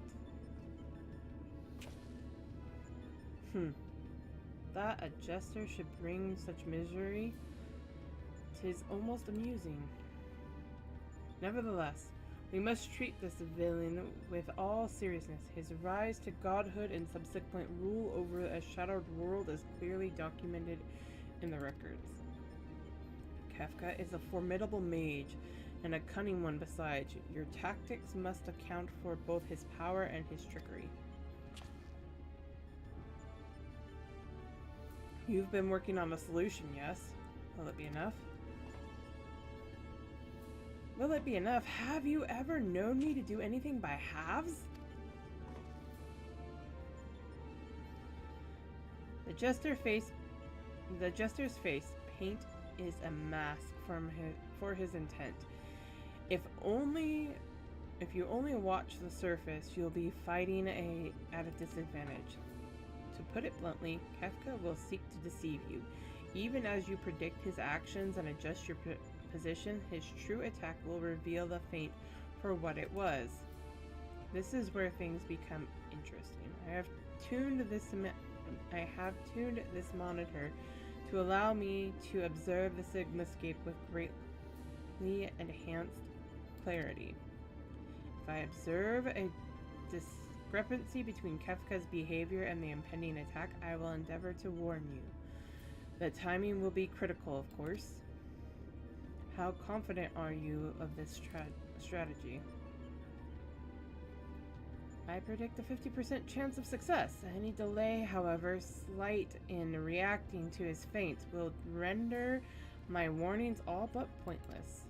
That a jester should bring such misery? 'Tis almost amusing. Nevertheless, we must treat this villain with all seriousness. His rise to godhood and subsequent rule over a shadowed world is clearly documented in the records. Kefka is a formidable mage, and a cunning one besides. Your tactics must account for both his power and his trickery. You've been working on a solution, yes? Will it be enough? Will it be enough? Have you ever known me to do anything by halves? The jester's face paint is a mask for his intent. If you only watch the surface, you'll be fighting at a disadvantage. To put it bluntly, Kefka will seek to deceive you. Even as you predict his actions and adjust your position, his true attack will reveal the feint for what it was. This is where things become interesting. I have tuned this monitor to allow me to observe the Sigmascape with greatly enhanced clarity. If I observe a discrepancy between Kefka's behavior and the impending attack, I will endeavor to warn you. The timing will be critical, of course. How confident are you of this strategy? I predict a 50% chance of success. Any delay, however slight in reacting to his feint, will render my warnings all but pointless.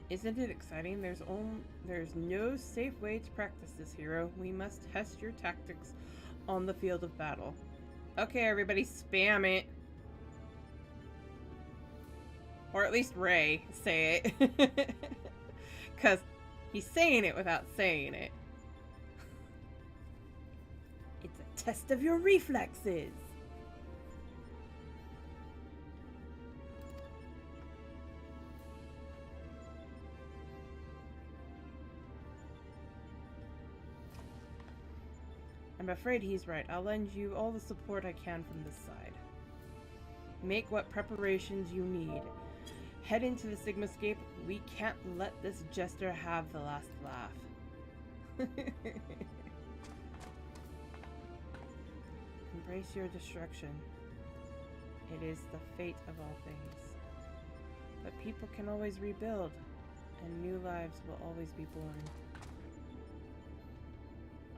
Isn't it exciting? There's no safe way to practice this, hero. We must test your tactics on the field of battle. Okay, everybody, spam it. Or at least Ray, say it. Because he's saying it without saying it. It's a test of your reflexes. I'm afraid he's right. I'll lend you all the support I can from this side. Make what preparations you need. Head into the Sigmascape. We can't let this jester have the last laugh. Embrace your destruction. It is the fate of all things. But people can always rebuild, and new lives will always be born.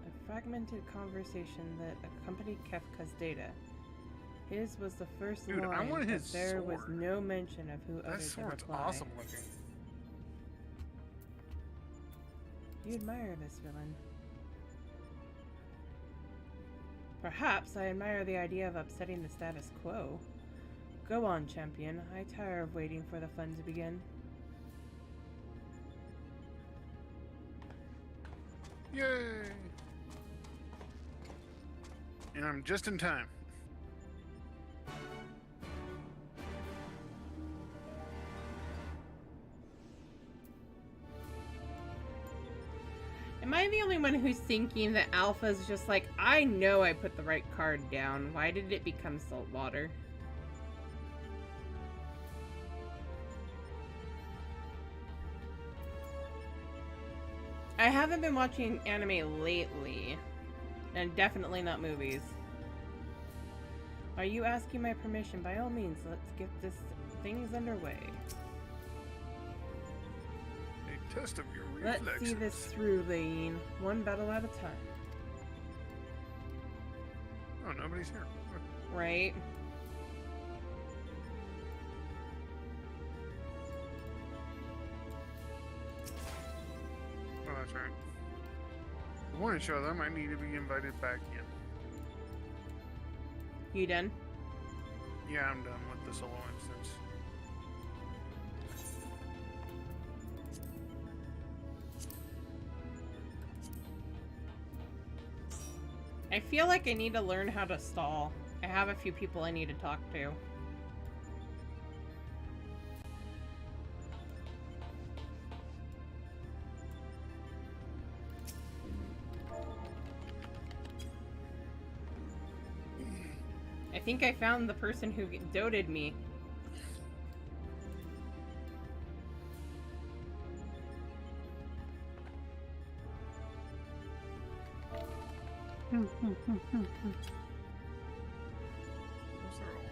A fragmented conversation that accompanied Kefka's data. His was the first Dude, line, I want his but there sword. was no mention of who That uttered the sword's reply. awesome looking. You admire this villain. Perhaps I admire the idea of upsetting the status quo. Go on, champion. I tire of waiting for the fun to begin. Yay! And I'm just in time. Am I the only one who's thinking that Alpha's just like, I know I put the right card down. Why did it become saltwater? I haven't been watching anime lately. And definitely not movies. Are you asking my permission? By all means, let's get things underway. A test of your reflexes. Let's see this through, Lane. One battle at a time. Oh, nobody's here. Right? Oh, that's right. I want to show them I need to be invited back in. You done? Yeah, I'm done with the solo instance. I feel like I need to learn how to stall. I have a few people I need to talk to. I think I found the person who doted me. Where's their all?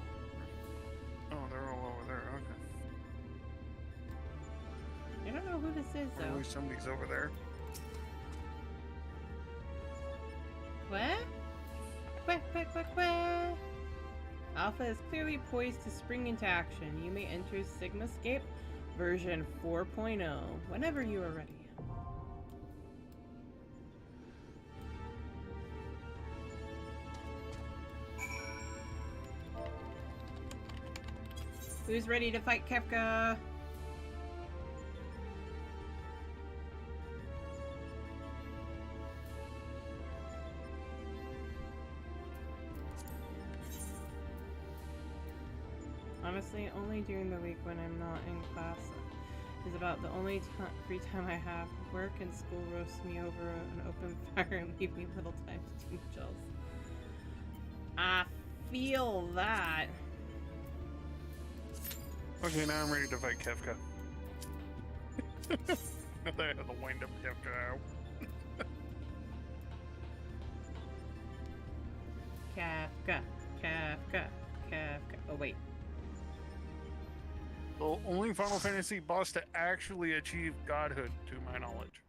Oh, they're all over there. Okay. I don't know who this is, though. Probably somebody's over there. What? Quack, quack, quack, quack. Alpha is clearly poised to spring into action. You may enter Sigmascape version 4.0 whenever you are ready. Who's ready to fight Kefka? Honestly, only during the week when I'm not in class is about the only free time I have. Work and school roast me over an open fire and leave me little time to do much else. I feel that. Okay, now I'm ready to fight Kefka. I had to wind up Kefka out. Kefka, Kefka, Kefka. Oh, wait. The only Final Fantasy boss to actually achieve godhood, to my knowledge.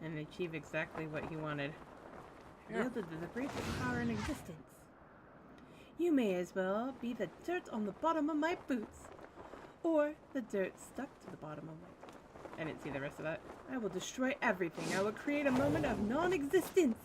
And achieve exactly what he wanted. Yeah. Wielded the greatest power in existence. You may as well be the dirt on the bottom of my boots. Or the dirt stuck to the bottom of my boots. I didn't see the rest of that. I will destroy everything. I will create a moment of non-existence.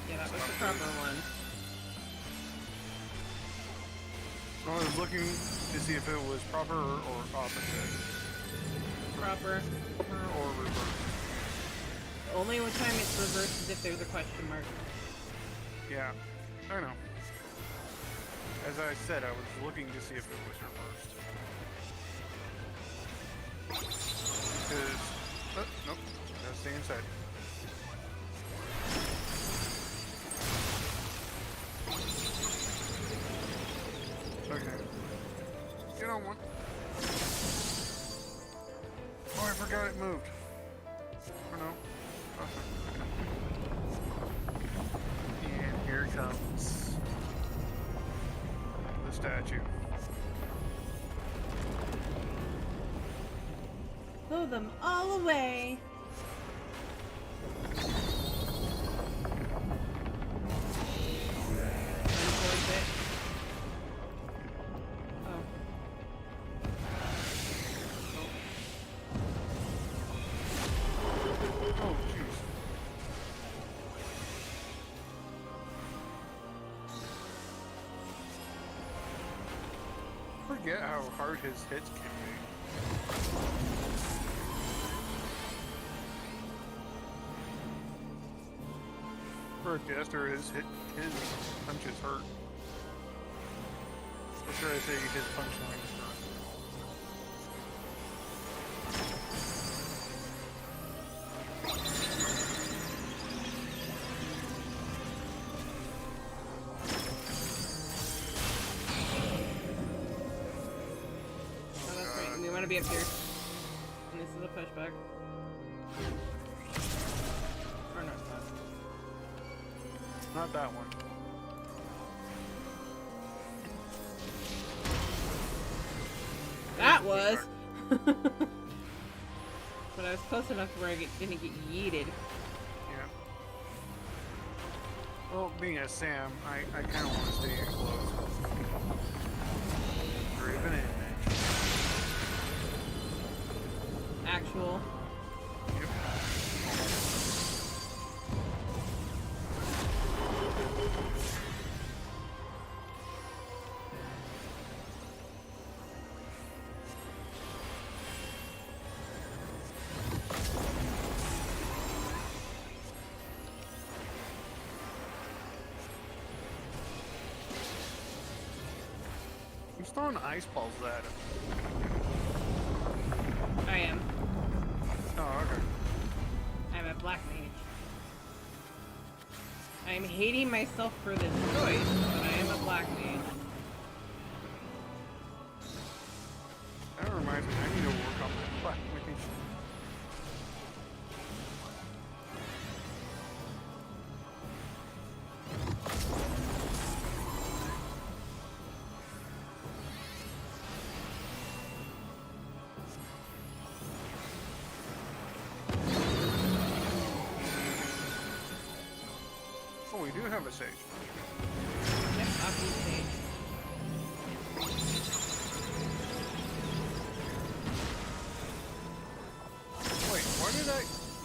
Yeah, that was the proper one. I was looking to see if it was proper or opposite. Proper. Or reverse. Only one time it's reversed is if there's a question mark. Yeah, I know. As I said, I was looking to see if it was reversed. Because... nope. Gotta stay inside. Okay. Get on one. Oh, I forgot it moved. Oh no. Okay. And here comes the statue. Blow them all away. Unforce it. Oh. Oh, jeez. Forget how hard his hits can be. For a caster, his punches hurt. Or should I say his punchlines hurt? Oh, that's right. We want to be up here. And this is a pushback. Or no, it's not. Not that one. That was! But I was close enough to where I didn't get yeeted. Yeah. Well, being a Sam, I kind of want to stay in close. Or even in range. Actual. Yep. Who's throwing ice balls at him? I am. Oh, okay. I'm a black mage. I'm hating myself for this choice, but I am a black mage. That reminds me, I need to work on my black mage. Oh, we do have a sage. Yep, Aki sage. Wait, why did I...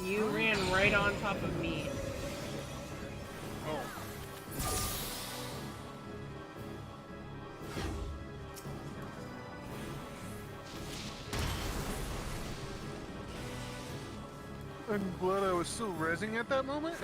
You ran right on top of me. Oh. I'm glad I was still rezzing at that moment.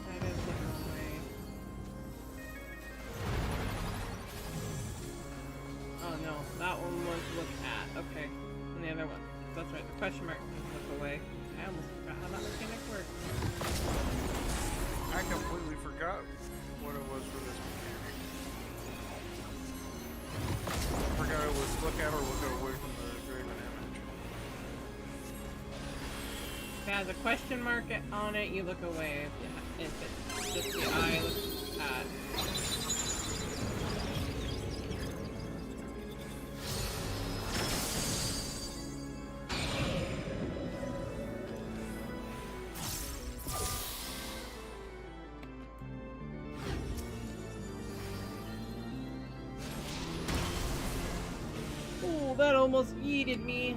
That is the wrong way. Oh no, that one was look at. Okay. And the other one. That's right, the question mark is look away. I almost forgot how that mechanic works. I completely forgot what it was for this mechanic. I forgot it was look at or look away from the graven image. If it has a question mark on it, you look away. If it's just the eye, look at. Oh, that almost yeeted me.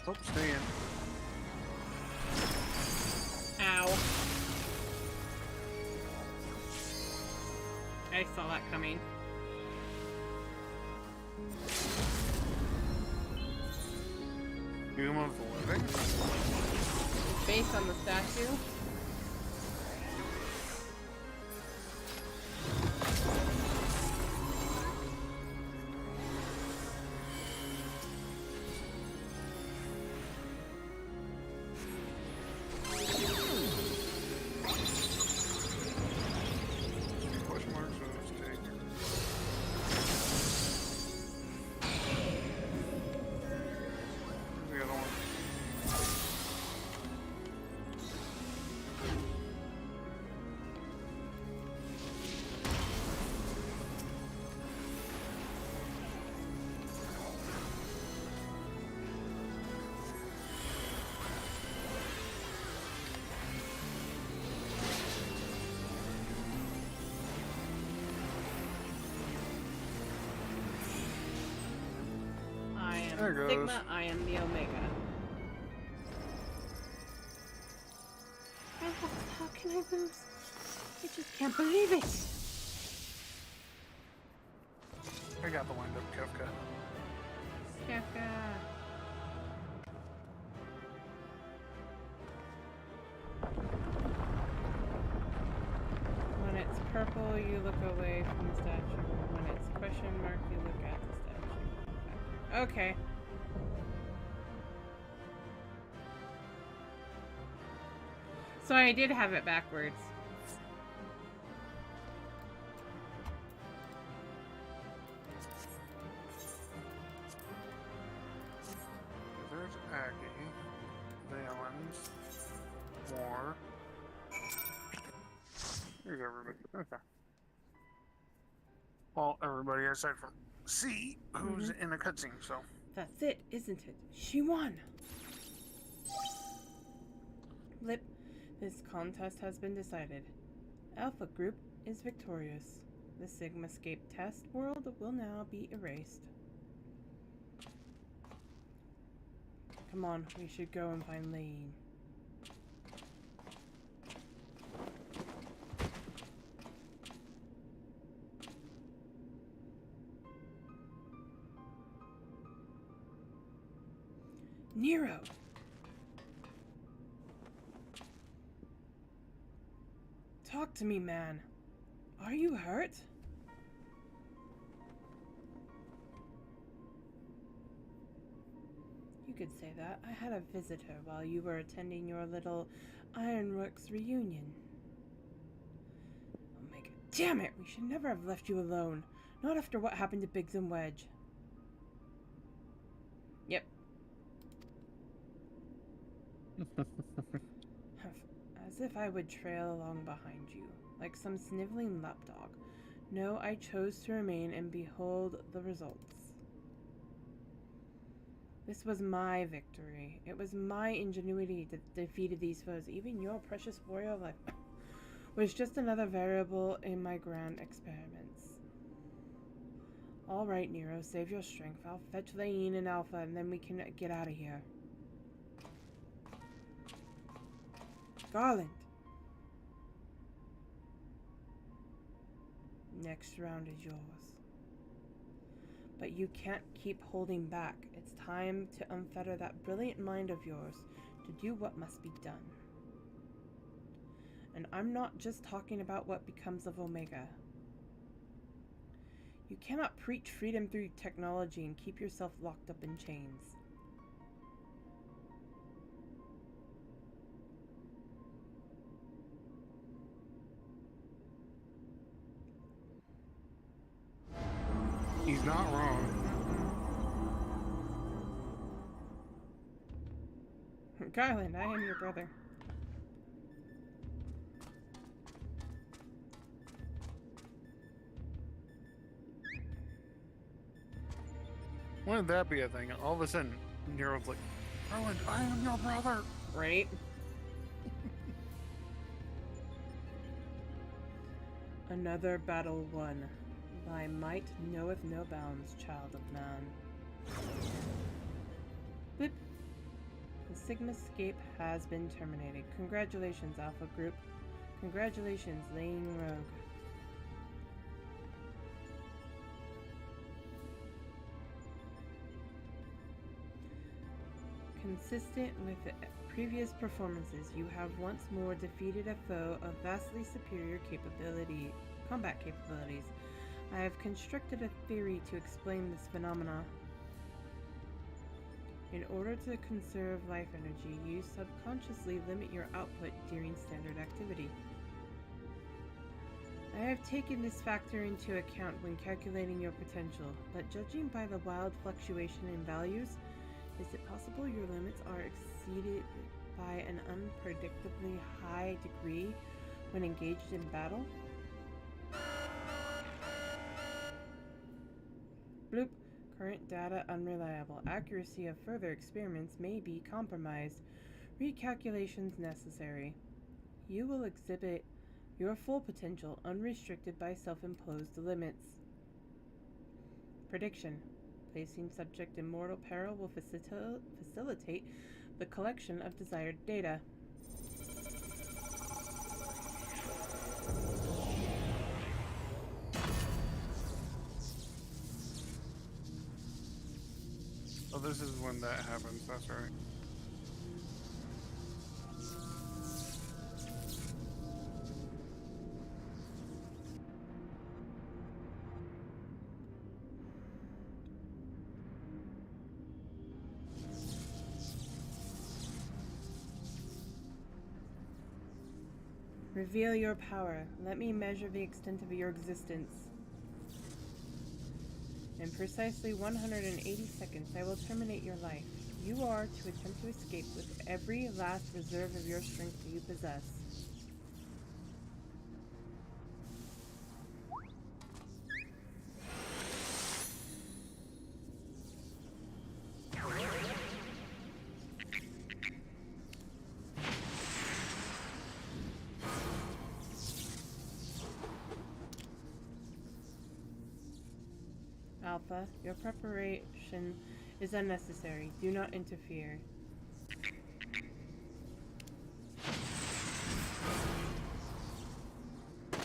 Oh, stay in. Ow. I saw that coming. Doom of the Living? Based on the statue. Question mark, so let's take. Where's the other one? I am There it goes. Sigma, I am the Omega. How can I lose? I just can't believe it. I got the wind up, Kefka. Kafka. When it's purple, you look away from the statue. When it's question mark, you look at the statue. Okay. So I did have it backwards. There's Aggie, Valens, more. Here's everybody. Okay. Well, everybody aside from C, who's in a cutscene, so. That's it, isn't it? She won! Blip, this contest has been decided. Alpha Group is victorious. The Sigmascape test world will now be erased. Come on, we should go and find Lane. Nero! Talk to me, man. Are you hurt? You could say that. I had a visitor while you were attending your little Ironworks reunion. Oh my god. Damn it! We should never have left you alone. Not after what happened to Biggs and Wedge. Yep. As if I would trail along behind you, like some sniveling lapdog. No, I chose to remain and behold the results. This was my victory. It was my ingenuity that defeated these foes. Even your precious warrior of life was just another variable in my grand experiments. All right, Nero, save your strength. I'll fetch Lane and Alpha, and then we can get out of here. Garland. Next round is yours. But you can't keep holding back. It's time to unfetter that brilliant mind of yours to do what must be done. And I'm not just talking about what becomes of Omega. You cannot preach freedom through technology and keep yourself locked up in chains. He's not wrong. Garland, I am your brother. Wouldn't that be a thing? All of a sudden, Nero's like, Roland, I am your brother. Right? Another battle won. Thy might knoweth no bounds, child of man. Blip. The Sigmascape has been terminated. Congratulations, Alpha Group. Congratulations, Lane Rogue. Consistent with previous performances, you have once more defeated a foe of vastly superior combat capabilities. I have constructed a theory to explain this phenomena. In order to conserve life energy, you subconsciously limit your output during standard activity. I have taken this factor into account when calculating your potential, but judging by the wild fluctuation in values, is it possible your limits are exceeded by an unpredictably high degree when engaged in battle? Bloop. Current data unreliable. Accuracy of further experiments may be compromised. Recalculations necessary. You will exhibit your full potential unrestricted by self-imposed limits. Prediction. Placing subject in mortal peril will facilitate the collection of desired data. Oh, this is when that happens, that's right. Reveal your power. Let me measure the extent of your existence. In precisely 180 seconds, I will terminate your life. You are to attempt to escape with every last reserve of your strength that you possess. Alpha, your preparation is unnecessary. Do not interfere.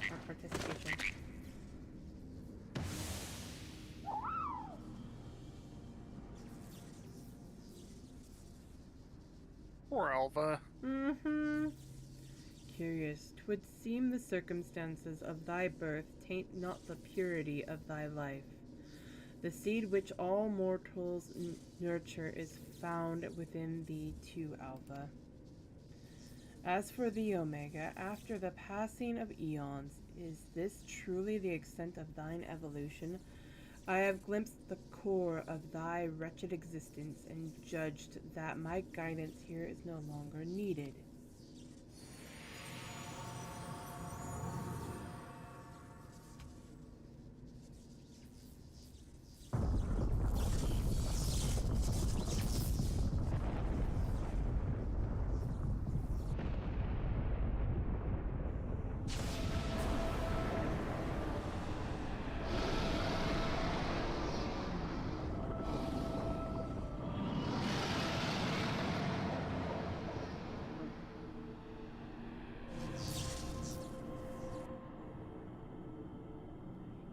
Or participation. Poor Alpha. Curious, 'twould seem the circumstances of thy birth taint not the purity of thy life. The seed which all mortals nurture is found within thee too, Alpha. As for thee, Omega, after the passing of eons, is this truly the extent of thine evolution? I have glimpsed the core of thy wretched existence and judged that my guidance here is no longer needed.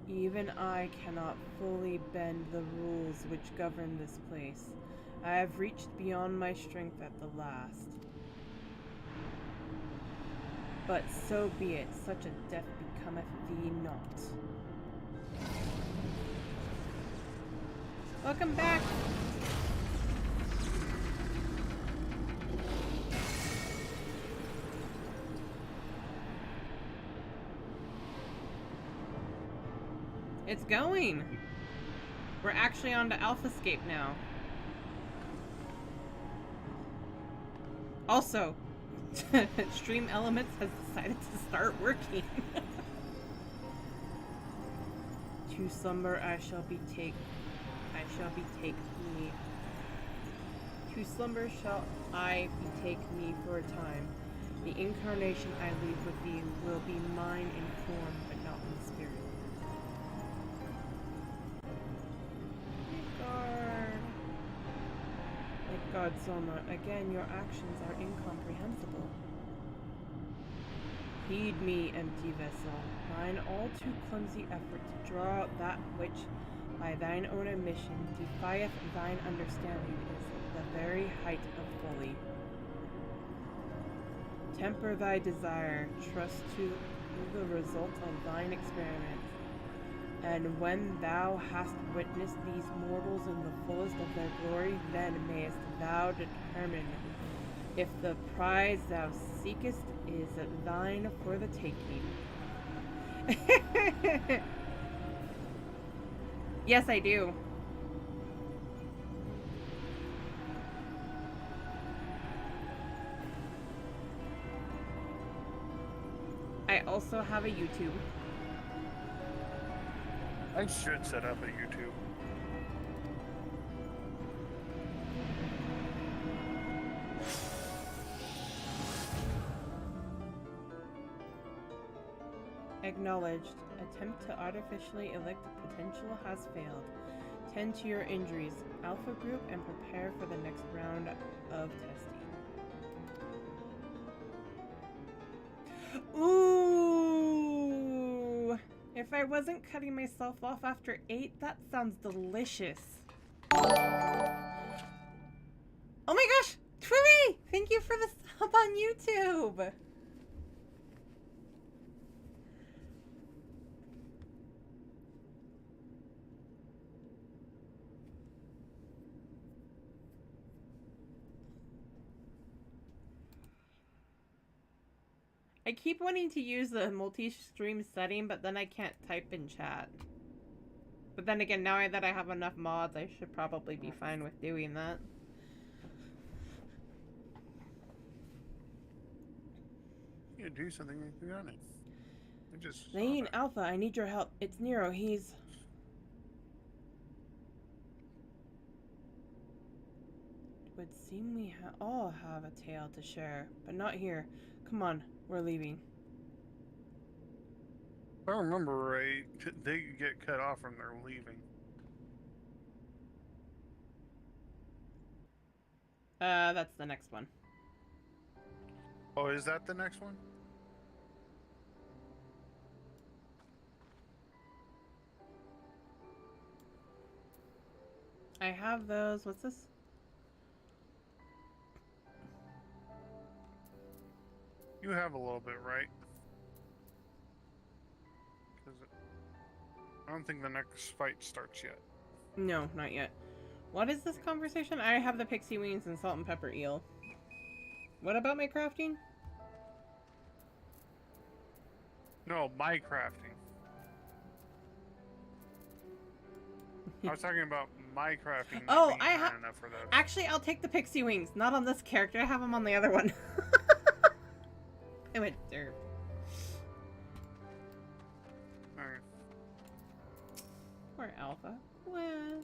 Even I cannot fully bend the rules which govern this place. I have reached beyond my strength at the last. But so be it, such a death becometh thee not. Welcome back! It's going! We're actually on to AlphaScape now. Also, Stream Elements has decided to start working. To slumber I shall betake me. To slumber shall I betake me for a time. The incarnation I leave with thee will be mine in form, but not in spirit. God, Soma, again your actions are incomprehensible. Heed me, empty vessel. Thine all too clumsy effort to draw out that which, by thine own admission, defieth thine understanding is the very height of folly. Temper thy desire, trust to the result of thine experiments, and when thou hast witnessed these mortals in the fullest of their glory, then mayest thou determine if the prize thou seekest is thine for the taking. Yes, I do. I also have a YouTube. I should set up a YouTube. Acknowledged. Attempt to artificially elect potential has failed. Tend to your injuries. Alpha group and prepare for the next round of testing. Ooh! If I wasn't cutting myself off after 8, that sounds delicious. Oh my gosh! Twilly! Thank you for the sub on YouTube! I keep wanting to use the multi-stream setting, but then I can't type in chat. But then again, now that I have enough mods, I should probably be fine with doing that. You do something like that on it. I just saw Zane, that. Alpha, I need your help. It's Nero. He's... It would seem we all have a tale to share, but not here. Come on, we're leaving. If I remember right, they get cut off when they're leaving. That's the next one. Oh, is that the next one? I have those. What's this? You have a little bit, right? Because I don't think the next fight starts yet. No, not yet. What is this conversation? I have the pixie wings and salt and pepper eel. What about my crafting? No, my crafting. I was talking about my crafting. Oh, being I high have. enough for those. Actually, I'll take the pixie wings. Not on this character. I have them on the other one. I went derp. Alright. Poor Alpha. Well.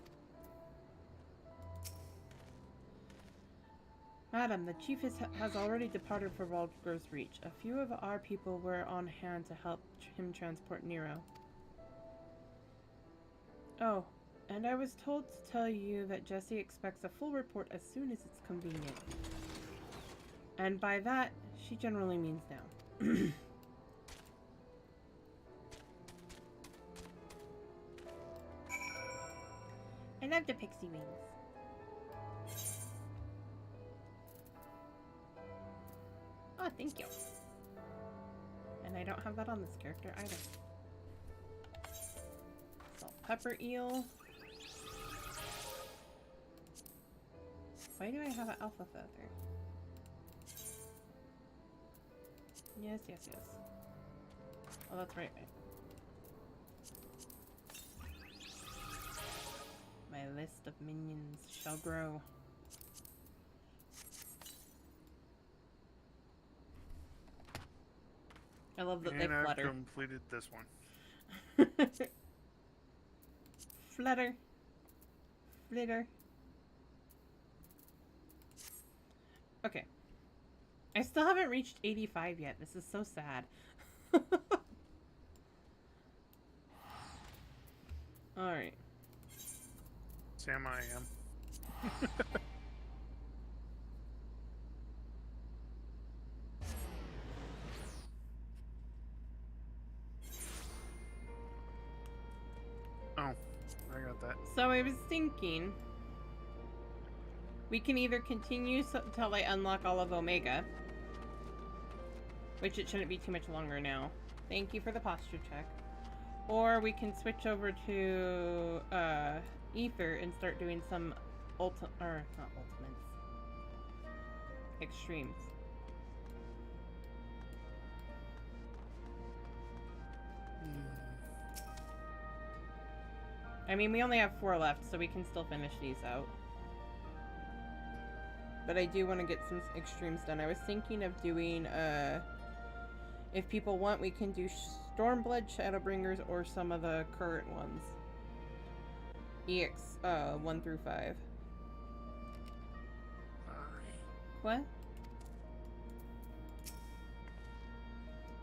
Madam, the chief has already departed for Waldgrove's Reach. A few of our people were on hand to help him transport Nero. Oh, and I was told to tell you that Jessie expects a full report as soon as it's convenient. And by that, she generally means now. I love the pixie wings. Oh, thank you. And I don't have that on this character either. Salt pepper eel. Why do I have an alpha feather? Yes, yes, yes. Oh, that's right. My list of minions shall grow. I love that they And I've flutter. completed this one. Flutter. Flitter. Okay. I still haven't reached 85 yet. This is so sad. Alright. Sam, I am. Oh, I got that. So I was thinking we can either continue until I unlock all of Omega, which it shouldn't be too much longer now. Thank you for the posture check. Or we can switch over to Ether and start doing some not ultimates. Extremes. I mean, we only have 4 left, so we can still finish these out. But I do want to get some extremes done. I was thinking of doing, if people want, we can do Stormblood, Shadowbringers, or some of the current ones. EX, 1 through 5. What?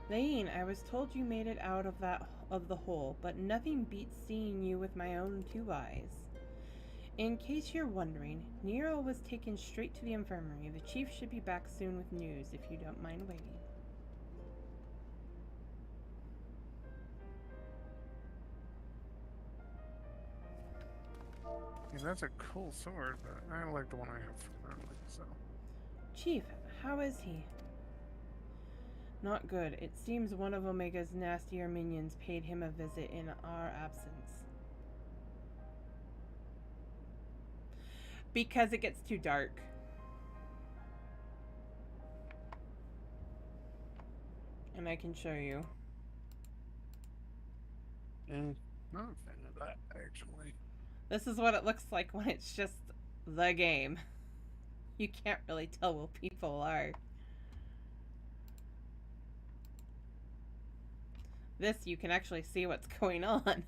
Lane, I was told you made it out of the hole, but nothing beats seeing you with my own 2 eyes. In case you're wondering, Nero was taken straight to the infirmary. The chief should be back soon with news, if you don't mind waiting. Yeah, that's a cool sword, but I like the one I have currently, so. Chief, how is he? Not good. It seems one of Omega's nastier minions paid him a visit in our absence. Because it gets too dark. And I can show you. Not a fan of that, actually. This is what it looks like when it's just the game. You can't really tell what people are. This, you can actually see what's going on.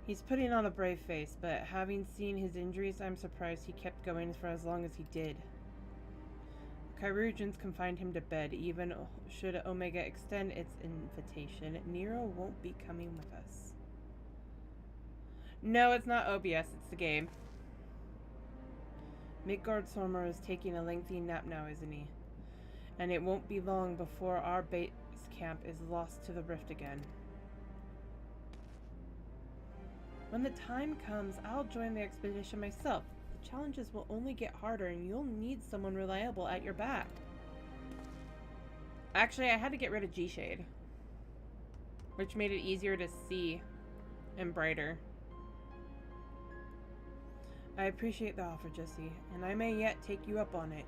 He's putting on a brave face, but having seen his injuries, I'm surprised he kept going for as long as he did. Chirurgeons confined him to bed. Even should Omega extend its invitation, Nero won't be coming with us. No, it's not OBS, it's the game. Midgard Sormer is taking a lengthy nap now, isn't he? And it won't be long before our base camp is lost to the rift again. When the time comes, I'll join the expedition myself. The challenges will only get harder and you'll need someone reliable at your back. Actually, I had to get rid of G-Shade, which made it easier to see and brighter. I appreciate the offer, Jesse, and I may yet take you up on it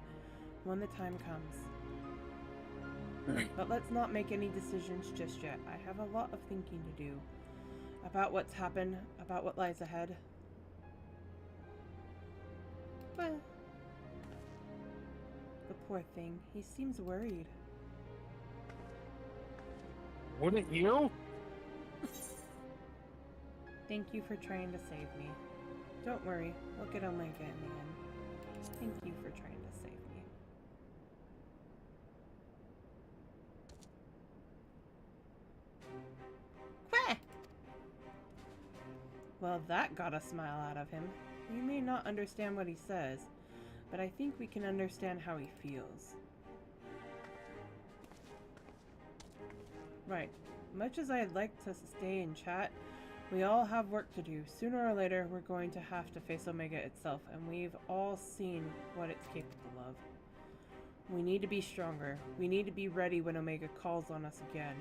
when the time comes. But let's not make any decisions just yet. I have a lot of thinking to do. About what's happened, about what lies ahead. Well, the poor thing. He seems worried. Wouldn't you? Thank you for trying to save me. Don't worry, we'll get Omega in the end. Thank you for trying to save me. Quah! Well, that got a smile out of him. We may not understand what he says, but I think we can understand how he feels. Right. Much as I'd like to stay and chat, we all have work to do. Sooner or later, we're going to have to face Omega itself, and we've all seen what it's capable of. We need to be stronger. We need to be ready when Omega calls on us again.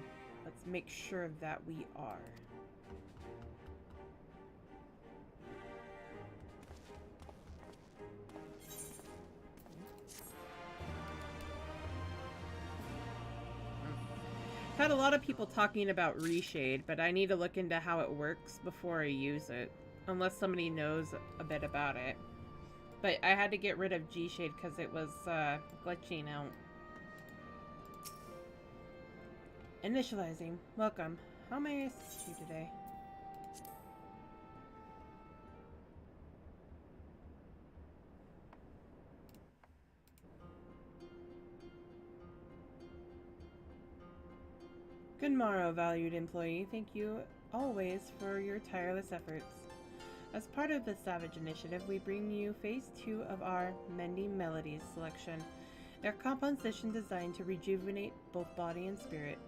Let's make sure that we are. I've had a lot of people talking about Reshade, but I need to look into how it works before I use it. Unless somebody knows a bit about it. But I had to get rid of G-Shade because it was glitching out. Initializing. Welcome. How may I assist you today? Good morrow, valued employee. Thank you always for your tireless efforts. As part of the Savage Initiative, we bring you Phase 2 of our Mending Melodies selection, a composition designed to rejuvenate both body and spirit.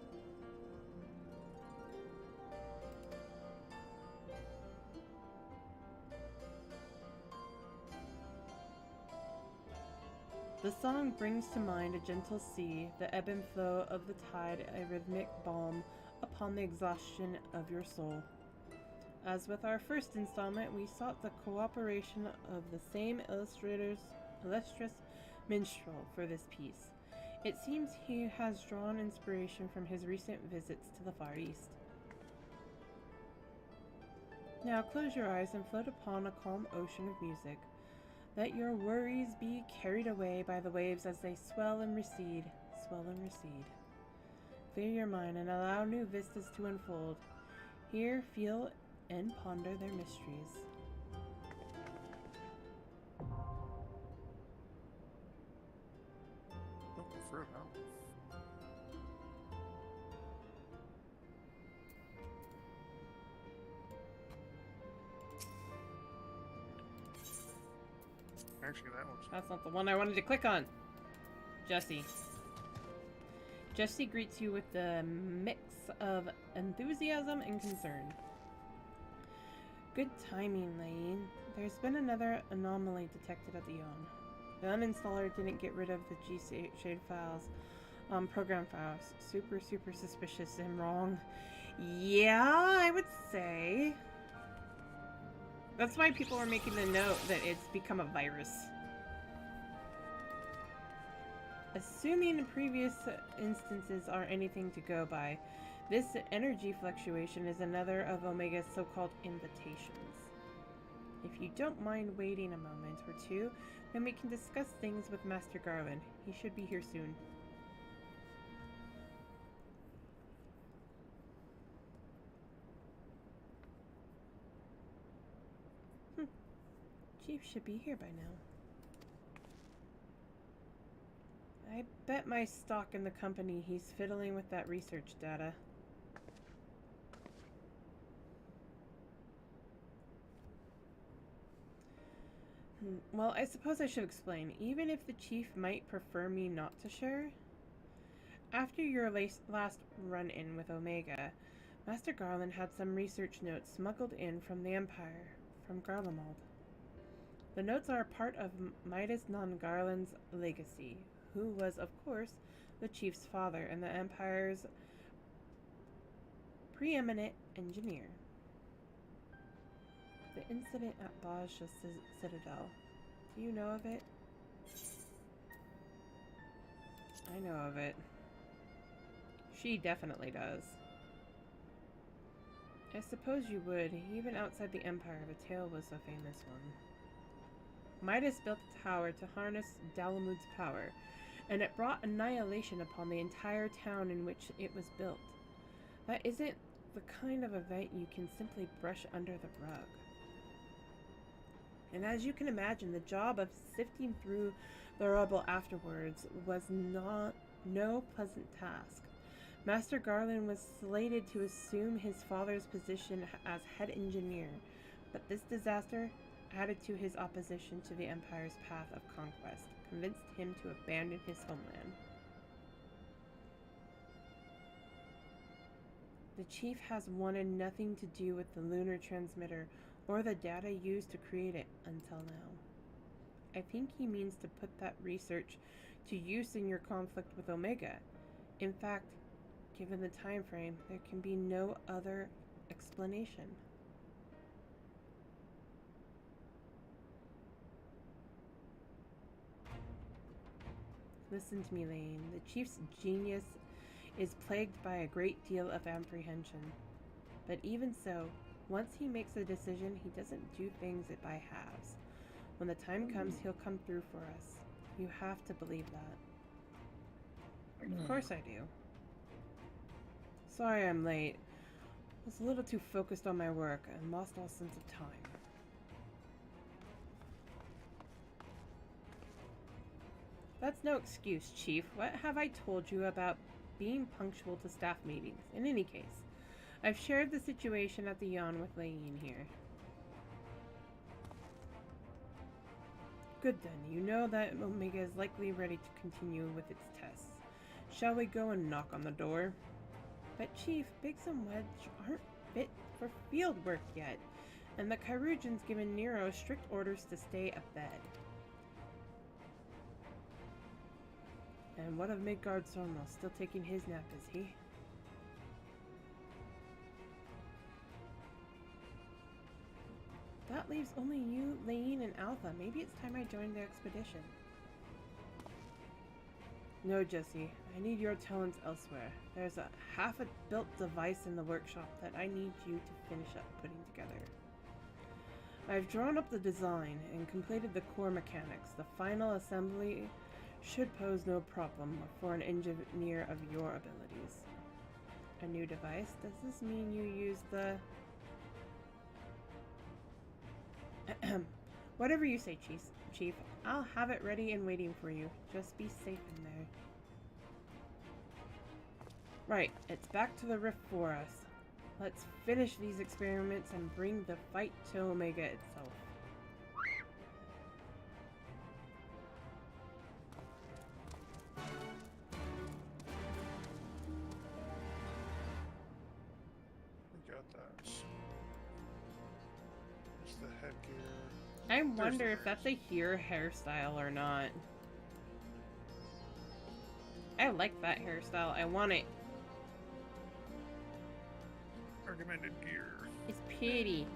The song brings to mind a gentle sea, the ebb and flow of the tide, a rhythmic balm upon the exhaustion of your soul. As with our first installment, we sought the cooperation of the same illustrious minstrel for this piece. It seems he has drawn inspiration from his recent visits to the Far East. Now close your eyes and float upon a calm ocean of music. Let your worries be carried away by the waves as they swell and recede, swell and recede. Clear your mind and allow new vistas to unfold. Hear, feel, and ponder their mysteries. Don't prefer that. Actually, that one's... That's not the one I wanted to click on. Jesse. Jesse greets you with a mix of enthusiasm and concern. Good timing, Lane. There's been another anomaly detected at the Yawn. The uninstaller didn't get rid of the G-Shade files, program files. Super suspicious and wrong. Yeah, I would say. That's why people are making the note that it's become a virus. Assuming previous instances are anything to go by, this energy fluctuation is another of Omega's so-called invitations. If you don't mind waiting a moment or two, then we can discuss things with Master Garland. He should be here soon. Chief should be here by now. I bet my stock in the company he's fiddling with that research data. Well, I suppose I should explain, even if the chief might prefer me not to share. After your last run-in with Omega, Master Garland had some research notes smuggled in from the Empire, from Garlemald. The notes are part of Midas non Garland's legacy, who was, of course, the chief's father and the Empire's preeminent engineer. The incident at Baj's Citadel. Do you know of it? I know of it. She definitely does. I suppose you would. Even outside the Empire, the tale was a famous one. Midas built a tower to harness Dalamud's power, and it brought annihilation upon the entire town in which it was built. That isn't the kind of event you can simply brush under the rug. And as you can imagine, the job of sifting through the rubble afterwards was no pleasant task. Master Garland was slated to assume his father's position as head engineer, but this disaster, added to his opposition to the Empire's path of conquest, convinced him to abandon his homeland. The chief has wanted nothing to do with the lunar transmitter or the data used to create it until now. I think he means to put that research to use in your conflict with Omega. In fact, given the time frame, there can be no other explanation. Listen to me, Lane. The chief's genius is plagued by a great deal of apprehension. But even so, once he makes a decision, he doesn't do things by halves. When the time comes, he'll come through for us. You have to believe that. Of course I do. Sorry I'm late. I was a little too focused on my work and lost all sense of time. That's no excuse, Chief. What have I told you about being punctual to staff meetings? In any case, I've shared the situation at the yawn with Layeen here. Good then, you know that Omega is likely ready to continue with its tests. Shall we go and knock on the door? But Chief, Biggs and Wedge aren't fit for field work yet, and the Kyrugian's given Nero strict orders to stay abed. And what of Midgard Sormel? Still taking his nap, is he? That leaves only you, Layeen, and Alpha. Maybe it's time I joined the expedition. No, Jesse. I need your talents elsewhere. There's a half-built device in the workshop that I need you to finish up putting together. I've drawn up the design and completed the core mechanics. The final assembly should pose no problem for an engineer of your abilities. A new device? Does this mean you use the... Whatever you say, Chief. I'll have it ready and waiting for you. Just be safe in there. Right, it's back to the rift for us. Let's finish these experiments and bring the fight to Omega itself. We got that. What's the headgear? I wonder if that's a here hairstyle or not. I like that hairstyle. I want it. Recommended gear. It's pretty.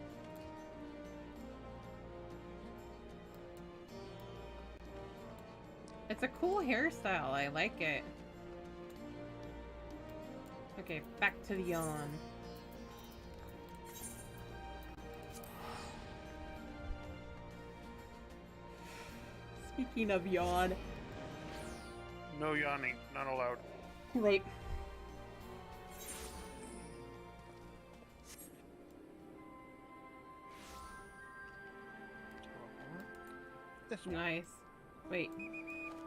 It's a cool hairstyle. I like it. Okay, back to the yawn. Speaking of yawn. No yawning, not allowed. Right. This one. Nice. Wait.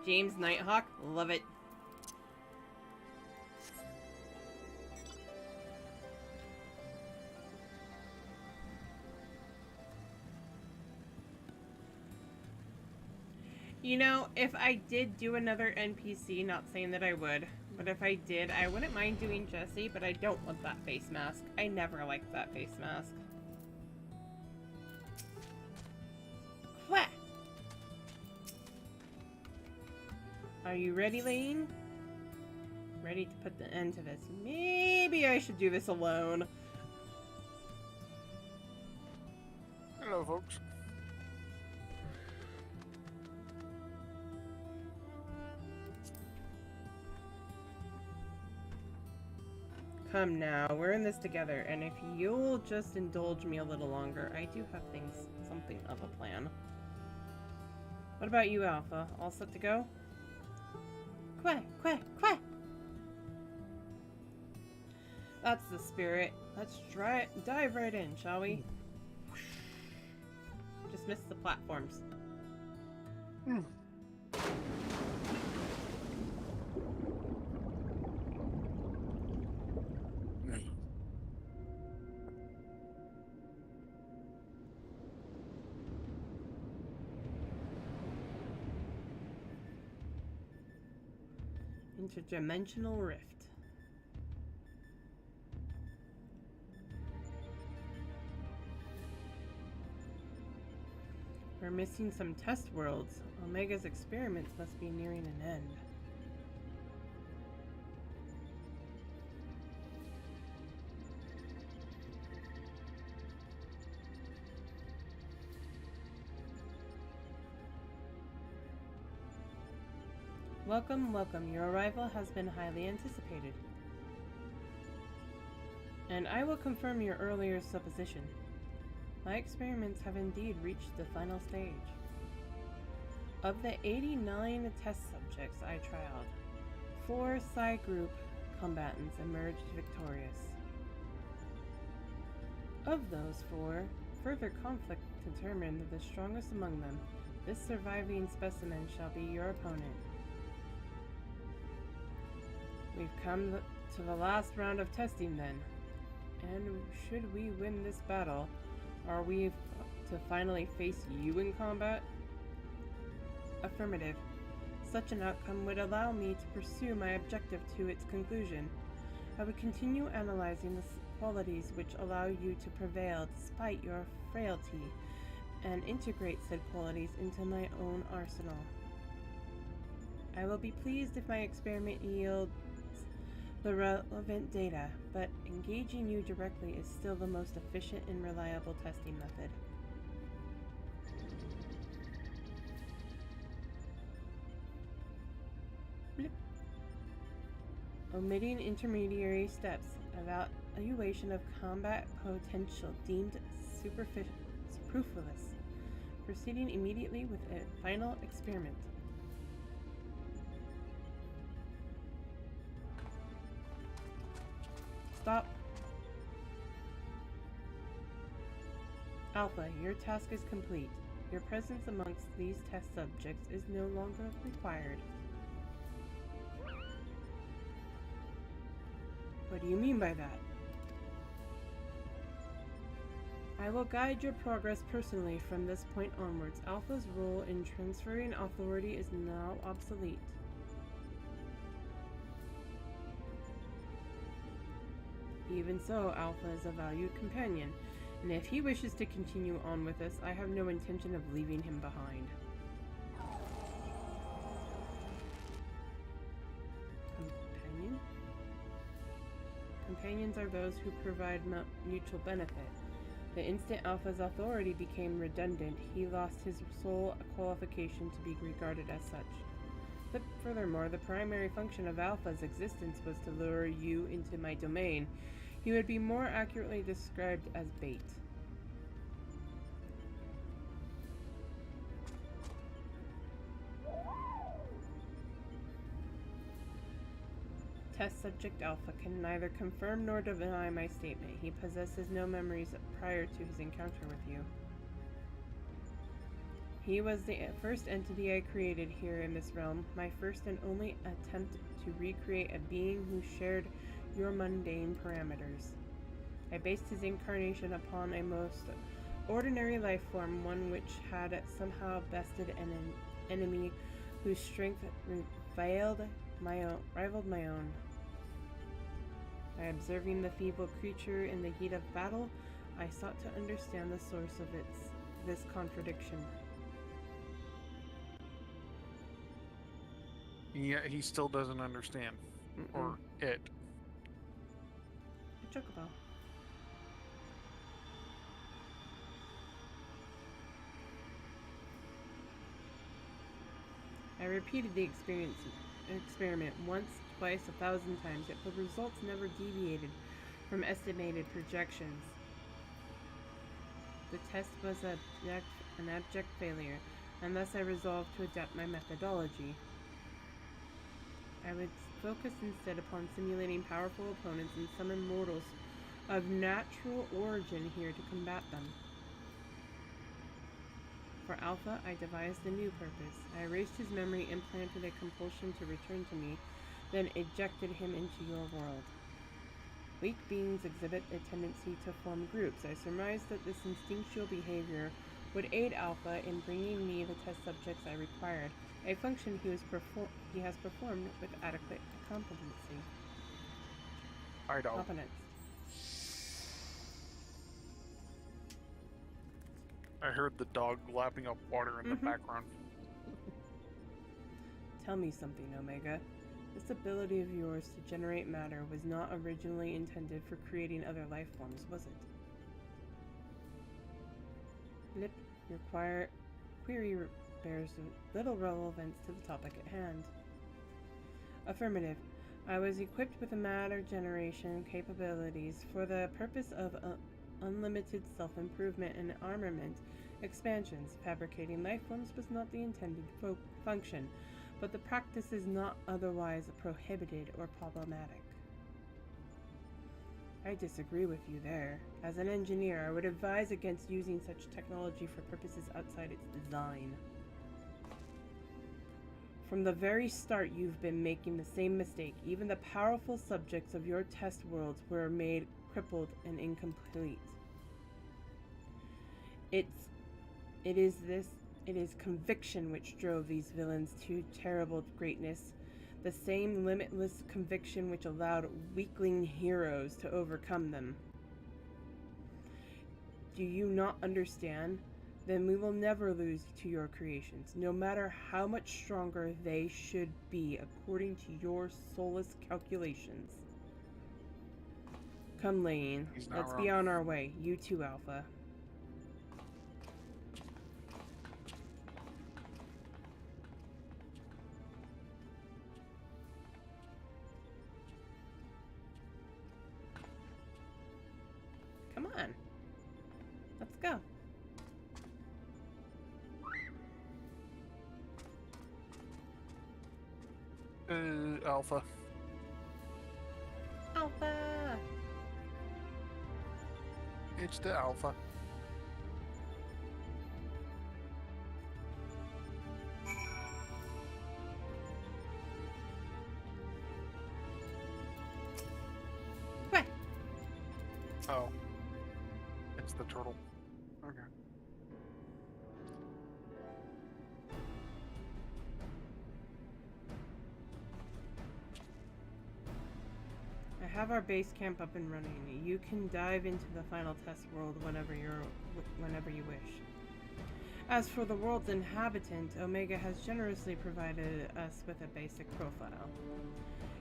James Nighthawk? Love it. You know, if I did do another NPC, not saying that I would, but if I did, I wouldn't mind doing Jesse, but I don't want that face mask. I never liked that face mask. What? Are you ready, Lane? Ready to put the end to this. Maybe I should do this alone. Hello, folks. Come now, we're in this together, and if you'll just indulge me a little longer, I do have something of a plan. What about you, Alpha? All set to go? Quack, quack, quack! That's the spirit. Let's dive right in, shall we? Just missed the platforms. Interdimensional rift. We're missing some test worlds. Omega's experiments must be nearing an end. Welcome, welcome. Your arrival has been highly anticipated. And I will confirm your earlier supposition. My experiments have indeed reached the final stage. Of the 89 test subjects I trialed, 4 Psi Group combatants emerged victorious. Of those 4, further conflict determined the strongest among them. This surviving specimen shall be your opponent. We've come to the last round of testing then, and should we win this battle, are we to finally face you in combat? Affirmative. Such an outcome would allow me to pursue my objective to its conclusion. I would continue analyzing the qualities which allow you to prevail despite your frailty, and integrate said qualities into my own arsenal. I will be pleased if my experiment yields the relevant data, but engaging you directly is still the most efficient and reliable testing method. Blip. Omitting intermediary steps, evaluation of combat potential deemed superfluous. Proceeding immediately with a final experiment. Stop. Alpha, your task is complete. Your presence amongst these test subjects is no longer required. What do you mean by that? I will guide your progress personally from this point onwards. Alpha's role in transferring authority is now obsolete. Even so, Alpha is a valued companion, and if he wishes to continue on with us, I have no intention of leaving him behind. Companion? Companions are those who provide mutual benefit. The instant Alpha's authority became redundant, he lost his sole qualification to be regarded as such. Furthermore, the primary function of Alpha's existence was to lure you into my domain. He would be more accurately described as bait. Test subject Alpha can neither confirm nor deny my statement. He possesses no memories prior to his encounter with you. He was the first entity I created here in this realm, my first and only attempt to recreate a being who shared your mundane parameters. I based his incarnation upon a most ordinary life form, one which had somehow bested an enemy whose strength rivaled my own. By observing the feeble creature in the heat of battle, I sought to understand the source of this contradiction. Yeah, he still doesn't understand. Or it. A chocobo. I repeated the experiment once, twice, 1,000 times, yet the results never deviated from estimated projections. The test was an abject failure, and thus I resolved to adapt my methodology. I would focus instead upon simulating powerful opponents and summon mortals of natural origin here to combat them. For Alpha, I devised a new purpose. I erased his memory and planted a compulsion to return to me, then ejected him into your world. Weak beings exhibit a tendency to form groups. I surmised that this instinctual behavior would aid Alpha in bringing me the test subjects I required, a function he has performed with adequate competency. I don't. Competence. I heard the dog lapping up water in the background. Tell me something, Omega. This ability of yours to generate matter was not originally intended for creating other life forms, was it? Lip, your query bears little relevance to the topic at hand. Affirmative. I was equipped with matter generation capabilities for the purpose of unlimited self-improvement and armament expansions. Fabricating life forms was not the intended function, but the practice is not otherwise prohibited or problematic. I disagree with you there. As an engineer, I would advise against using such technology for purposes outside its design. From the very start, you've been making the same mistake. Even the powerful subjects of your test worlds were made crippled and incomplete. It is conviction which drove these villains to terrible greatness, the same limitless conviction which allowed weakling heroes to overcome them. Do you not understand? Then we will never lose to your creations, no matter how much stronger they should be according to your soulless calculations. Come, Lane. Let's be on our way. You too, Alpha. Come on. Let's go. Alpha. Alpha! It's the Alpha. What? Oh. It's the turtle. Okay. I have our base camp up and running. You can dive into the final test world whenever you wish. As for the world's inhabitant, Omega has generously provided us with a basic profile.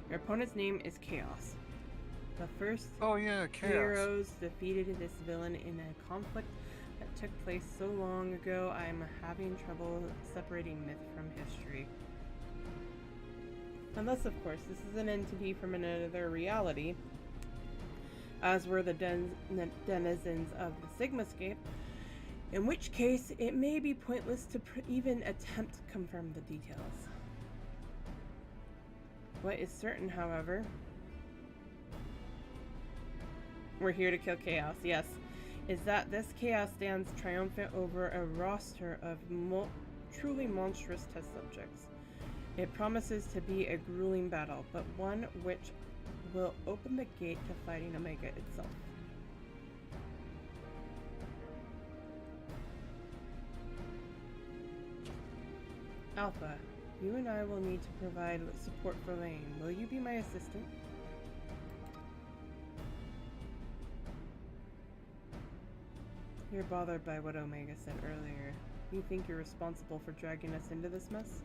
Your opponent's name is Chaos. The first Chaos. heroes defeated this villain in a conflict that took place so long ago, I am having trouble separating myth from history. Unless, of course, this is an entity from another reality, as were the denizens of the Sigmascape, in which case it may be pointless to even attempt to confirm the details. What is certain, however, we're here to kill chaos, yes, is that this chaos stands triumphant over a roster of truly monstrous test subjects. It promises to be a grueling battle, but one which will open the gate to fighting Omega itself. Alpha, you and I will need to provide support for Lane. Will you be my assistant? You're bothered by what Omega said earlier. You think you're responsible for dragging us into this mess?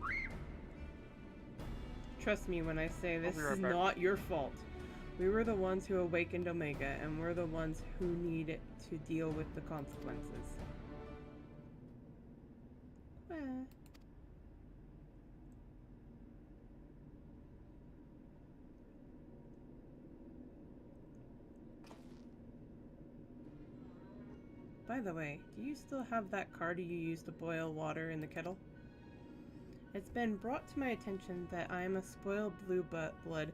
Trust me when I say this is not your fault. We were the ones who awakened Omega, and we're the ones who need to deal with the consequences. By the way, do you still have that card you used to boil water in the kettle? It's been brought to my attention that I am a spoiled blue blood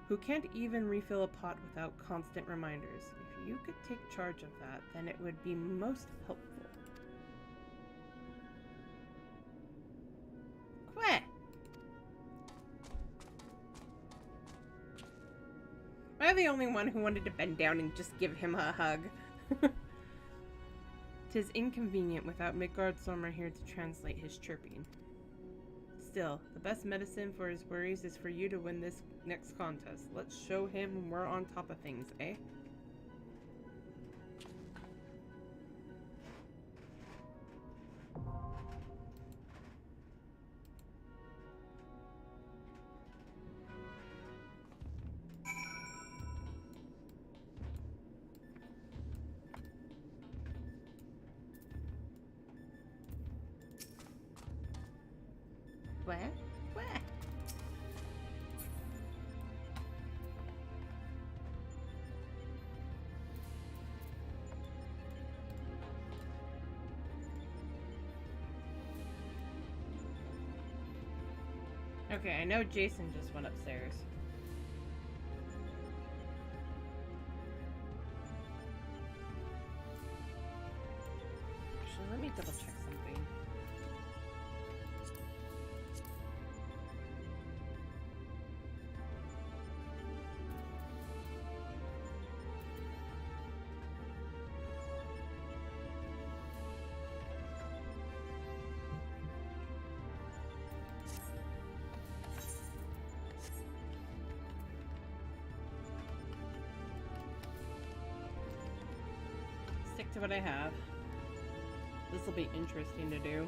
who can't even refill a pot without constant reminders. If you could take charge of that, then it would be most helpful. Queh! Am I the only one who wanted to bend down and just give him a hug? 'Tis inconvenient without Midgard Stormer here to translate his chirping. Still, the best medicine for his worries is for you to win this next contest. Let's show him we're on top of things, eh? Where? Where? Okay, I know Jason just went upstairs. Actually, let me double check something. Stick to what I have. This will be interesting to do.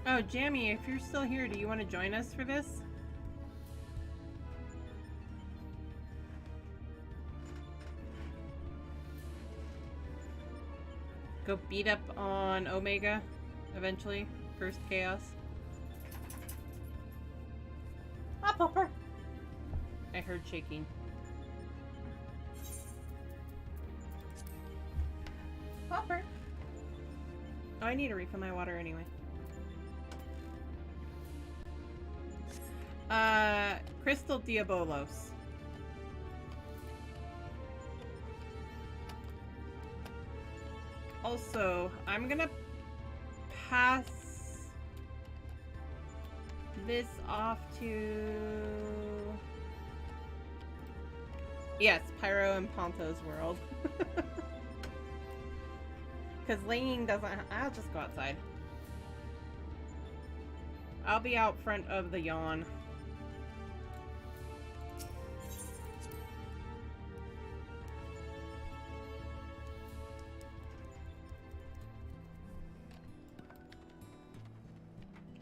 Oh, Jammy, if you're still here, do you want to join us for this? Go beat up on Omega, eventually. First Chaos. Ah, Popper! I heard shaking. Popper! Oh, I need to refill my water anyway. Crystal Diabolos. Also, I'm gonna pass this off to... Yes, Pyro and Ponto's world. Because Lane doesn't... I'll just go outside. I'll be out front of the yawn.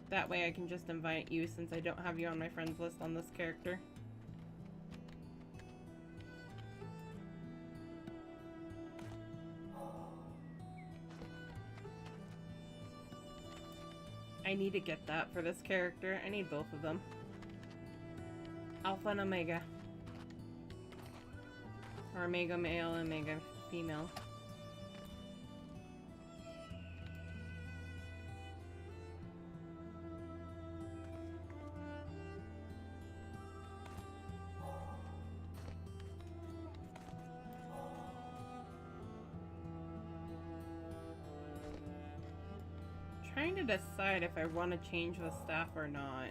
That way I can just invite you since I don't have you on my friends list on this character. I need to get that for this character. I need both of them. Alpha and Omega. Or Omega male and Omega female. Trying to decide if I want to change the staff or not.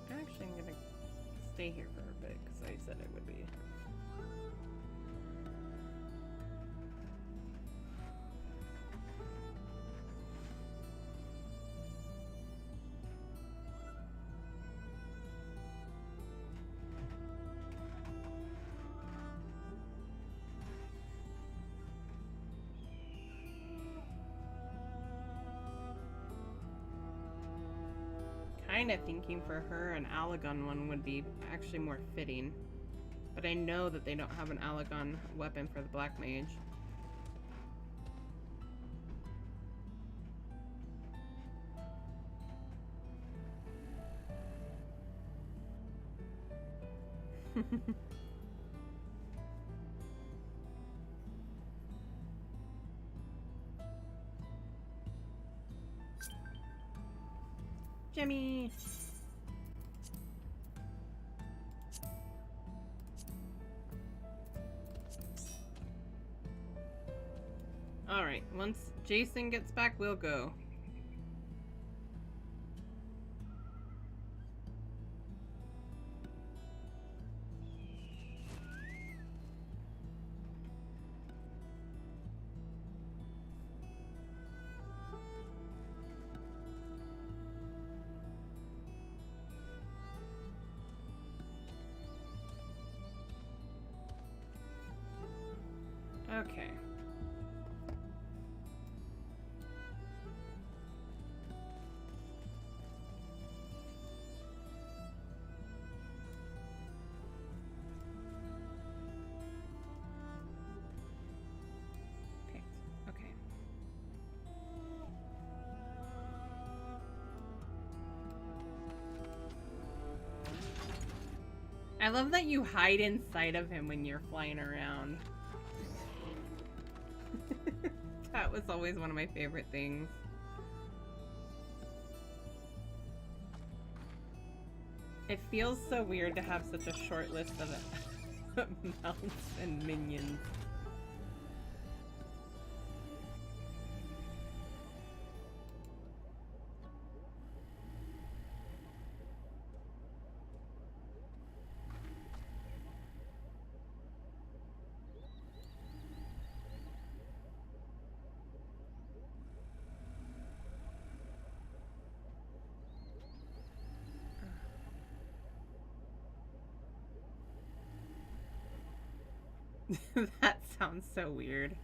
Actually, I'm gonna stay here for a bit because I said I would be. Kind of thinking for her an Allagon one would be actually more fitting. But I know that they don't have an Allagon weapon for the Black Mage. Jimmy! Alright, once Jason gets back, we'll go. Okay. Okay. I love that you hide inside of him when you're flying around. That was always one of my favorite things. It feels so weird to have such a short list of mounts and minions. That sounds so weird.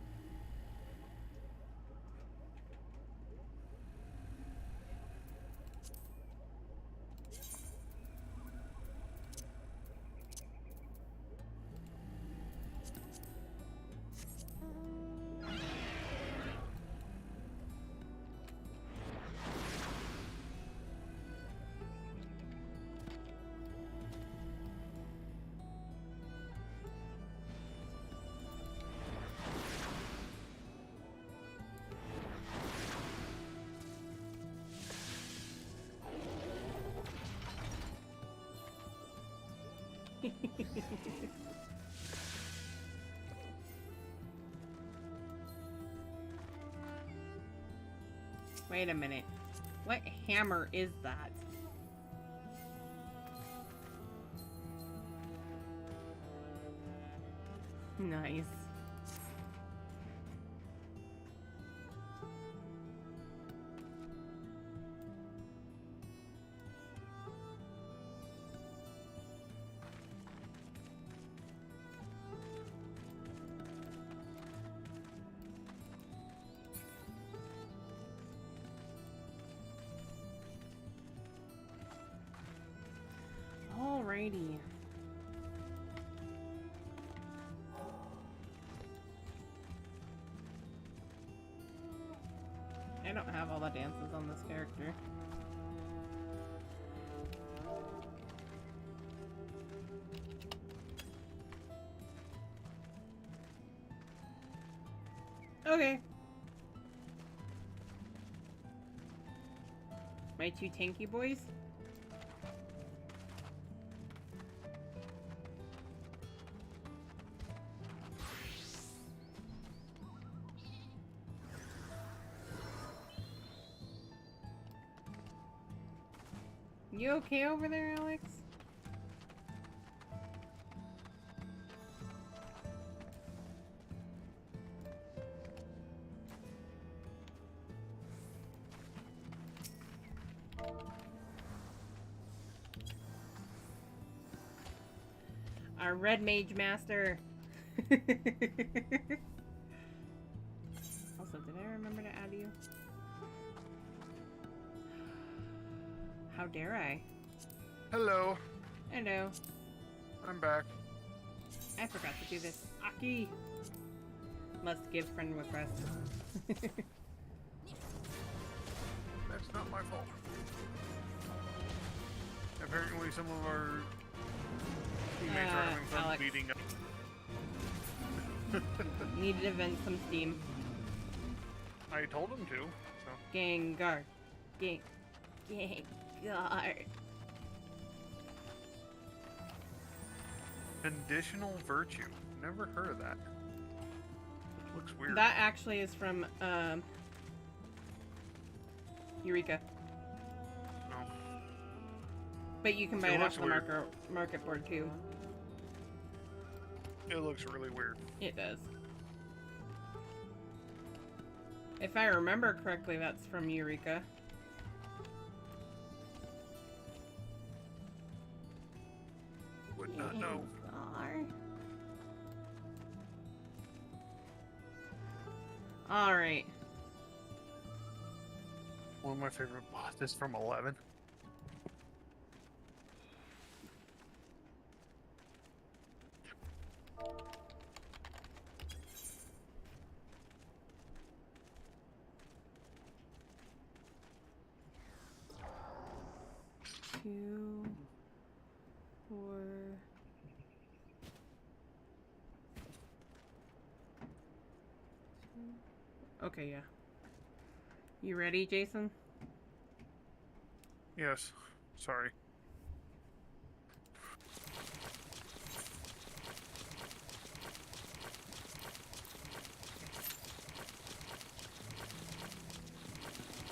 Wait a minute. What hammer is that? Nice. Alrighty. I don't have all the dances on this character. Okay. My two tanky boys? You okay over there, Alex? Our red mage master. Also, did I remember to add you? How dare I? Hello. Hello. I'm back. I forgot to do this. Aki! Must give friend request. That's not my fault. Apparently some of our teammates are having fun Alex. beating up. Needed to vent some steam. I told him to, so. Gengar. Gengar. Conditional virtue. Never heard of that. Looks weird. That actually is from, Eureka. No. But you can buy It it looks off the weird. market board too. It looks really weird. It does. If I remember correctly, that's from Eureka. Would not know. Alright. One of my favorite bosses from 11. Two, four. Okay, yeah. You ready, Jason? Yes. Sorry.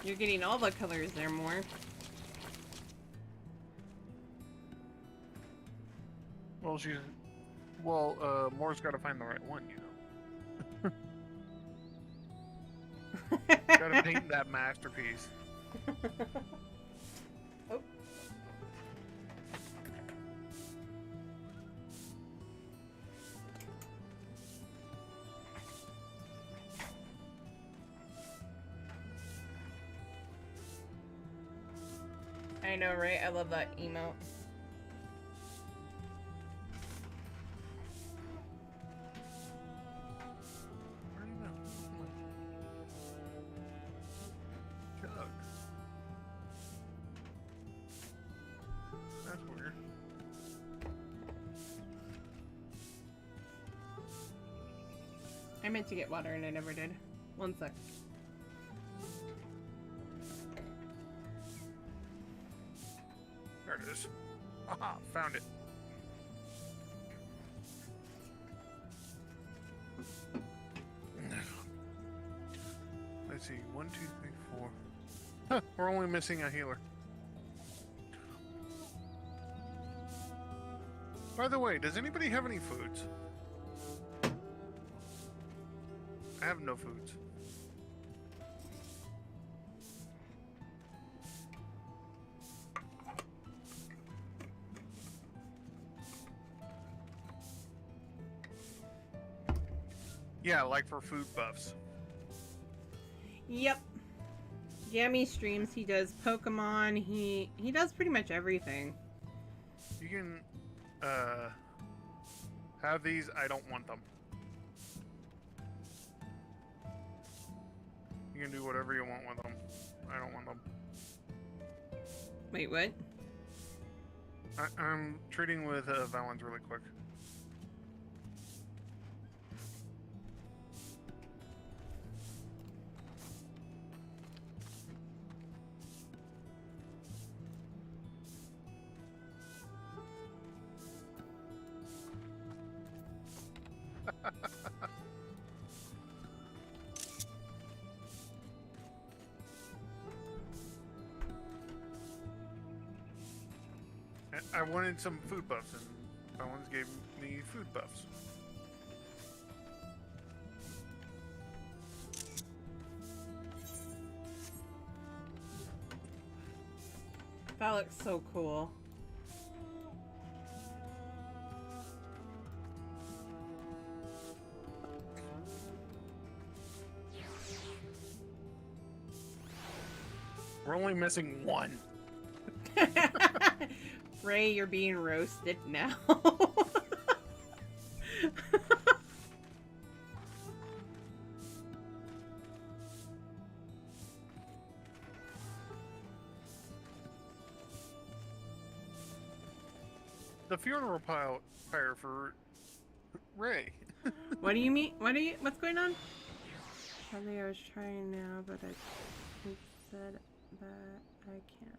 You're getting all the colors there, more. Well, she's... Well, Moore's got to find the right one, you know. Gotta paint that masterpiece. Oh. I know, right? I love that emote. Where do you go? Chug. That's weird. I meant to get water and I never did. One sec. There it is. Aha, found it. Let's see. 1, 2, 3, 4. Huh, we're only missing a healer. By the way, does anybody have any foods? I have no foods. Yeah, like for food buffs. Yep. Jammy streams. He does Pokemon. He does pretty much everything. You can have these. I don't want them. You can do whatever you want with them. I don't want them. Wait, what? I'm trading with Valens really quick. I wanted some food buffs, and Valens gave me food buffs. That looks so cool. We're only missing one. Ray, you're being roasted now. The funeral pyre for Ray. What do you mean? What's going on? Probably I was trying now, but it said that I can't.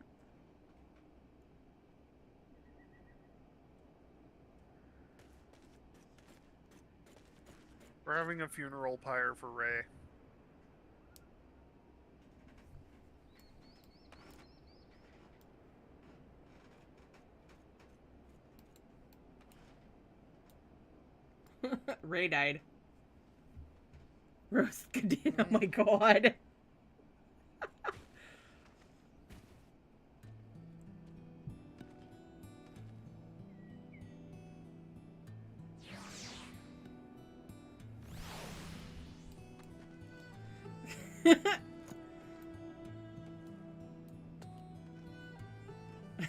We're having a funeral pyre for Ray. Ray died. Roast Gadin, oh my god.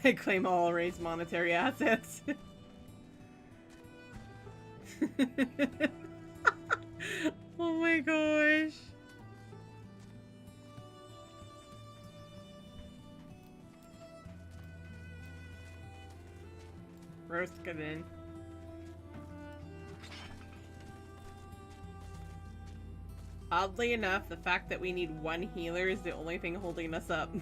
I claim all Ray's monetary assets. Oh my gosh. Roast Gadin. Oddly enough, the fact that we need one healer is the only thing holding us up.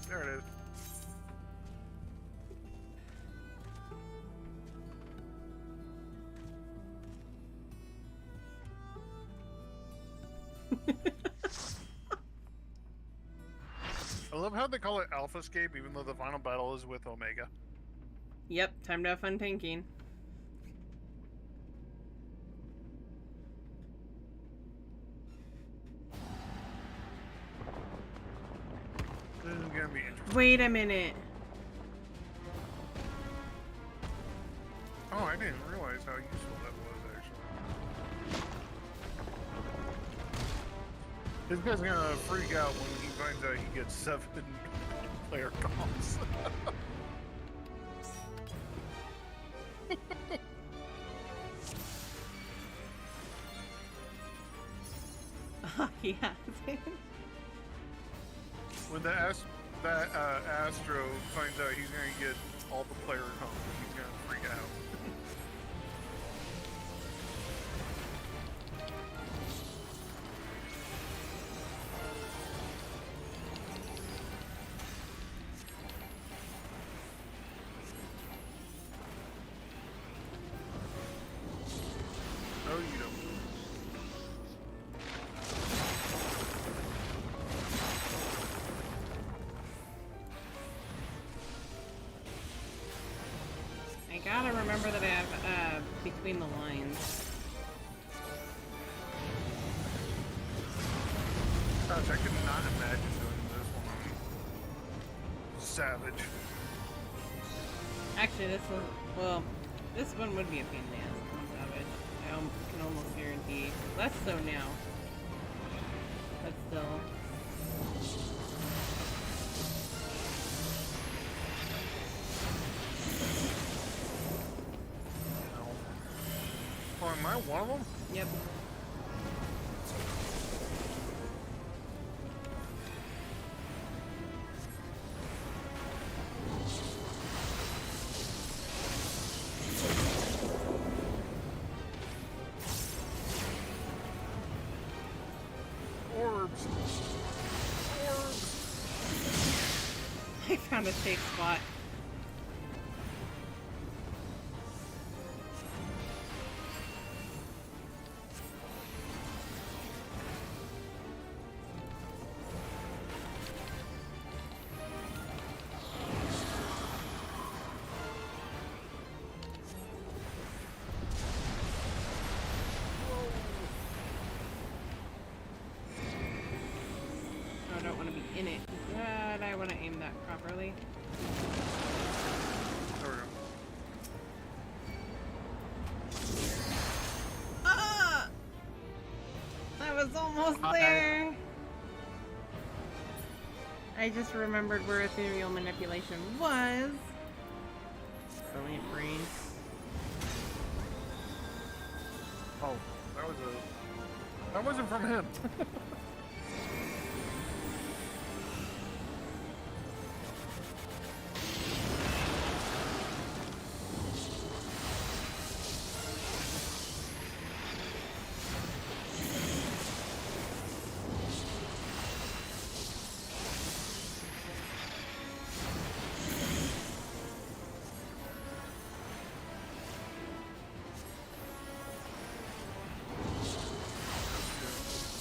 There it is. I love how they call it Alpha Escape, even though the final battle is with Omega. Yep, time to have fun tanking. This is gonna be interesting. Wait a minute. Oh, I didn't realize how useful that was, actually. This guy's gonna freak out when he finds out he gets 7 player comps. He has it. When the Astro finds out he's gonna get all the player comps, he's gonna freak out. No, you don't. I gotta remember that I have between the lines. Gosh, I could not imagine doing this one. Savage. Actually, this one would be a pain in the ass on Savage. I can almost guarantee. Less so now. But still. am I one of them? Yep. Orbs. Orbs. I found a safe spot. I don't want to be in it, but I want to aim that properly. There we go. Ah! I was almost there. I just remembered where ethereal manipulation was. Brilliant brain. Oh, that wasn't from him.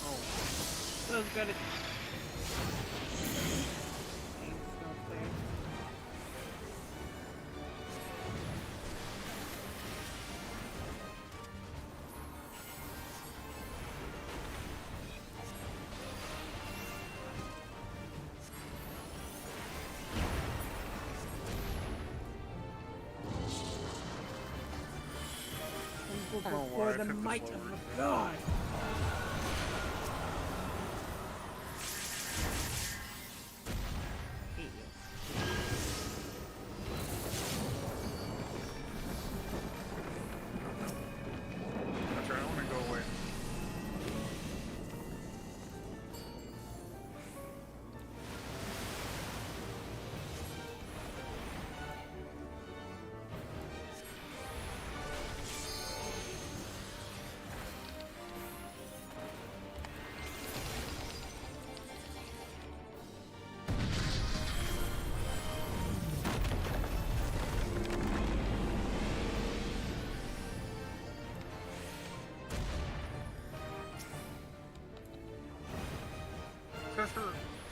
Oh, So it's good. Thanks, no play. I don't know why I For the took this might lower. of the god. Hate you. That's right, I want to go away.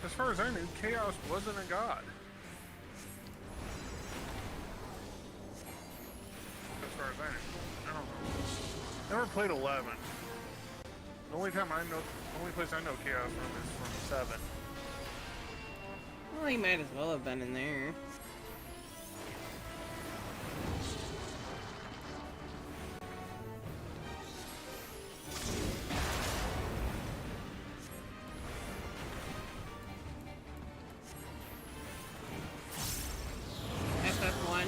As far as I knew, Chaos wasn't a god. As far as I knew. I don't know. Never played 11. The only place I know Chaos from is from 7. Well, he might as well have been in there. FF1?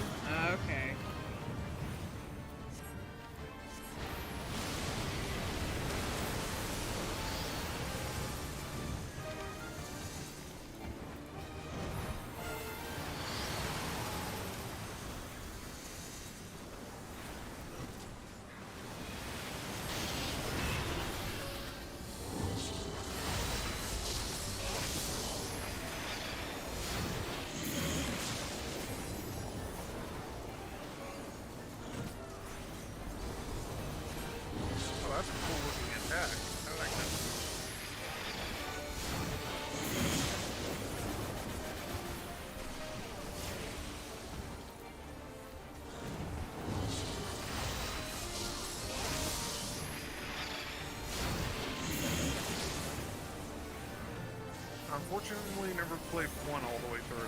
Okay. Oh, that's a cool looking attack. I like that. Unfortunately, never played 1 all the way through.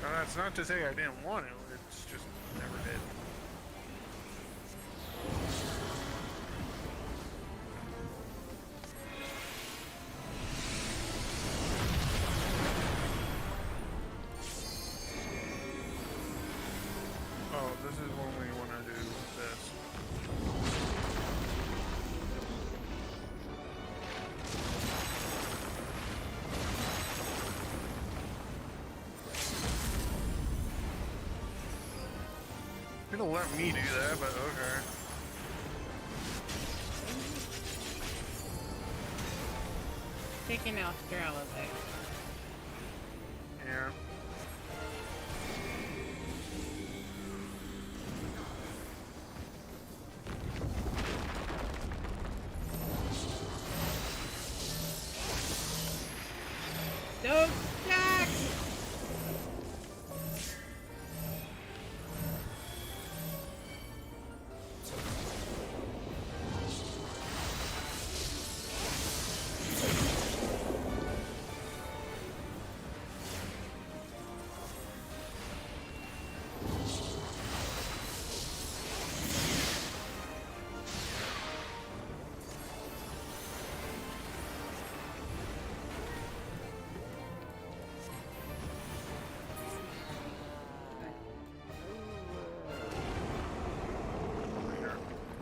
Now, that's not to say I didn't want to, it's just never did. Gonna let me do that, but okay. Taking Australis out. Yeah. Don't stack! Over here.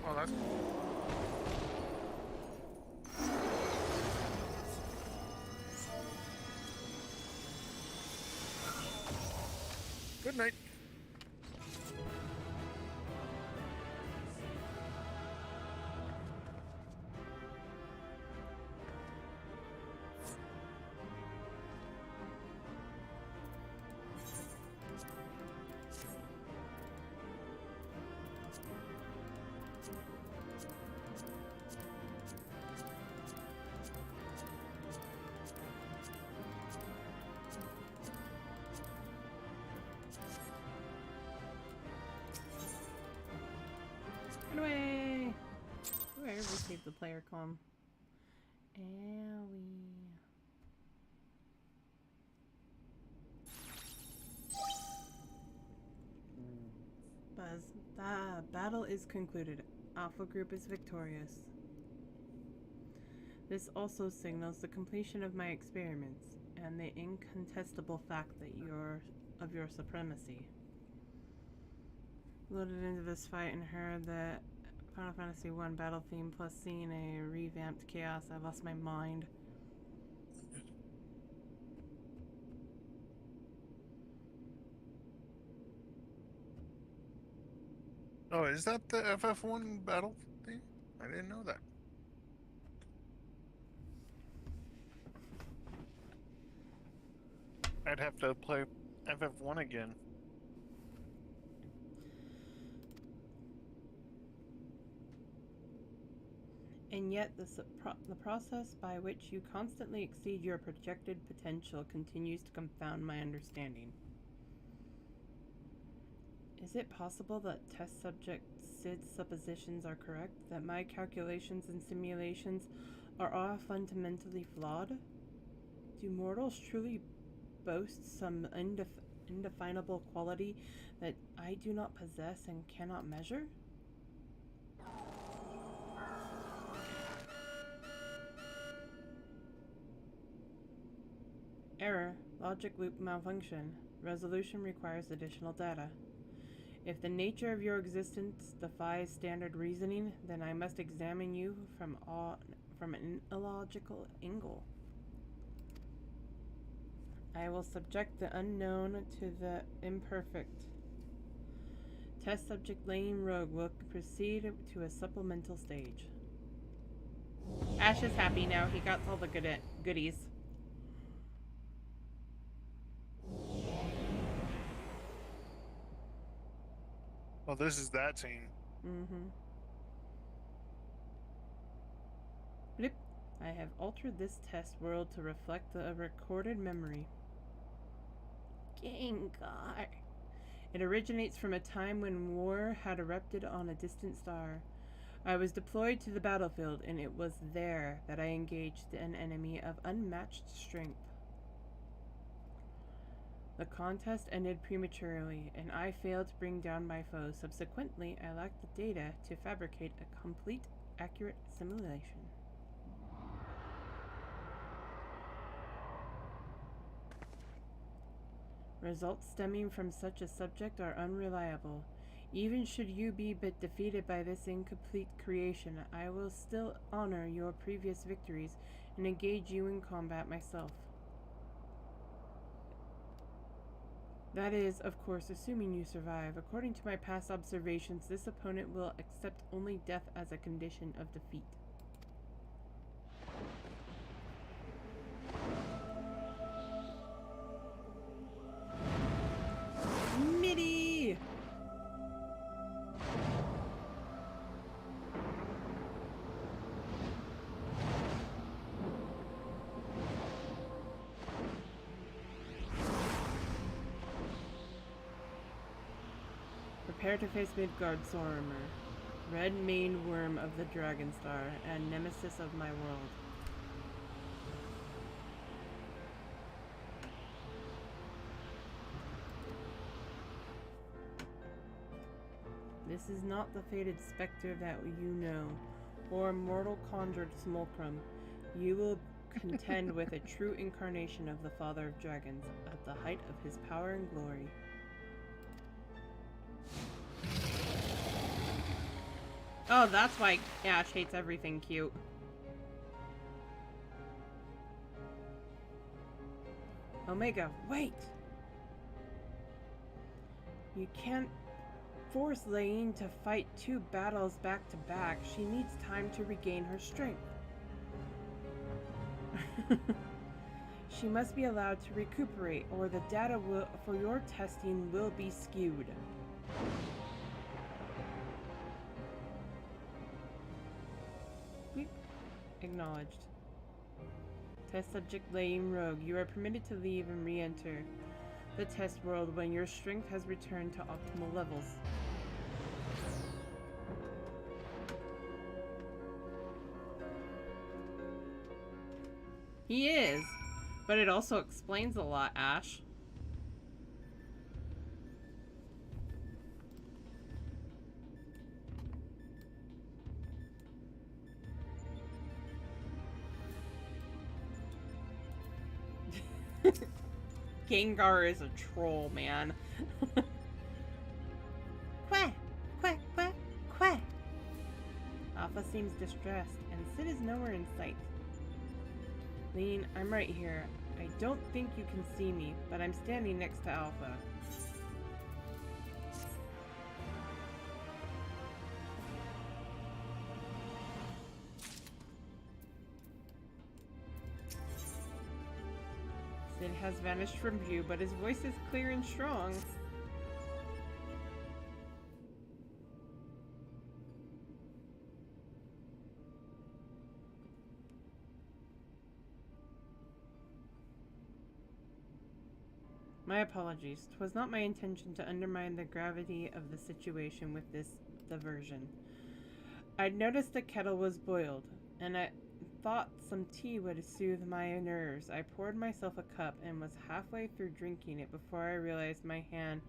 Oh, that's cool. Good night. Run away! Ooh, I received the player comm. Owie. Buzz, the battle is concluded. Alpha Group is victorious. This also signals the completion of my experiments and the incontestable fact that of your supremacy. Loaded into this fight and heard that Final Fantasy I battle theme plus seeing a revamped chaos, I lost my mind. Oh, is that the FF1 battle thing? I didn't know that. I'd have to play FF1 again. And yet the process by which you constantly exceed your projected potential continues to confound my understanding. Is it possible that test subject Sid's suppositions are correct? That my calculations and simulations are all fundamentally flawed? Do mortals truly boast some indefinable quality that I do not possess and cannot measure? Error. Logic loop malfunction. Resolution requires additional data. If the nature of your existence defies standard reasoning, then I must examine you from an illogical angle. I will subject the unknown to the imperfect. Test subject Lane Rogue will proceed to a supplemental stage. Ash is happy now. He got all the goodies. Oh, this is that scene. Mm-hmm. Blip. I have altered this test world to reflect the recorded memory. Gengar. It originates from a time when war had erupted on a distant star. I was deployed to the battlefield, and it was there that I engaged an enemy of unmatched strength. The contest ended prematurely, and I failed to bring down my foe. Subsequently, I lacked the data to fabricate a complete, accurate simulation. Results stemming from such a subject are unreliable. Even should you be but defeated by this incomplete creation, I will still honor your previous victories and engage you in combat myself. That is, of course, assuming you survive. According to my past observations, this opponent will accept only death as a condition of defeat. Mitty! Prepare to face Midgard Sormer, red maned worm of the Dragon Star, and nemesis of my world. This is not the fated specter that you know, or mortal conjured Smolcrum. You will contend with a true incarnation of the Father of Dragons, at the height of his power and glory. Oh, that's why Ash hates everything cute. Omega, wait! You can't force Laine to fight 2 battles back to back. She needs time to regain her strength. She must be allowed to recuperate, or the data for your testing will be skewed. Beep. Acknowledged. Test subject Laine Rogue. You are permitted to leave and re-enter the test world when your strength has returned to optimal levels. He is, but it also explains a lot, Ash. Gengar is a troll, man. Quack! Quack! Quack! Quack! Alpha seems distressed, and Sid is nowhere in sight. Laine, I'm right here. I don't think you can see me, but I'm standing next to Alpha. Sid has vanished from view, but his voice is clear and strong. My apologies. 'Twas not my intention to undermine the gravity of the situation with this diversion. I'd noticed the kettle was boiled, and I thought some tea would soothe my nerves. I poured myself a cup and was halfway through drinking it before I realized my hand,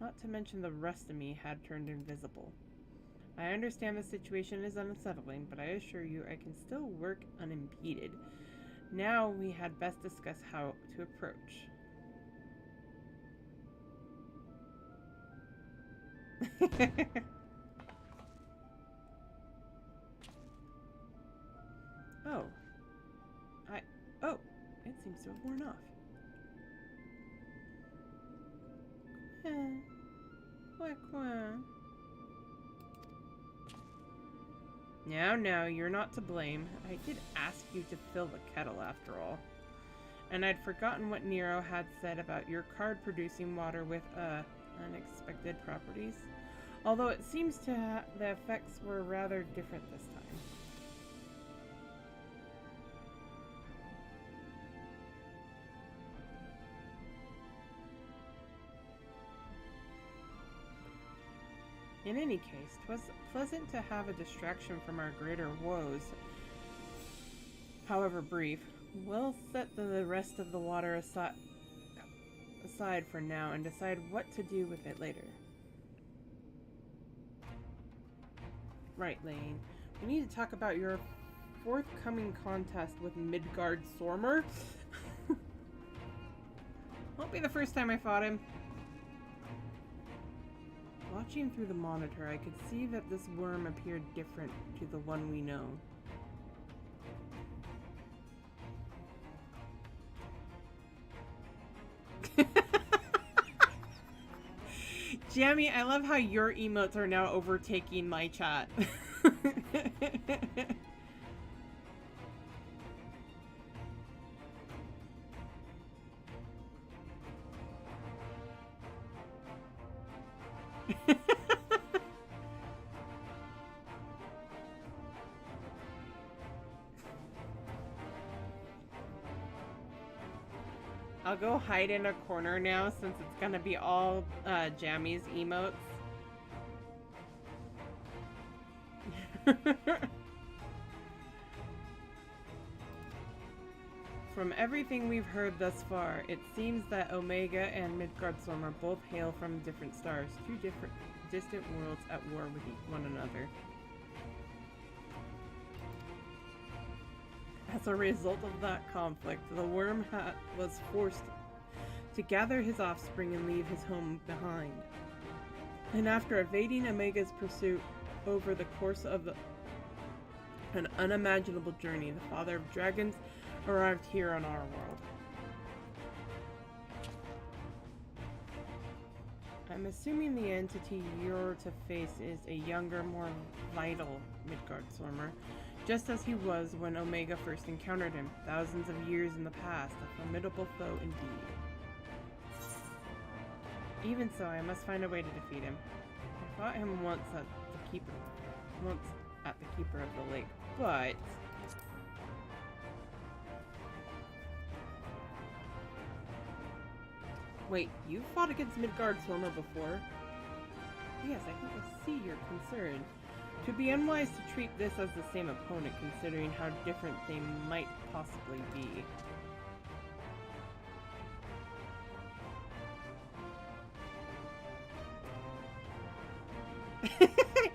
not to mention the rest of me, had turned invisible. I understand the situation is unsettling, but I assure you I can still work unimpeded. Now we had best discuss how to approach. Oh, it seems to have worn off. Quack, quack. Now, you're not to blame. I did ask you to fill the kettle after all. And I'd forgotten what Nero had said about your card producing water with, unexpected properties. Although it seems the effects were rather different this time. In any case, 'twas pleasant to have a distraction from our greater woes, however brief. We'll set the rest of the water aside for now and decide what to do with it later. Right, Laine. We need to talk about your forthcoming contest with Midgard Sormer. Won't be the first time I fought him. Watching through the monitor, I could see that this worm appeared different to the one we know. Jamie, I love how your emotes are now overtaking my chat. I'll go hide in a corner now since it's gonna be all Jammy's emotes. From everything we've heard thus far, it seems that Omega and Midgardstorm both hail from different stars, two different distant worlds at war with one another. As a result of that conflict, the worm was forced to gather his offspring and leave his home behind. And after evading Omega's pursuit over the course of an unimaginable journey, the father of dragons arrived here on our world. I'm assuming the entity you're to face is a younger, more vital Midgardstormer, just as he was when Omega first encountered him, thousands of years in the past, a formidable foe indeed. Even so, I must find a way to defeat him. I fought him once at the Keeper of the Lake, but wait, you fought against Midgardstormer before? Yes, I think I see your concern. It would be unwise to treat this as the same opponent, considering how different they might possibly be.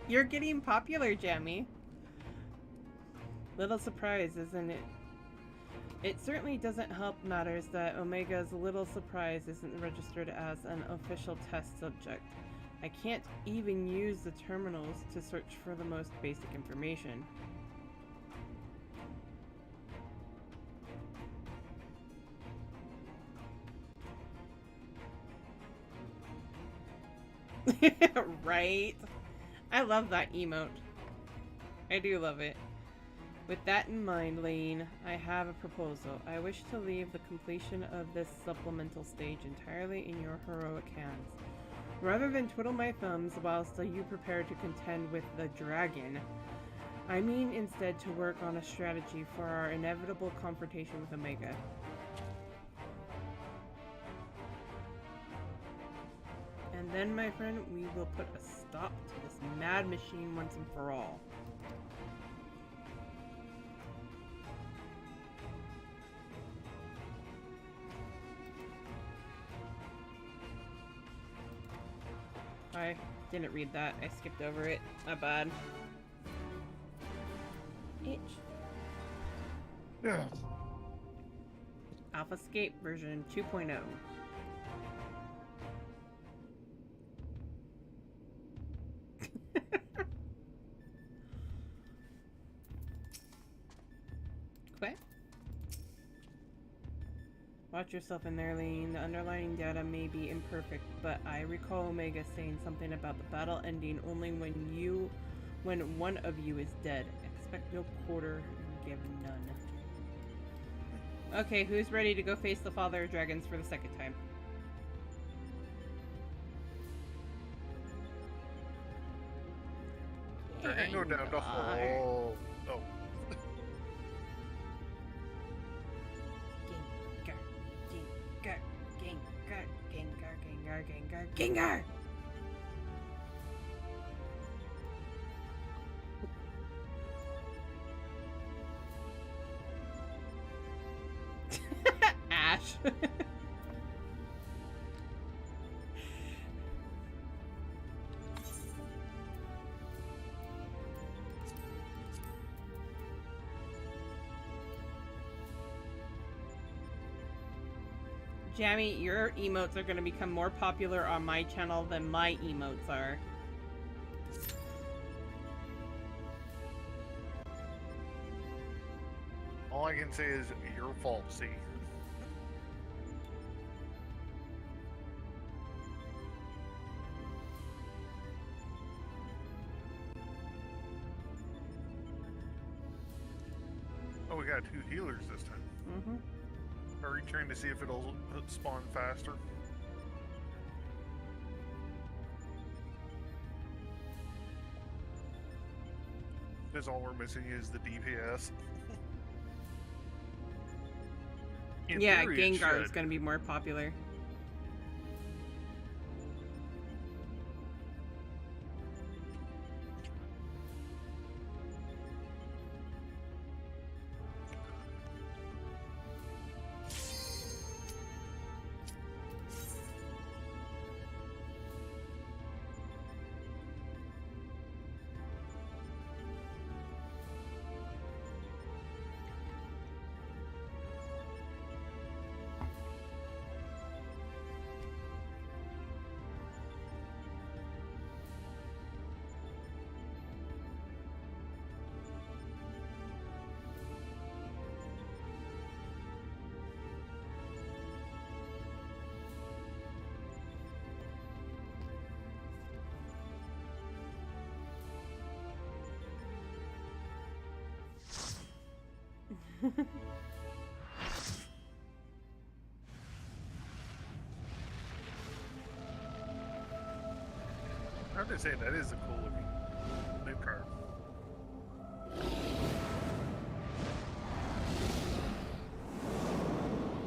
You're getting popular, Jammy. Little surprise, isn't it? It certainly doesn't help matters that Omega's little surprise isn't registered as an official test subject. I can't even use the terminals to search for the most basic information. Right? I love that emote. I do love it. With that in mind, Lane, I have a proposal. I wish to leave the completion of this supplemental stage entirely in your heroic hands. Rather than twiddle my thumbs whilst you prepare to contend with the dragon, I mean instead to work on a strategy for our inevitable confrontation with Omega. And then, my friend, we will put a stop to this mad machine once and for all. I didn't read that. I skipped over it. My bad. Itch. Yeah. AlphaScape version 2.0. Quit. Watch yourself in there, Lane. The underlying data may be imperfect, but I recall Omega saying something about the battle ending only when one of you is dead. Expect no quarter and give none. Okay, who's ready to go face the Father of Dragons for the second time? Dragon go down the hole. Oh. Gengar! Ash. Jammy, your emotes are going to become more popular on my channel than my emotes are. All I can say is your fault, see. we got 2 healers this time. Mm-hmm. Are we trying to see if it'll spawn faster? Because all we're missing is the DPS. In Yeah, theory, it Gengar is should. going to be more popular. I have to say, that is a cool looking mid card.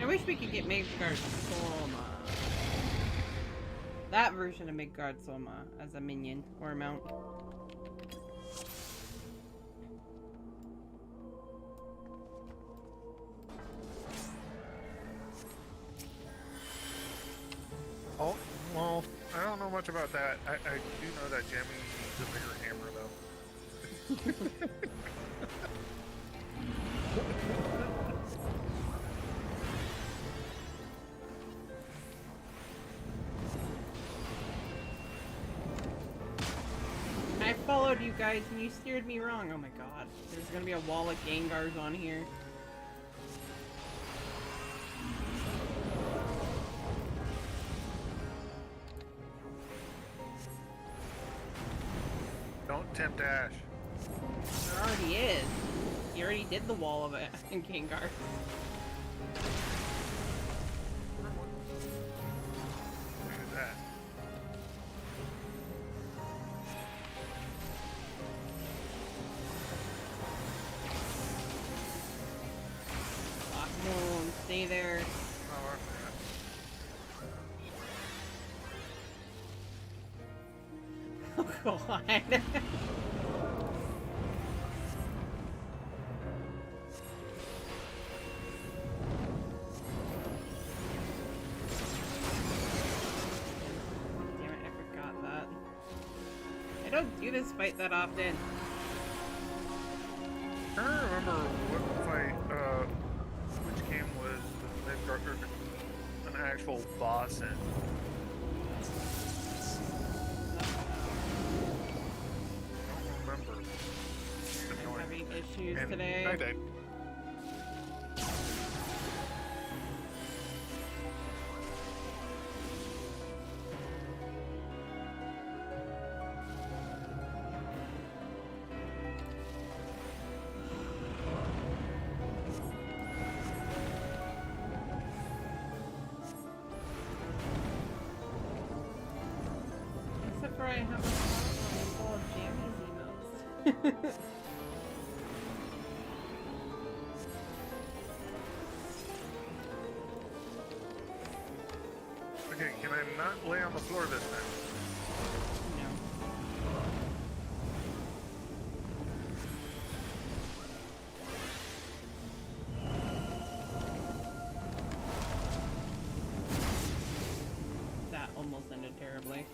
I wish we could get Midgard Soma. That version of Midgard Soma as a minion or a mount. Oh, well, I don't know much about that. I do know that Jemmy needs a bigger hammer, though. I followed you guys and you steered me wrong. Oh my god. There's gonna be a wall of Gengars on here. Don't tempt Ash. There already is. He already did the wall of it in Gengar. Look at that. Lock Moon, stay there. Oh, I forgot. Oh god. Damn it, I forgot that. I don't do this fight that often. I don't remember what fight, which game was the Midgard, an actual boss in. I don't remember. I'm having issues And today. I died. Except for I have a phone full of Jammy's emails. Okay, can I not lay on the floor this time? No. That almost ended terribly.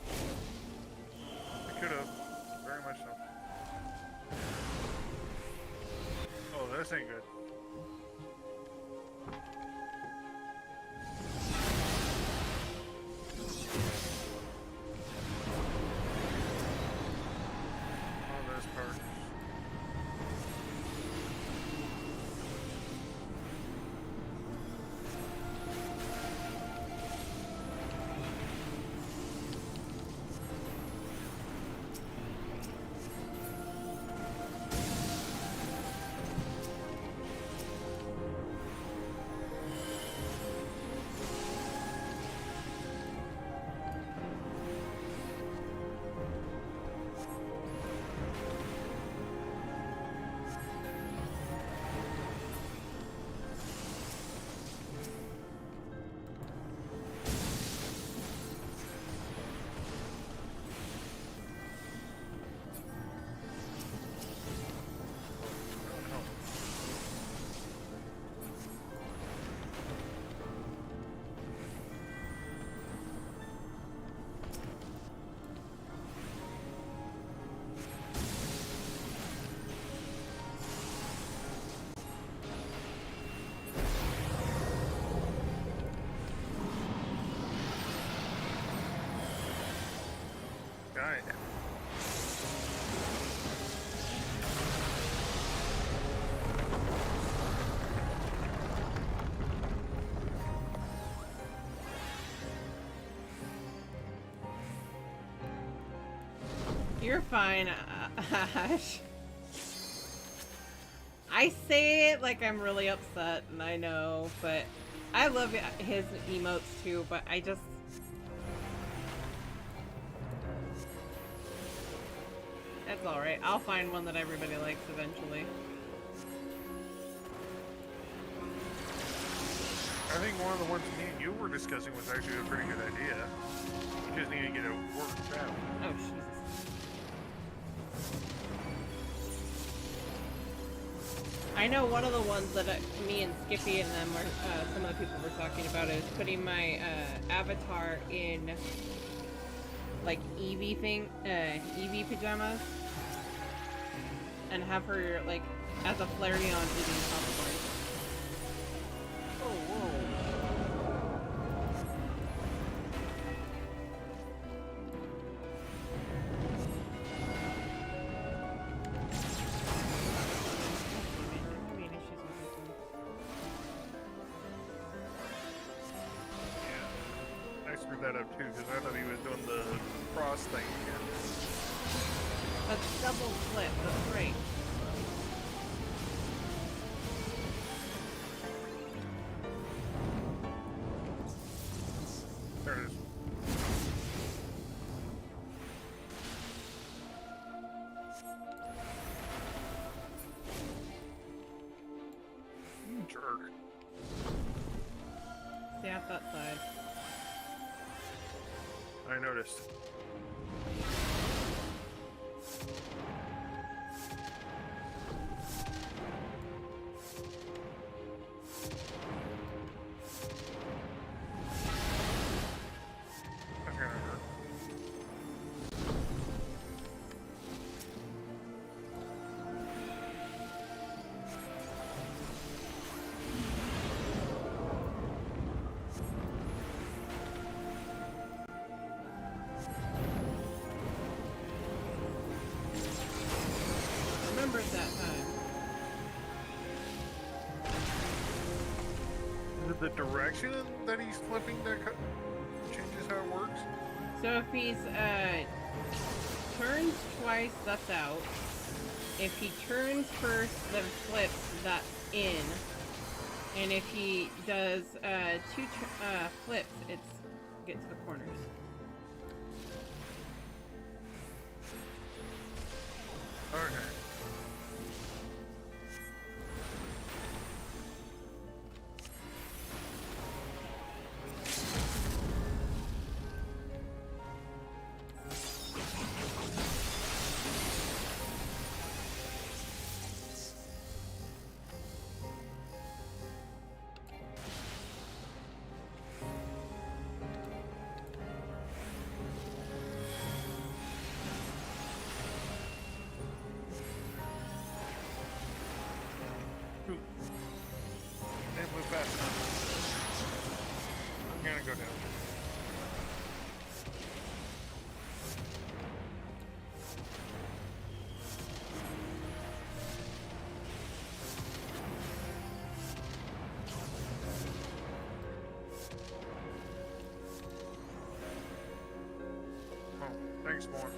I could have. Very much so. Oh, this ain't good. Oh, this part. guy. You're fine, Ash. I say it like I'm really upset, and I know, but I love his emotes too, but I just... That's alright. I'll find one that everybody likes eventually. I think one of the ones me and you were discussing was actually a pretty good idea. You just need to get it worked out. Oh, Jesus. I know one of the ones that me and Skippy and them were, some of the people were talking about is putting my avatar in like Eevee pajamas and have her like as a Flareon eating popcorn. Oh, whoa. I screwed that up too, because I thought he was doing the cross thing again. That's double flip, that's right. There it is. You jerk. Stay off that side. I noticed. That's gonna hurt. Remembered that time. Is it the direction that he's flipping that changes how it works? So if he's turns twice, that's out. If he turns first, then flips, that's in. And if he does two flips, it's get to the corners. Okay. Can't move fast enough. I'm gonna go down. Oh, thanks, more.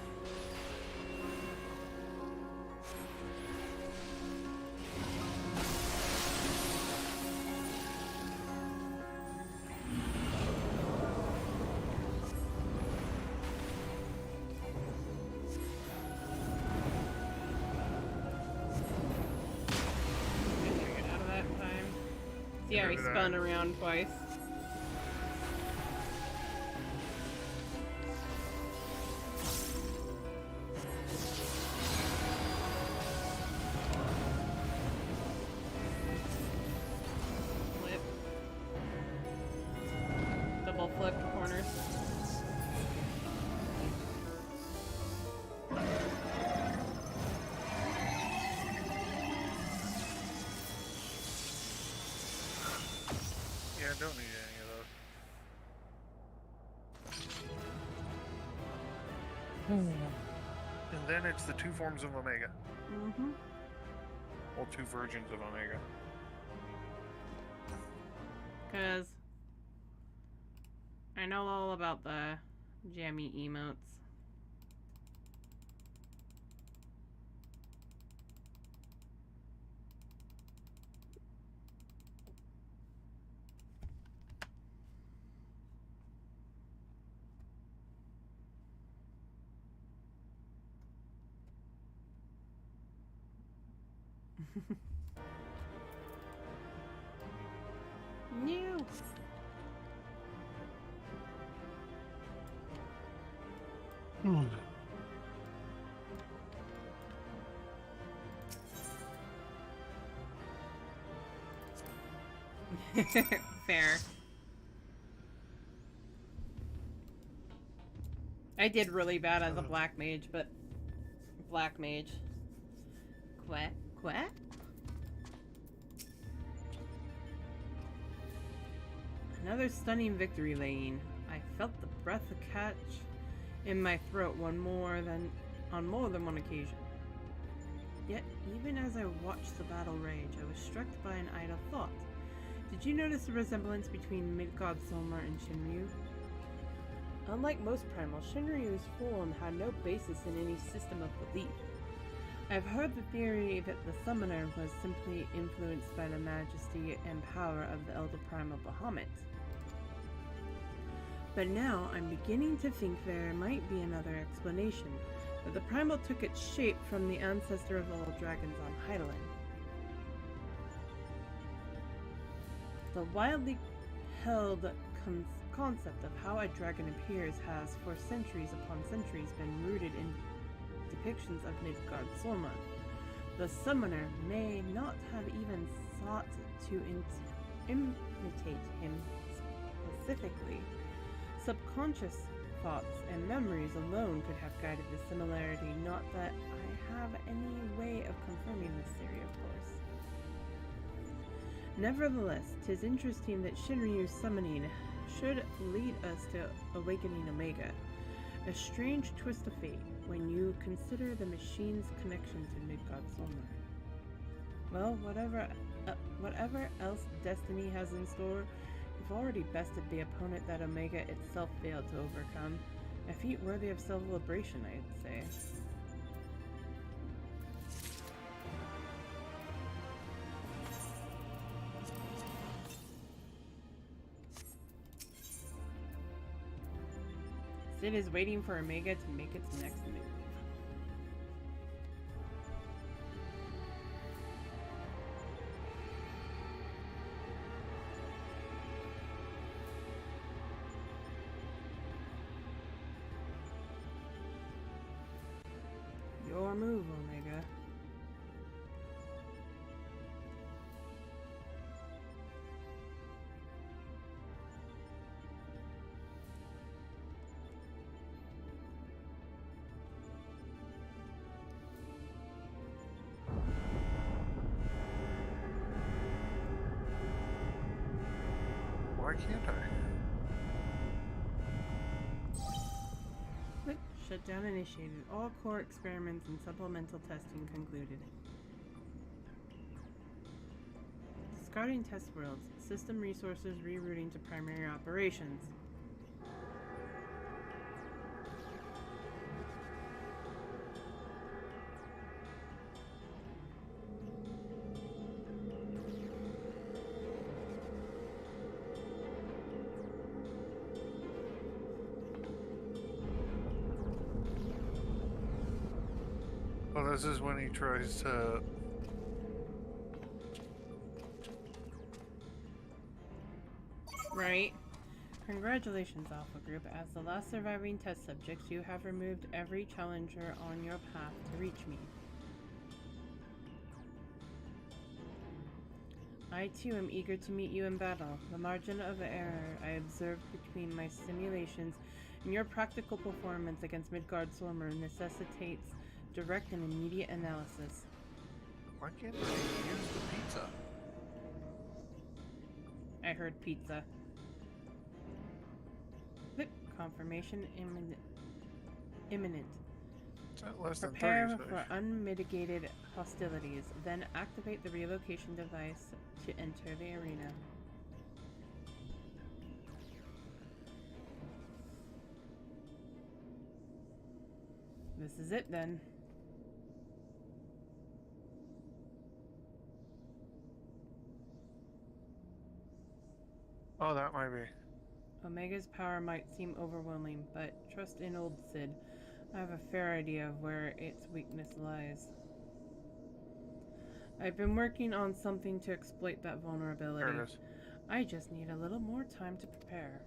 Get out of that time. See how he Look at spun that. around twice. Flip. Double flip corners. Yeah, I don't need any of those. And then it's the two forms of Omega. Mm-hmm. Well, two versions of Omega. Because I know all about the jammy emotes. New. Fair. I did really bad as a black mage, but black mage. Quack, quack. Another stunning victory lane. I felt the breath catch in my throat on more than one occasion. Yet, even as I watched the battle rage, I was struck by an idle thought. Did you notice the resemblance between Midgard Solmar and Shinryu? Unlike most primal, Shinryu's form had no basis in any system of belief. I've heard the theory that the summoner was simply influenced by the majesty and power of the elder primal Bahamut. But now I'm beginning to think there might be another explanation, that the primal took its shape from the ancestor of all dragons on Hydaelyn. The widely held concept of how a dragon appears has, for centuries upon centuries, been rooted in depictions of Midgard Solmar. The summoner may not have even sought to imitate him specifically. Subconscious thoughts and memories alone could have guided the similarity, not that I have any way of confirming this theory, of course. Nevertheless, 'tis interesting that Shinryu's summoning should lead us to awakening Omega. A strange twist of fate when you consider the machine's connection to Midgard Solmar. Well, whatever else destiny has in store, you've already bested the opponent that Omega itself failed to overcome. A feat worthy of celebration, I'd say. Sid is waiting for Omega to make its next move. Your move, Omega. Why can't I? Shutdown initiated. All core experiments and supplemental testing concluded. Discarding test worlds. System resources rerouting to primary operations. Well, this is when he tries to... Right. Congratulations, Alpha Group. As the last surviving test subjects, you have removed every challenger on your path to reach me. I too am eager to meet you in battle. The margin of error I observed between my simulations and your practical performance against Midgard Solmar necessitates direct and immediate analysis. Why can't I use the pizza? I heard pizza. Click confirmation imminent. imminent. It's at less than 30, Prepare so for unmitigated hostilities, then activate the relocation device to enter the arena. This is it then. Oh, that might be. Omega's power might seem overwhelming, but trust in old Sid. I have a fair idea of where its weakness lies. I've been working on something to exploit that vulnerability. There it is. I just need a little more time to prepare.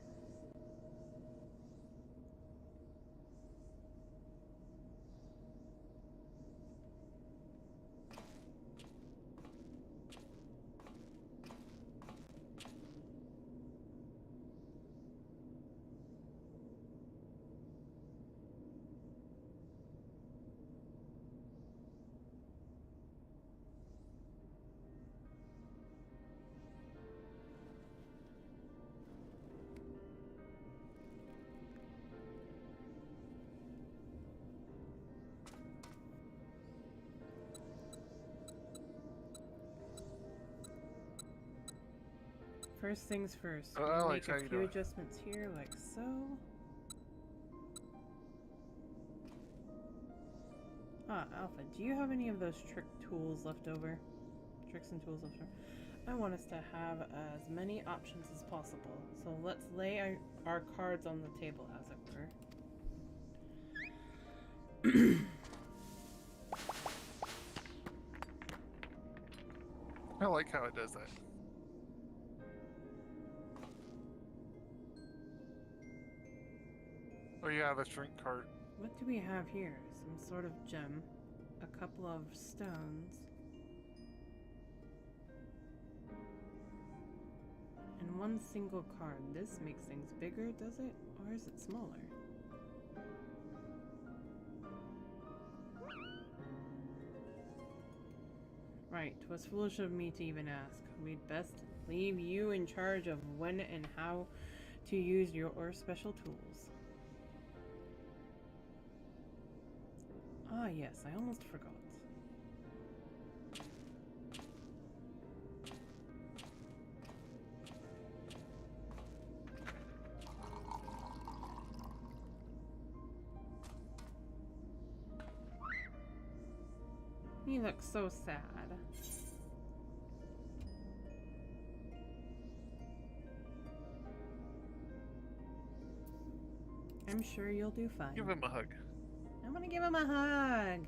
First things first, Oh, we'll Alex, make how a you few doing? adjustments here, like so. Ah, Alpha, do you have any of those tricks and tools left over? I want us to have as many options as possible, so let's lay our cards on the table, as it were. I like how it does that. Oh, you have a shrink cart. What do we have here? Some sort of gem, a couple of stones, and one single card. This makes things bigger, does it? Or is it smaller? Right, 'twas foolish of me to even ask. We'd best leave you in charge of when and how to use your special tools. Ah yes, I almost forgot. You look so sad. I'm sure you'll do fine. Give him a hug. I'm gonna give him a hug.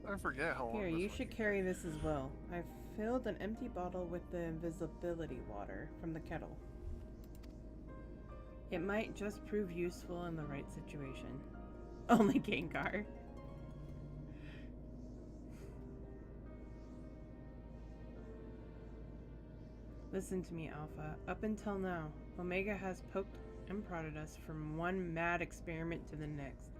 I forget how long Here, this you one should can carry this as well. I've filled an empty bottle with the invisibility water from the kettle. It might just prove useful in the right situation. Only Gengar. Listen to me, Alpha. Up until now, Omega has poked and prodded us from one mad experiment to the next.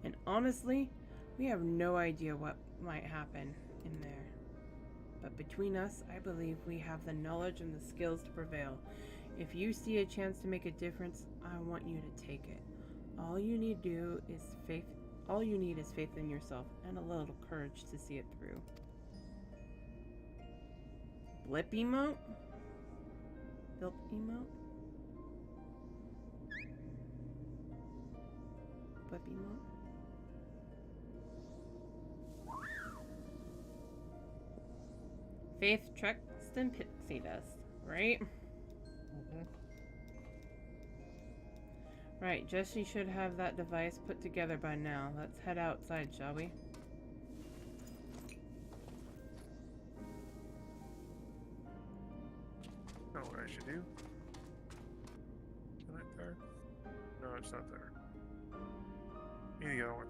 And honestly, we have no idea what might happen in there. But between us, I believe we have the knowledge and the skills to prevail. If you see a chance to make a difference, I want you to take it. All you need is faith in yourself and a little courage to see it through. Blip emote? Blip emote? Blip emote? Faith, trust, and pixie dust, right? Right, Jesse should have that device put together by now. Let's head outside, shall we? know what I should do. Is it there? No, it's not there. Need the other one.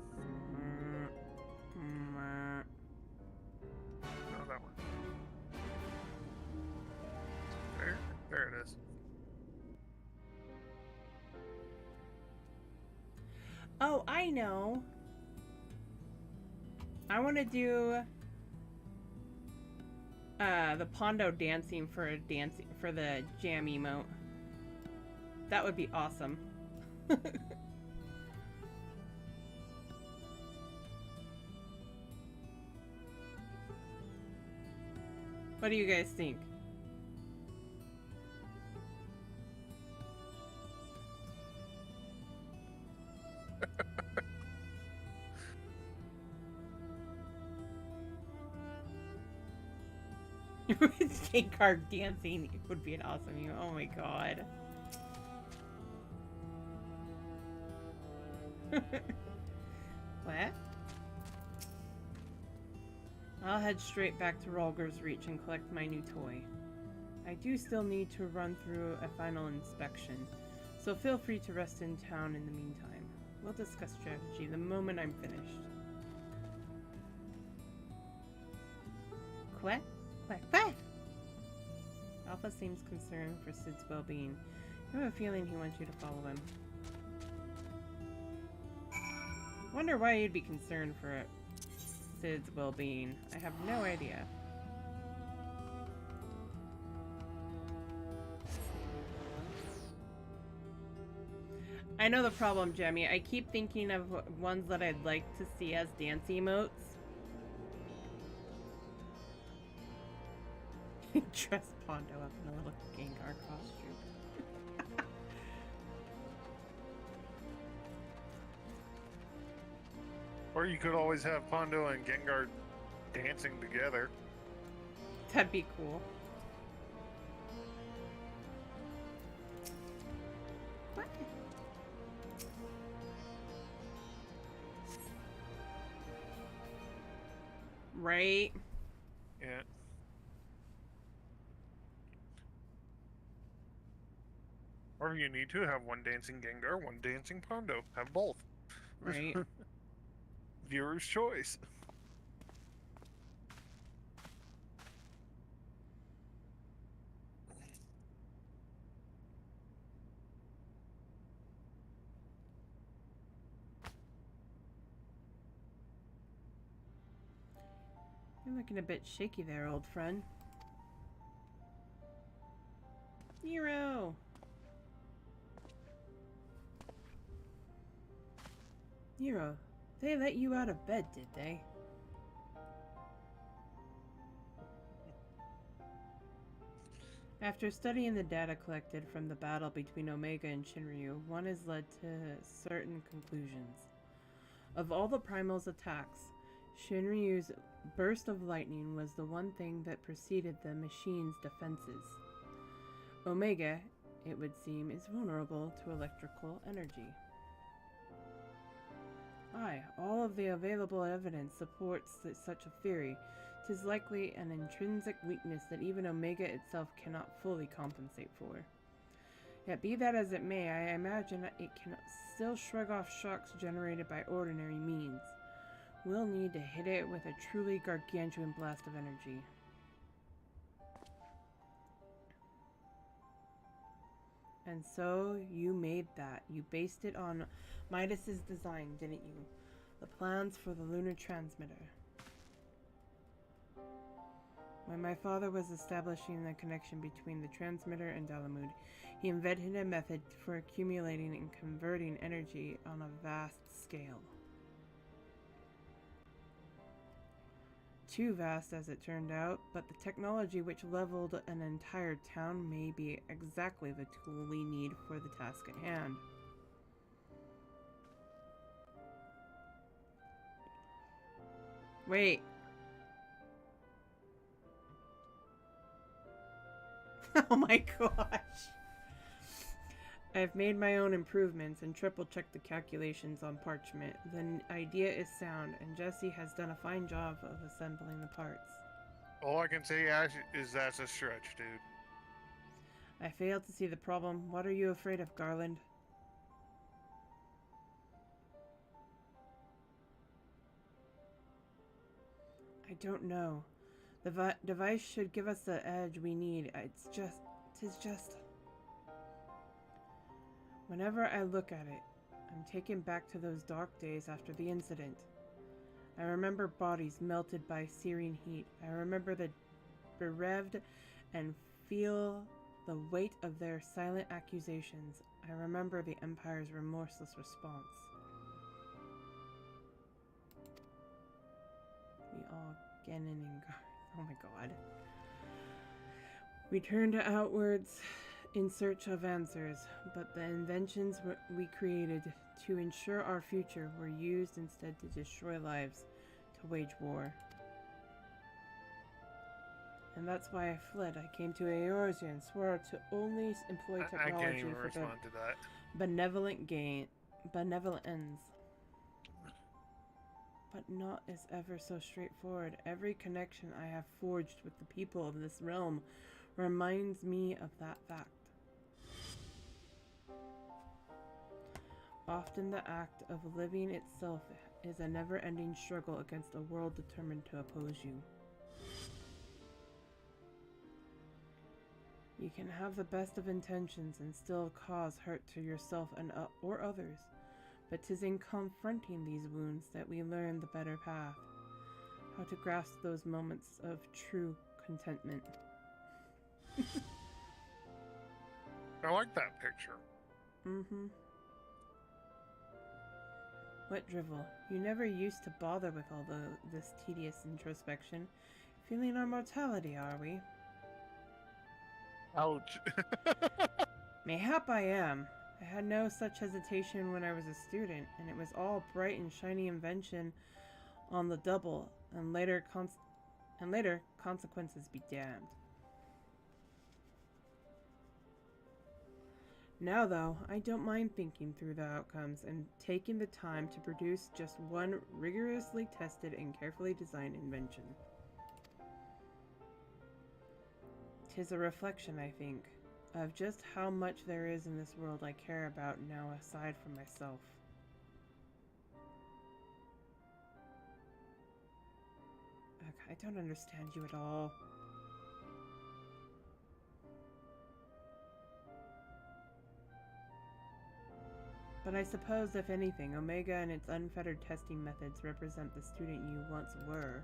No, that one. There it is. Oh, I know. I want to do the Pondo dancing for the jam emote. That would be awesome. What do you guys think? Snake card dancing would be an awesome emote. Oh my god. What? I'll head straight back to Rolger's Reach and collect my new toy. I do still need to run through a final inspection, so feel free to rest in town in the meantime. We'll discuss strategy the moment I'm finished. Quack? Quack, quack! Alpha seems concerned for Sid's well-being. I have a feeling he wants you to follow him. Wonder why you'd be concerned for Sid's well-being. I have no idea. I know the problem, Jemmy. I keep thinking of ones that I'd like to see as dance emotes. Dress Pondo up in a little Gengar costume. Or you could always have Pondo and Gengar dancing together. That'd be cool. What? Right? Yeah. Or you need to have one dancing Gengar, one dancing Pondo. Have both. Right. Viewer's choice. You're looking a bit shaky there, old friend. Nero! Nero, they let you out of bed, did they? After studying the data collected from the battle between Omega and Shinryu, one has led to certain conclusions. Of all the Primal's attacks, Shinryu's burst of lightning was the one thing that preceded the machine's defenses. Omega, it would seem, is vulnerable to electrical energy. Aye, all of the available evidence supports such a theory. 'Tis likely an intrinsic weakness that even Omega itself cannot fully compensate for. Yet be that as it may, I imagine it can still shrug off shocks generated by ordinary means. We'll need to hit it with a truly gargantuan blast of energy. And so you made that. You based it on Midas's design, didn't you? The plans for the lunar transmitter. When my father was establishing the connection between the transmitter and Dalamud, he invented a method for accumulating and converting energy on a vast scale. Too vast, as it turned out, but the technology which leveled an entire town may be exactly the tool we need for the task at hand. Wait. Oh my gosh. I've made my own improvements and triple-checked the calculations on parchment. The idea is sound, and Jesse has done a fine job of assembling the parts. All I can say, Ash, is that's a stretch, dude. I failed to see the problem. What are you afraid of, Garland? I don't know. The device should give us the edge we need. Tis just... Whenever I look at it, I'm taken back to those dark days after the incident. I remember bodies melted by searing heat. I remember the bereaved and feel the weight of their silent accusations. I remember the Empire's remorseless response. We all Genin and oh my god. We turned outwards in search of answers, but the inventions we created to ensure our future were used instead to destroy lives, to wage war. And that's why I fled. I came to Eorzea and swore to only employ technology I can't even for respond to that. benevolent ends. But not is ever so straightforward. Every connection I have forged with the people of this realm reminds me of that fact. Often the act of living itself is a never-ending struggle against a world determined to oppose you. You can have the best of intentions and still cause hurt to yourself and or others, but 'tis in confronting these wounds that we learn the better path, how to grasp those moments of true contentment. I like that picture. Mm-hmm. What drivel? You never used to bother with all this tedious introspection. Feeling our mortality, are we? Ouch. Mayhap I am. I had no such hesitation when I was a student, and it was all bright and shiny invention on the double, and later consequences be damned. Now, though, I don't mind thinking through the outcomes and taking the time to produce just one rigorously tested and carefully designed invention. 'Tis a reflection, I think, of just how much there is in this world I care about now aside from myself. Ugh, I don't understand you at all. But I suppose, if anything, Omega and its unfettered testing methods represent the student you once were.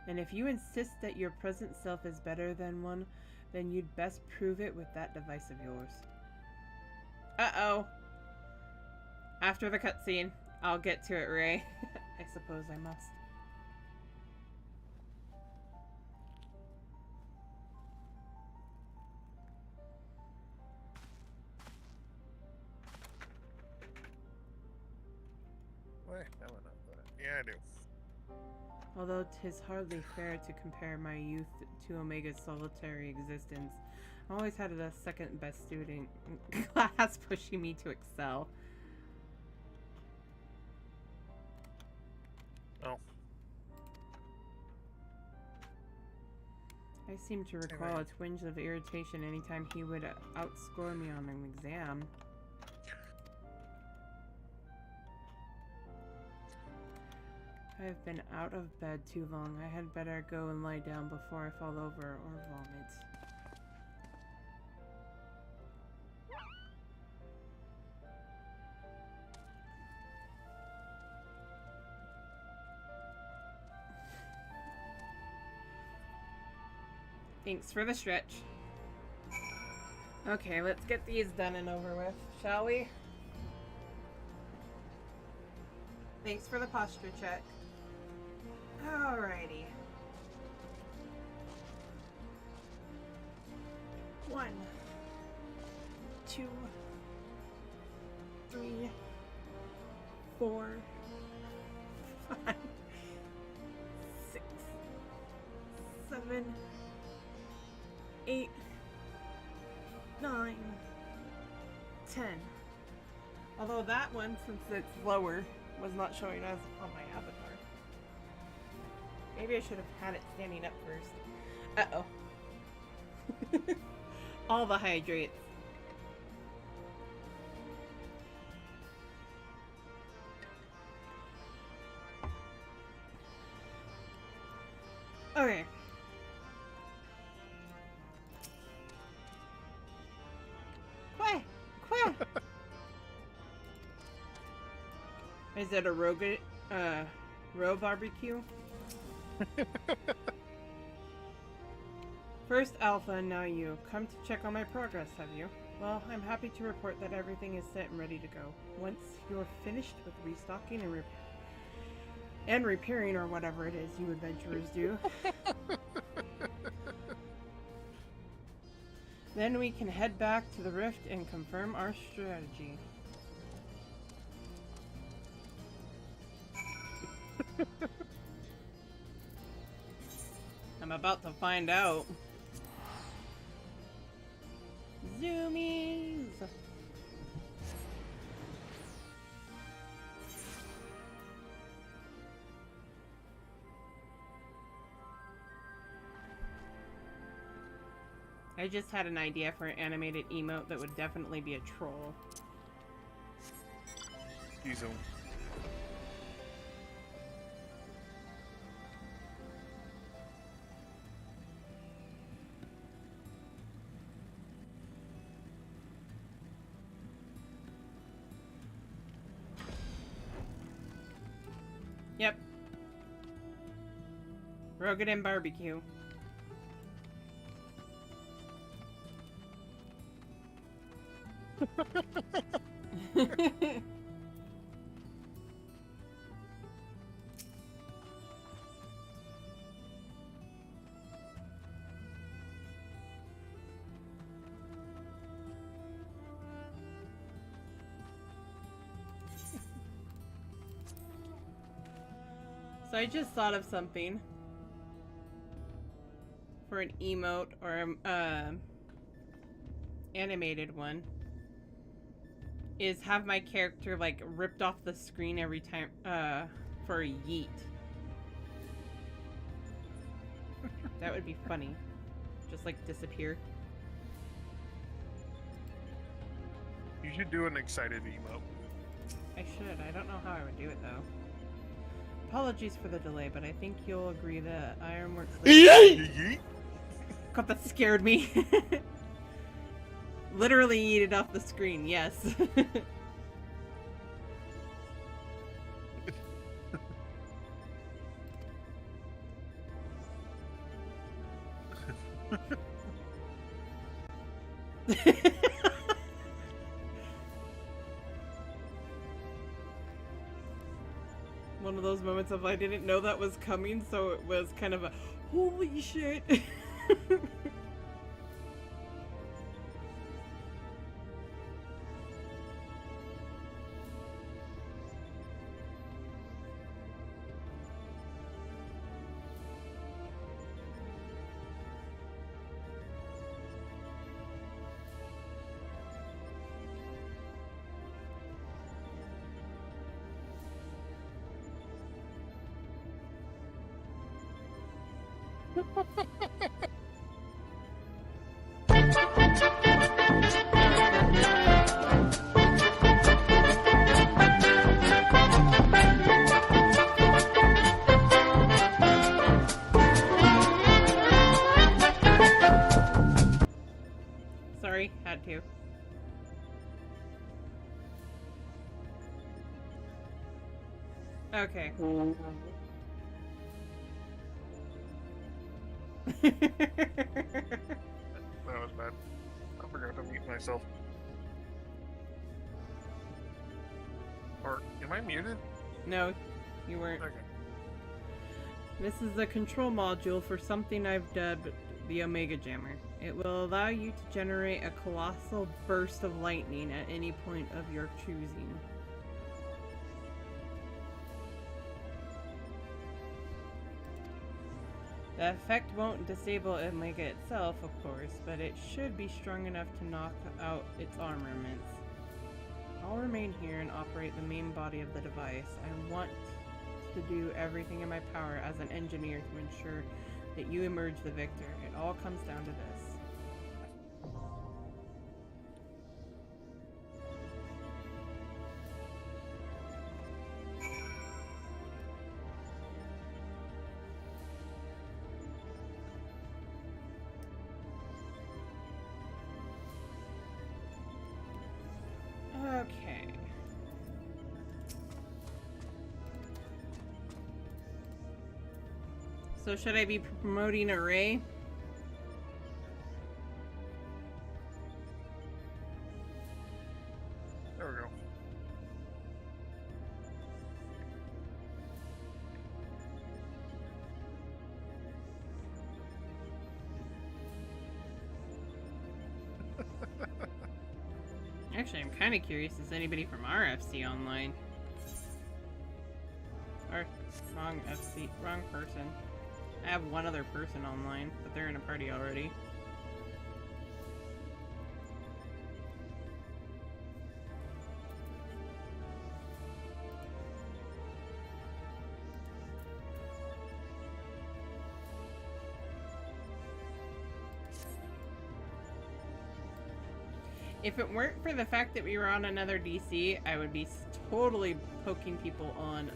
And if you insist that your present self is better than one, then you'd best prove it with that device of yours. Uh-oh. After the cutscene. I'll get to it, Ray. I suppose I must. Wait, that one up. Yeah, I do. Although 'tis hardly fair to compare my youth to Omega's solitary existence, I always had a second best student in class pushing me to excel. Oh. I seem to recall a twinge of irritation anytime he would outscore me on an exam. I've been out of bed too long. I had better go and lie down before I fall over or vomit. Thanks for the stretch. Okay, let's get these done and over with, shall we? Thanks for the posture check. Alrighty. 1, 2, 3, 4, 5, 6, 7, 8, 9, 10. Although that one, since it's lower, was not showing us on my avatar. Maybe I should have had it standing up first. Uh-oh. All the hydrates. Okay. Quack! Quack! Is it a row barbecue? First Alpha and now you. Come to check on my progress, have you? Well, I'm happy to report that everything is set and ready to go. Once you're finished with restocking and repairing or whatever it is you adventurers do, then we can head back to the rift and confirm our strategy. I'm about to find out. Zoomies! I just had an idea for an animated emote that would definitely be a troll. Use them. Yep. Rogan barbecue. So I just thought of something for an emote or animated one. Is have my character like ripped off the screen every time for a yeet. That would be funny. Just like disappear. You should do an excited emote. I should. I don't know how I would do it though. Apologies for the delay, but I think you'll agree that Ironworks. God, that scared me. Literally eat it off the screen, yes. One of those moments of I didn't know that was coming, so it was kind of a holy shit. Sorry, had to. Okay. That was bad. I forgot to mute myself. Or, am I muted? No, you weren't. Okay. This is the control module for something I've dubbed the Omega Jammer. It will allow you to generate a colossal burst of lightning at any point of your choosing. The effect won't disable Omega itself, of course, but it should be strong enough to knock out its armaments. I'll remain here and operate the main body of the device. I want to do everything in my power as an engineer to ensure that you emerge the victor. It all comes down to this. Okay. So should I be promoting a Ray? There we go. Actually, I'm kind of curious. Is anybody from RFC online? Or wrong FC, wrong person. I have one other person online, but they're in a party already. If it weren't for the fact that we were on another DC, I would be totally poking people on,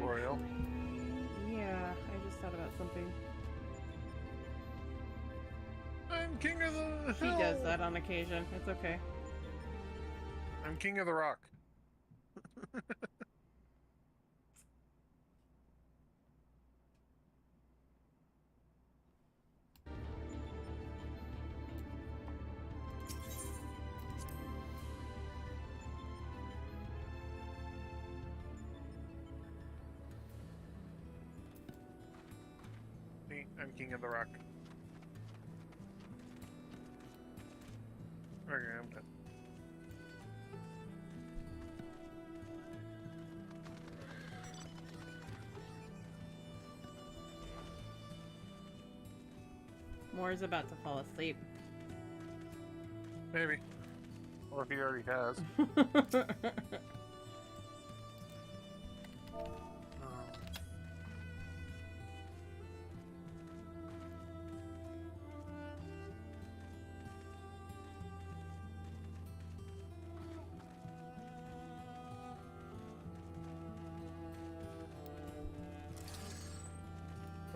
Royal? Yeah, I just thought about something. I'm king of the He hill. does that on occasion. It's okay. I'm king of the rock. Me, I'm king of the rock. Okay, I'm done. Moore's about to fall asleep. Maybe. Or if he already has.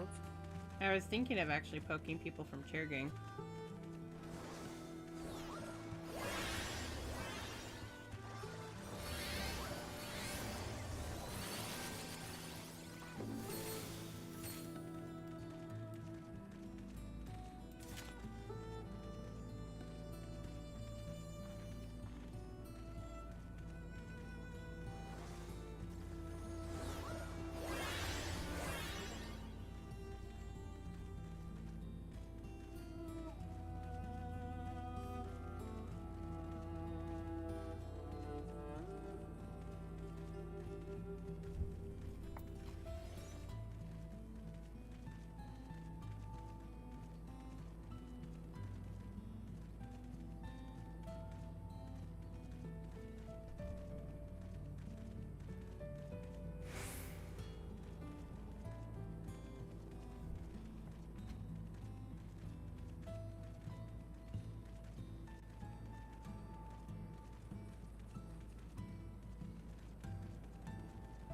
Oops. I was thinking of actually poking people from Chair Gang.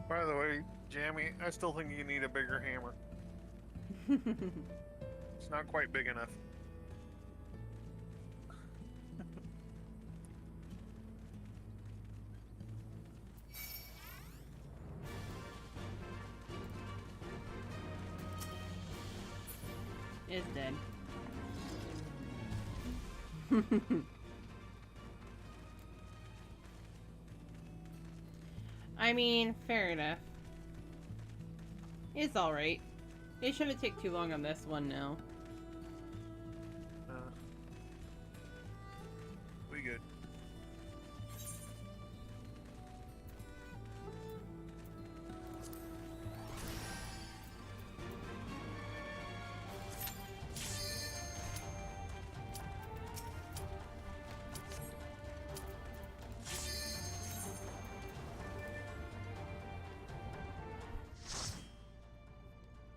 By the way, Jammy, I still think you need a bigger hammer. It's not quite big enough. Is dead. I mean, fair enough. It's alright. It shouldn't take too long on this one now. We good.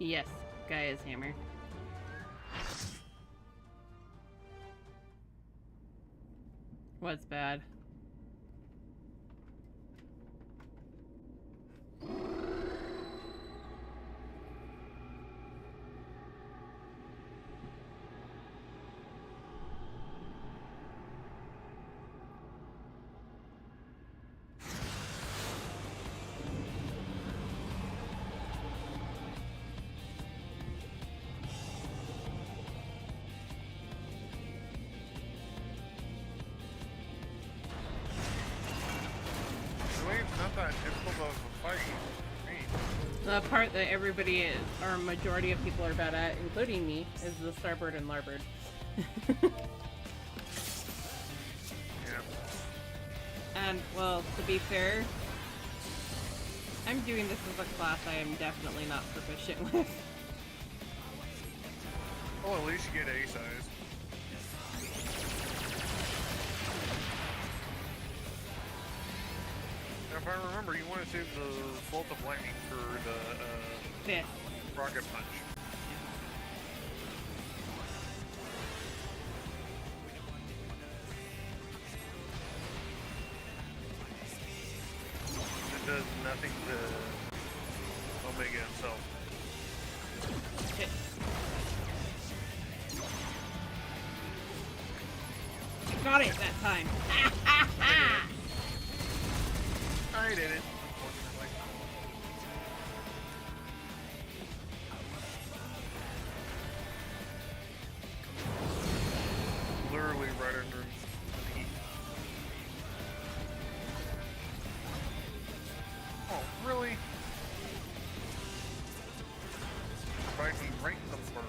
Yes, Gaia's hammer. What's bad? The part that everybody is, or majority of people are bad at, including me, is the starboard and larboard. Yeah. And, well, to be fair, I'm doing this as a class I am definitely not proficient with. Well, at least you get A size. Now, if I remember, you want to save the bolt of lightning for the Fifth. rocket punch. It does nothing to Omega himself. Shit. Got it that time. I did it, unfortunately. Literally right under the heat. Oh, really? Bite me right in the fur.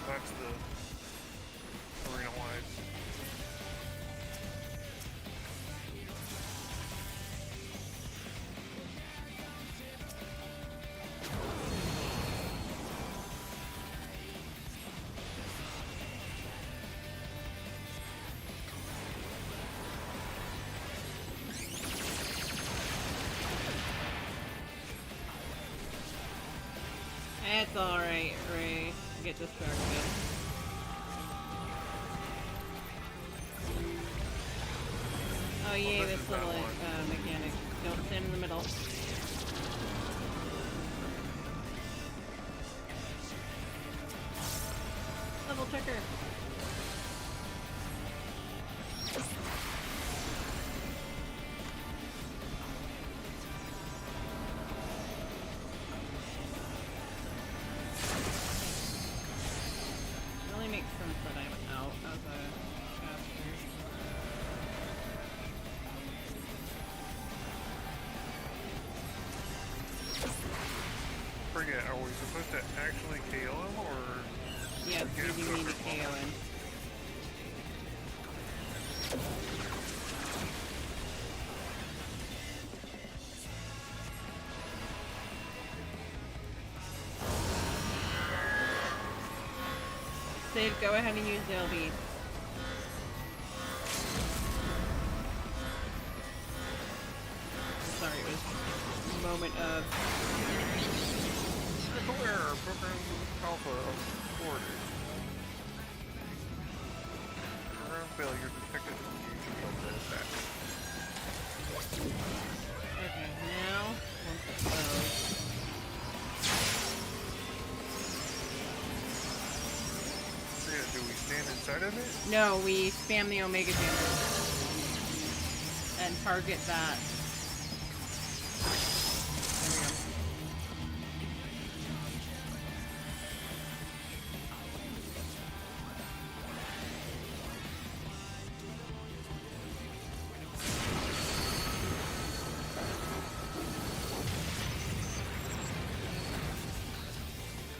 That's the arena-wide. It's alright, Ray. Get distracted. Oh yay, This this is that little one. mechanic. Don't stand in the middle. Level checker. Really makes sense that I'm out as a caster. Forget, are we supposed to actually KO him, or Yes, get we him do to a need to quick KO moment? him. Save, go ahead and use the LB. Sorry, it was a moment of... Critical error, program alpha ordered. Program failure detected in the future attack. Okay, now, once it goes... Yeah, do we stand inside of it? No, we spam the Omega Jammer. And target that. There we go.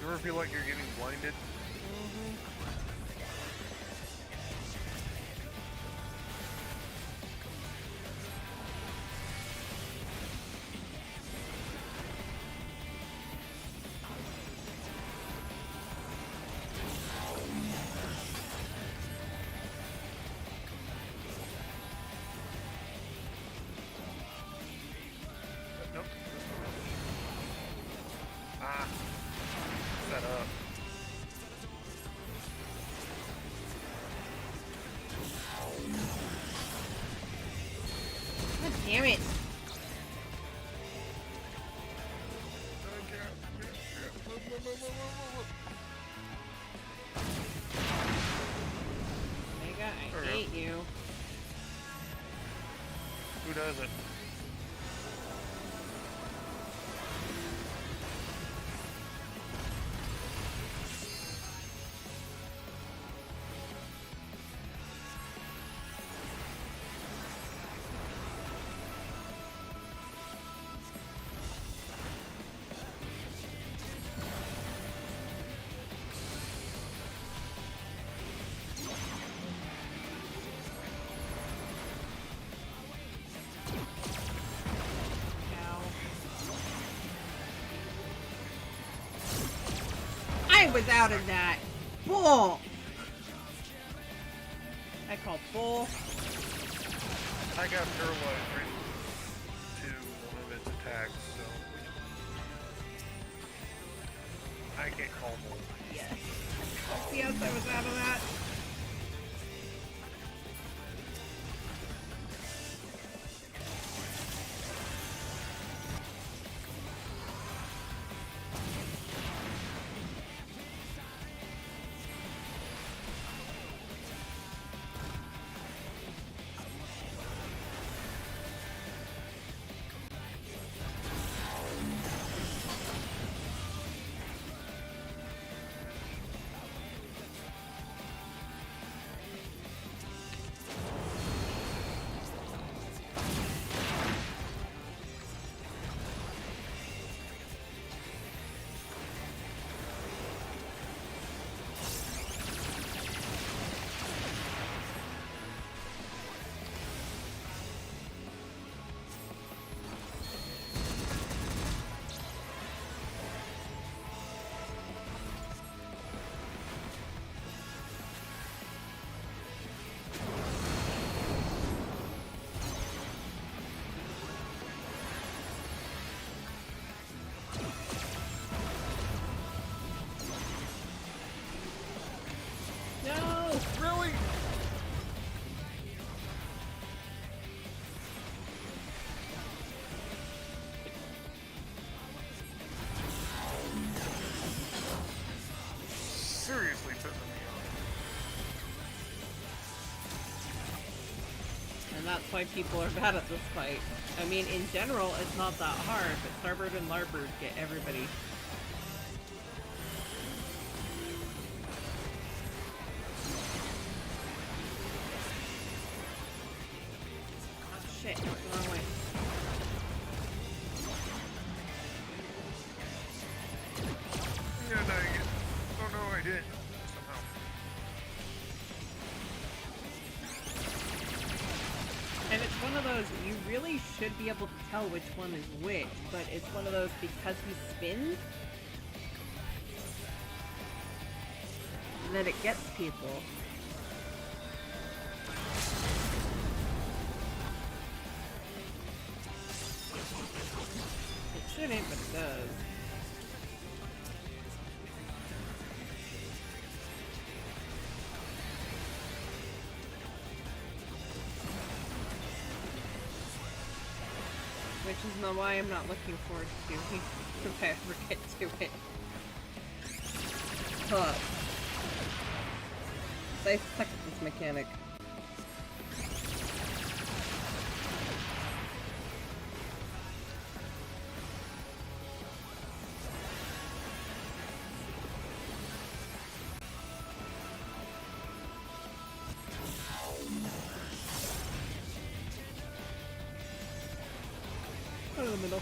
You ever feel like you're getting blinded? Nope. Ah. Set up. Who doesn't? I was out of that. Bull. I called bull. I got paralyzed right to one of its attacks, so I can't call bull. Yes. Yes, I was out of that. Really? Seriously pissing me off. And that's why people are bad at this fight. I mean, in general, it's not that hard, but starboard and larboard get everybody. Oh shit, went the wrong way. Yeah, no, you get... Oh no, I didn't. Somehow. And it's one of those, you really should be able to tell which one is which, but it's one of those because he spins that it gets people. It shouldn't, but it does. Which is not why I'm not looking forward to doing if I ever get to it. Huh. I suck at this mechanic. Go to the middle.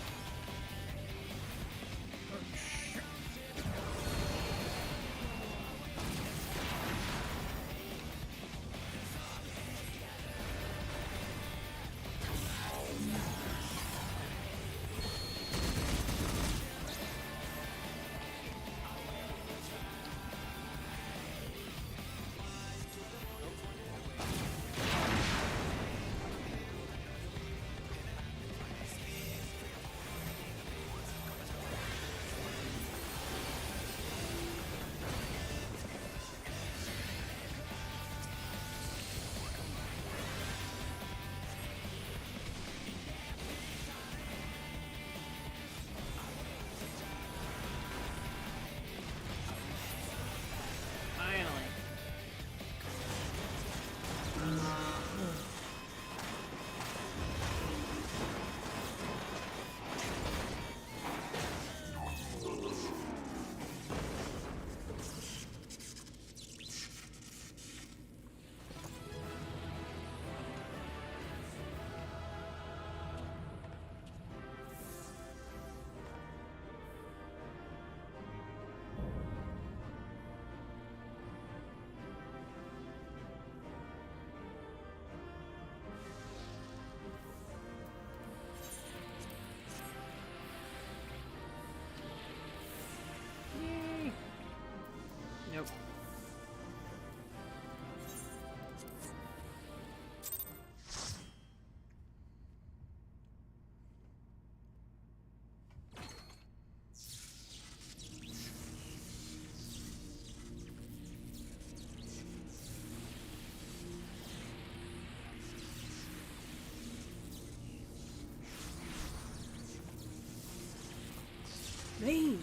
vain!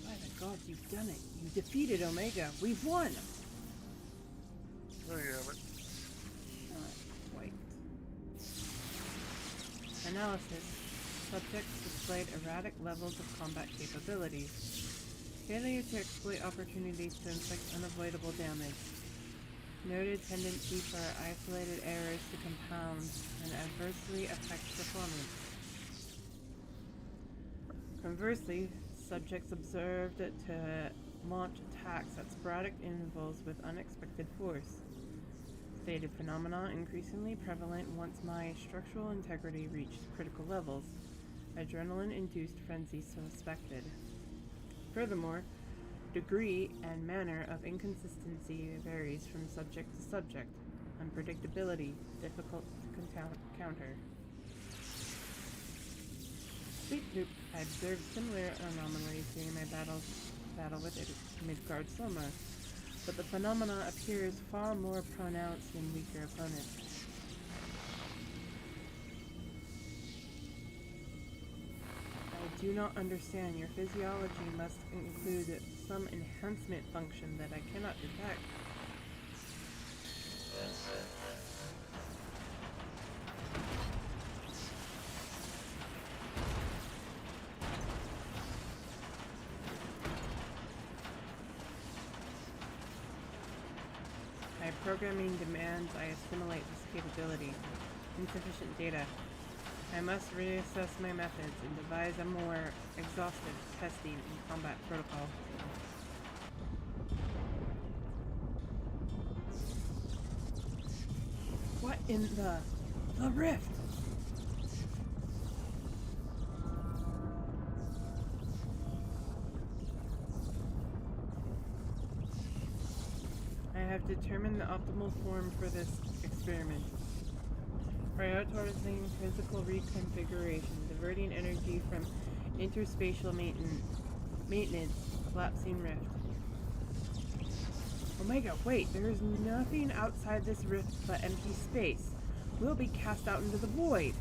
By the gods, you've done it. You defeated Omega. We've won! There you have it. Not quite. Analysis. Subjects displayed erratic levels of combat capabilities. Failure to exploit opportunities to inflict unavoidable damage. Noted tendency for isolated errors to compound and adversely affect performance. Conversely, subjects observed to launch attacks at sporadic intervals with unexpected force. Stated phenomena increasingly prevalent once my structural integrity reached critical levels. Adrenaline-induced frenzy suspected. Furthermore, degree and manner of inconsistency varies from subject to subject. Unpredictability, difficult to counter. Sleep Loop, I observed similar anomalies during my battle with Midgard Soma, but the phenomena appears far more pronounced in weaker opponents. I do not understand. Your physiology must include some enhancement function that I cannot detect. My programming demands I assimilate this capability. Insufficient data. I must reassess my methods and devise a more exhaustive testing and combat protocol. What in the rift? I have determined the optimal form for this experiment. Prioritizing physical reconfiguration, diverting energy from interspatial maintenance, collapsing rift. Omega, wait, there is nothing outside this rift but empty space. We'll be cast out into the void.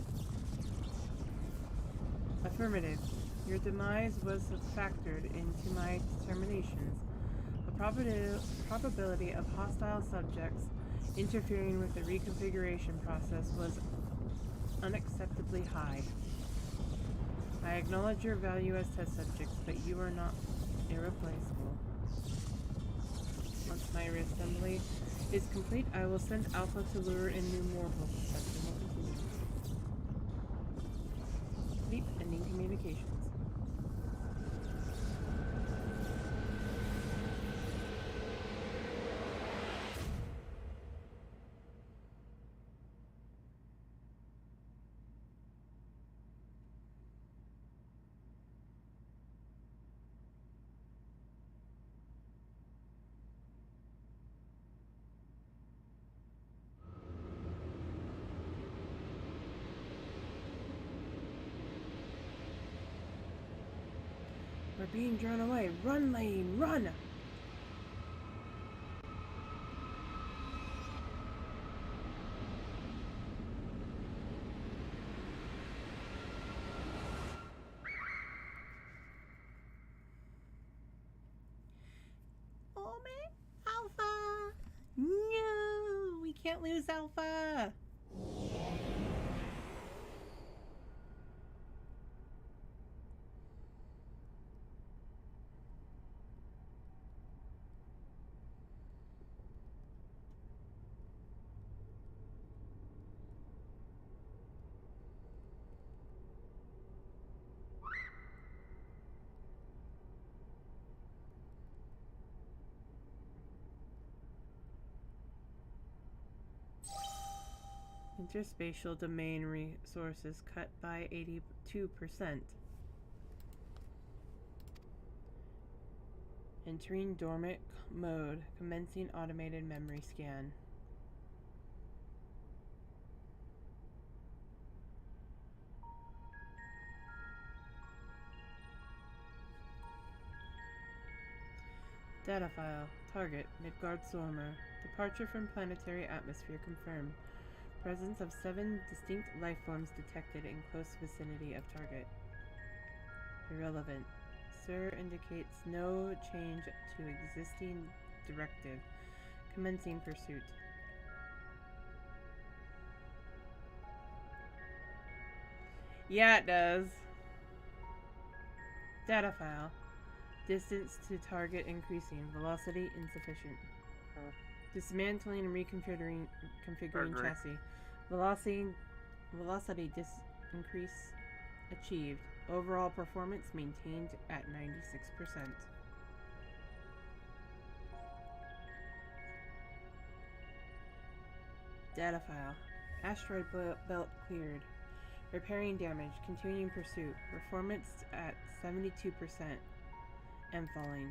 Affirmative. Your demise was factored into my determinations. The probability of hostile subjects interfering with the reconfiguration process was unacceptably high. I acknowledge your value as test subjects, but you are not irreplaceable. Once my reassembly is complete, I will send Alpha to lure in new mortals. Testing will continue. Sleep ending communications. We're being drawn away. Run, Lane, run! Oh man, Alpha! No, we can't lose Alpha! Interspatial domain resources cut by 82%. Entering dormant mode, commencing automated memory scan. Data file. Target, Midgard Sormer. Departure from planetary atmosphere confirmed. Presence of 7 distinct life forms detected in close vicinity of target. Irrelevant. Sir indicates no change to existing directive. Commencing pursuit. Yeah, it does. Data file. Distance to target increasing. Velocity insufficient. Dismantling and reconfiguring chassis. Velocity increase achieved. Overall performance maintained at 96%. Data file. Asteroid belt cleared. Repairing damage. Continuing pursuit. Performance at 72% and falling.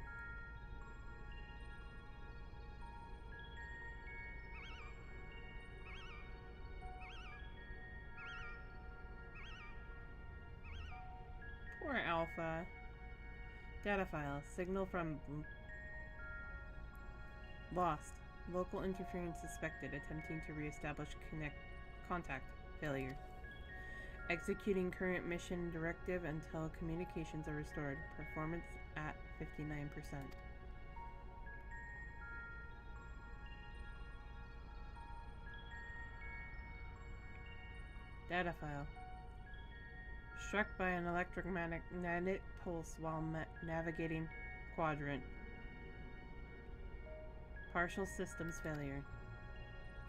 Poor Alpha. Data file. Signal from lost. Local interference suspected. Attempting to reestablish contact. Failure. Executing current mission directive until communications are restored. Performance at 59%. Data file. Struck by an electromagnetic pulse while navigating quadrant. Partial systems failure.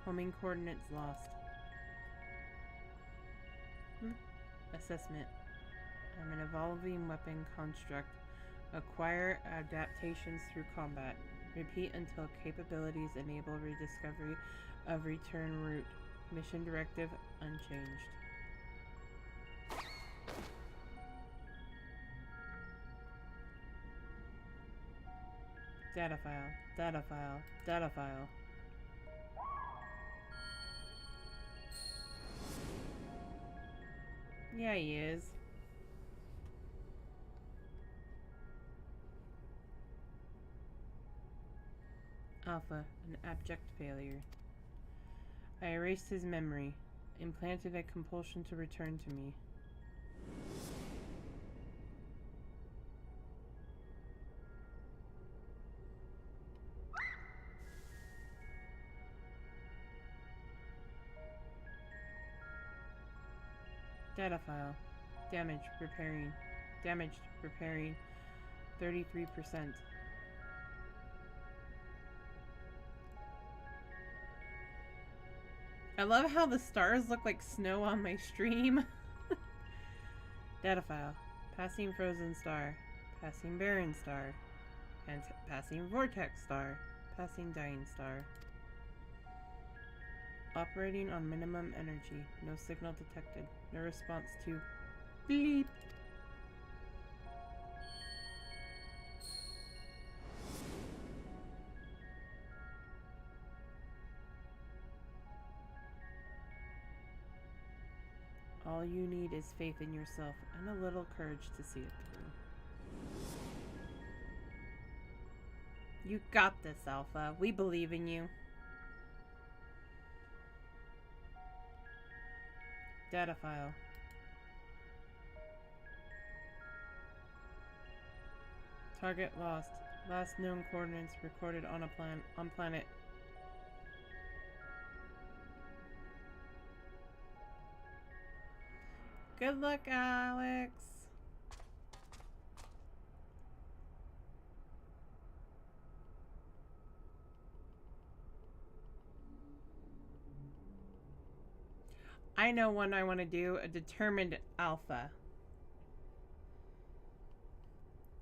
Homing coordinates lost. Assessment. I'm an evolving weapon construct. Acquire adaptations through combat. Repeat until capabilities enable rediscovery of return route. Mission directive unchanged. Data file. Data file. Data file. Yeah, he is. Alpha, an abject failure. I erased his memory, implanted a compulsion to return to me. Data file. Damaged, repairing. Damaged, repairing. 33%. I love how the stars look like snow on my stream. Data file. Passing frozen star. Passing barren star. And passing vortex star. Passing dying star. Operating on minimum energy. No signal detected. No response to bleep. All you need is faith in yourself and a little courage to see it through. You got this, Alpha. We believe in you. Data file. Target lost. Last known coordinates recorded on planet. Good luck, Alex. I know what I want to do. A determined Alpha.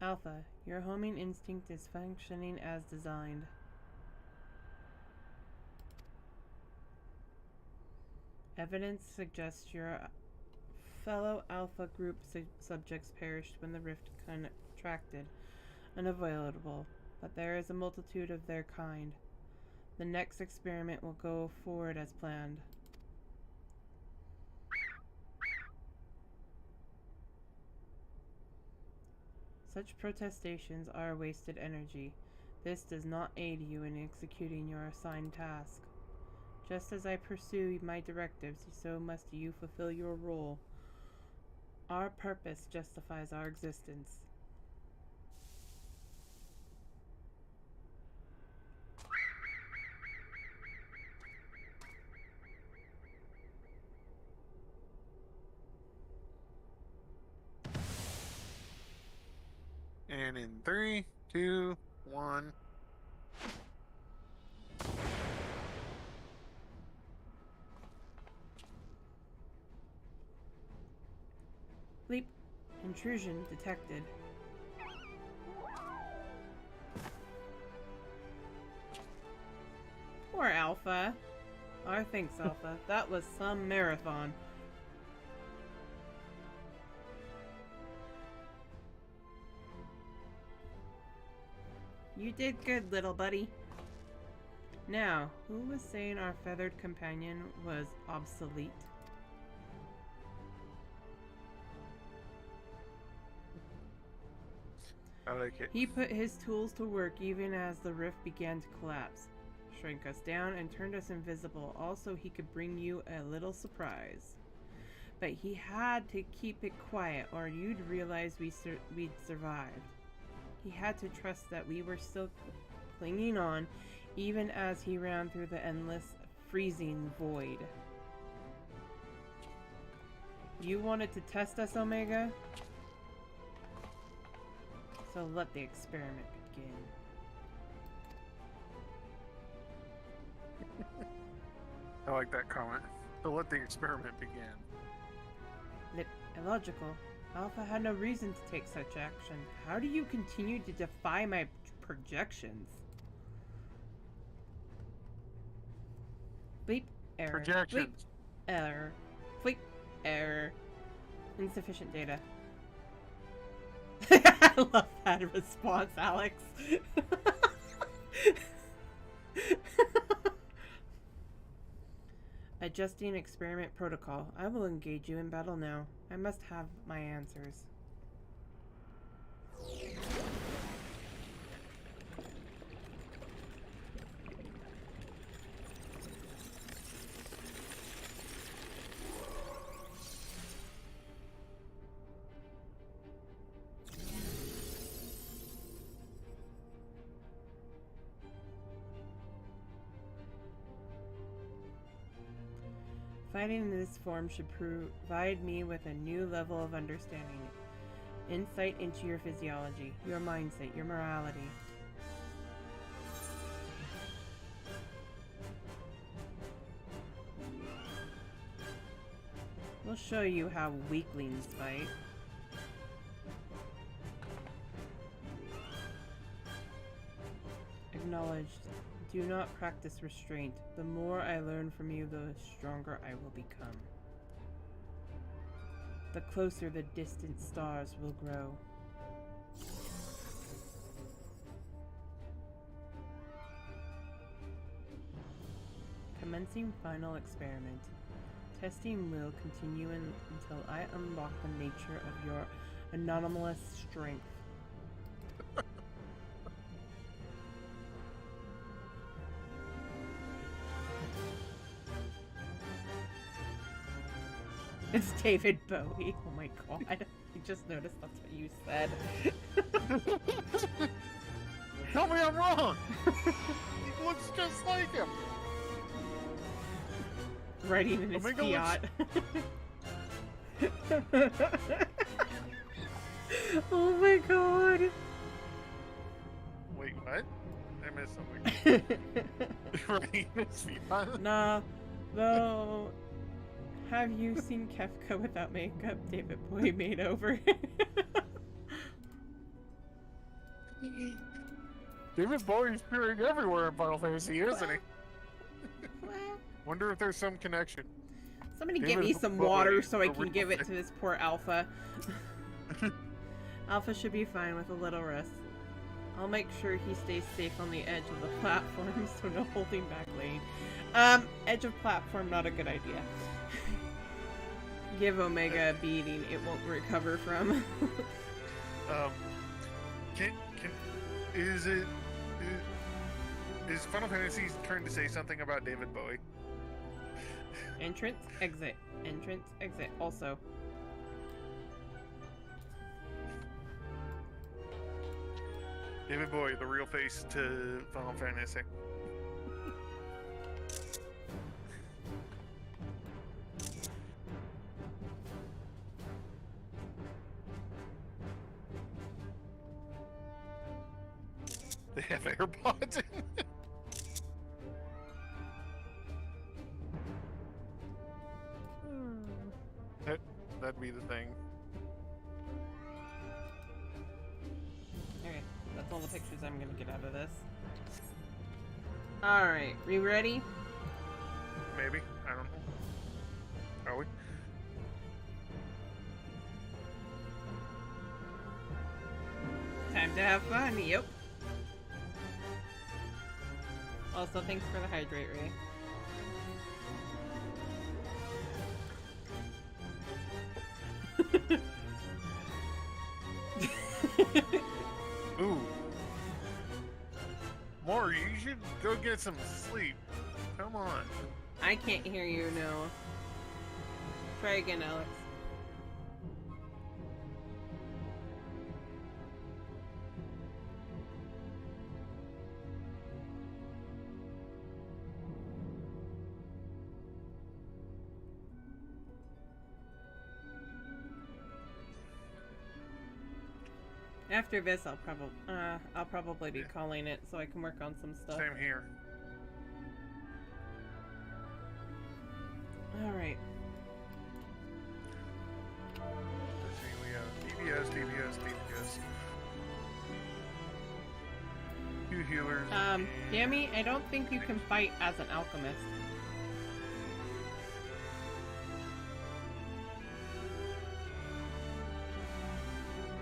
Alpha, your homing instinct is functioning as designed. Evidence suggests your fellow Alpha group subjects perished when the rift contracted. Unavoidable, but there is a multitude of their kind. The next experiment will go forward as planned. Such protestations are wasted energy. This does not aid you in executing your assigned task. Just as I pursue my directives, so must you fulfill your role. Our purpose justifies our existence. And in 3, 2, 1. Bleep. Intrusion detected. Poor Alpha. Our thanks, Alpha. That was some marathon. You did good, little buddy. Now, who was saying our feathered companion was obsolete? I like it. He put his tools to work even as the rift began to collapse, shrank us down, and turned us invisible, all so he could bring you a little surprise. But he had to keep it quiet, or you'd realize we'd survived. He had to trust that we were still clinging on, even as he ran through the endless, freezing void. You wanted to test us, Omega? So let the experiment begin. I like that comment. So let the experiment begin. Illogical. Alpha had no reason to take such action. How do you continue to defy my projections? Bleep. Error. Projections. Bleep. Error. Bleep. Error. Insufficient data. I love that response, Alex. Adjusting experiment protocol. I will engage you in battle now. I must have my answers. Fighting in this form should provide me with a new level of understanding, insight into your physiology, your mindset, your morality. We'll show you how weaklings fight. Acknowledged. Do not practice restraint. The more I learn from you, the stronger I will become. The closer the distant stars will grow. Commencing final experiment. Testing will continue until I unlock the nature of your anomalous strength. It's David Bowie. Oh my god. I just noticed that's what you said. Tell me I'm wrong! He looks just like him! Writing in his Fiat. Oh my god. Wait, what? I missed something. Writing in his Fiat? Nah, though. Have you seen Kefka without makeup? David Bowie made over. David Bowie's appearing everywhere in Final Fantasy, isn't he? Wonder if there's some connection. Somebody David give me some Bowie, water so I a can real give it thing. to this poor Alpha. Alpha should be fine with a little rest. I'll make sure he stays safe on the edge of the platform, so no holding back lane. Edge of platform, not a good idea. Give Omega a beating it won't recover from. Is Final Fantasy's turn to say something about David Bowie? Entrance, exit. Entrance, exit. Also. David Bowie, the real face to Final Fantasy. They have AirPods in it. That'd be the thing. Okay, that's all the pictures I'm gonna get out of this. Alright, we ready? Maybe. I don't know. Are we? Time to have fun, yep. Also, thanks for the hydrate, Ray. Ooh. Maury, you should go get some sleep. Come on. I can't hear you, no. Try again, Alex. After this, I'll probably be calling it so I can work on some stuff. Same here. All right. Let's see, we have DPS. Two healers. Yami, I don't think you can fight as an alchemist.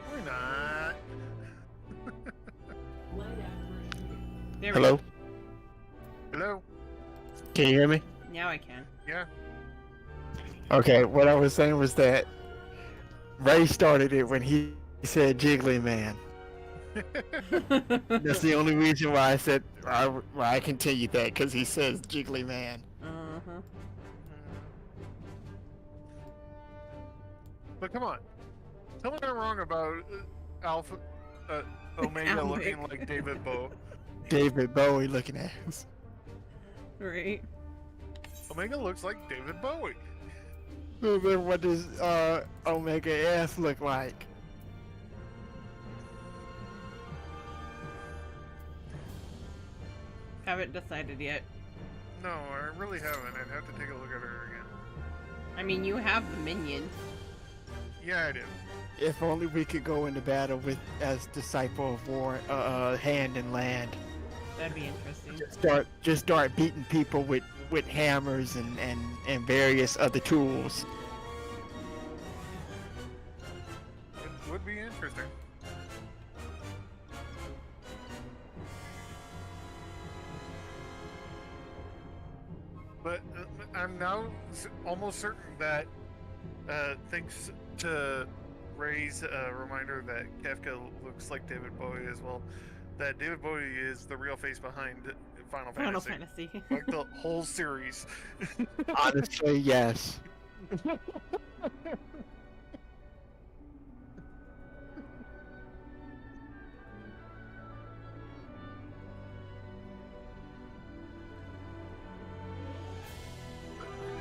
Why not? There Hello? Hello? Can you hear me? Now I can. Yeah. Okay, what I was saying was that Ray started it when he said Jiggly Man. That's the only reason why I said, why I continued that, because he says Jiggly Man. Uh-huh. But come on. Tell me I'm wrong about Omega looking like David Bowie. David Bowie looking at us. Right. Omega looks like David Bowie. So then what does Omega F look like? Haven't decided yet. No, I really haven't. I'd have to take a look at her again. I mean, you have the minion. Yeah, I did. If only we could go into battle with as Disciple of War, hand and land. That'd be interesting. Just start beating people with hammers and various other tools. It would be interesting. But I'm now almost certain that, thanks to Ray's reminder that Kafka looks like David Bowie as well, that David Bowie is the real face behind Final Fantasy. Like the whole series. Honestly, yes.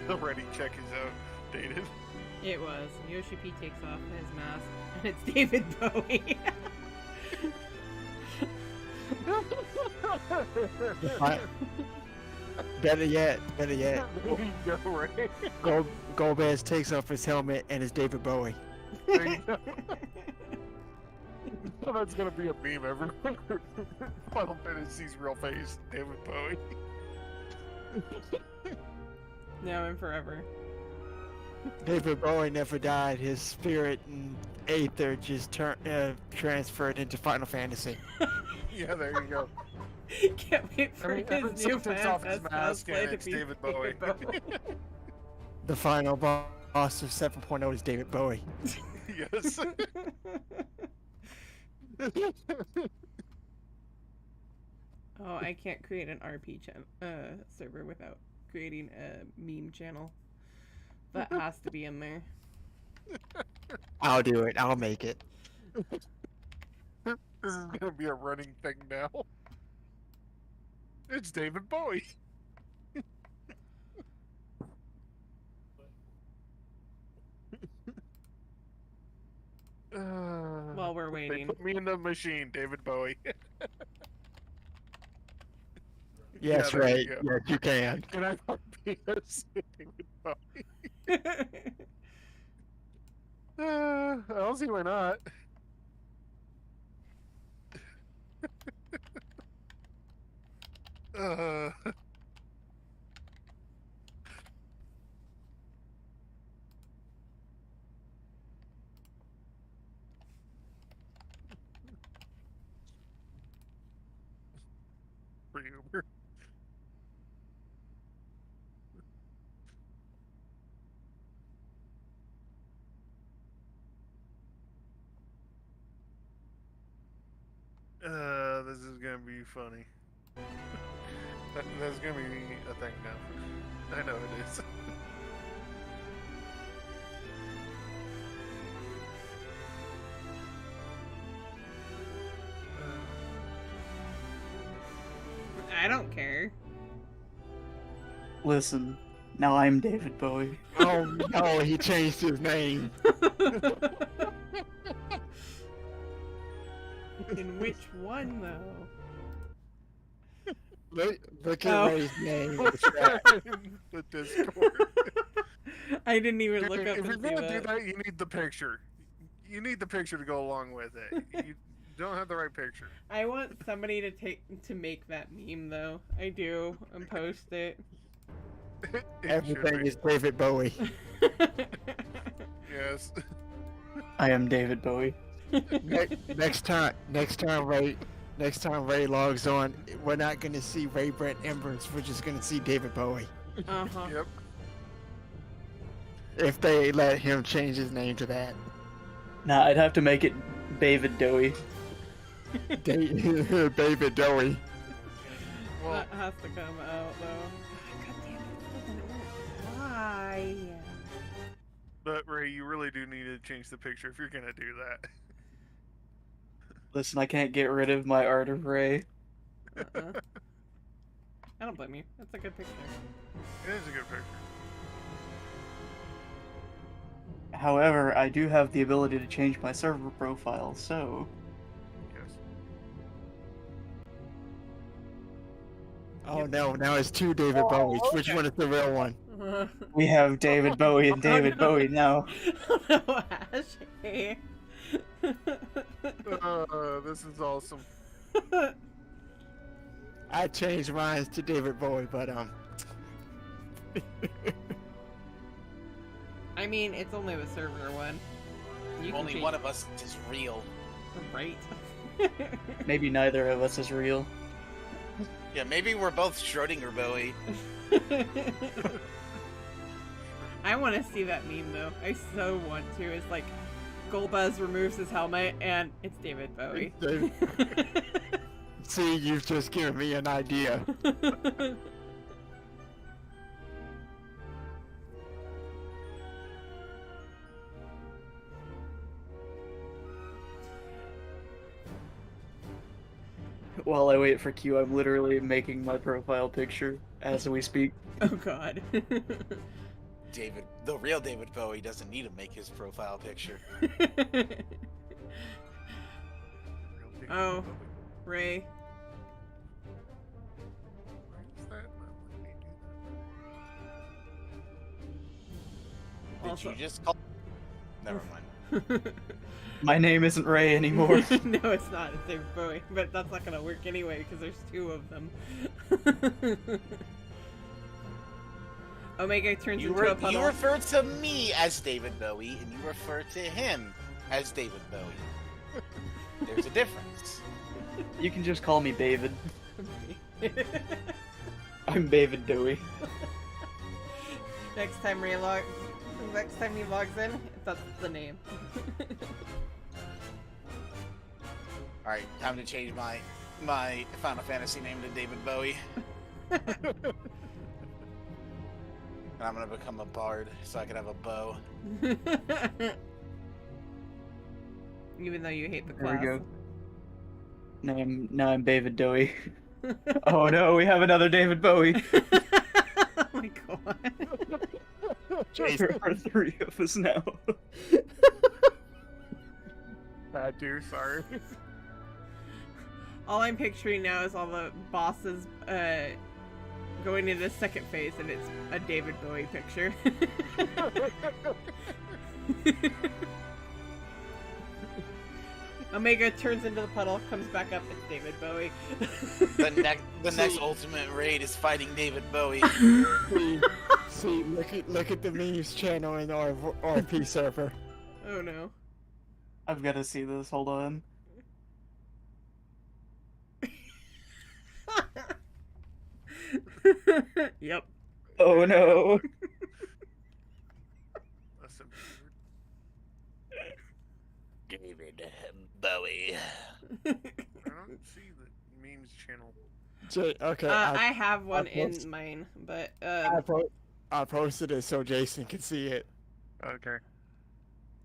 The ready check is outdated. It was. Yoshi P takes off his mask, and it's David Bowie. Better yet. There you go, Ray. Golbez takes off his helmet and it's David Bowie. There you go. So that's gonna be a meme everywhere. Final Fantasy's real face, David Bowie. Now and forever. David Bowie never died. His spirit and aether just transferred into Final Fantasy. Yeah, there you go. Can't wait for his new takes off his fan mask cosplay and to it's be David Bowie. The final boss of 7.0 is David Bowie. Yes. Oh, I can't create an RP server without creating a meme channel. That has to be in there. I'll do it. I'll make it. This is gonna be a running thing now. It's David Bowie. While we're They waiting. put me in the machine, David Bowie. Yes, there you right. go. Yes, you can. Can I be a David Bowie? I don't see why not. Uh, for Uber. This is gonna be funny. That's gonna be a thing now. I know it is. I don't care. Listen, now I'm David Bowie. Oh no, he changed his name. In which one, though? Look at Oh. Ray's name. The Discord. I didn't even look Dude, up if you're and see gonna do that. that, you need the picture. You need the picture to go along with it. You don't have the right picture. I want somebody to make that meme, though. I do, and post it. It should Everything be. is David Bowie. Yes. I am David Bowie. Next time Ray logs on, we're not gonna see Ray Brent Embers. We're just gonna see David Bowie. Uh-huh. Yep. If they let him change his name to that. Nah, I'd have to make it David Dowie. David Bowie. Well, That has to come out, though. God damn it, it doesn't work. Why? but Ray, you really do need to change the picture if you're gonna do that. Listen, I can't get rid of my art of Ray. Uh-uh. I don't blame you. That's a good picture. It is a good picture. However, I do have the ability to change my server profile, so... Yes. Oh no, now it's two David Bowies. Which one is the real one? We have David Bowie and David no. Bowie now. Oh no, Ashley. This is awesome. I changed mine to David Bowie, but I mean, it's only the server one. You can Only change- one of us is real. Right. Maybe neither of us is real. Yeah, maybe we're both Schrodinger Bowie. I want to see that meme though. I so want to. It's like Golbez removes his helmet and it's David Bowie. see, you've just given me an idea. While I wait for Q, I'm literally making my profile picture as we speak. Oh god. The real David Bowie doesn't need to make his profile picture. Oh, Ray. Why is that not letting me do Did Also- you just call? Never mind. My name isn't Ray anymore. No, it's not. It's David Bowie. But that's not gonna work anyway because there's two of them. Omega turns into a puddle. You refer to me as David Bowie, and you refer to him as David Bowie. There's a difference. You can just call me David. I'm David Dowie. Next time he logs in, that's the name. Alright, time to change my Final Fantasy name to David Bowie. And I'm gonna become a bard so I can have a bow. Even though you hate the There we class. go. Now I'm David Bowie. Oh no, we have another David Bowie. Oh my god. There are three of us now. Bad dude, sorry. All I'm picturing now is all the bosses going into the second phase, and it's a David Bowie picture. Omega turns into the puddle, comes back up, it's David Bowie. The next ultimate raid is fighting David Bowie. See, look at the memes channel in our RP server. Oh no. I've got to see this. Hold on. Yep. Oh no. Listen, David Bowie. I don't see the memes channel. Okay, I have one I'll in post- mine, but I posted it so Jason can see it. Okay.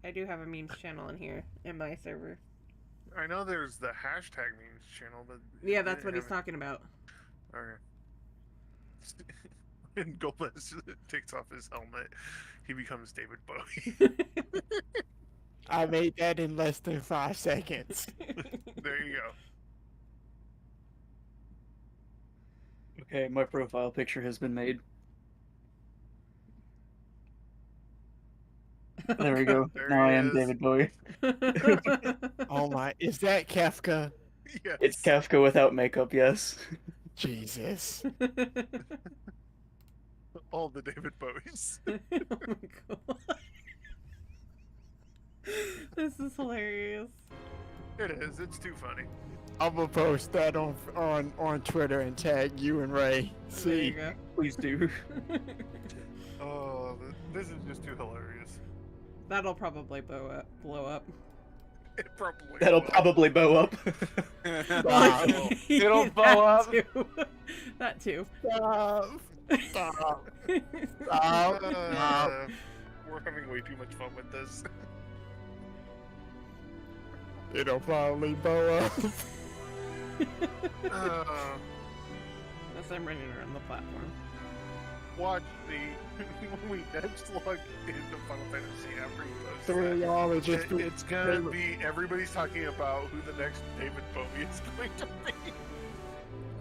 I do have a memes channel in here in my server. I know there's the hashtag memes channel, but Yeah, that's what he's talking about. Okay. And Gomez takes off his helmet. He becomes David Bowie. I made that in less than 5 seconds. There you go. Okay, my profile picture has been made. There we go. There Now he I am is. David Bowie. Oh my, is that Kafka? Yes. It's Kafka without makeup, yes. Jesus. All the David Bowies. Oh my god. This is hilarious. It is. It's too funny. I'm gonna post that on Twitter and tag you and Ray. There you See, go. Please do. Oh, this is just too hilarious. That'll probably blow up. It probably That'll will. probably bow up. Wow. It'll blow up. That too. Stop. Stop. Stop. We're having way too much fun with this. It'll probably blow up. Uh, As I'm running around the platform. watch when we next log into Final Fantasy after he posts Three of that. y'all are just It's gonna be everybody's talking about who the next David Bowie is going to be.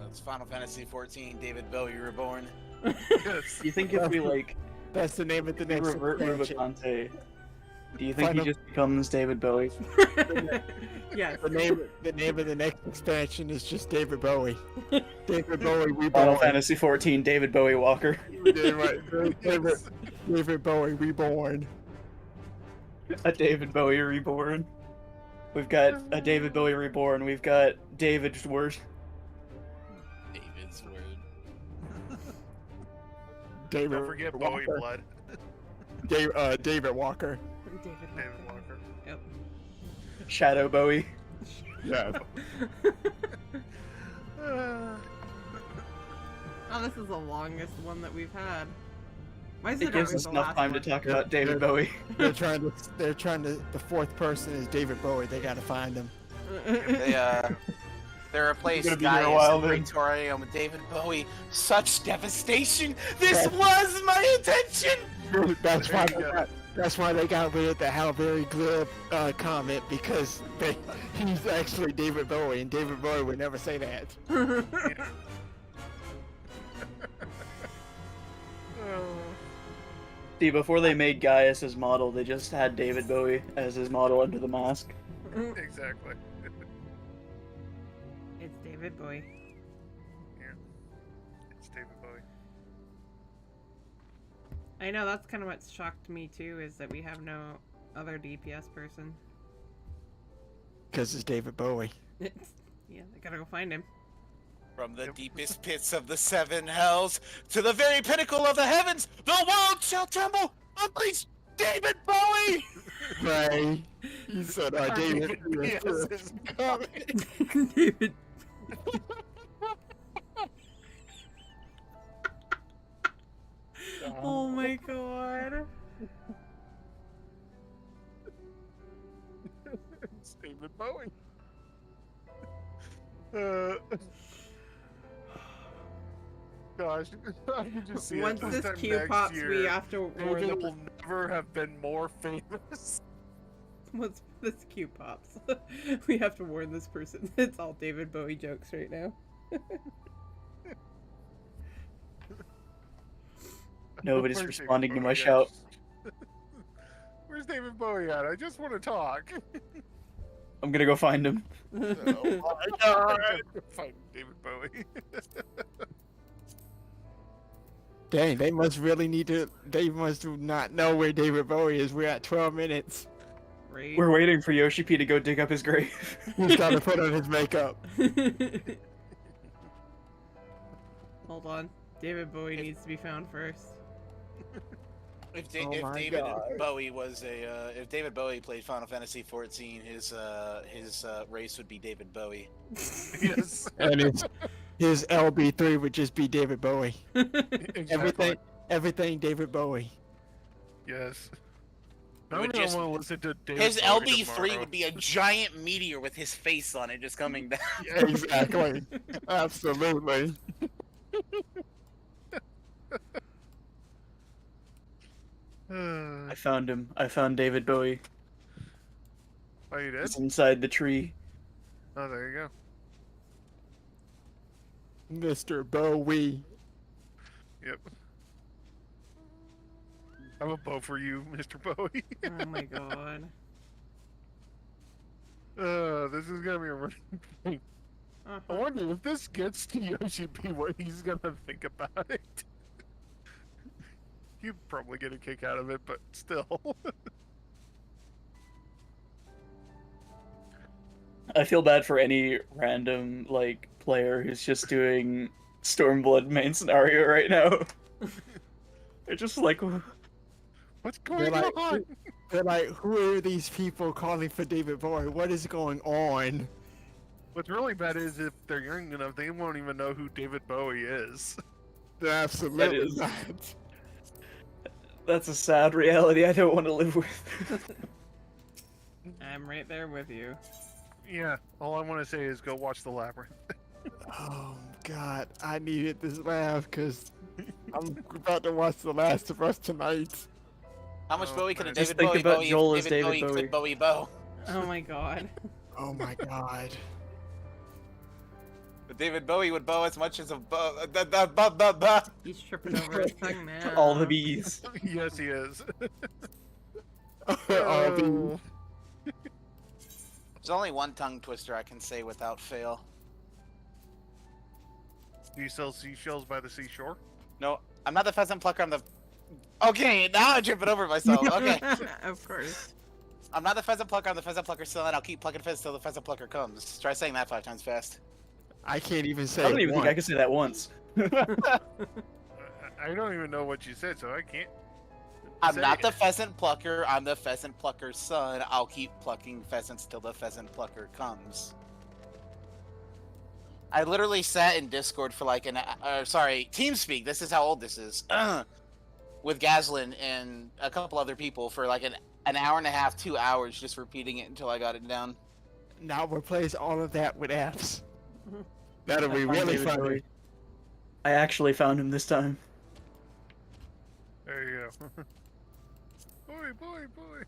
That's Final Fantasy XIV, David Bowie Reborn. Yes. You think if we like That's the name of the next revert expansion. Rubicante, do you think Final- he just becomes David Bowie? Yes. The name of the next expansion is just David Bowie. David Bowie Final Reborn. Fantasy XIV, David Bowie Walker. David Bowie Reborn. A David Bowie Reborn. We've got a David Bowie Reborn. We've got David's Word. David's word. David Don't forget Bowie Walker. blood. David Walker. David David Walker. Walker. Yep. Shadow Bowie. Yeah. Oh, this is the longest one that we've had. Why is It gives always us the enough last time to one? talk about David Bowie. They're trying to the fourth person is David Bowie. They gotta find him. They replaced gonna be here a Gaius while, and then. Praetorium with David Bowie. Such devastation! This was my intention! That's There why you they go. that's why they got rid of the how very glib comment because he's actually David Bowie and David Bowie would never say that. See, before they made Gaius his model, they just had David Bowie as his model under the mask. Exactly. It's David Bowie. It's David Bowie. I know, that's kind of what shocked me too, is that we have no other DPS person. Because it's David Bowie. Yeah, I gotta go find him. From the deepest pits of the seven hells to the very pinnacle of the heavens, the world shall tremble! Unleash David Bowie! Ray, you said David. Yes, it's David. Oh my god. It's David Bowie. Gosh, I can just see Once it this time queue next pops, year, we have to warn David the will never have been more famous. once this queue pops, we have to warn this person. It's all David Bowie jokes right now. Nobody's Where's responding to David my Bowie? shout. Where's David Bowie at? I just want to talk. I'm gonna go find him. Oh my god! Find David Bowie. Dang, they must really need to. They must do not know where David Bowie is. We're at 12 minutes. Right? We're waiting for Yoshi P to go dig up his grave. He's got to put on his makeup. Hold on. David Bowie needs to be found first. If, Oh if my David God. Bowie was if David Bowie played Final Fantasy XIV, his race would be David Bowie. Yes. And his LB3 would just be David Bowie. Exactly. Everything David Bowie. Yes. It I would don't just- want to listen to David His Bowie LB3 tomorrow. would be a giant meteor with his face on it just coming down. Exactly. Absolutely. I found him. I found David Bowie. Oh, you did? He's inside the tree. Oh, there you go. Mr. Bowie. Yep. I have a bow for you, Mr. Bowie. Oh my god. This is gonna be a running thing. I Uh-huh. wonder if this gets to Yoshi P, what he's gonna think about it. He'd probably get a kick out of it, but still. I feel bad for any random like player who's just doing Stormblood main scenario right now. They're just like, What's They're going like, on? they're like, who are these people calling for David Bowie? What is going on? What's really bad is if they're young enough, they won't even know who David Bowie is. Absolutely is- not. that's a sad reality I don't want to live with. I'm right there with you. Yeah, all I want to say is go watch The Labyrinth. Oh God, I needed this laugh because I'm about to watch The Last of Us tonight. How much Oh, Bowie could a man. Just David think Bowie about Bowie Joel if as David David Bowie Bowie. could Bowie Bow? Oh my god. Oh my God. But David Bowie would bow as much as a bow. He's tripping over his tongue now. All the bees. Yes, he is. All Oh. the There's only one tongue twister I can say without fail. Do you sell seashells by the seashore? No, I'm not the pheasant plucker. I'm the. Okay, now I'm tripping over myself. Okay, Of course. I'm not the pheasant plucker. I'm the pheasant plucker still, and I'll keep plucking pheasants till the pheasant plucker comes. Try saying that 5 times fast. I can't even say I don't even think I one. can say that once. I don't even know what you said, so I can't. I'm say not it. the pheasant plucker. I'm the pheasant plucker's son. I'll keep plucking pheasants till the pheasant plucker comes. I literally sat in Discord for like TeamSpeak. This is how old this is. With Gaslin and a couple other people for like an hour and a half, 2 hours, just repeating it until I got it down. Now replace all of that with F's. That'll be I found really David funny. Bowie. I actually found him this time. There you go. Boy, boy, boy.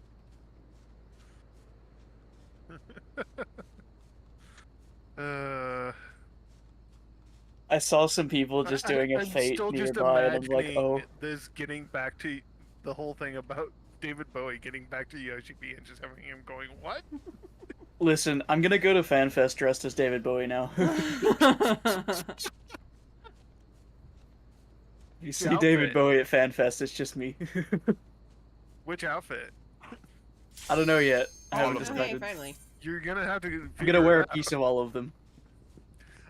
I saw some people just doing a I'm fate still just nearby, and I'm like, imagining oh, this getting back to the whole thing about David Bowie getting back to Yoshi P and just having him going, what? listen, I'm gonna go to FanFest dressed as David Bowie now. You see outfit? David Bowie at FanFest, it's just me. Which outfit? I don't know yet. I All haven't of them. Okay, decided. finally. You're gonna have to. I'm figure gonna wear a it out. piece of all of them.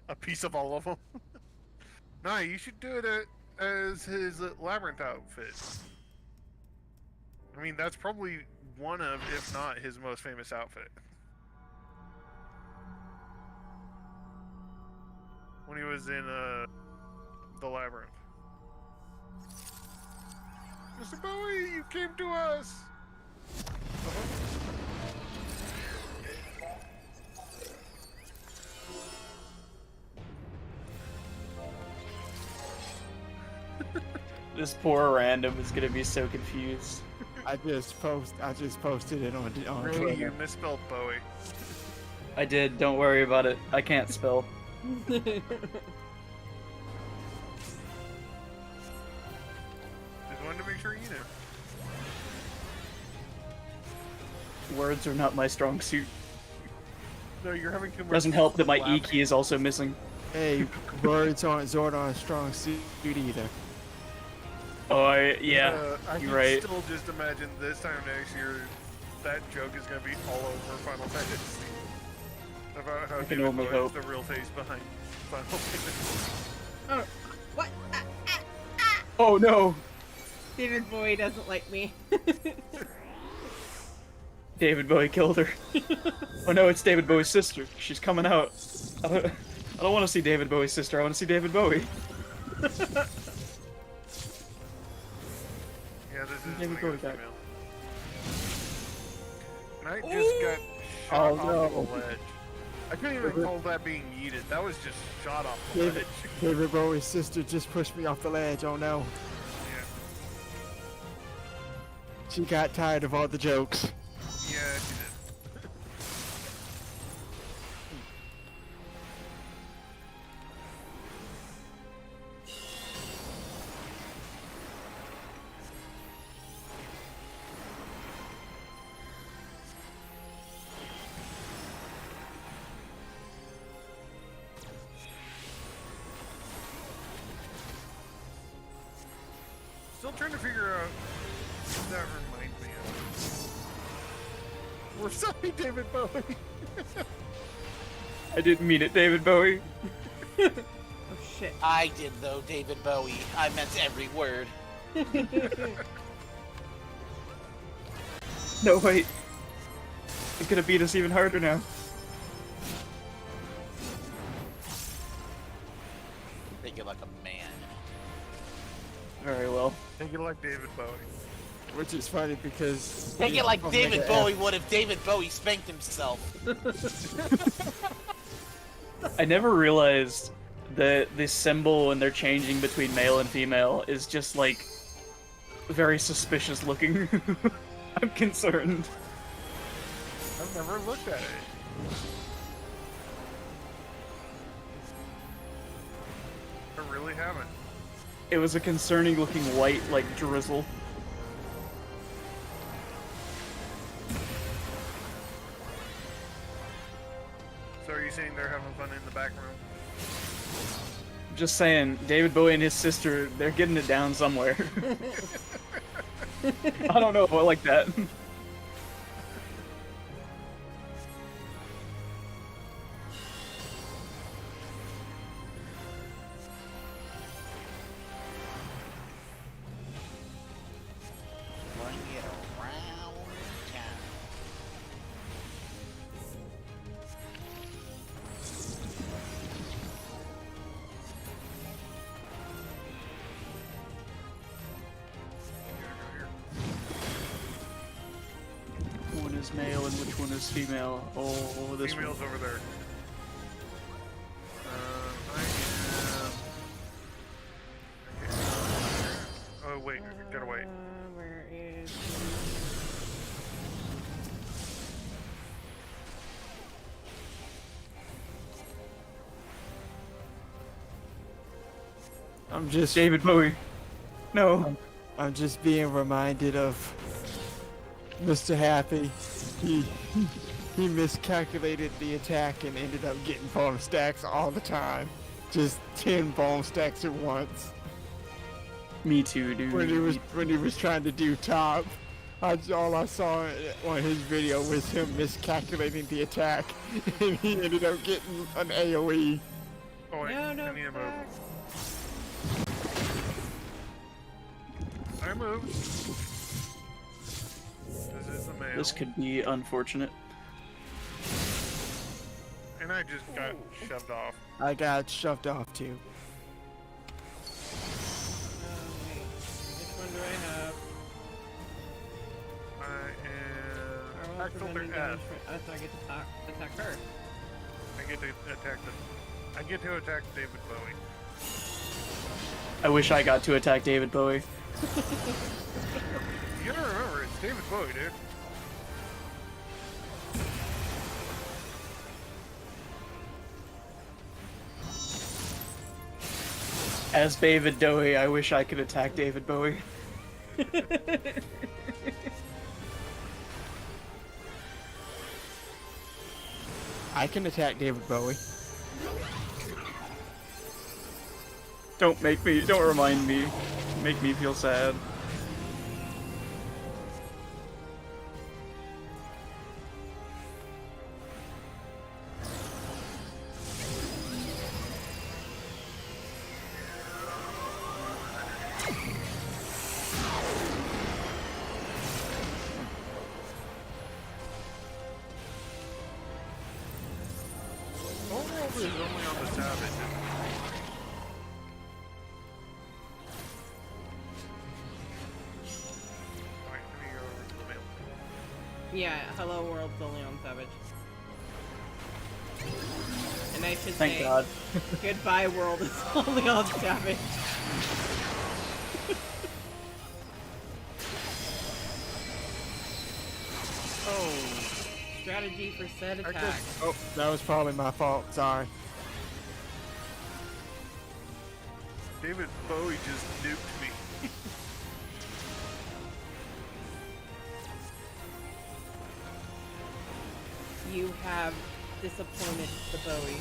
A piece of all of them. No, you should do it as his labyrinth outfit. I mean, that's probably one of, if not his most famous outfit. When he was in the labyrinth. Mr. Bowie, you came to us. This poor random is gonna be so confused. I just posted it on Really, Twitter. you misspelled Bowie. I did. Don't worry about it. I can't spell. Just wanted to make sure you knew. Words are not my strong suit. No, you're having too much. Doesn't help that my E laughing. key is also missing. Hey, words aren't Zordon's strong suit either. Oh, yeah. I you're can right. still just imagine this time next year, that joke is going to be all over Final Fantasy. About how I can David only Bowie is hope. the real face behind Final Fantasy. Oh, what? Oh no! David Bowie doesn't like me. David Bowie killed her. Oh no, it's David Bowie's sister. She's coming out. I don't want to see David Bowie's sister. I want to see David Bowie. Yeah, this is David like Bowie a back. female. And I just got shot off no. the ledge. I couldn't even call that being yeeted. That was just shot off the David, ledge. David Bowie's sister just pushed me off the ledge. Oh no. Yeah. She got tired of all the jokes. Yeah, she did. Still trying to figure out what that reminds me of. We're sorry, David Bowie. I didn't mean it, David Bowie. Oh shit. I did though, David Bowie. I meant every word. No, wait. He's gonna beat us even harder now. Think it like a man. Very well. Take it like David Bowie. Which is funny because... Take it like Oh, David Mega Bowie would if David Bowie spanked himself. I never realized that this symbol when they're changing between male and female is just like very suspicious looking. I'm concerned. I've never looked at it. I really haven't. It was a concerning looking white like drizzle. So are you saying they're having fun in the back room? Just saying, David Bowie and his sister, they're getting it down somewhere. I don't know if I like that. Bring it around town. Which one is male and which one is female? Oh, this one. Female's over there. I am... Okay. Oh wait, gotta wait. Where is... I'm just... David Bowie. No. I'm just being reminded of Mr. Happy. He miscalculated the attack and ended up getting bomb stacks all the time. Just 10 bomb stacks at once. Me too, dude. When he was trying to do top, all I saw on his video was him miscalculating the attack, and he ended up getting an AOE. Oh wait, No, no, I need to move. back. I moved. This is the male. This could be unfortunate. And I just got shoved off. I got shoved off too. Oh, wait. Which one do I have? I am... Or Attack filter F. Oh, so I get to attack her. I get to attack the... I get to attack David Bowie. I wish I got to attack David Bowie. You gotta remember, it's David Bowie, dude. As David Bowie, I wish I could attack David Bowie. I can attack David Bowie. Don't remind me. Make me feel sad. Overworld is only on the Savage. Alright, let me go over to the mail. Yeah, Hello World's only on Savage. And I should Thank say, God. Goodbye World is only on Savage. Oh, Strategy for said I attack. guess- Oh, that was probably my fault. Sorry. David Bowie just nuked me. You have disappointed the Bowie.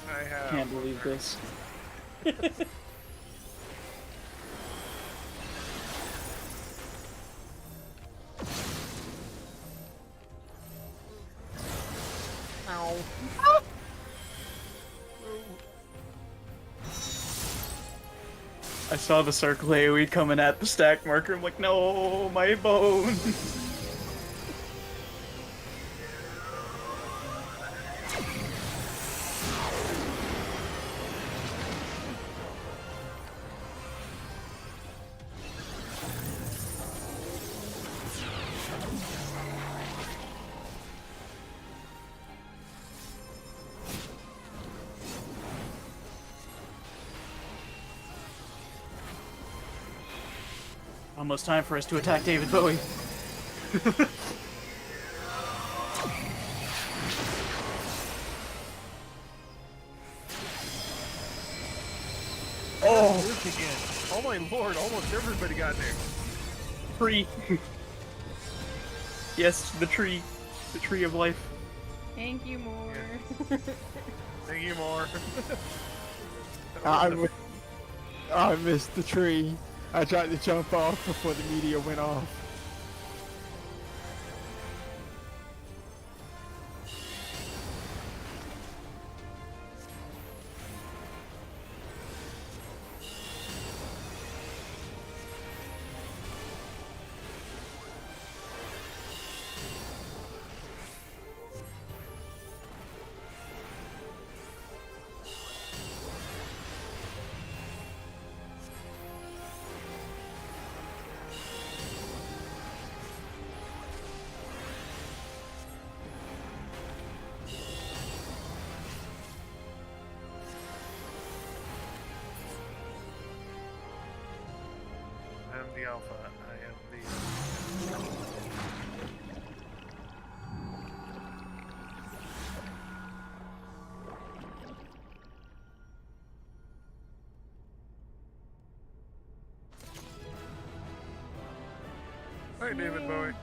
I have. Can't believe this. Ow. I saw the circle AoE coming at the stack marker. I'm like, no, my bone. Almost time for us to attack David Bowie. Oh, work again. Oh my lord, almost everybody got there. Tree. Yes, the tree. The tree of life. Thank you more. Thank you more. I missed the tree. I tried to jump off before the meteor went off. I am the alpha. I am the. Hi, David Bowie.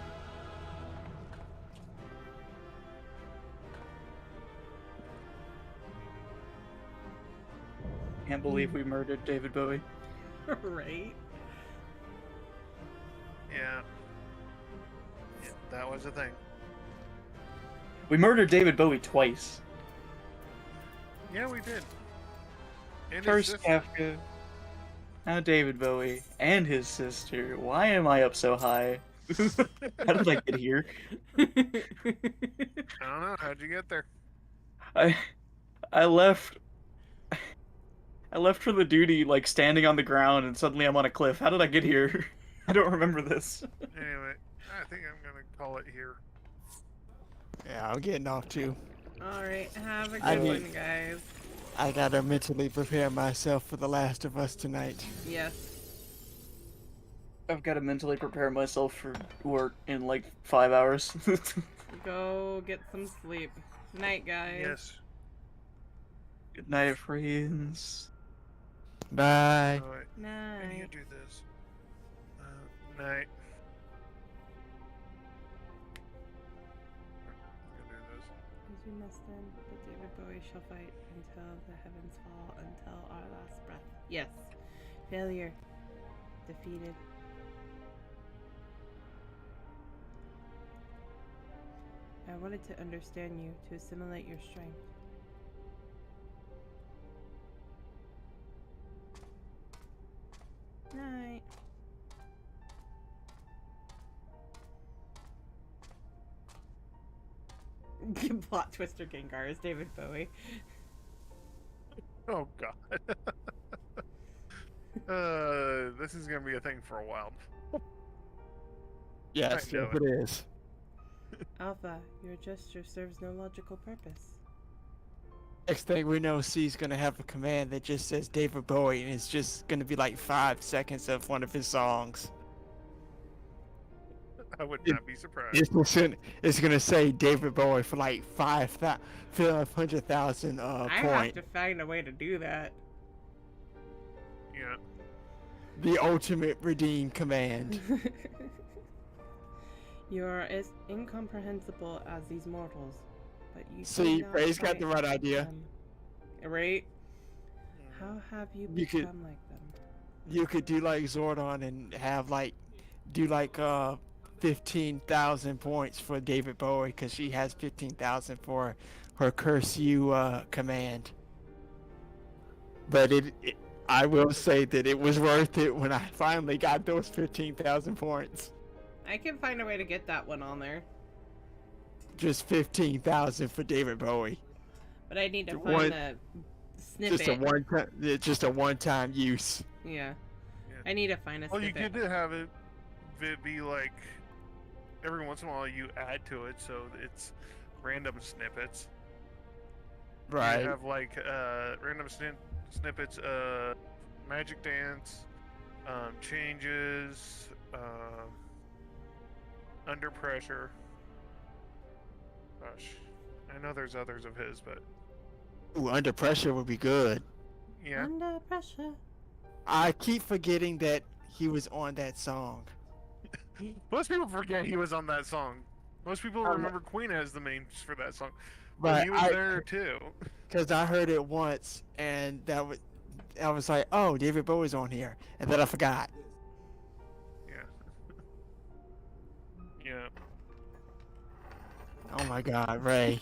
Can't believe we murdered David Bowie. Right? Yeah. Yeah, that was a thing. We murdered David Bowie twice. Yeah, we did. And his First sister. Kafka, now David Bowie, and his sister. Why am I up so high? How did I get here? I don't know. How'd you get there? I left for the duty like standing on the ground and suddenly I'm on a cliff. How did I get here? I don't remember this. Anyway, I think I'm gonna call it here. Yeah, I'm getting off too. Alright, have a I good need- one, guys. I gotta mentally prepare myself for The Last of Us tonight. Yes. I've got to mentally prepare myself for work in like 5 hours. Go get some sleep. Night, guys. Yes. Good night, friends. Bye. Alright. I need Night. to do this. Night. I'm gonna do this. As we must end, but David Bowie shall fight until the heavens fall, until our last breath. Yes. Failure. Defeated. I wanted to understand you, to assimilate your strength. Night. Plot twister Gengar is David Bowie. Oh god. This is gonna be a thing for a while. Yes, I know yes it is. Alpha, your gesture serves no logical purpose. Next thing we know, C's gonna have a command that just says David Bowie, and it's just gonna be like 5 seconds of one of his songs. I would not be surprised. It's gonna say David Bowie for like 500,000 I have points. to find a way to do that. Yeah. The ultimate redeem command. You are as incomprehensible as these mortals, but you See, do not Ray's got fight the right like idea. them. Right? Mm. How have you You could- become like them? You could do like Zordon and have like, do like 15,000 points for David Bowie because she has 15,000 for her curse you command. But I will say that it was worth it when I finally got those 15,000 points. I can find a way to get that one on there, Just 15,000 for David Bowie. but I need to One- find the snippet. Just a one-time use. Yeah. Yeah. I need to find a Well, you snippet. could have it be like every once in a while you add to it, so it's random snippets. Right. You have like random snippets, magic dance, changes, under pressure. Gosh, I know there's others of his, but Ooh, Under Pressure would be good. yeah. Under pressure. I keep forgetting that he was on that song. Most people forget he was on that song. Most people Um, remember Queen as the main for that song, but But he was there too. because I heard it once, and I was like, oh, David Bowie's on here, and then I forgot. Yeah. Yeah. Oh my God, Ray.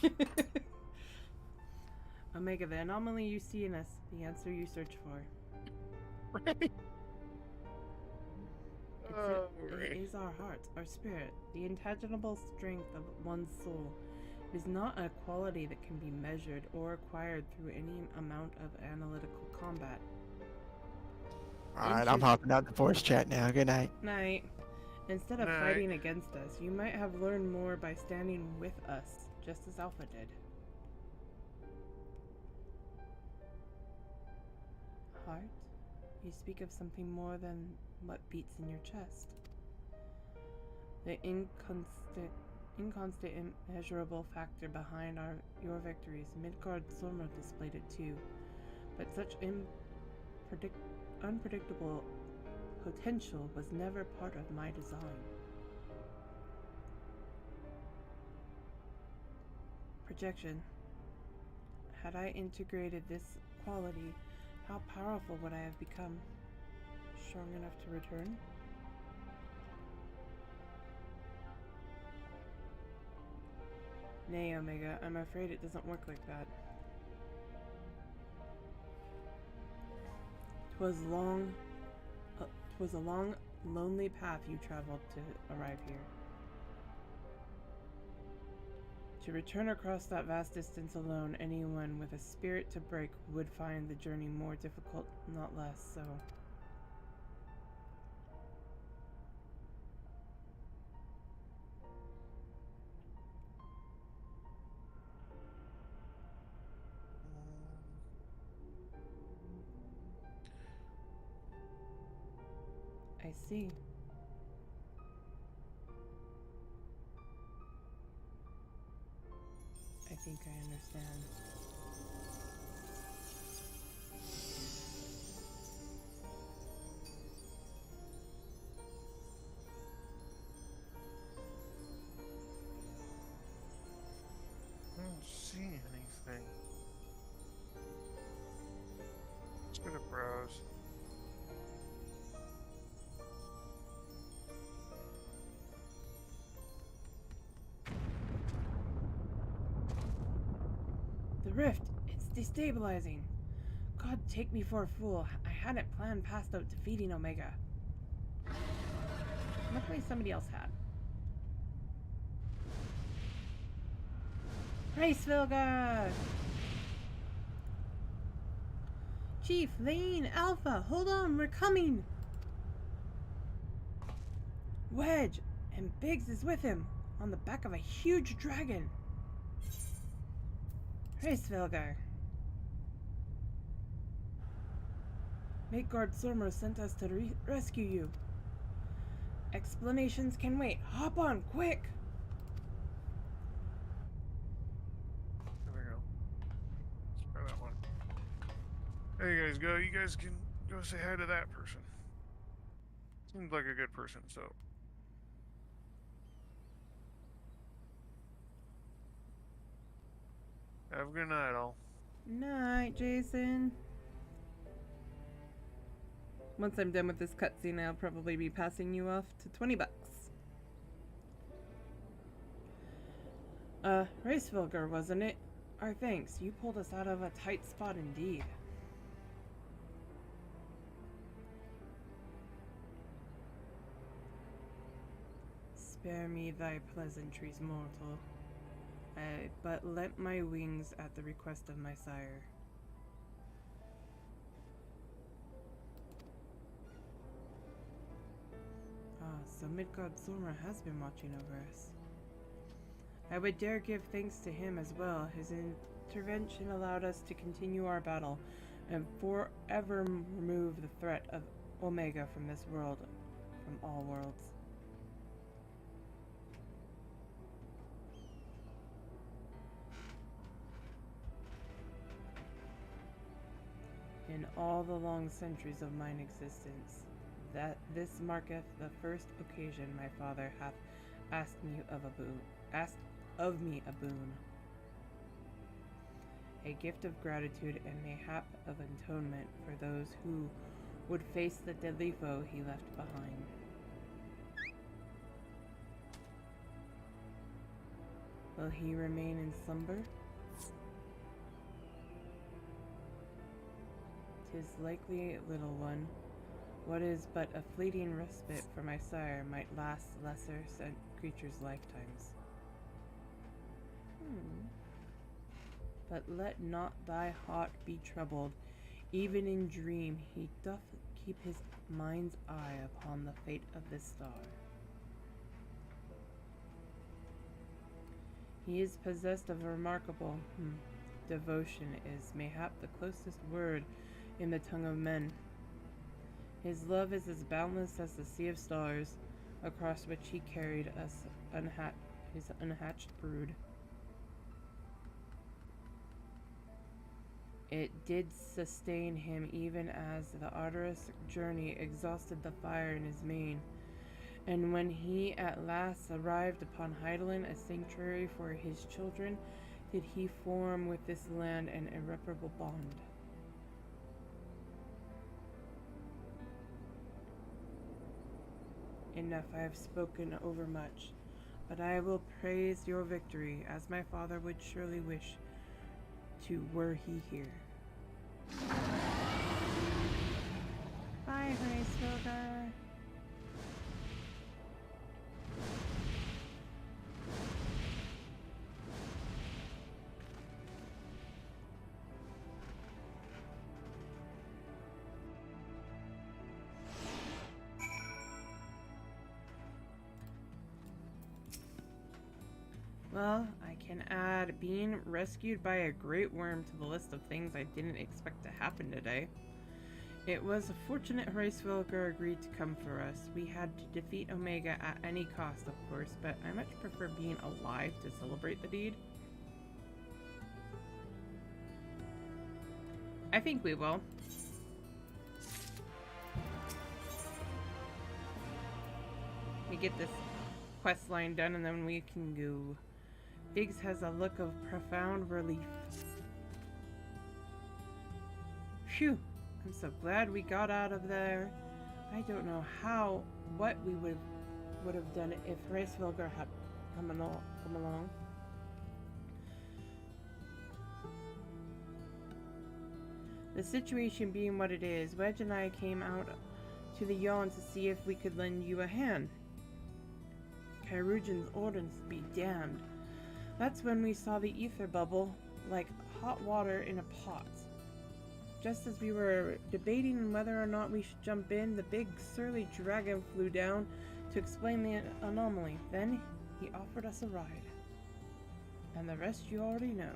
Omega, the anomaly you see in us, the answer you search for. Right. Oh, It Ray. is our heart, our spirit, the intangible strength of one's soul. It is not a quality that can be measured or acquired through any amount of analytical combat. All right, I'm hopping out the voice chat now. Good night. Night. Instead of Night. fighting against us, you might have learned more by standing with us, just as Alpha did. Heart? You speak of something more than what beats in your chest. The inconstant, immeasurable factor behind your victories. Midgard Zorma displayed it too, but such unpredictable potential was never part of my design. Projection. Had I integrated this quality, how powerful would I have become? Strong enough to return? Nay, Omega, I'm afraid it doesn't work like that. 'Twas a long, lonely path you traveled to arrive here. To return across that vast distance alone, anyone with a spirit to break would find the journey more difficult, not less so. I see. I think I understand. I don't see anything. Let's go to browse. The rift, it's destabilizing. God, take me for a fool. I hadn't planned past out defeating Omega. Luckily somebody else had. Racevilga! Chief, Lane, Alpha, hold on, we're coming! Wedge, and Biggs is with him, on the back of a huge dragon. Racevilgar. Midgard Sormo sent us to rescue you. Explanations can wait. Hop on, quick! There we go. Let's try that one. There you guys go. You guys can go say hi to that person. Seems like a good person, so. Have a good night, all. Night, Jason. Once I'm done with this cutscene, I'll probably be passing you off to 20 bucks. Racevilgar, wasn't it? Our thanks. You pulled us out of a tight spot indeed. Spare me thy pleasantries, mortal. I but lent my wings at the request of my sire. Ah, so Midgard Zorma has been watching over us. I would dare give thanks to him as well. His intervention allowed us to continue our battle and forever remove the threat of Omega from this world, from all worlds. In all the long centuries of mine existence, that this marketh the first occasion my father hath asked of me a boon. A gift of gratitude and mayhap of atonement for those who would face the deadly foe he left behind. Will he remain in slumber? 'Tis likely, little one. What is but a fleeting respite for my sire might last lesser creatures' lifetimes. But let not thy heart be troubled. Even in dream he doth keep his mind's eye upon the fate of this star. He is possessed of a remarkable devotion is mayhap the closest word in the tongue of men. His love is as boundless as the sea of stars, across which he carried us his unhatched brood. It did sustain him even as the arduous journey exhausted the fire in his mane, and when he at last arrived upon Heidelin, a sanctuary for his children, did he form with this land an irreparable bond. Enough, I have spoken overmuch, but I will praise your victory, as my father would surely wish to were he here. Bye, Racevilgar. Well, I can add being rescued by a great worm to the list of things I didn't expect to happen today. It was fortunate Hraesvelgr agreed to come for us. We had to defeat Omega at any cost, of course, but I much prefer being alive to celebrate the deed. I think we will. We get this quest line done and then we can go. Biggs has a look of profound relief. Phew! I'm so glad we got out of there. I don't know what we would have done if Hraesvelgr had come along. The situation being what it is, Wedge and I came out to the yawn to see if we could lend you a hand. Kyrujan's orders be damned. That's when we saw the ether bubble like hot water in a pot. Just as we were debating whether or not we should jump in, the big surly dragon flew down to explain the anomaly. Then he offered us a ride. And the rest you already know.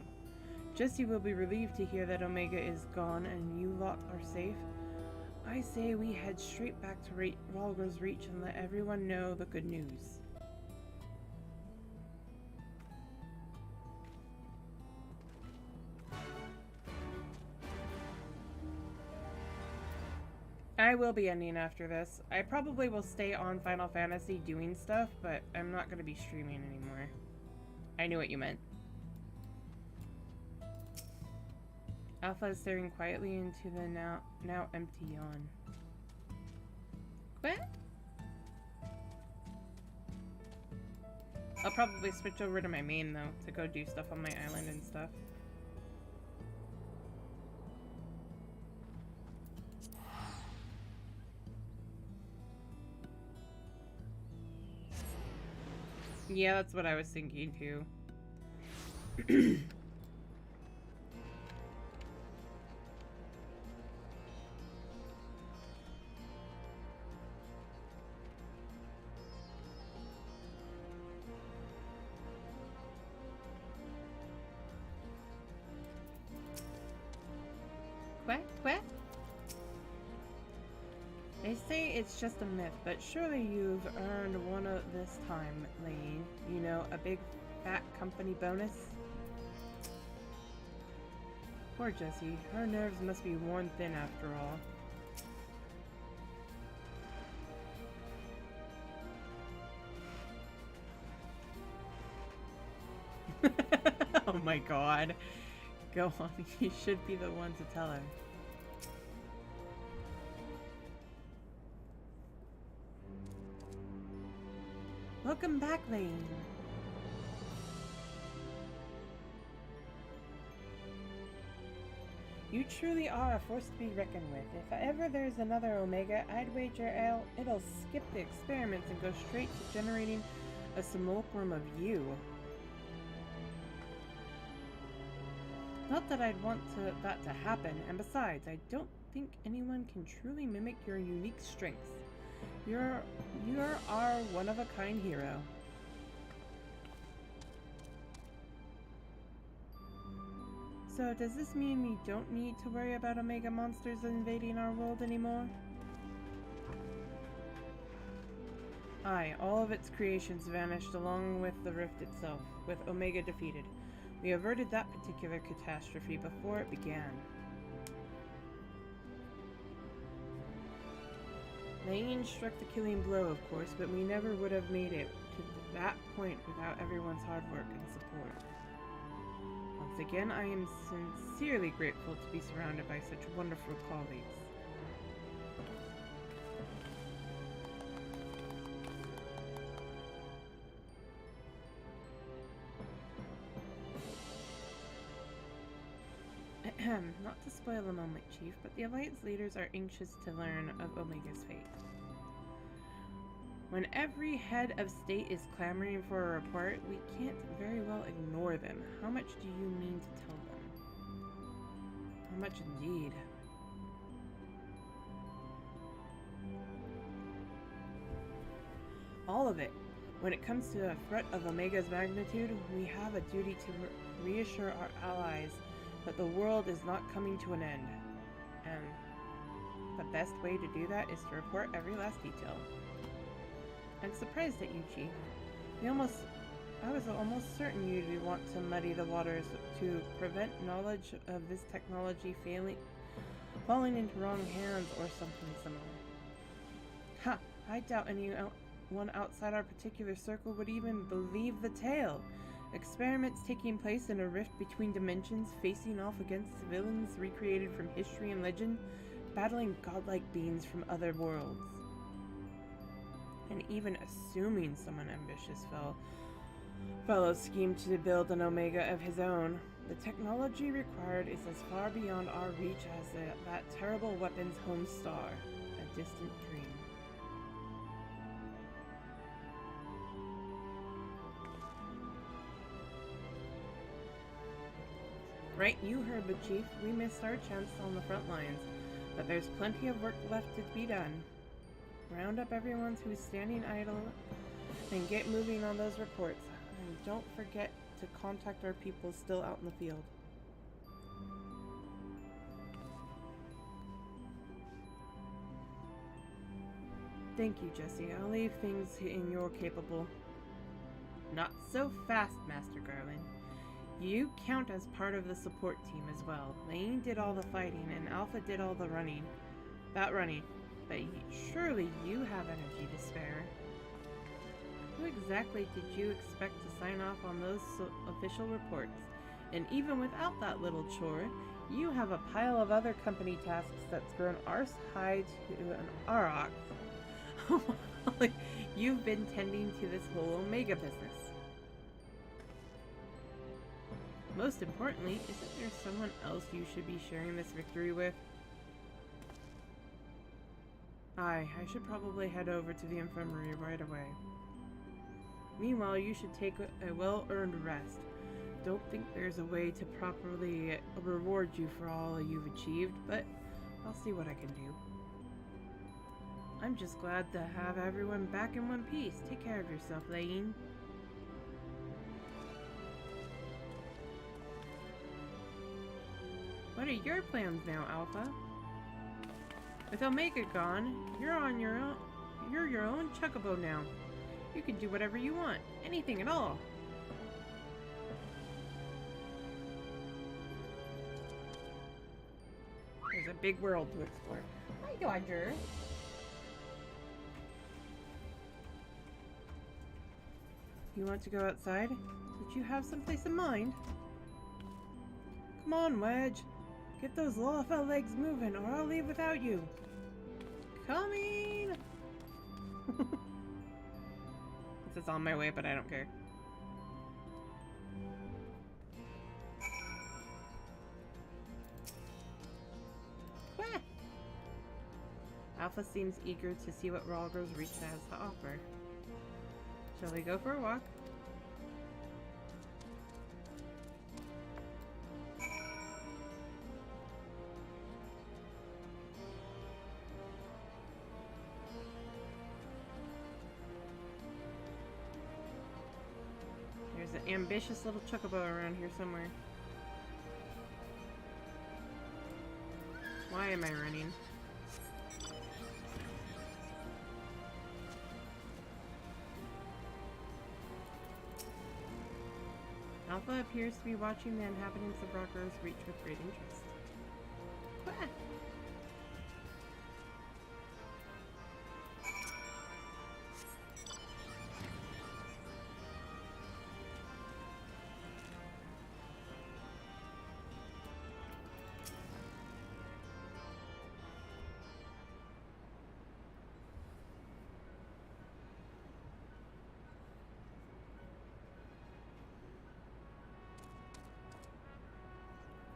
Jesse will be relieved to hear that Omega is gone and you lot are safe. I say we head straight back to Rhalgr's Reach and let everyone know the good news. I will be ending after this. I probably will stay on Final Fantasy doing stuff, but I'm not going to be streaming anymore. I knew what you meant. Alpha is staring quietly into the now empty yawn. What? I'll probably switch over to my main, though, to go do stuff on my island and stuff. Yeah, that's what I was thinking too. What? They say it's just a myth, but surely you've earned one of this time, Lane. You know, a big fat company bonus? Poor Jessie. Her nerves must be worn thin after all. Oh my god. Go on, you should be the one to tell her. Welcome back, Lane. You truly are a force to be reckoned with. If ever there's another Omega, I'd wager it'll skip the experiments and go straight to generating a simulacrum of you. Not that I'd want that to happen, and besides, I don't think anyone can truly mimic your unique strengths. You are one-of-a-kind hero. So, does this mean we don't need to worry about Omega monsters invading our world anymore? Aye, all of its creations vanished along with the rift itself, with Omega defeated. We averted that particular catastrophe before it began. Lane struck the killing blow, of course, but we never would have made it to that point without everyone's hard work and support. Once again, I am sincerely grateful to be surrounded by such wonderful colleagues. Not to spoil the moment, Chief, but the Alliance leaders are anxious to learn of Omega's fate. When every head of state is clamoring for a report, we can't very well ignore them. How much do you mean to tell them? How much indeed? All of it. When it comes to a threat of Omega's magnitude, we have a duty to reassure our allies that the world is not coming to an end. And the best way to do that is to report every last detail. I'm surprised at you, Chief. I was almost certain you'd want to muddy the waters to prevent knowledge of this technology falling into wrong hands or something similar. Ha! I doubt anyone outside our particular circle would even believe the tale. Experiments taking place in a rift between dimensions, facing off against villains recreated from history and legend, battling godlike beings from other worlds. And even assuming someone ambitious fellow schemed to build an Omega of his own, the technology required is as far beyond our reach as that terrible weapon's home star, a distant dream. Right, you heard the Chief. We missed our chance on the front lines, but there's plenty of work left to be done. Round up everyone who's standing idle and get moving on those reports. And don't forget to contact our people still out in the field. Thank you, Jesse. I'll leave things in your capable. Not so fast, Master Garland. You count as part of the support team as well. Lane did all the fighting and Alpha did all the running. But surely you have energy to spare. Who exactly did you expect to sign off on those official reports? And even without that little chore, you have a pile of other company tasks that's grown arse high to an aurochs. You've been tending to this whole Omega business. Most importantly, isn't there someone else you should be sharing this victory with? I should probably head over to the infirmary right away. Meanwhile, you should take a well-earned rest. Don't think there's a way to properly reward you for all you've achieved, but I'll see what I can do. I'm just glad to have everyone back in one piece. Take care of yourself, Lane. What are your plans now, Alpha? With Omega gone, you're your own Chocobo now. You can do whatever you want. Anything at all. There's a big world to explore. Hi, Dodger. You want to go outside? Did you have someplace in mind? Come on, Wedge. Get those Lofa legs moving, or I'll leave without you. Coming! It says on my way, but I don't care. Wah! Alpha seems eager to see what Ralgro's Reach has to offer. Shall we go for a walk? There's an ambitious little chocobo around here somewhere. Why am I running? Alpha appears to be watching the inhabitants of Rockrose Reach with great interest. Ah.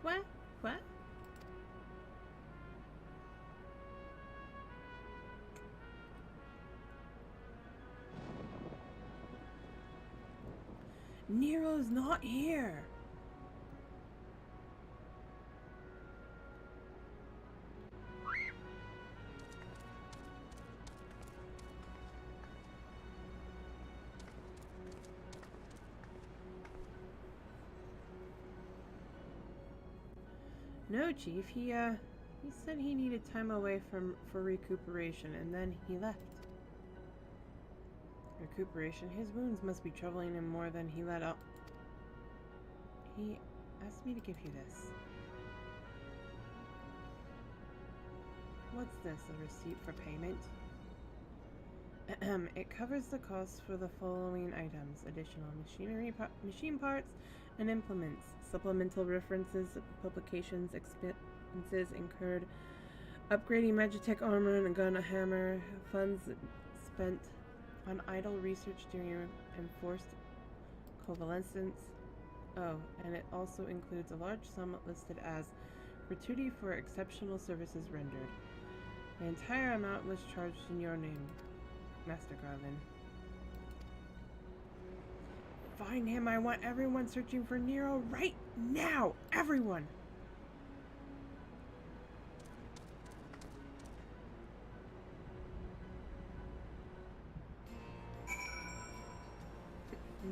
What? What? Nero's not here. No, Chief. He He said he needed time away for recuperation, and then he left. Recuperation? His wounds must be troubling him more than he let out. He asked me to give you this. What's this? A receipt for payment? It covers the costs for the following items: additional machine parts and implements, supplemental references, publications, expenses incurred, upgrading Magitech armor and a gun, a hammer, funds spent on idle research during enforced convalescence. Oh, and it also includes a large sum listed as gratuity for exceptional services rendered. The entire amount was charged in your name, Master Garvin. Find him! I want everyone searching for Nero right now! Everyone!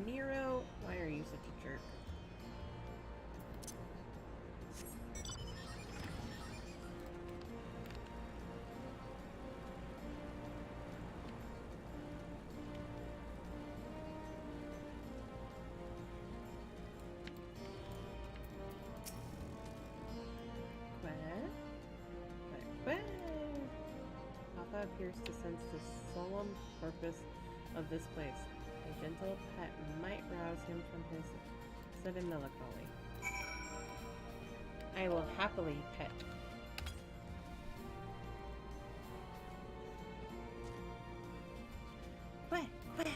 Nero, why are you such a jerk? Alpha appears to sense the solemn purpose of this place. A gentle pet might rouse him from his sudden melancholy. I will happily pet. What? What?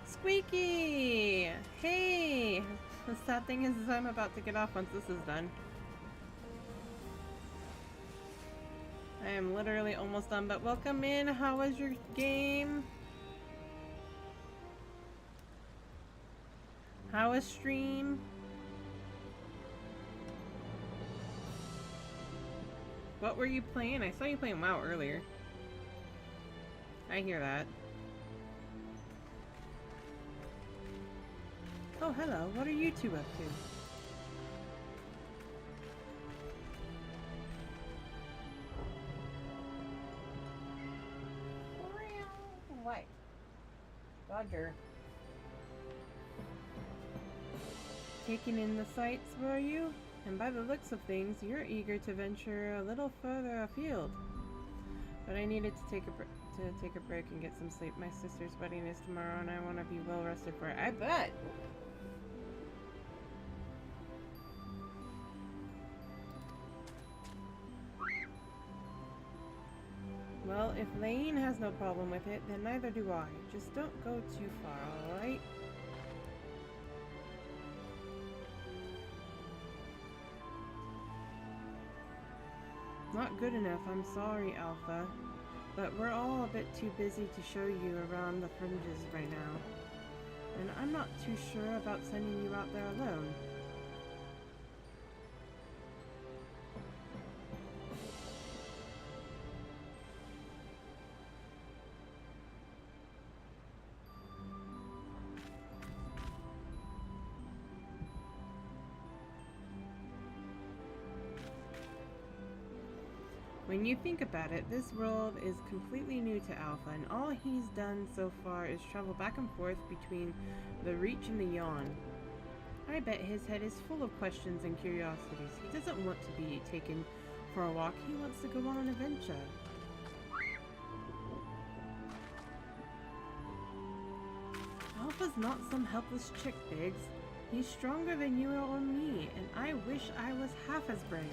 Squeaky! Hey! The sad thing is I'm about to get off once this is done. I am literally almost done, but welcome in. How was your game? How was stream? What were you playing? I saw you playing WoW earlier. I hear that. Oh, hello. What are you two up to? What? Roger. Taking in the sights, were you? And by the looks of things, you're eager to venture a little further afield. But I needed to take a break and get some sleep. My sister's wedding is tomorrow, and I want to be well rested for it. I bet. Well, if Lane has no problem with it, then neither do I. Just don't go too far, alright? Not good enough, I'm sorry, Alpha. But we're all a bit too busy to show you around the fringes right now. And I'm not too sure about sending you out there alone. When you think about it, this world is completely new to Alpha, and all he's done so far is travel back and forth between the Reach and the Yawn. I bet his head is full of questions and curiosities. He doesn't want to be taken for a walk, he wants to go on an adventure. Alpha's not some helpless chick, Biggs. He's stronger than you or me, and I wish I was half as brave.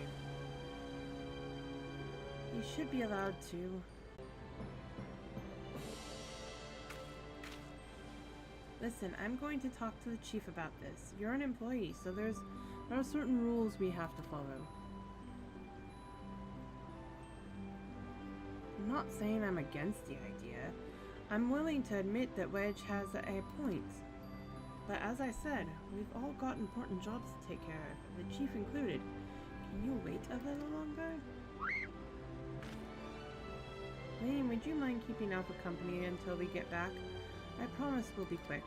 You should be allowed to. Listen, I'm going to talk to the chief about this. You're an employee, so there are certain rules we have to follow. I'm not saying I'm against the idea. I'm willing to admit that Wedge has a point. But as I said, we've all got important jobs to take care of, the chief included. Can you wait a little longer? Lane, would you mind keeping Alpha company until we get back? I promise we'll be quick.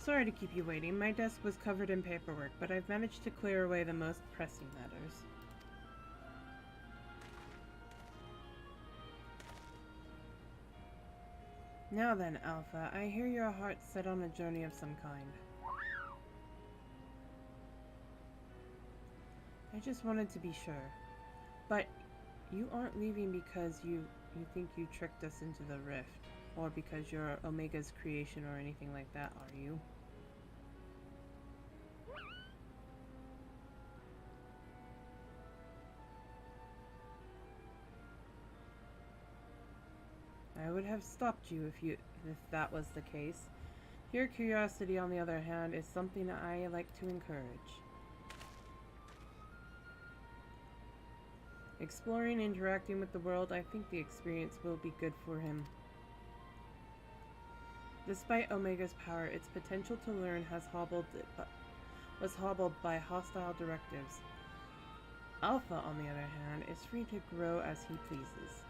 Sorry to keep you waiting. My desk was covered in paperwork, but I've managed to clear away the most pressing matters. Now then, Alpha, I hear your heart's set on a journey of some kind. I just wanted to be sure. But you aren't leaving because you think you tricked us into the rift, or because you're Omega's creation or anything like that, are you? I would have stopped you if that was the case. Your curiosity, on the other hand, is something I like to encourage. Exploring, interacting with the world, I think the experience will be good for him. Despite Omega's power, its potential to learn was hobbled by hostile directives. Alpha, on the other hand, is free to grow as he pleases.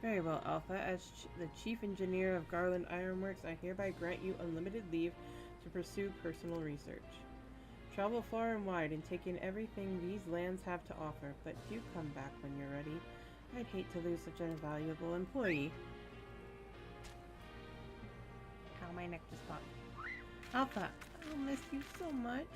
Very well, Alpha. As the Chief Engineer of Garland Ironworks, I hereby grant you unlimited leave to pursue personal research. Travel far and wide and take in everything these lands have to offer, but do come back when you're ready. I'd hate to lose such a valuable employee. Ow, my neck just popped. Alpha, I'll miss you so much.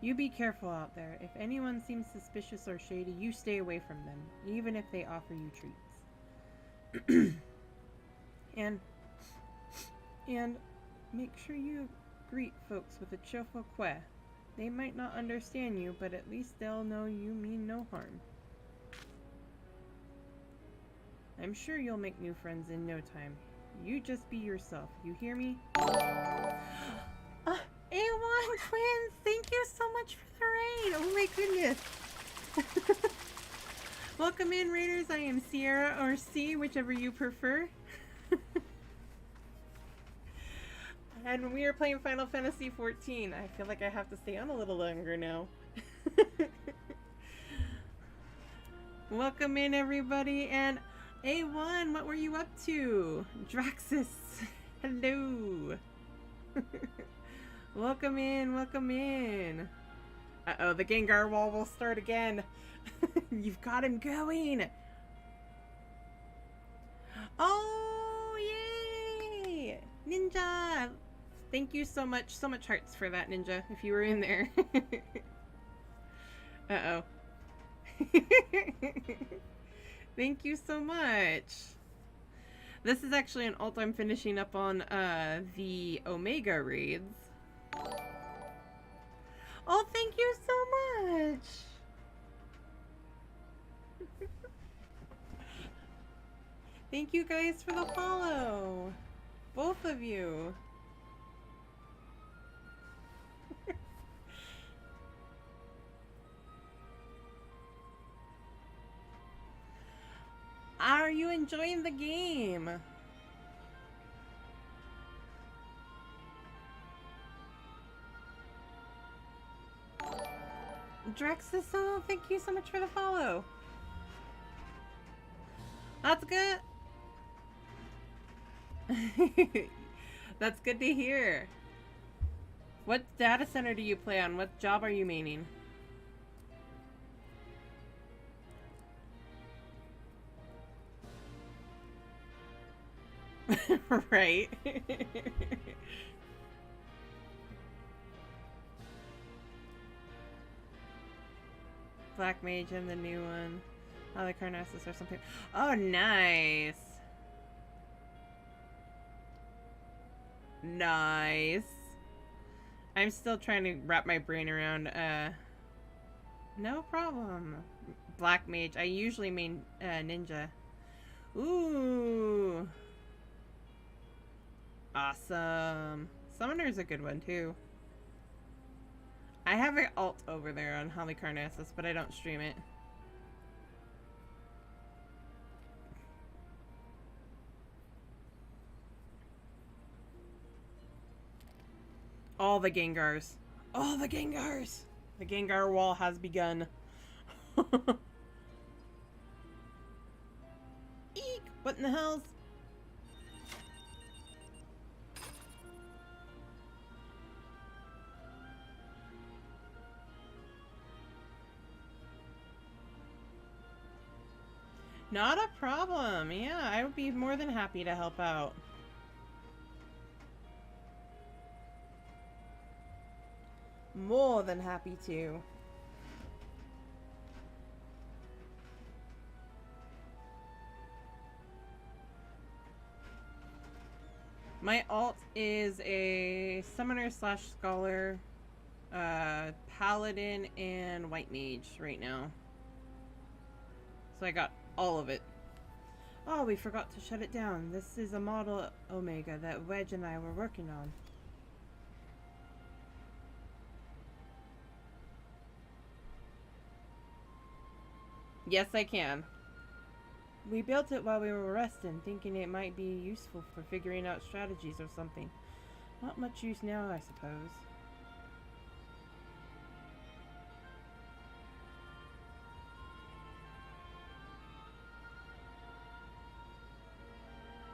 You be careful out there. If anyone seems suspicious or shady, you stay away from them, even if they offer you treats. and make sure you greet folks with a cheerful que. They might not understand you, but at least they'll know you mean no harm. I'm sure you'll make new friends in no time. You just be yourself, you hear me? A1 Twins, thank you so much for the raid. Oh my goodness. Welcome in, raiders. I am Sierra, or C, whichever you prefer. And we are playing Final Fantasy XIV. I feel like I have to stay on a little longer now. Welcome in, everybody. And A1, what were you up to? Draxus, hello. Welcome in, welcome in. Uh-oh, the Gengar wall will start again. You've got him going. Oh, yay! Ninja! Thank you so much hearts for that, Ninja, if you were in there. Uh-oh. Thank you so much. This is actually an alt I'm finishing up on the Omega raids. Oh, thank you so much! Thank you guys for the follow! Both of you! Are you enjoying the game? Drexus, oh, thank you so much for the follow. That's good. That's good to hear. What data center do you play on? What job are you maining? Right. Black Mage and the new one. Halicarnassus or something. Oh, nice. Nice. I'm still trying to wrap my brain around, no problem. Black Mage. I usually main, Ninja. Ooh. Awesome. Summoner's a good one, too. I have an alt over there on Halicarnassus, but I don't stream it. All the Gengars. All the Gengars! The Gengar wall has begun. Eek! What in the hells? Not a problem. Yeah, I would be more than happy to help out. More than happy to. My alt is a summoner slash scholar, paladin, and white mage right now. So I got all of it. Oh, we forgot to shut it down. This is a model Omega that Wedge and I were working on. Yes, I can. We built it while we were resting, thinking it might be useful for figuring out strategies or something. Not much use now, I suppose.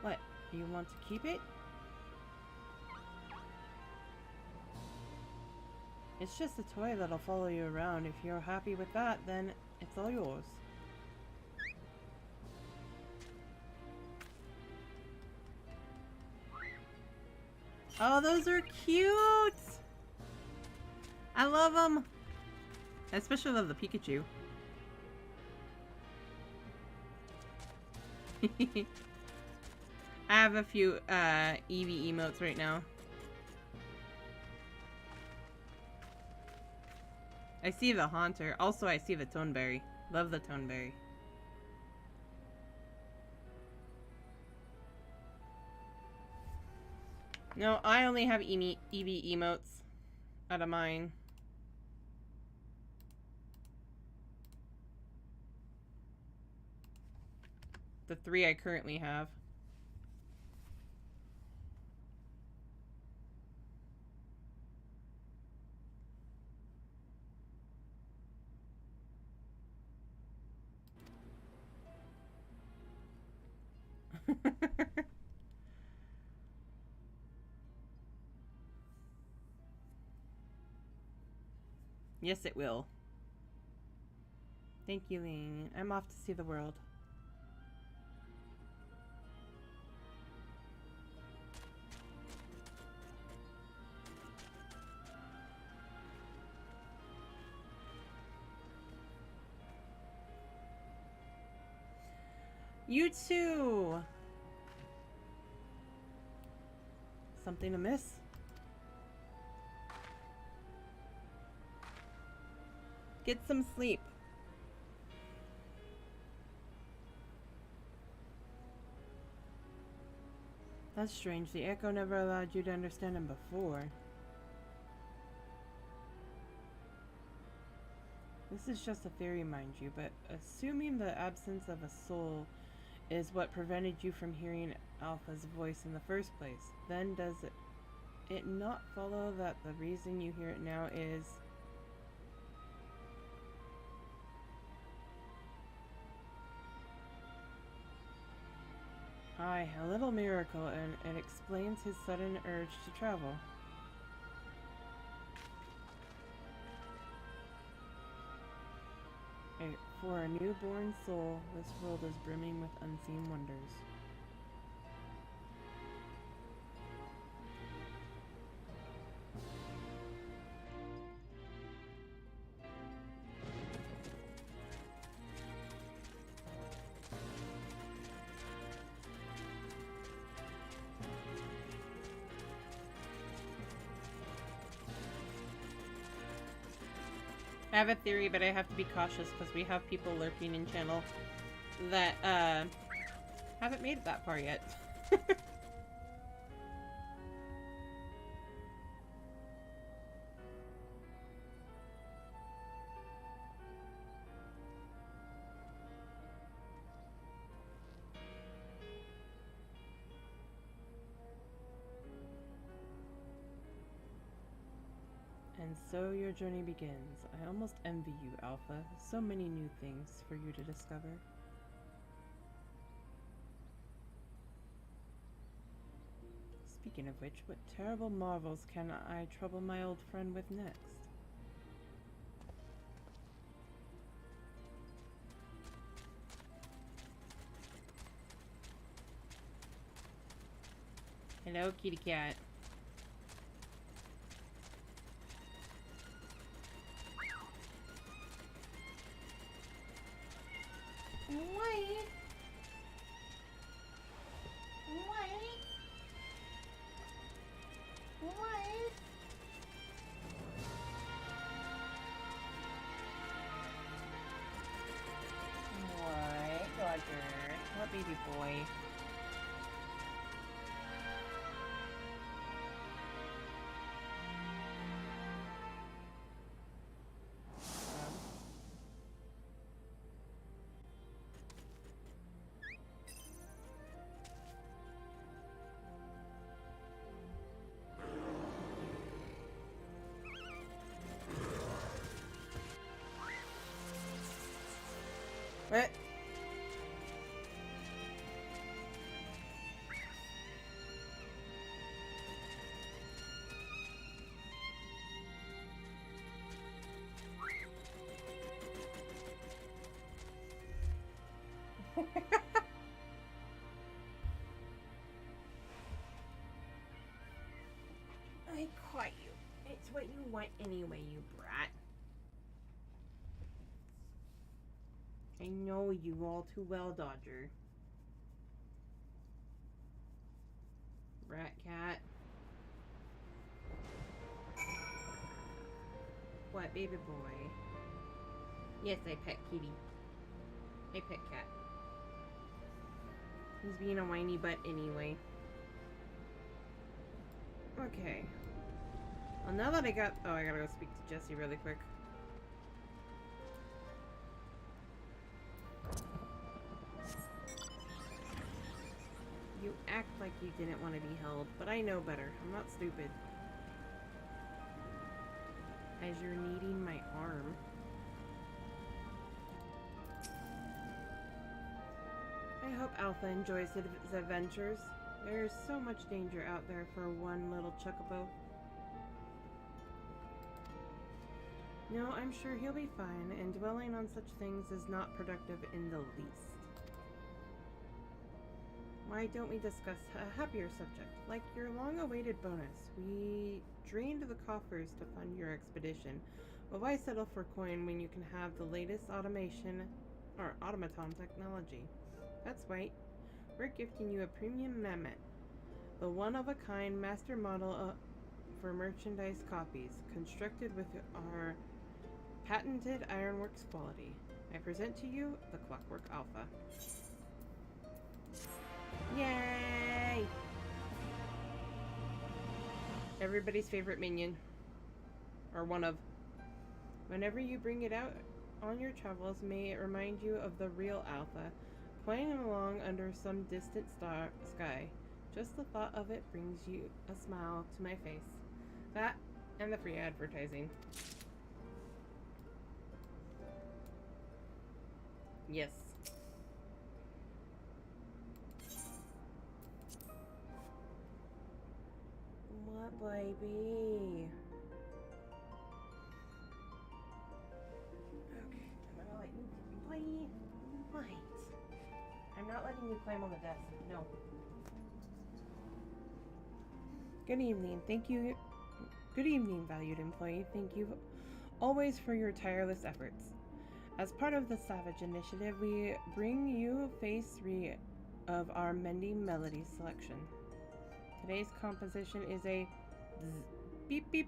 What? You want to keep it? It's just a toy that'll follow you around. If you're happy with that, then it's all yours. Oh, those are cute! I love them! I especially love the Pikachu. I have a few Eevee emotes right now. I see the Haunter. Also, I see the Toneberry. Love the Toneberry. No, I only have Eevee emotes out of mine. The 3 I currently have. Yes, it will. Thank you, Ling. I'm off to see the world. You too! Something amiss? Get some sleep. That's strange. The Echo never allowed you to understand him before. This is just a theory, mind you, but assuming the absence of a soul is what prevented you from hearing Alpha's voice in the first place, then does it not follow that the reason you hear it now is... Aye, a little miracle, and it explains his sudden urge to travel. For a newborn soul, this world is brimming with unseen wonders. I have a theory, but I have to be cautious because we have people lurking in channel that haven't made it that far yet. And so your journey begins. I almost envy you, Alpha. So many new things for you to discover. Speaking of which, what terrible marvels can I trouble my old friend with next? Hello, kitty cat. Wait. What, Dodger? What, baby boy? What? I caught you. It's what you want anyway, you brat. I know you all too well, Dodger. Rat cat. What, baby boy? Yes, I pet kitty. I pet cat. He's being a whiny butt anyway. Okay. Well, now that I got... Oh, I gotta go speak to Jesse really quick. You act like you didn't want to be held, but I know better. I'm not stupid. As you're needing my arm. I hope Alpha enjoys his adventures. There's so much danger out there for one little chocobo. No, I'm sure he'll be fine, and dwelling on such things is not productive in the least. Why don't we discuss a happier subject, like your long-awaited bonus? We drained the coffers to fund your expedition, but why settle for coin when you can have the latest automation or automaton technology? That's right. We're gifting you a premium mammoth, the one-of-a-kind master model for merchandise copies, constructed with our patented ironworks quality. I present to you the Clockwork Alpha. Yay! Everybody's favorite minion. Or one of. Whenever you bring it out on your travels, may it remind you of the real Alpha, playing along under some distant sky. Just the thought of it brings you a smile to my face. That and the free advertising. Yes. What, baby? Okay, I'm gonna let you play. What? I'm not letting you climb on the desk. No. Good evening. Thank you. Good evening, valued employee. Thank you always for your tireless efforts. As part of the Savage Initiative, we bring you Phase 3 of our Mending Melody selection. Today's composition is a beep beep.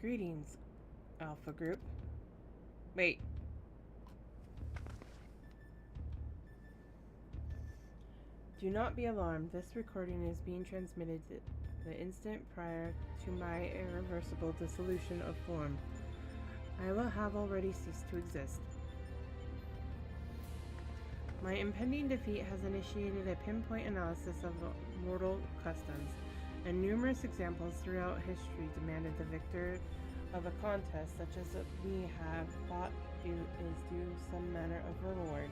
Greetings, Alpha Group. Wait. Do not be alarmed. This recording is being transmitted the instant prior to my irreversible dissolution of form. I will have already ceased to exist. My impending defeat has initiated a pinpoint analysis of mortal customs, and numerous examples throughout history demanded the victor of a contest such as we have thought is due some manner of reward.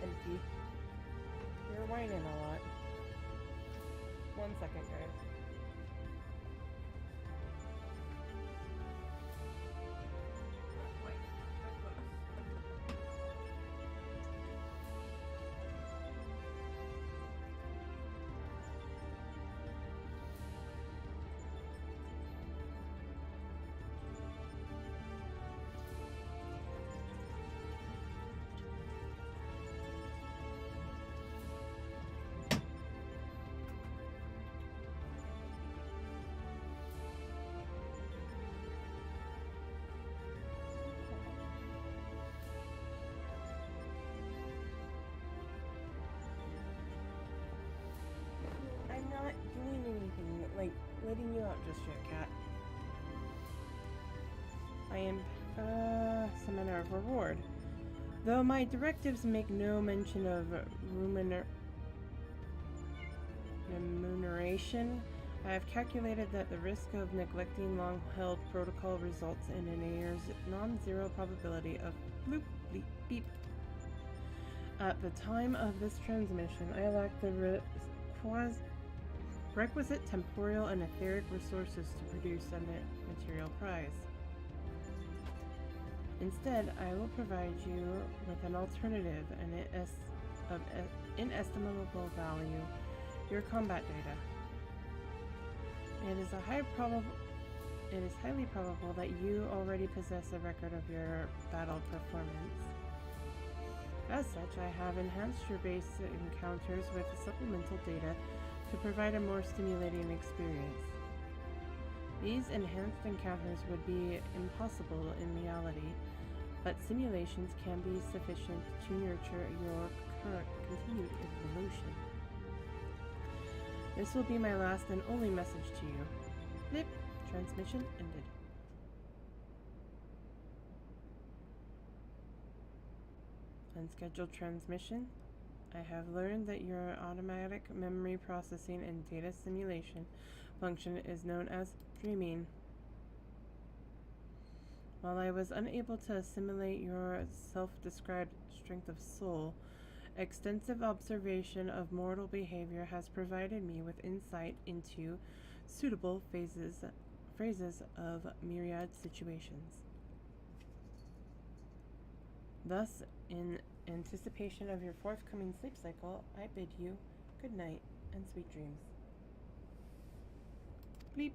Empty. You're whining a lot. 1 second, guys. I'm not doing anything, like letting you out just yet, Cat. I am, some manner of reward. Though my directives make no mention of remuneration, I have calculated that the risk of neglecting long-held protocol results in a non-zero probability of bloop, bleep, beep. At the time of this transmission, I lack the requisite temporal and etheric resources to produce a material prize. Instead, I will provide you with an alternative of inestimable value, your combat data. It is highly probable that you already possess a record of your battle performance. As such, I have enhanced your base encounters with supplemental data to provide a more stimulating experience. These enhanced encounters would be impossible in reality, but simulations can be sufficient to nurture your continued evolution. This will be my last and only message to you. Blip. Transmission ended. Unscheduled transmission. I have learned that your automatic memory processing and data simulation function is known as dreaming. While I was unable to assimilate your self-described strength of soul, extensive observation of mortal behavior has provided me with insight into suitable phrases of myriad situations. Thus, in anticipation of your forthcoming sleep cycle, I bid you good night and sweet dreams. Bleep.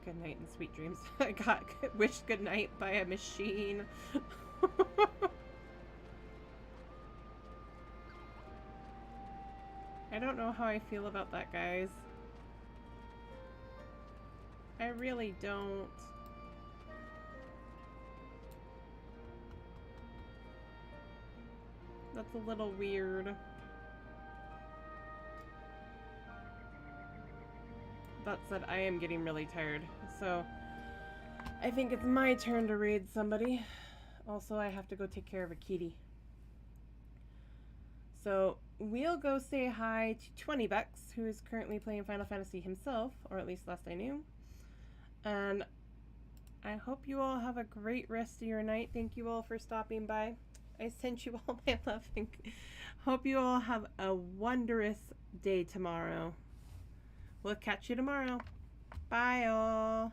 Good night and sweet dreams. I got wished good night by a machine. I don't know how I feel about that, guys. I really don't. That's a little weird. That said, I am getting really tired, so I think it's my turn to raid somebody. Also, I have to go take care of a kitty. So we'll go say hi to 20 Bucks, who is currently playing Final Fantasy himself, or at least last I knew. And I hope you all have a great rest of your night. Thank you all for stopping by. I sent you all my love and hope you all have a wondrous day tomorrow. We'll catch you tomorrow. Bye, all.